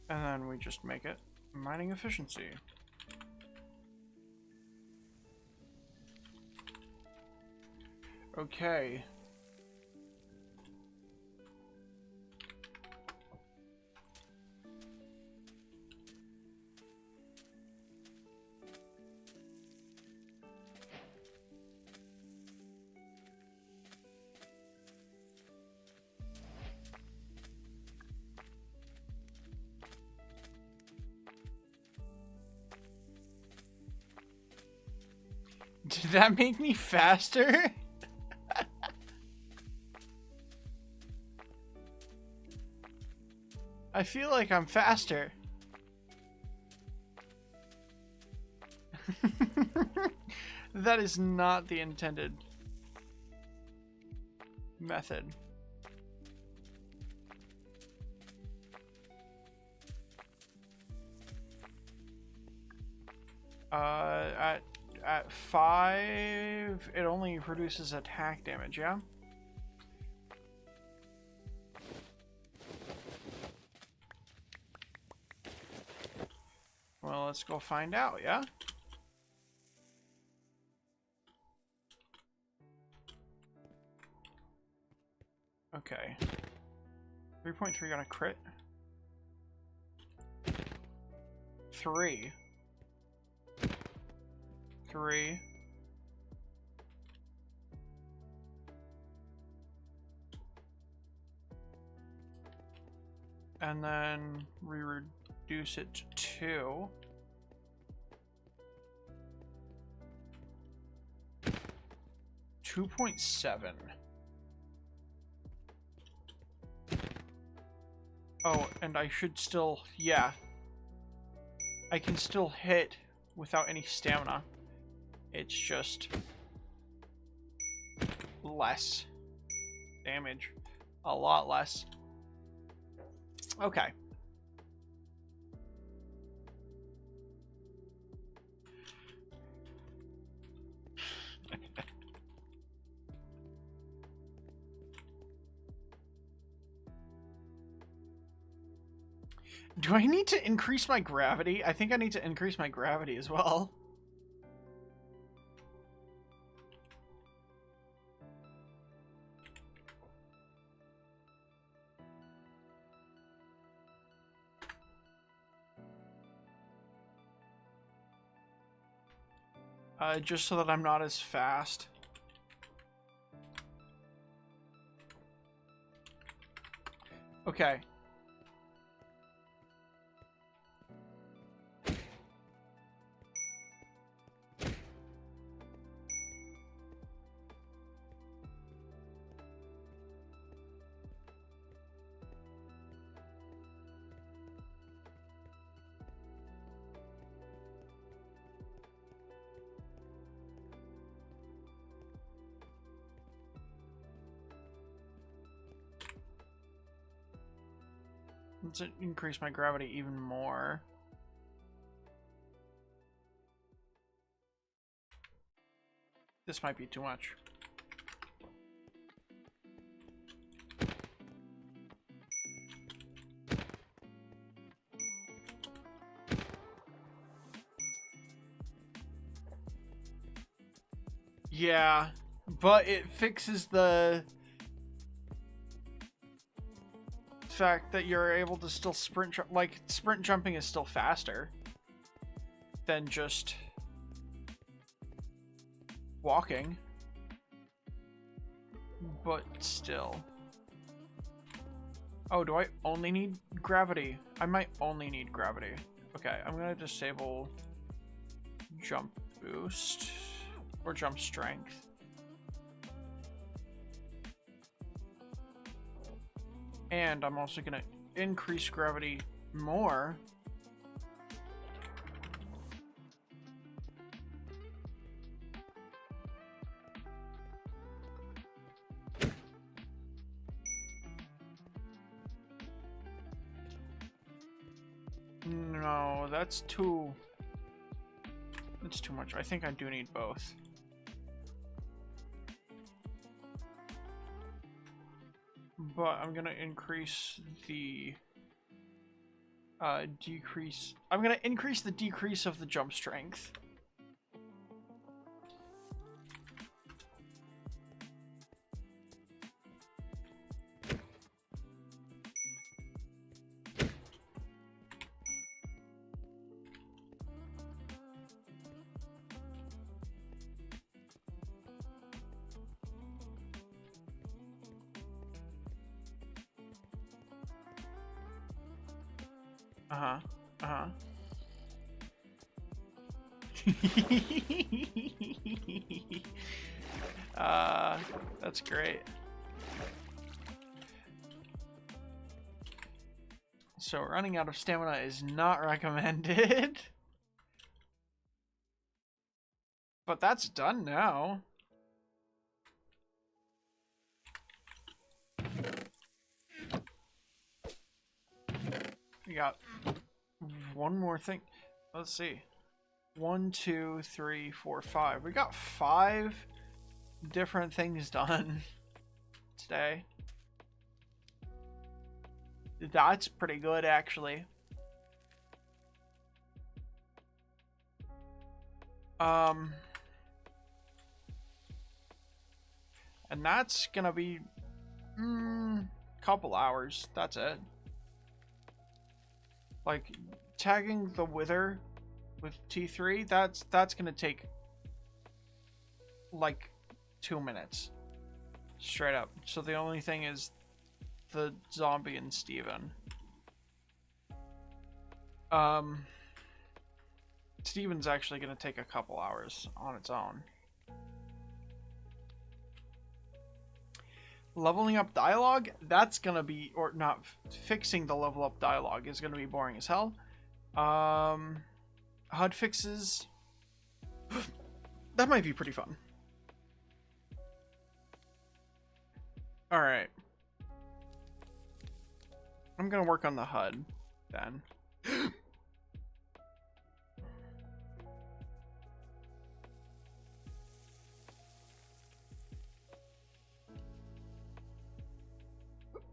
S1: And then we just make it mining efficiency. Okay. Did that make me faster? I feel like I'm faster. That is not the intended method. At 5, it only reduces attack damage, yeah? Well, let's go find out, yeah? Okay. 3.3 on a crit. 3. 3. And then we reduce it to 2. 2.7. Oh, and I should still, yeah. I can still hit without any stamina. It's just less damage. A lot less. Okay. Do I need to increase my gravity? I think I need to increase my gravity as well. Just so that I'm not as fast. Okay. Let's increase my gravity even more. This might be too much. Yeah, but it fixes the fact that you're able to still sprint jump. Like, sprint jumping is still faster. than just walking. But still. Oh, do I only need gravity? I might only need gravity. Okay, I'm gonna disable jump boost or jump strength. And I'm also gonna increase gravity more. No, that's too much. I think I do need both. But I'm gonna increase the decrease. I'm gonna increase the decrease of the jump strength. That's great. So running out of stamina is not recommended. But that's done now. We got one more thing. Let's see. 1, 2, 3, 4, 5. We got 5 different things done today. That's pretty good, actually. And that's gonna be couple hours. That's it. Like tagging the wither with T3, that's gonna take like 2 minutes straight up. So the only thing is the zombie and Steven. Steven's actually gonna take a couple hours on its own. Leveling up dialogue, that's gonna be, or not, fixing the level up dialogue is gonna be boring as hell. HUD fixes, that might be pretty fun. Alright. I'm gonna work on the HUD then.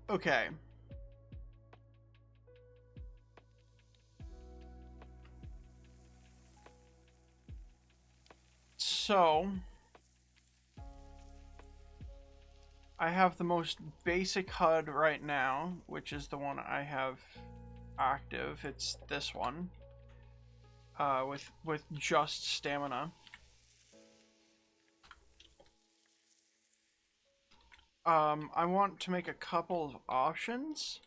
S1: Okay. So I have the most basic HUD right now, which is the one I have active. It's this one, with just stamina. I want to make a couple of options,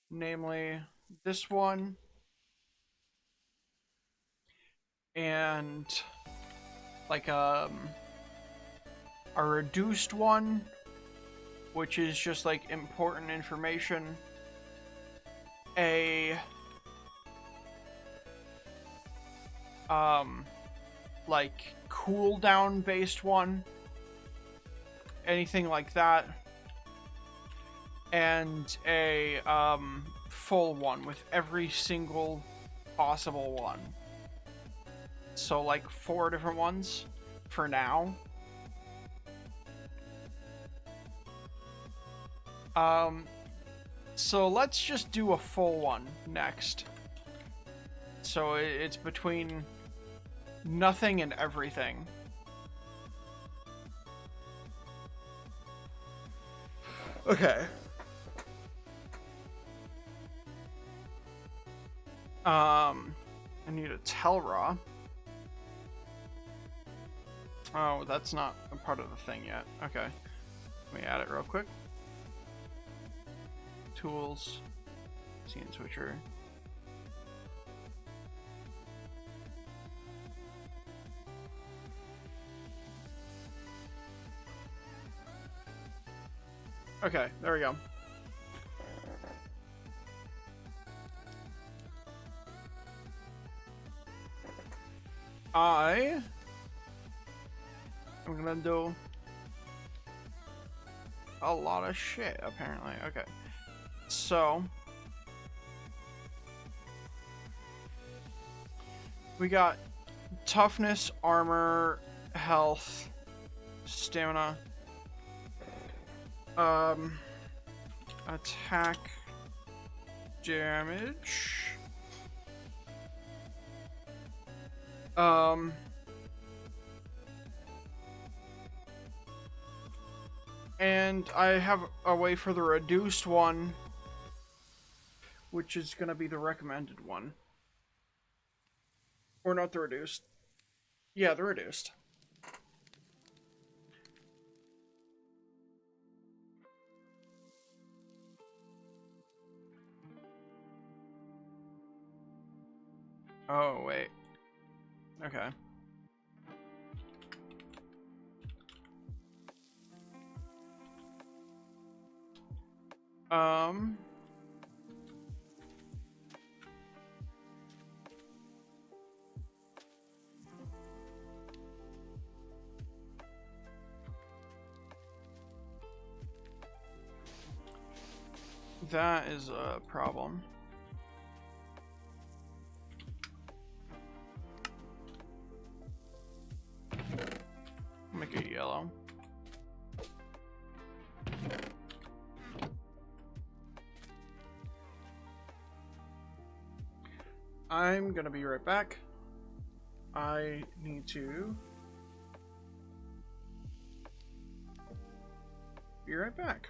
S1: namely this one and like a reduced one, which is just like important information, a like cooldown based one, anything like that, and a full one with every single possible one. So like 4 different ones for now. So let's just do a full one next. So it's between nothing and everything. Okay. I need a Telra. Oh, that's not a part of the thing yet. Okay. Let me add it real quick. Tools. Scene switcher. Okay, there we go. I'm gonna do a lot of shit, apparently. Okay. So we got toughness, armor, health, stamina, attack, damage, and I have a way for the reduced one, which is gonna be the recommended one. Or not the reduced. Yeah, the reduced. Oh, wait. Okay. That is a problem. Make it yellow. I'm gonna be right back. I need to be right back.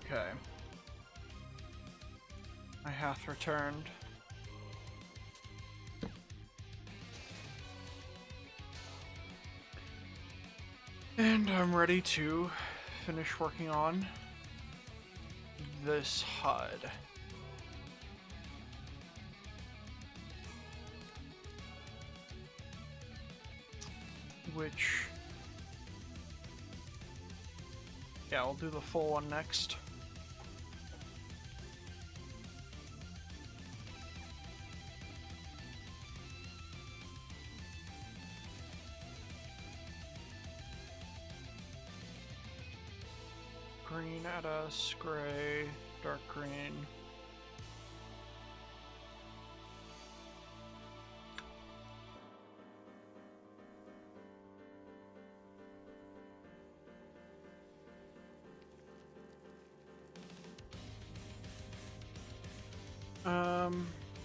S1: Okay. My hath returned. And I'm ready to finish working on this HUD. Which... yeah, I'll do the full one next. Green at us, gray, dark green.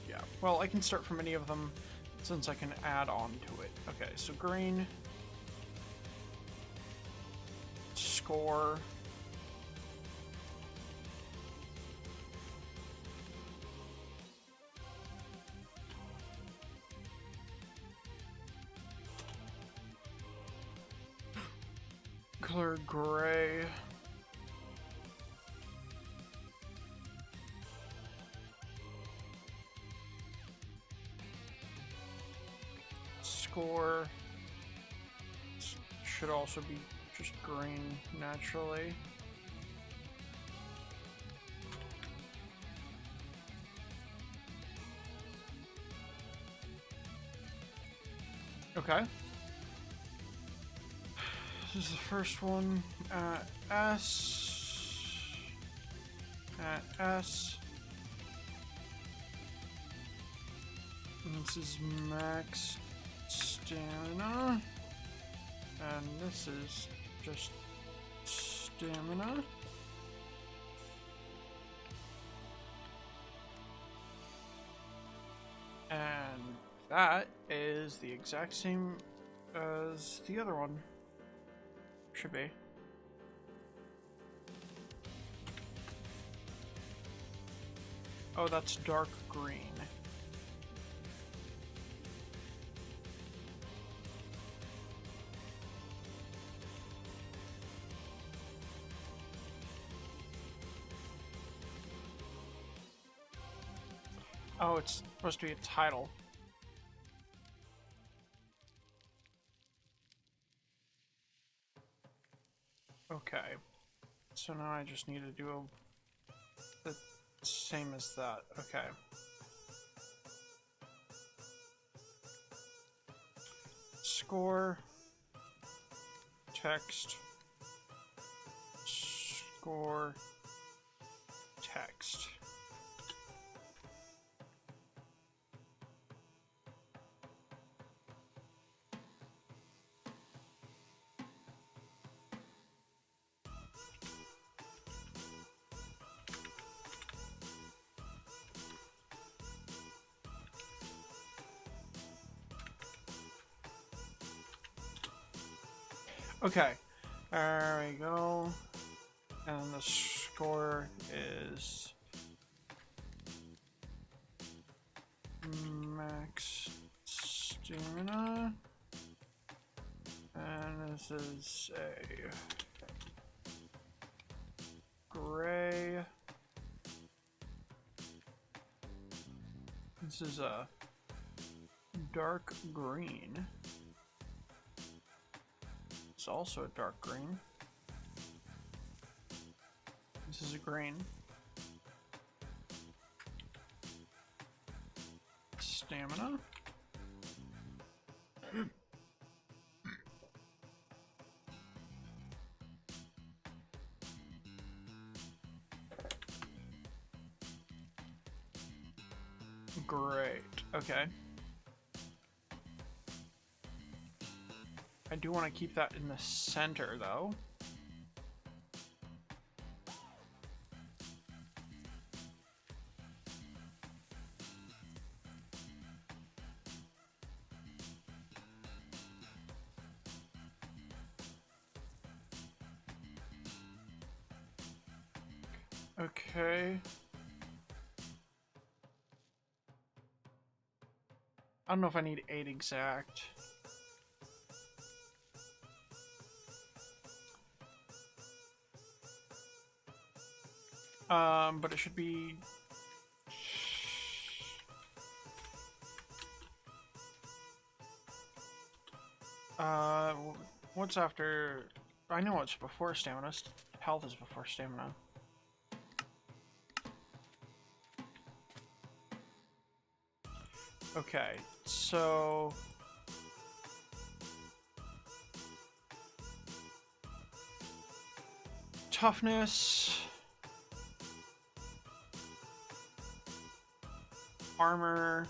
S1: Yeah, well, I can start from any of them since I can add on to it. Okay, so green, score, color gray, score should also be just green naturally. Okay. This is the first one at S. At S. And this is max stamina. And this is just stamina. And that is the exact same as the other one. Should be. Oh, that's dark green. Oh, it's supposed to be a title. Okay. So now I just need to do the same as that. Okay. Score. Text. Score. Text. Okay, there we go. And the score is max stamina. And this is a gray. This is a dark green. It's also a dark green. This is a green. Stamina. Great. Okay. I do want to keep that in the center, though. Okay. I don't know if I need 8 exact. But it should be... what's after... I know what's before stamina. Health is before stamina. Okay, so... Toughness... Armor...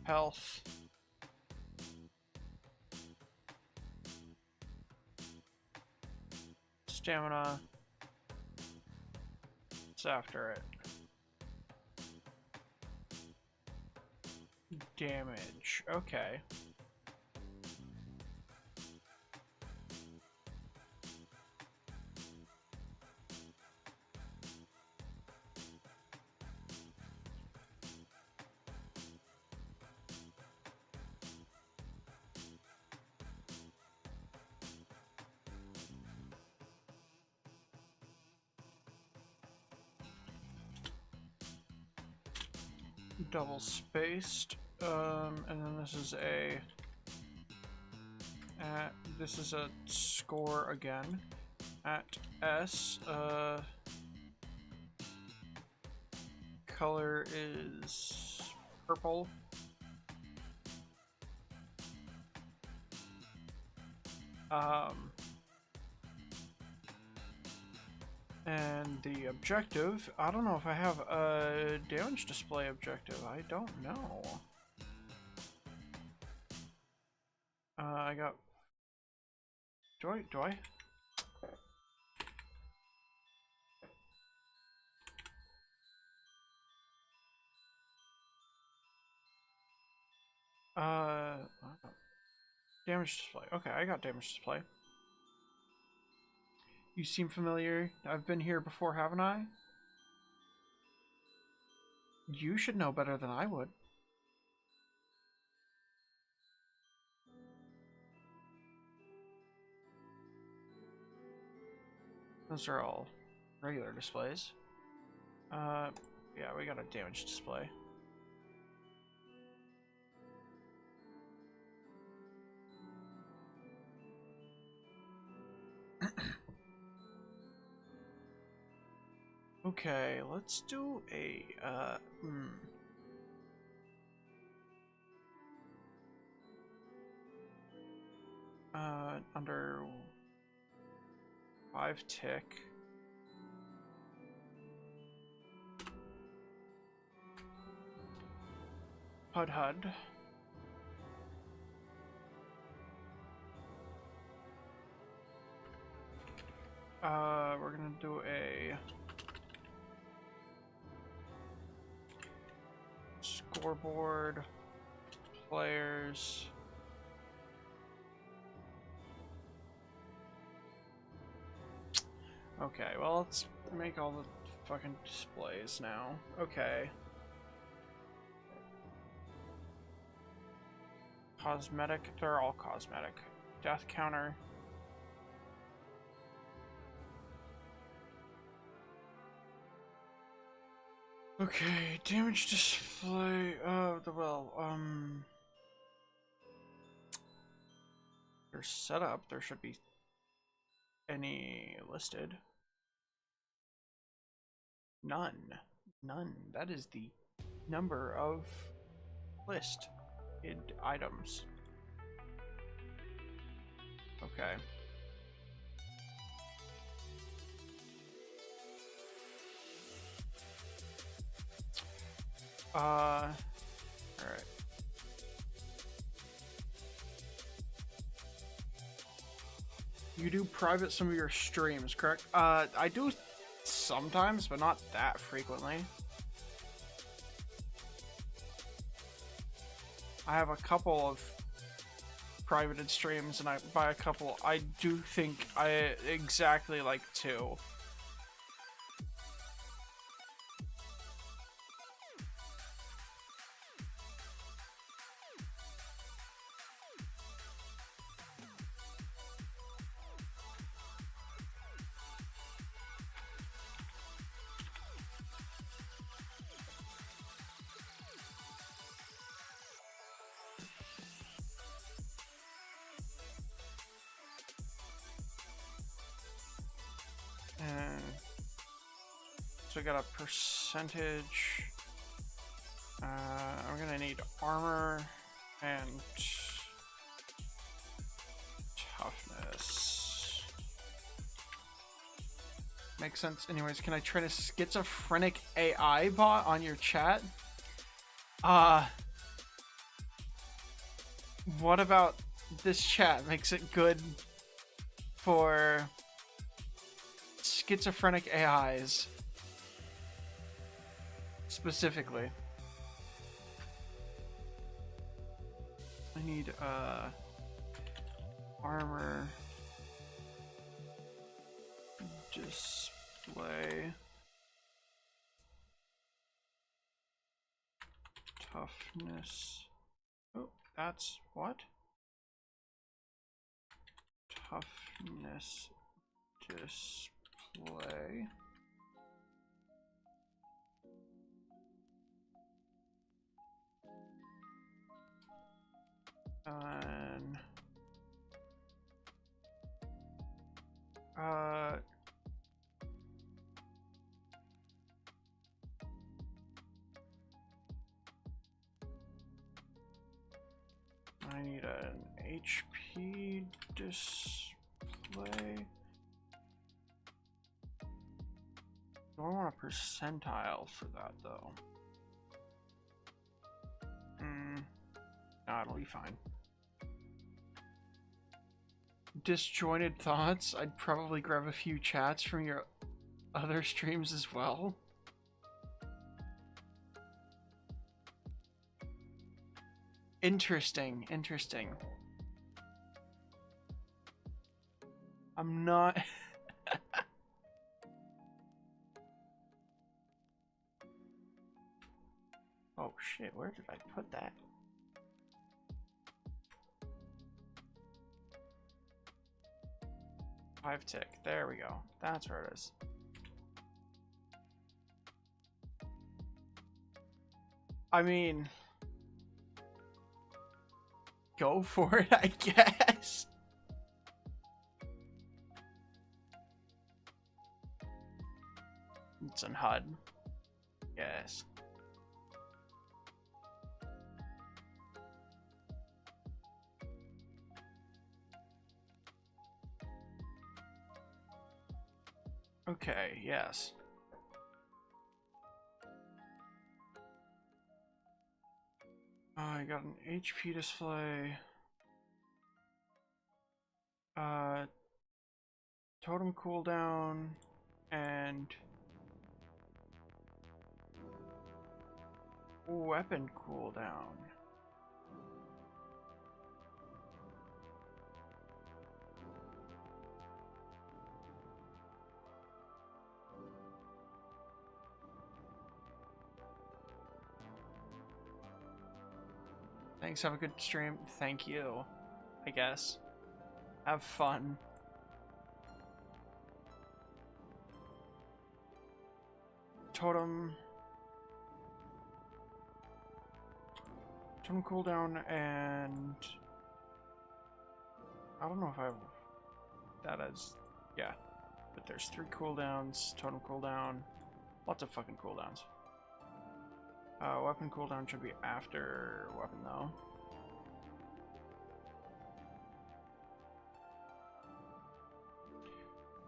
S1: Health... Stamina... It's after it. Damage. Okay. Double spaced. And then this is a score again at S. Color is purple. And the objective, I don't know if I have a damage display objective. I don't know. I got... Do I? Damage display. Okay, I got damage display. You seem familiar. I've been here before, haven't I? You should know better than I would. Those are all regular displays. Yeah, we got a damage display. Okay, let's do a, under 5 tick. HUD. We're gonna do a scoreboard, players. Okay, well, let's make all the fucking displays now. Okay. Cosmetic, they're all cosmetic. Death counter. Okay, damage display, there's setup, there should be any listed. None. That is the number of listed items. Okay. Alright. You do private some of your streams, correct? I do sometimes, but not that frequently. I have a couple of privated streams, and by a couple, I do think I exactly like 2. So we got a percentage. I'm gonna need armor and toughness. Makes sense. Anyways, can I train a schizophrenic AI bot on your chat? What about this chat makes it good for schizophrenic AIs? Specifically. I need armor, display, toughness. Oh, that's what? Toughness display. And I need an HP display. Do I want a percentile for that though? No, it'll be fine. Disjointed thoughts. I'd probably grab a few chats from your other streams as well. Interesting, interesting. I'm not... Oh shit, where did I put that? Five tick. There we go. That's where it is. I mean, go for it, I guess. It's in HUD. Yes. Okay, yes. I got an HP display. Totem cooldown and weapon cooldown. Thanks, have a good stream. Thank you, I guess. Have fun. Totem cooldown, and I don't know if I have that as, yeah, but there's 3 cooldowns, totem cooldown, lots of fucking cooldowns. Weapon cooldown should be after weapon though.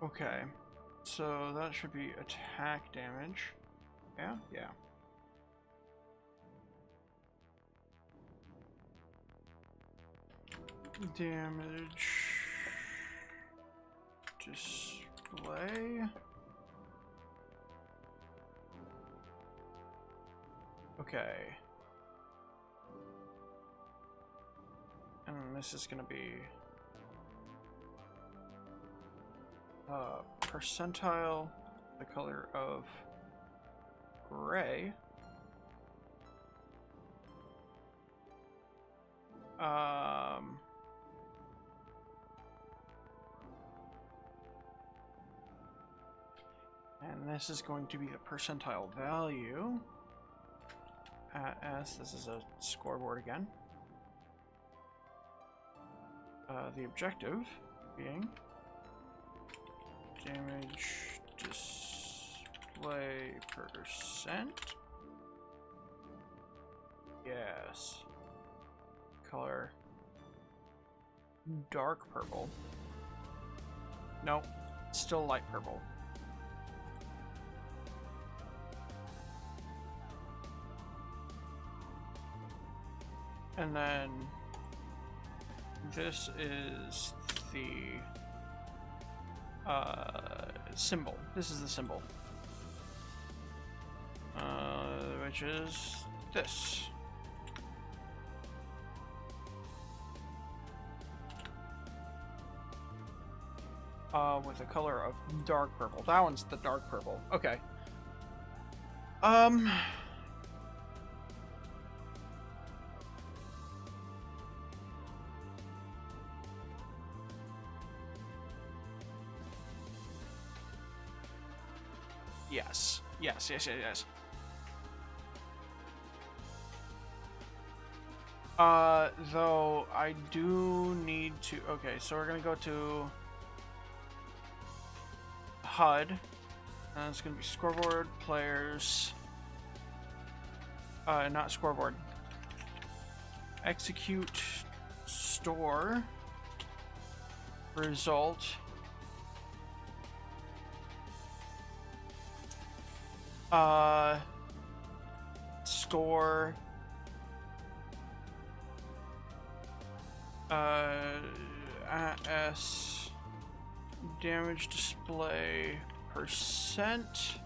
S1: Okay, so that should be attack damage. Yeah, yeah. Damage display. Okay. And And this is going to be percentile, the color of gray. And this is going to be the percentile value at S. This is a scoreboard again. The objective being damage display percent. Yes. Color dark purple. Nope, still light purple. And then this is the symbol. This is the symbol. Which is this. With a color of dark purple. That one's the dark purple. Okay. Yes. Yes, yes, yes, yes. Though I do need to... Okay, so we're gonna go to HUD. And it's gonna be scoreboard, players... not scoreboard. Execute, store, result... score, S, damage display, percent,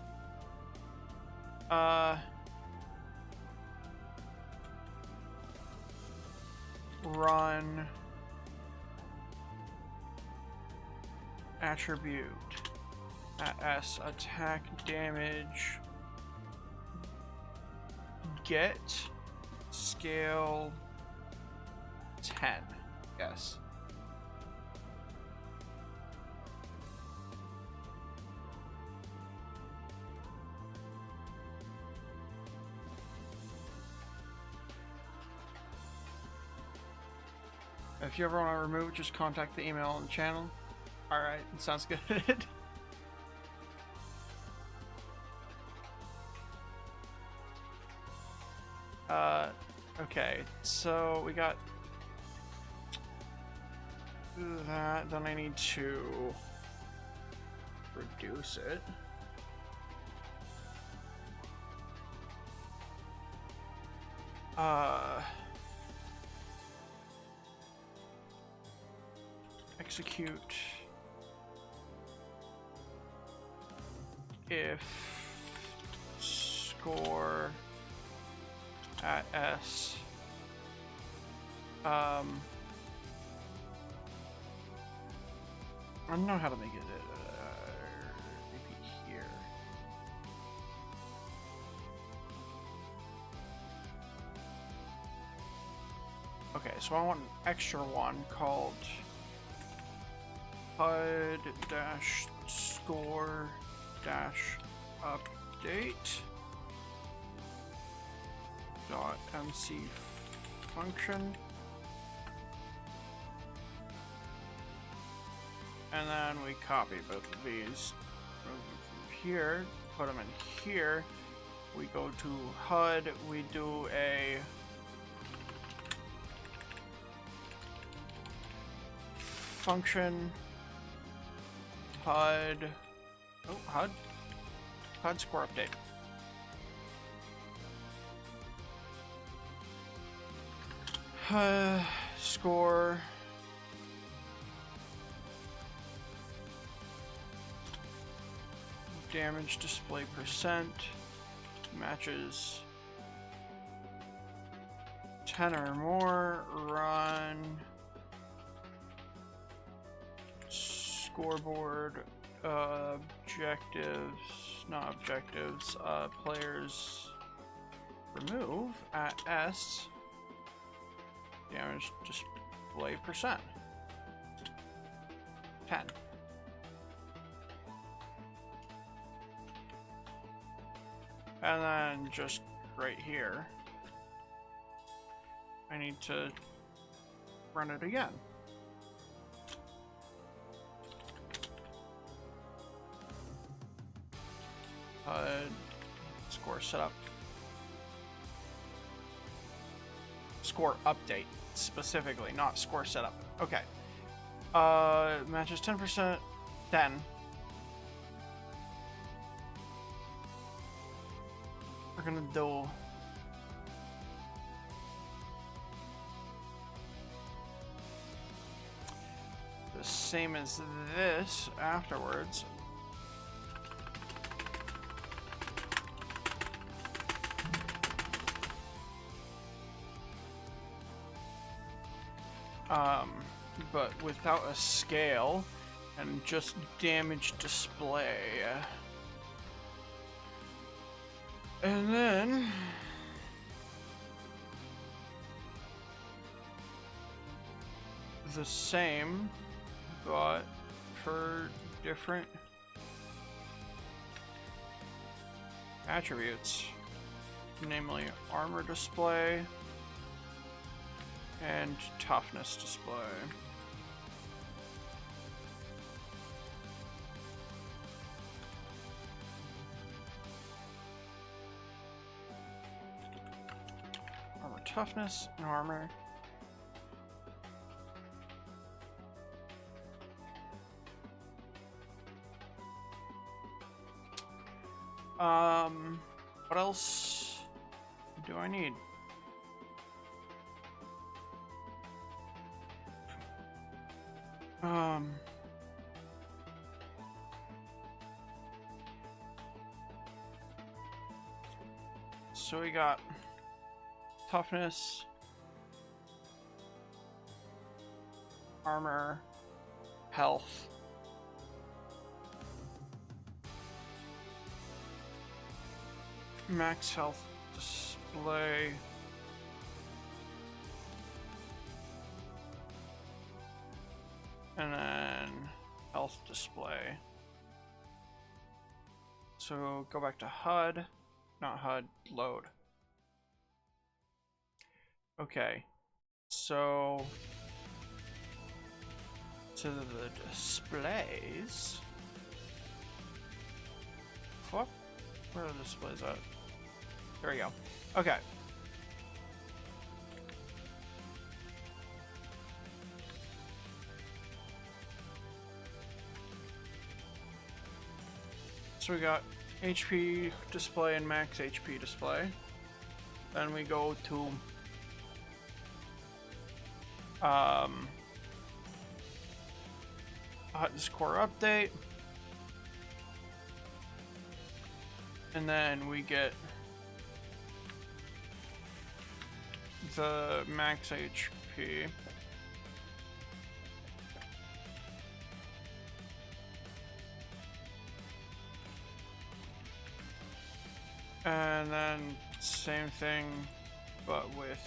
S1: run, attribute, S, attack damage, get, scale, 10, yes. If you ever want to remove it, just contact the email on the channel. Alright, sounds good. Okay, so we got that, then I need to reduce it. Execute if score at S. I don't know how to make it repeat here. Okay, so I want an extra one called HUD-score-update .mc function, and then we copy both of these, move them from here, put them in here. We go to HUD, we do a function HUD score update. Score damage display percent matches 10 or more, run scoreboard, objectives, not objectives, players remove at S, damage display percent, 10. And then just right here, I need to run it again. Score setup. Score update, specifically, not score setup. Okay. Matches 10%, 10. We're gonna do the same as this afterwards. But without a scale and just damage display. And then the same, but for different attributes, namely armor display and toughness display. Armor toughness and armor. What else do I need? So we got toughness, armor, health, max health display, and then health display. So go back to HUD, not HUD, load. Okay, so to the displays. What? Where are the displays at? There we go. Okay. So we got HP display and max HP display. Then we go to score update. And then we get the max HP. And then same thing, but with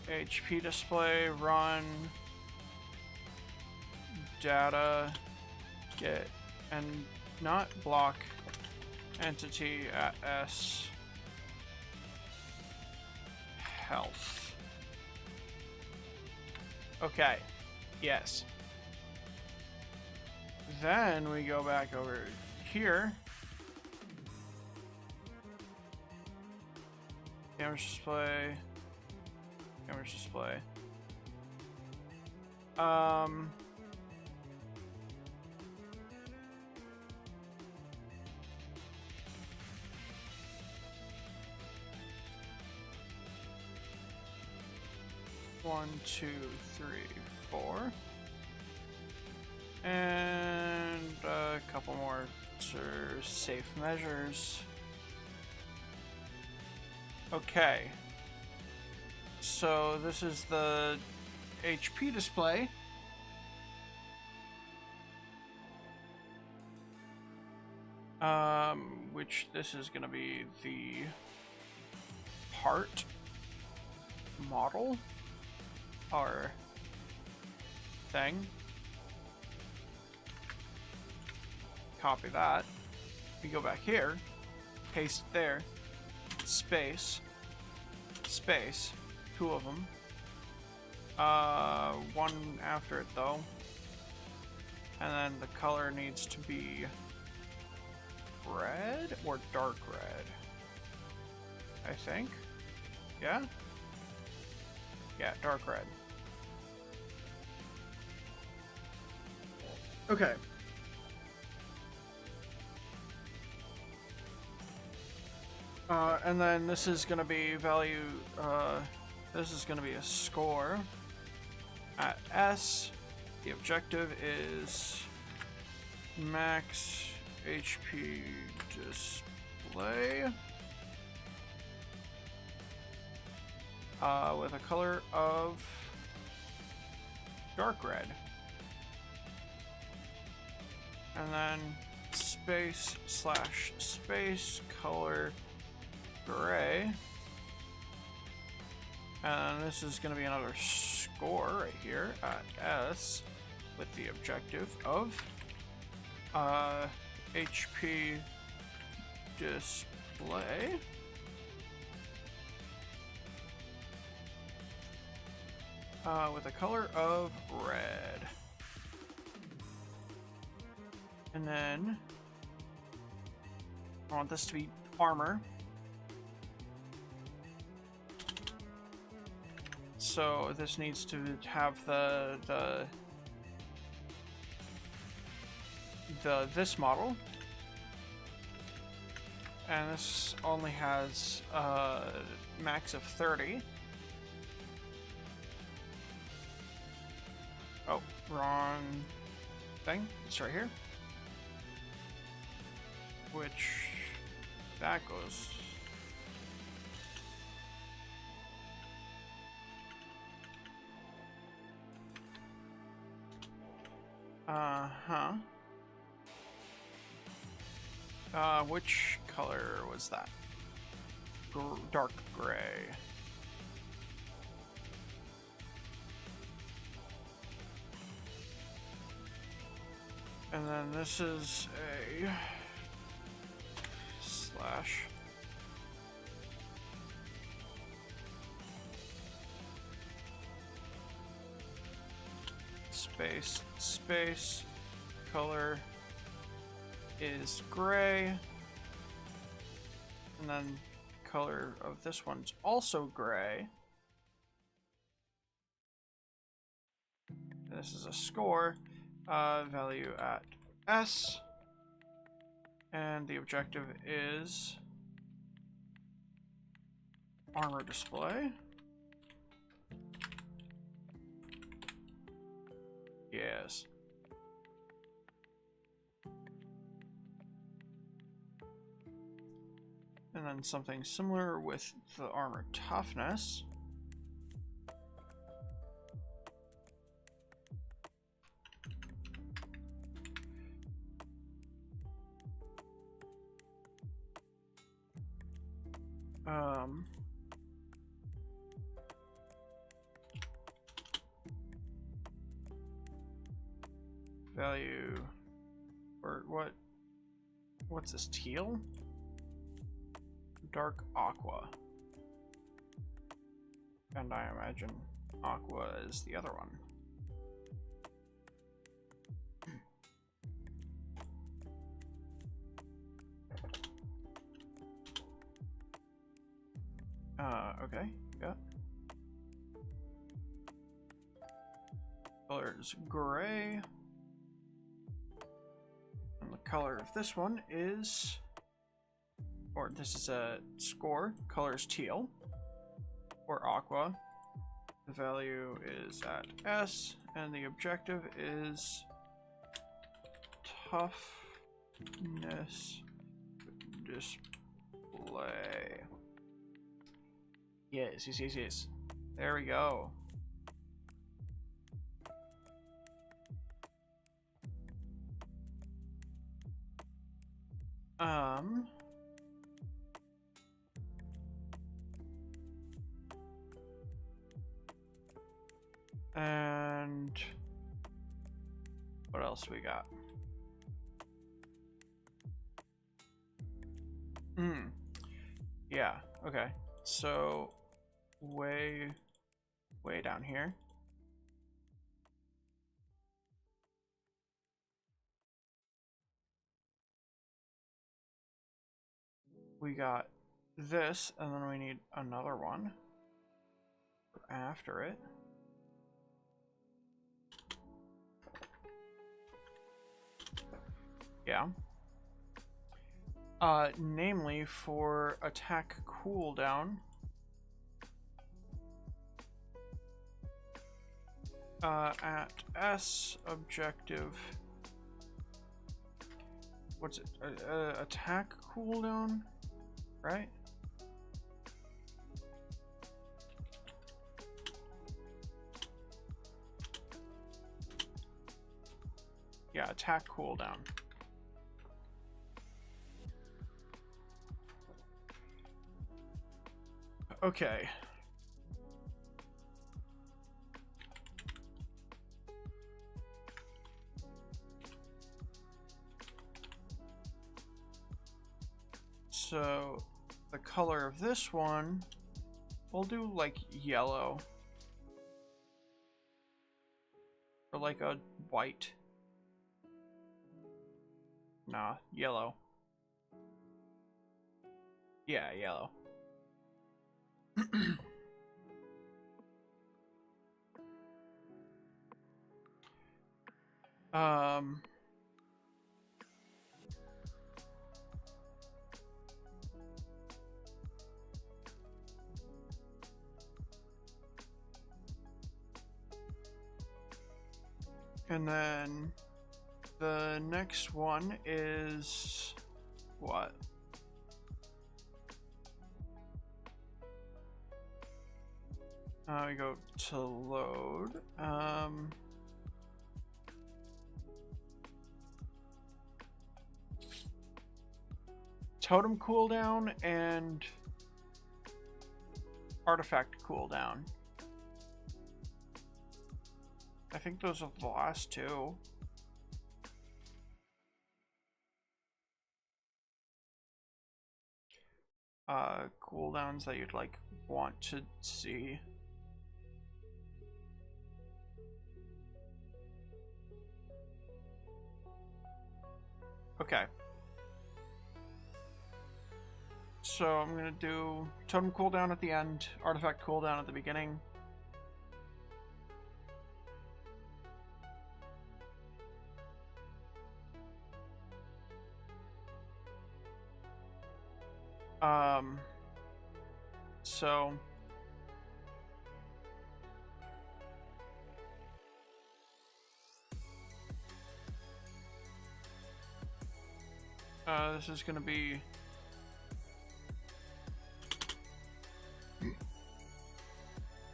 S1: HP display, run, data, get, and not block entity at S, health. Okay, yes. Then we go back over here. Damage display. Damage display. 1, 2, 3, 4. And a couple more safe measures. Okay. So this is the HP display. Which this is gonna be the part model or thing. Copy that. We go back here, paste it there, space, space, two of them. One after it though. And then the color needs to be red or dark red, I think. Yeah? Yeah, dark red. Okay. And then this is gonna be value, this is gonna be a score at S. The objective is max HP display with a color of dark red. And then space slash space color gray. And this is going to be another score right here at S with the objective of HP display with a color of red. And then I want this to be armor. So this needs to have this model, and this only has max of 30. Oh, wrong thing. It's right here. Which that goes. Which color was that? Dark gray. And then this is a slash. Space, space, color is gray. And then color of this one's also gray. And this is a score, value at S. And the objective is armor display. Yes. And then something similar with the armor toughness. Value, or what's this, teal? Dark aqua. And I imagine aqua is the other one. Okay, yeah. Color is gray. And the color of this one is, or this is a score, color is teal, or aqua. The value is at S, and the objective is toughness display. Yes. There we go. And what else we got? Yeah, okay. So way down here. We got this, and then we need another one after it. Yeah. Namely for attack cooldown. At S objective. What's it? Attack cooldown, right? Yeah, attack cooldown. Okay. So the color of this one, we'll do like yellow. Or like a white. Nah, yellow. Yeah, yellow. And then the next one is what? We go to load. Totem cooldown and artifact cooldown. I think those are the last two. Cooldowns that you'd like want to see. Okay. So I'm gonna do totem cooldown at the end, artifact cooldown at the beginning. So this is gonna be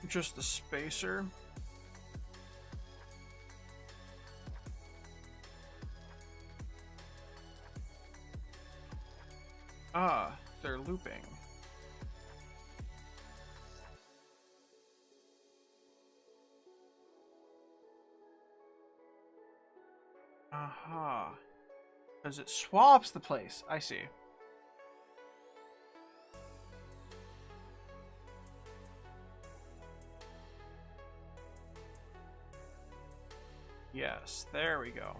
S1: just the spacer. Ah, they're looping. Aha. Because it swaps the place. I see. Yes, there we go.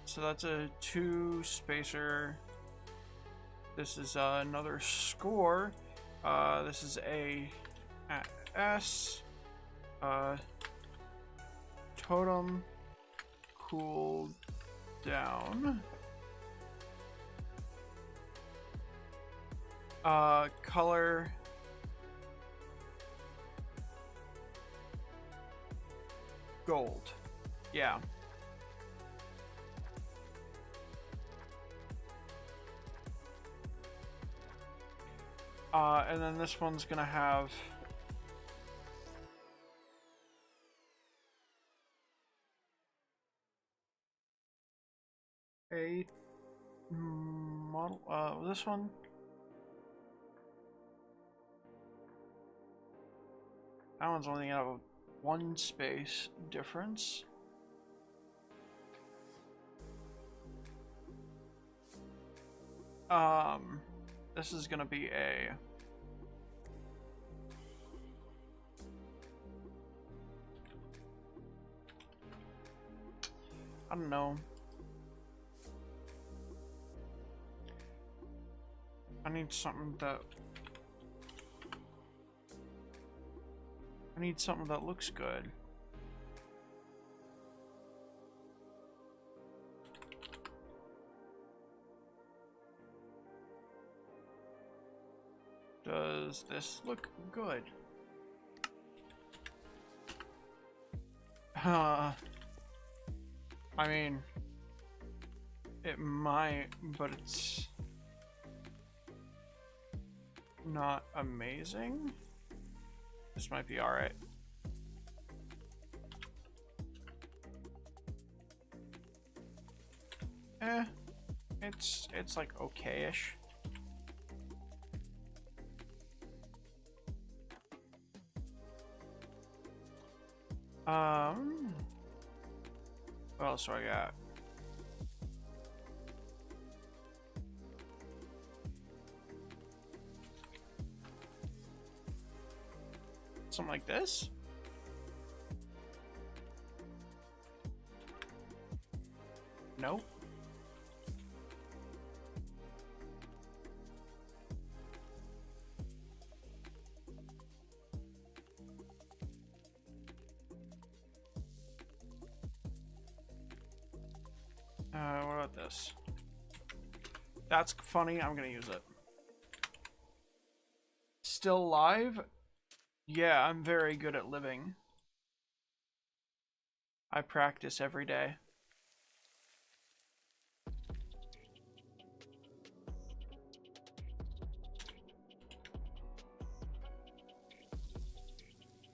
S1: So that's a 2 spacer. This is another score. This is a at S. Totem cool down. Color. Gold. Yeah. And then this one's gonna have A model, this one. That one's only gonna have a 1 space difference. This is gonna be a I don't know. I need something that looks good. Does this look good? I mean, it might, but it's not amazing. This might be alright. It's like okay-ish. What else do I got? Something like this? Nope. What about this? That's funny. I'm gonna use it. Still live? Yeah, I'm very good at living. I practice every day.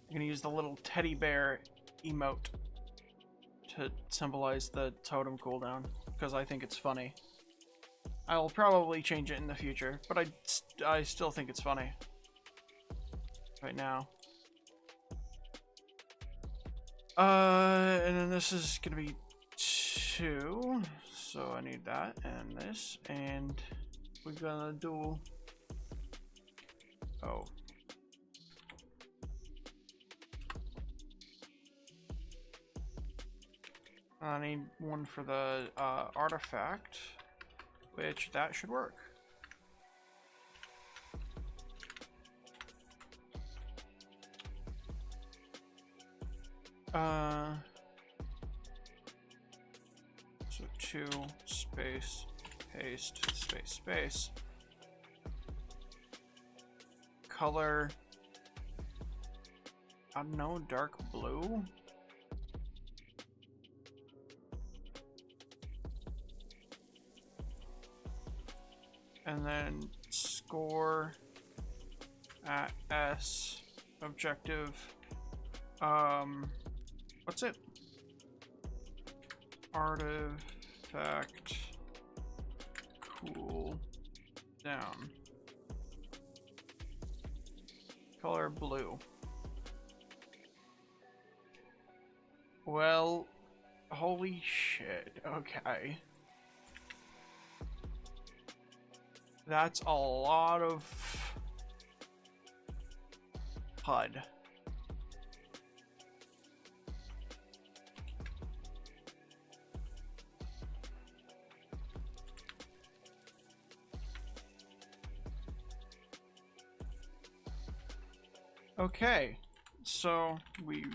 S1: I'm gonna use the little teddy bear emote to symbolize the totem cooldown, because I think it's funny. I'll probably change it in the future, but I still think it's funny. Right now. And then this is gonna be 2, so I need that and this, and we're gonna do, oh. I need one for the artifact, which that should work. So 2 space paste space space color, I don't know, dark blue. And then score at S objective. What's it? Artifact cool down. Color blue. Well, holy shit. Okay. That's a lot of HUD. Okay, so we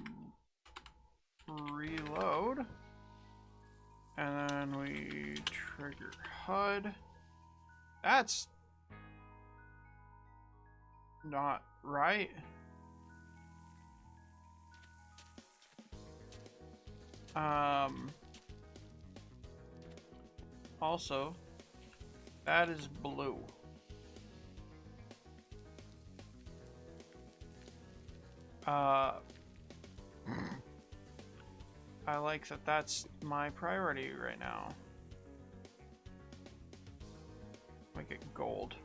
S1: reload, and then we trigger HUD. That's not right. Also, that is blue. I like that that's my priority right now. gold.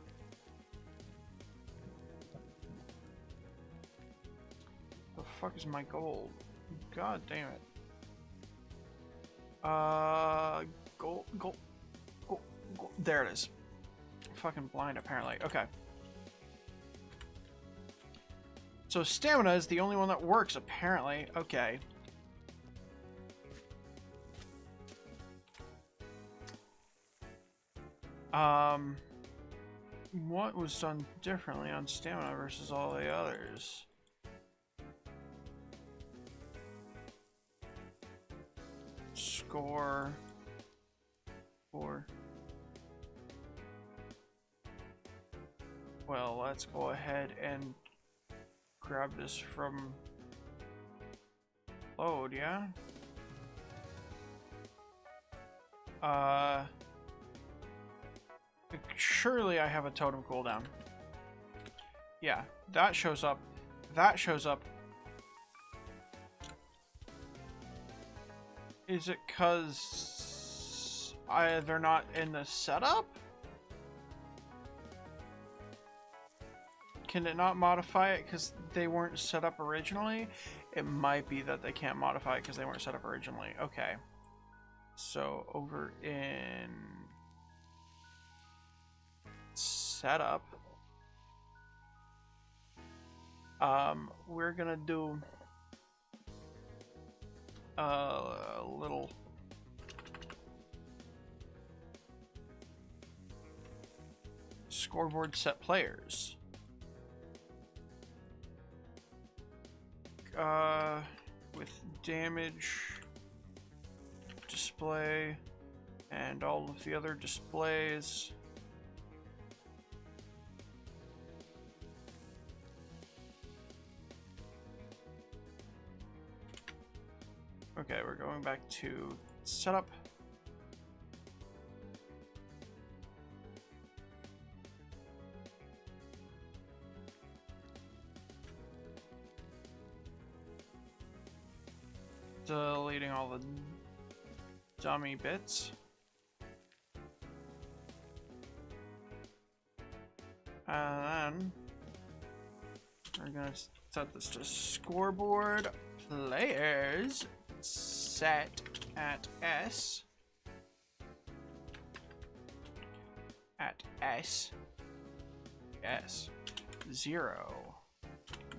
S1: The fuck is my gold? God damn it. Gold, gold, gold, gold. There it is. I'm fucking blind apparently. Okay. So stamina is the only one that works apparently. Okay. What was done differently on stamina versus all the others? Score. Well, let's go ahead and grab this from load, yeah? Surely I have a totem cooldown. Yeah, that shows up. That shows up. Is it 'cause they're not in the setup? Can it not modify it because they weren't set up originally? It might be that they can't modify it because they weren't set up originally. Okay. So over in setup, we're gonna do a little scoreboard set players. With damage, display, and all of the other displays. Okay, we're going back to setup. Deleting all the dummy bits. And then we're gonna set this to scoreboard players set at S. At S. S. 0.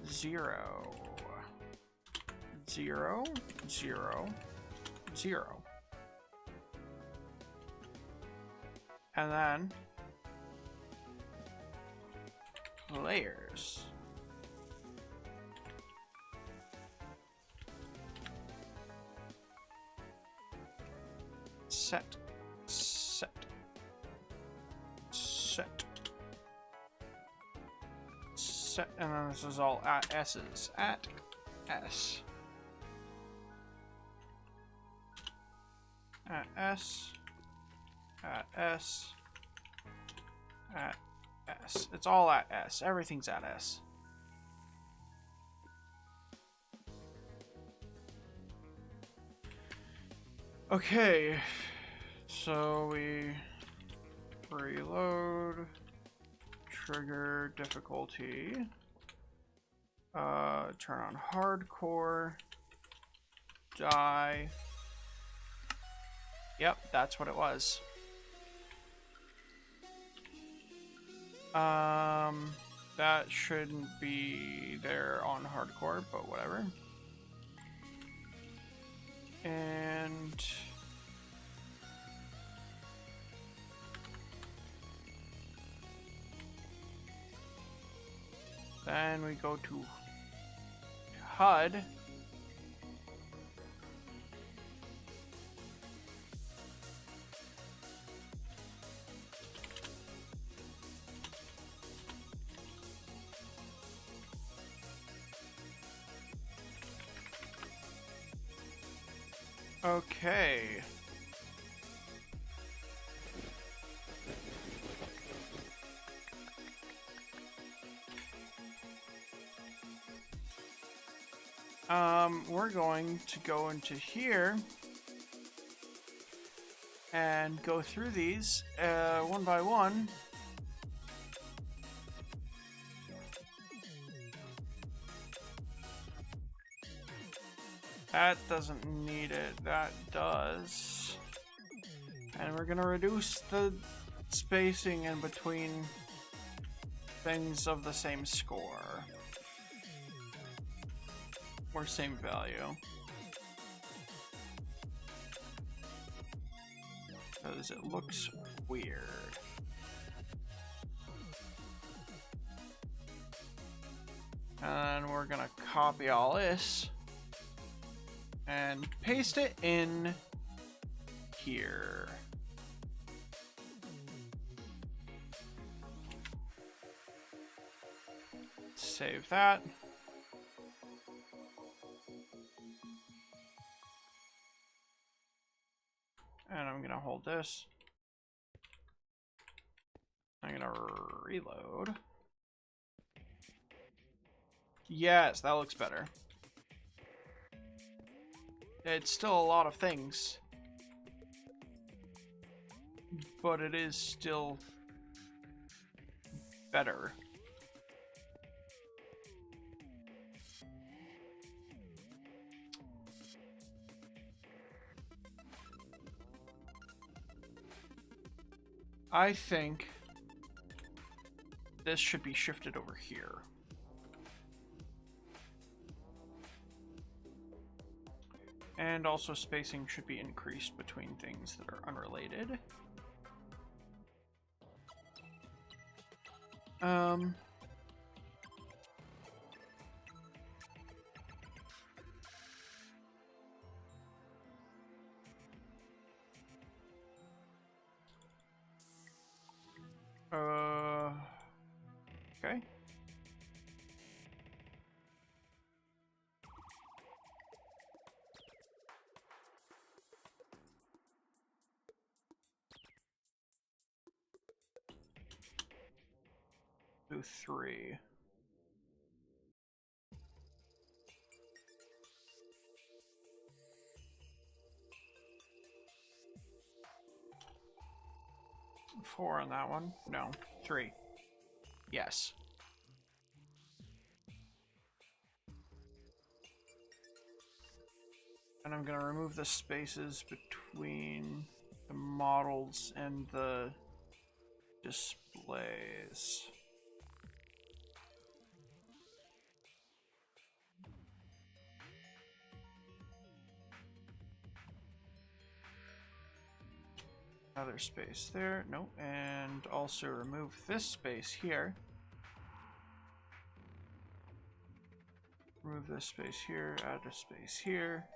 S1: 0. 0, 0, 0. And then players. Set, set, set, set, and then this is all at S's. At S. At S, at S, at S. It's all at S. Everything's at S. Okay, so we reload, trigger difficulty, turn on hardcore, die. Yep, that's what it was. That shouldn't be there on hardcore, but whatever. And then we go to HUD. Okay. We're going to go into here and go through these one by one That doesn't need it. That does. And we're gonna reduce the spacing in between things of the same score. Or same value. Because it looks weird. And we're gonna copy all this and paste it in here. Save that. And I'm gonna hold this. I'm gonna reload. Yes, that looks better. It's still a lot of things, but it is still better. I think this should be shifted over here. And also spacing should be increased between things that are unrelated. Okay. Do 3. Four on that one. No, 3. Yes. And I'm gonna remove the spaces between the models and the displays. Another space there. Nope. And also remove this space here. Remove this space here. Add a space here.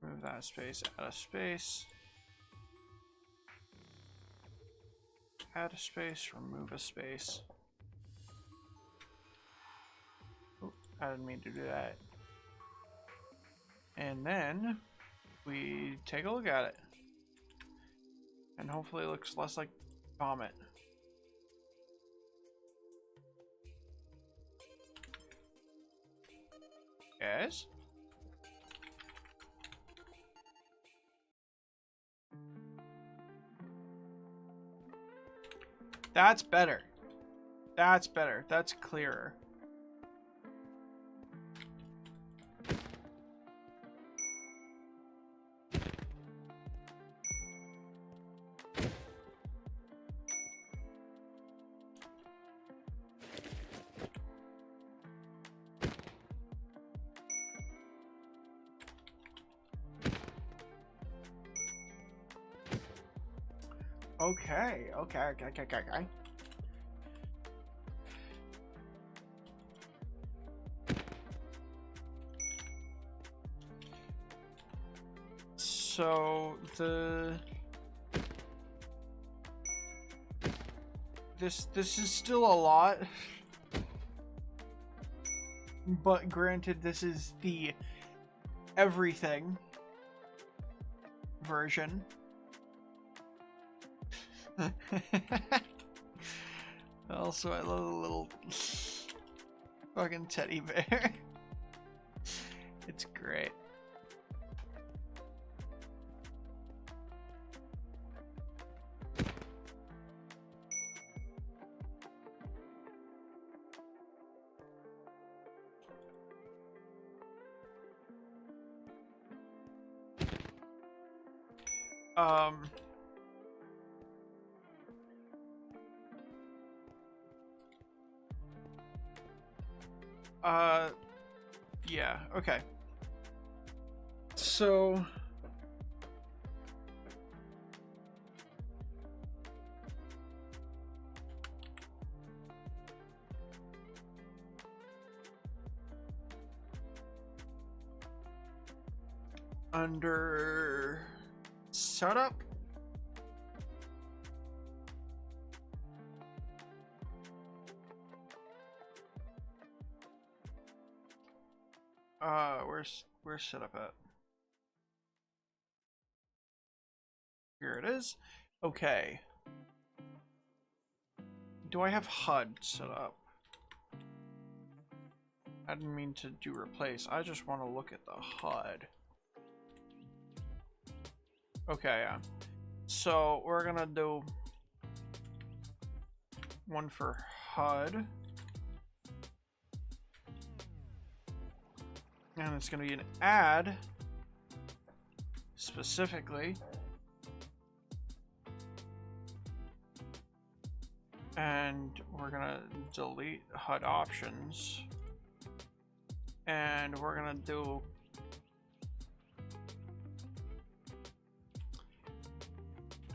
S1: Remove that space. Add a space. Add a space. Remove a space. Oh, I didn't mean to do that. And then we take a look at it. And hopefully it looks less like vomit. Yes? That's better. That's better. That's clearer. Okay. So this is still a lot, but granted, this is the everything version. Also, I love the little fucking teddy bear. It's great. Um, yeah, okay. So under setup, where's setup at? Here it is. Okay. Do I have HUD set up? I didn't mean to do replace. I just want to look at the HUD. Okay, yeah. So we're gonna do one for HUD. And it's gonna be an add specifically. And we're gonna delete HUD options. And we're gonna do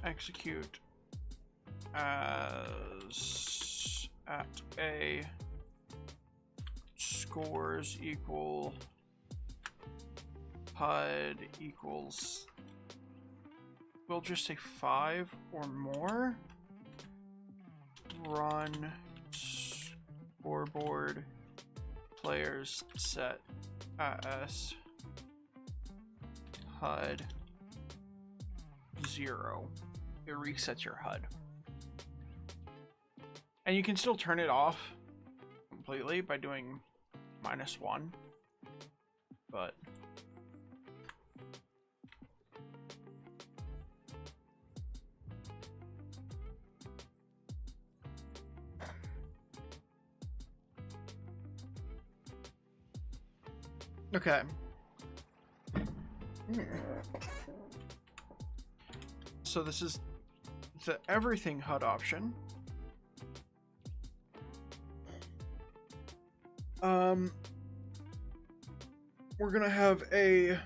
S1: execute as at a scores equal HUD equals, we'll just say 5 or more. Run scoreboard players set as HUD 0. It resets your HUD. And you can still turn it off completely by doing -1, but okay. So this is the everything HUD option. We're gonna have a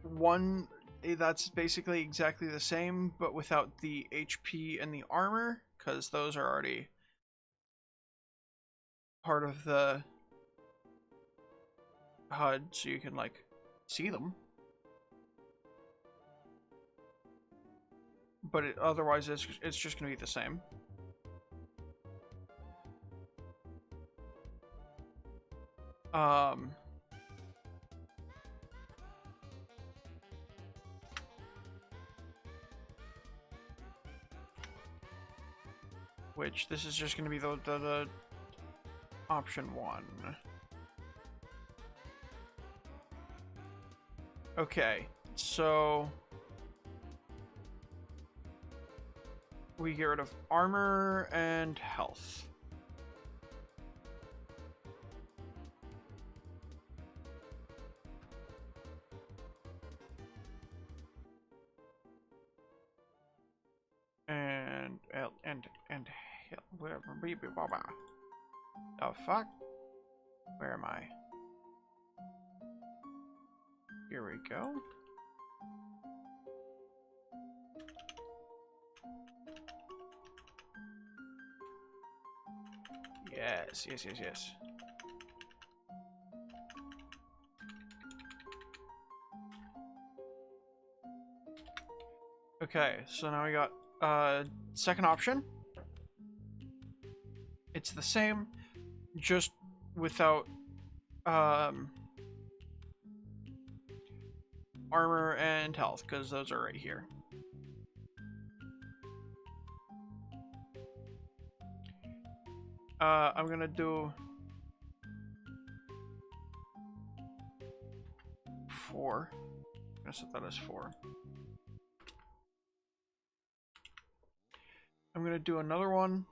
S1: one that's basically exactly the same, but without the HP and the armor, because those are already part of the HUD, so you can like see them. But otherwise, it's just gonna be the same. Which this is just gonna be the option 1. Okay, so we get rid of armor and health. And whatever. Oh fuck. Where am I? Here we go. Yes. Okay, so now we got second option. It's the same, just without armor and health, because those are right here. I'm gonna do 4. I'm gonna set that as 4. I'm gonna do another one,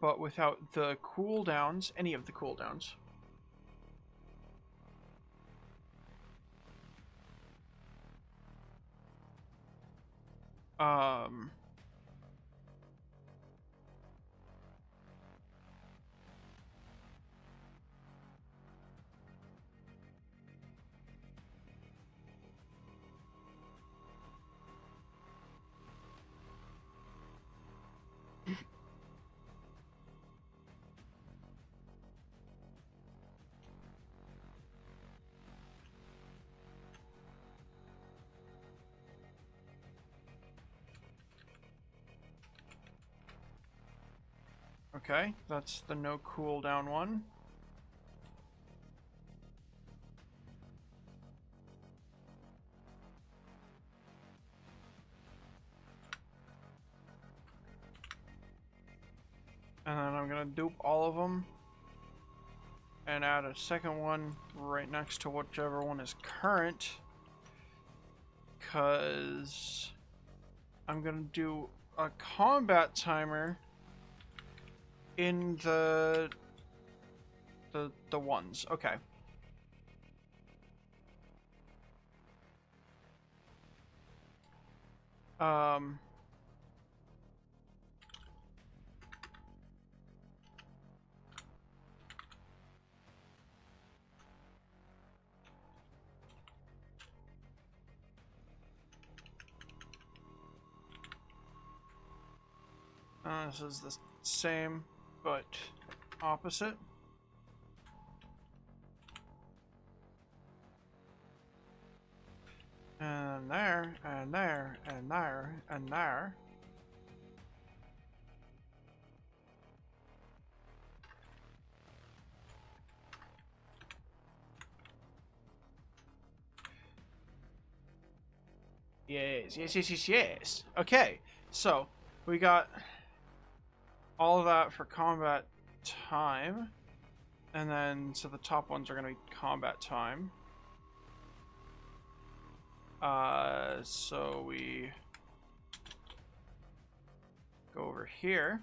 S1: but without the cooldowns, any of the cooldowns. Um. Okay, that's the no cooldown one. And then I'm gonna dupe all of them and add a second one right next to whichever one is current, because I'm gonna do a combat timer in the ones. Okay. Um. This is the same, but opposite. And there, and there, and there, and there. Yes, yes, yes, yes, yes. Okay, so we got all of that for combat time. And then, so the top ones are going to be combat time. So we go over here.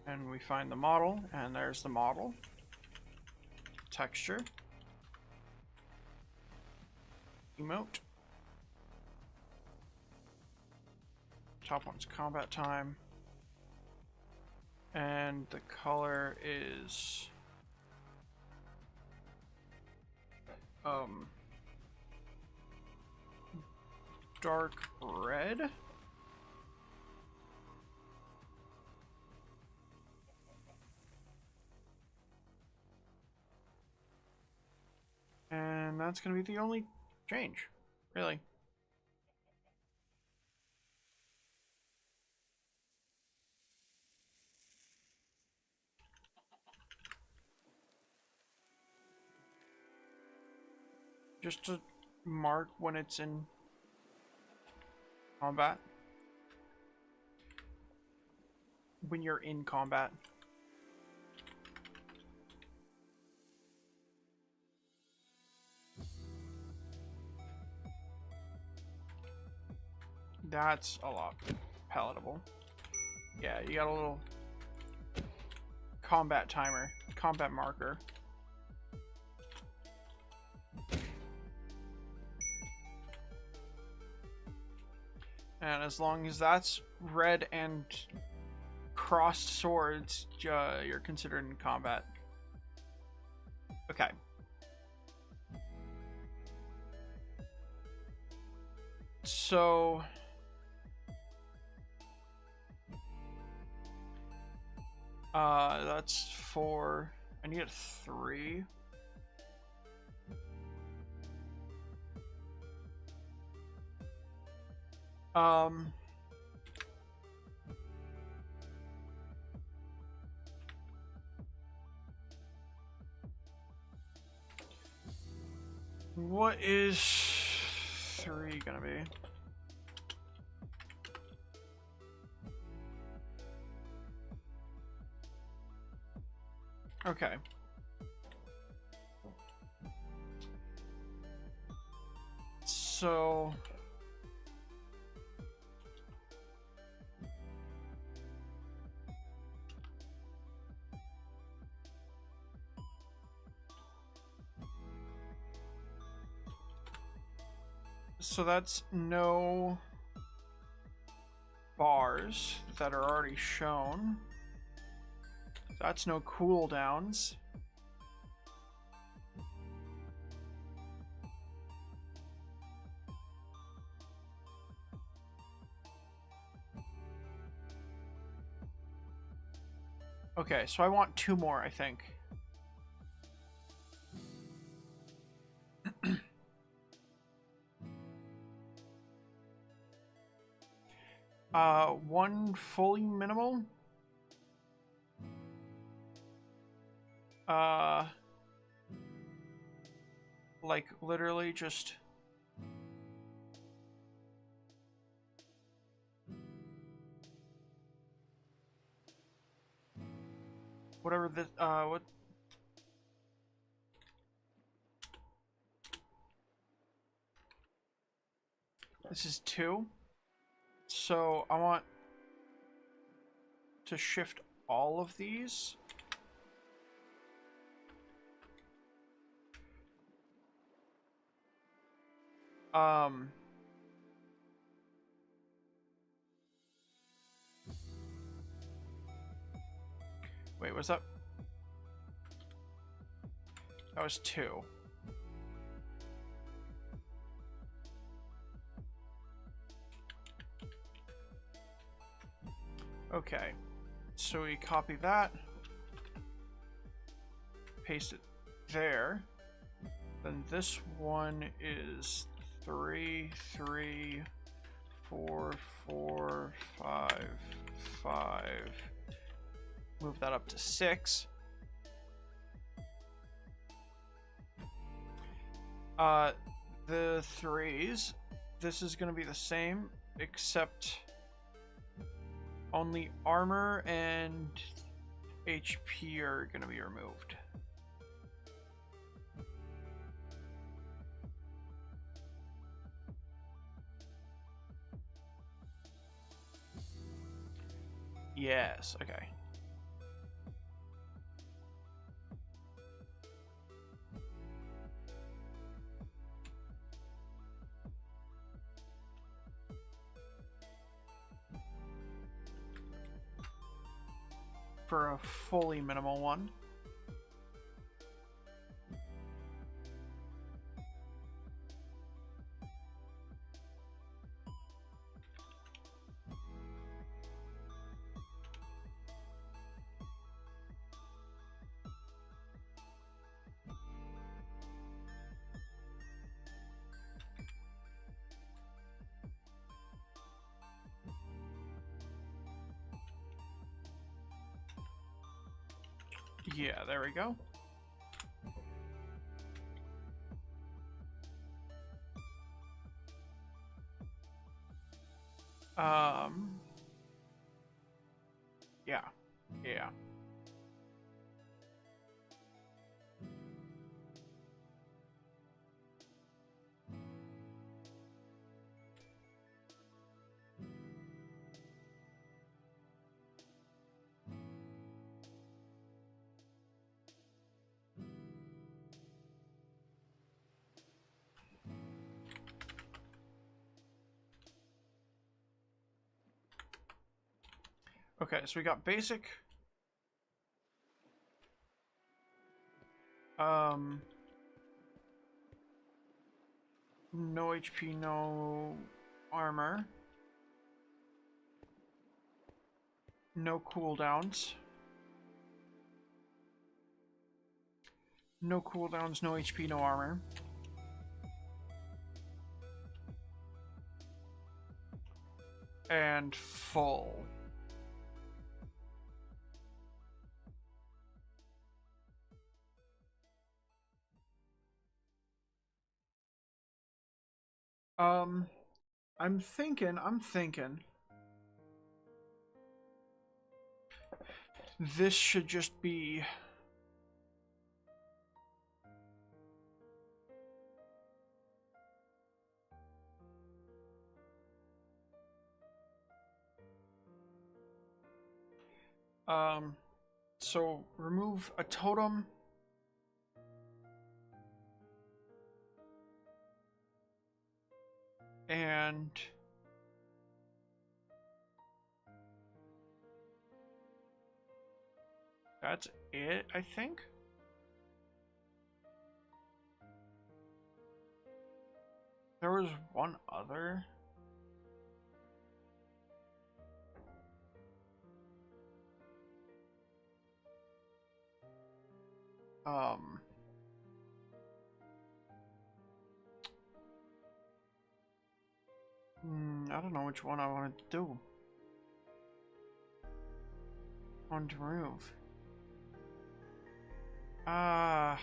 S1: And we find the model, and there's the model. Texture. Emote. Top one's combat time. And the color is dark red. And that's going to be the only change, really. Just to mark when it's in combat. When you're in combat. That's a lot palatable. Yeah, you got a little combat timer, combat marker. And as long as that's red and crossed swords, you're considered in combat. Okay. So that's 4. I need a 3. What is 3 gonna be? Okay. So So that's no bars that are already shown. That's no cooldowns. Okay, so I want 2 more, I think. One fully minimal. Like literally just whatever this what this is 2. So I want to shift all of these. Wait, was that? That was 2. Okay, so we copy that, paste it there. Then this one is 3, 3, 4, 4, 5, 5. Move that up to 6. The 3s, this is going to be the same, except only armor and HP are going to be removed. Yes, okay. For a fully minimal one. Yeah, there we go. Yeah. Yeah. Okay, so we got basic. No HP, no armor. No cooldowns. No cooldowns, no HP, no armor. And full. I'm thinking this should just be so remove a totem. And that's it, I think. There was one other. I don't know which one I wanted to do. On to remove. I'll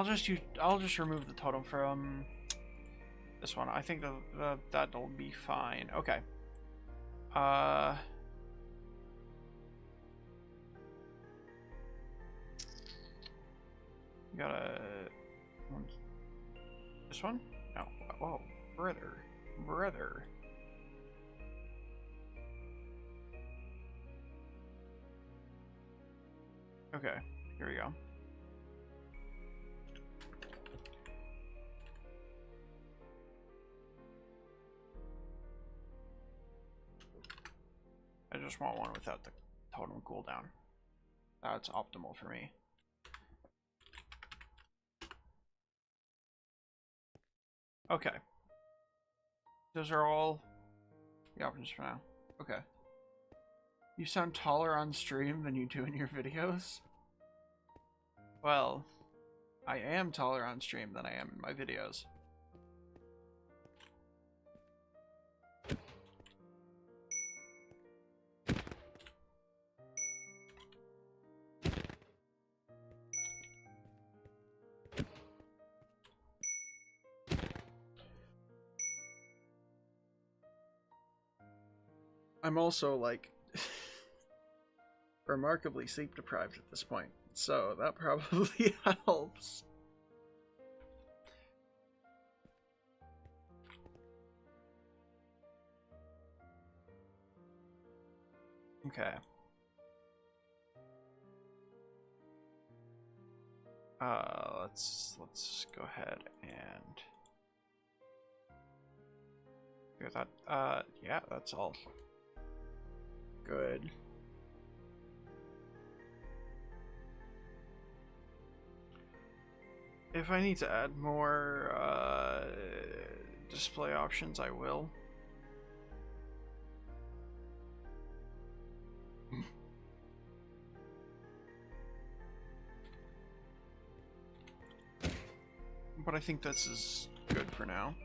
S1: just remove the totem from this one. I think that'll be fine. Okay. Gotta this one? No. Whoa, brother. Okay, here we go. I just want one without the totem cooldown. That's optimal for me. Okay. Those are all the options for now. Okay. You sound taller on stream than you do in your videos? Well, I am taller on stream than I am in my videos. I'm also, like, remarkably sleep deprived at this point, so that probably helps. Okay. Let's go ahead and do that. Yeah, that's all good. If I need to add more display options, I will. But I think this is good for now.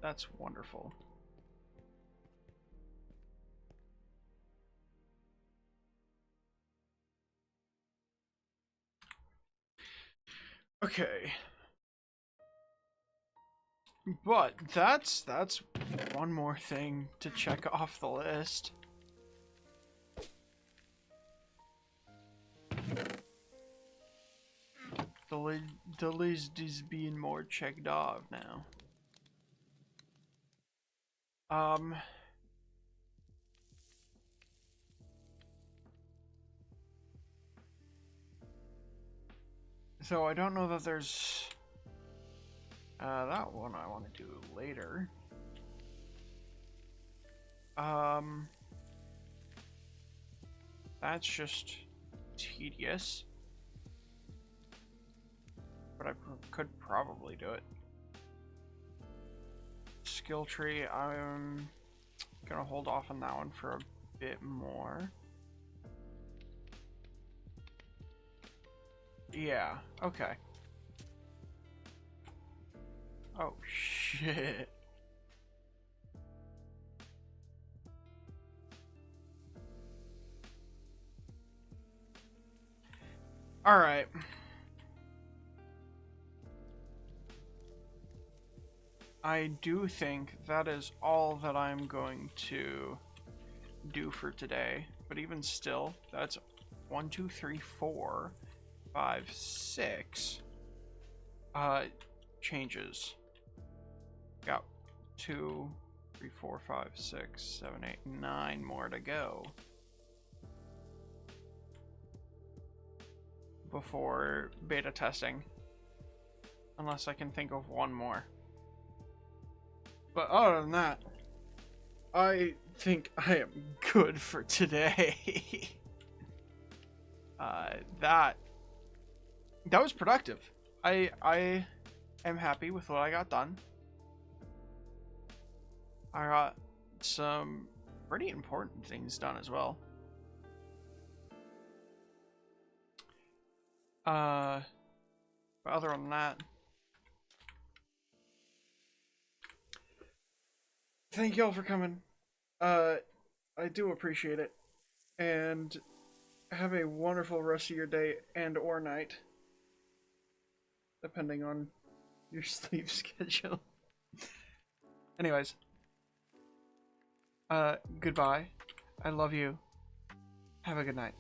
S1: That's wonderful. Okay. But that's one more thing to check off the list. The list is being more checked off now. So I don't know that there's that one I want to do later. That's just tedious. But I could probably do it. Skill tree, I'm gonna hold off on that one for a bit more. Yeah, okay. Oh, shit. Alright. I do think that is all that I'm going to do for today. But even still, that's 1, 2, 3, 4, 5, 6. changes. Got 2, 3, 4, 5, 6, 7, 8, 9 more to go before beta testing, unless I can think of one more. But other than that, I think I am good for today. That was productive. I am happy with what I got done. I got some pretty important things done as well. But other than that, thank y'all for coming. I do appreciate it. And have a wonderful rest of your day and or night, depending on your sleep schedule. Anyways, goodbye. I love you. Have a good night.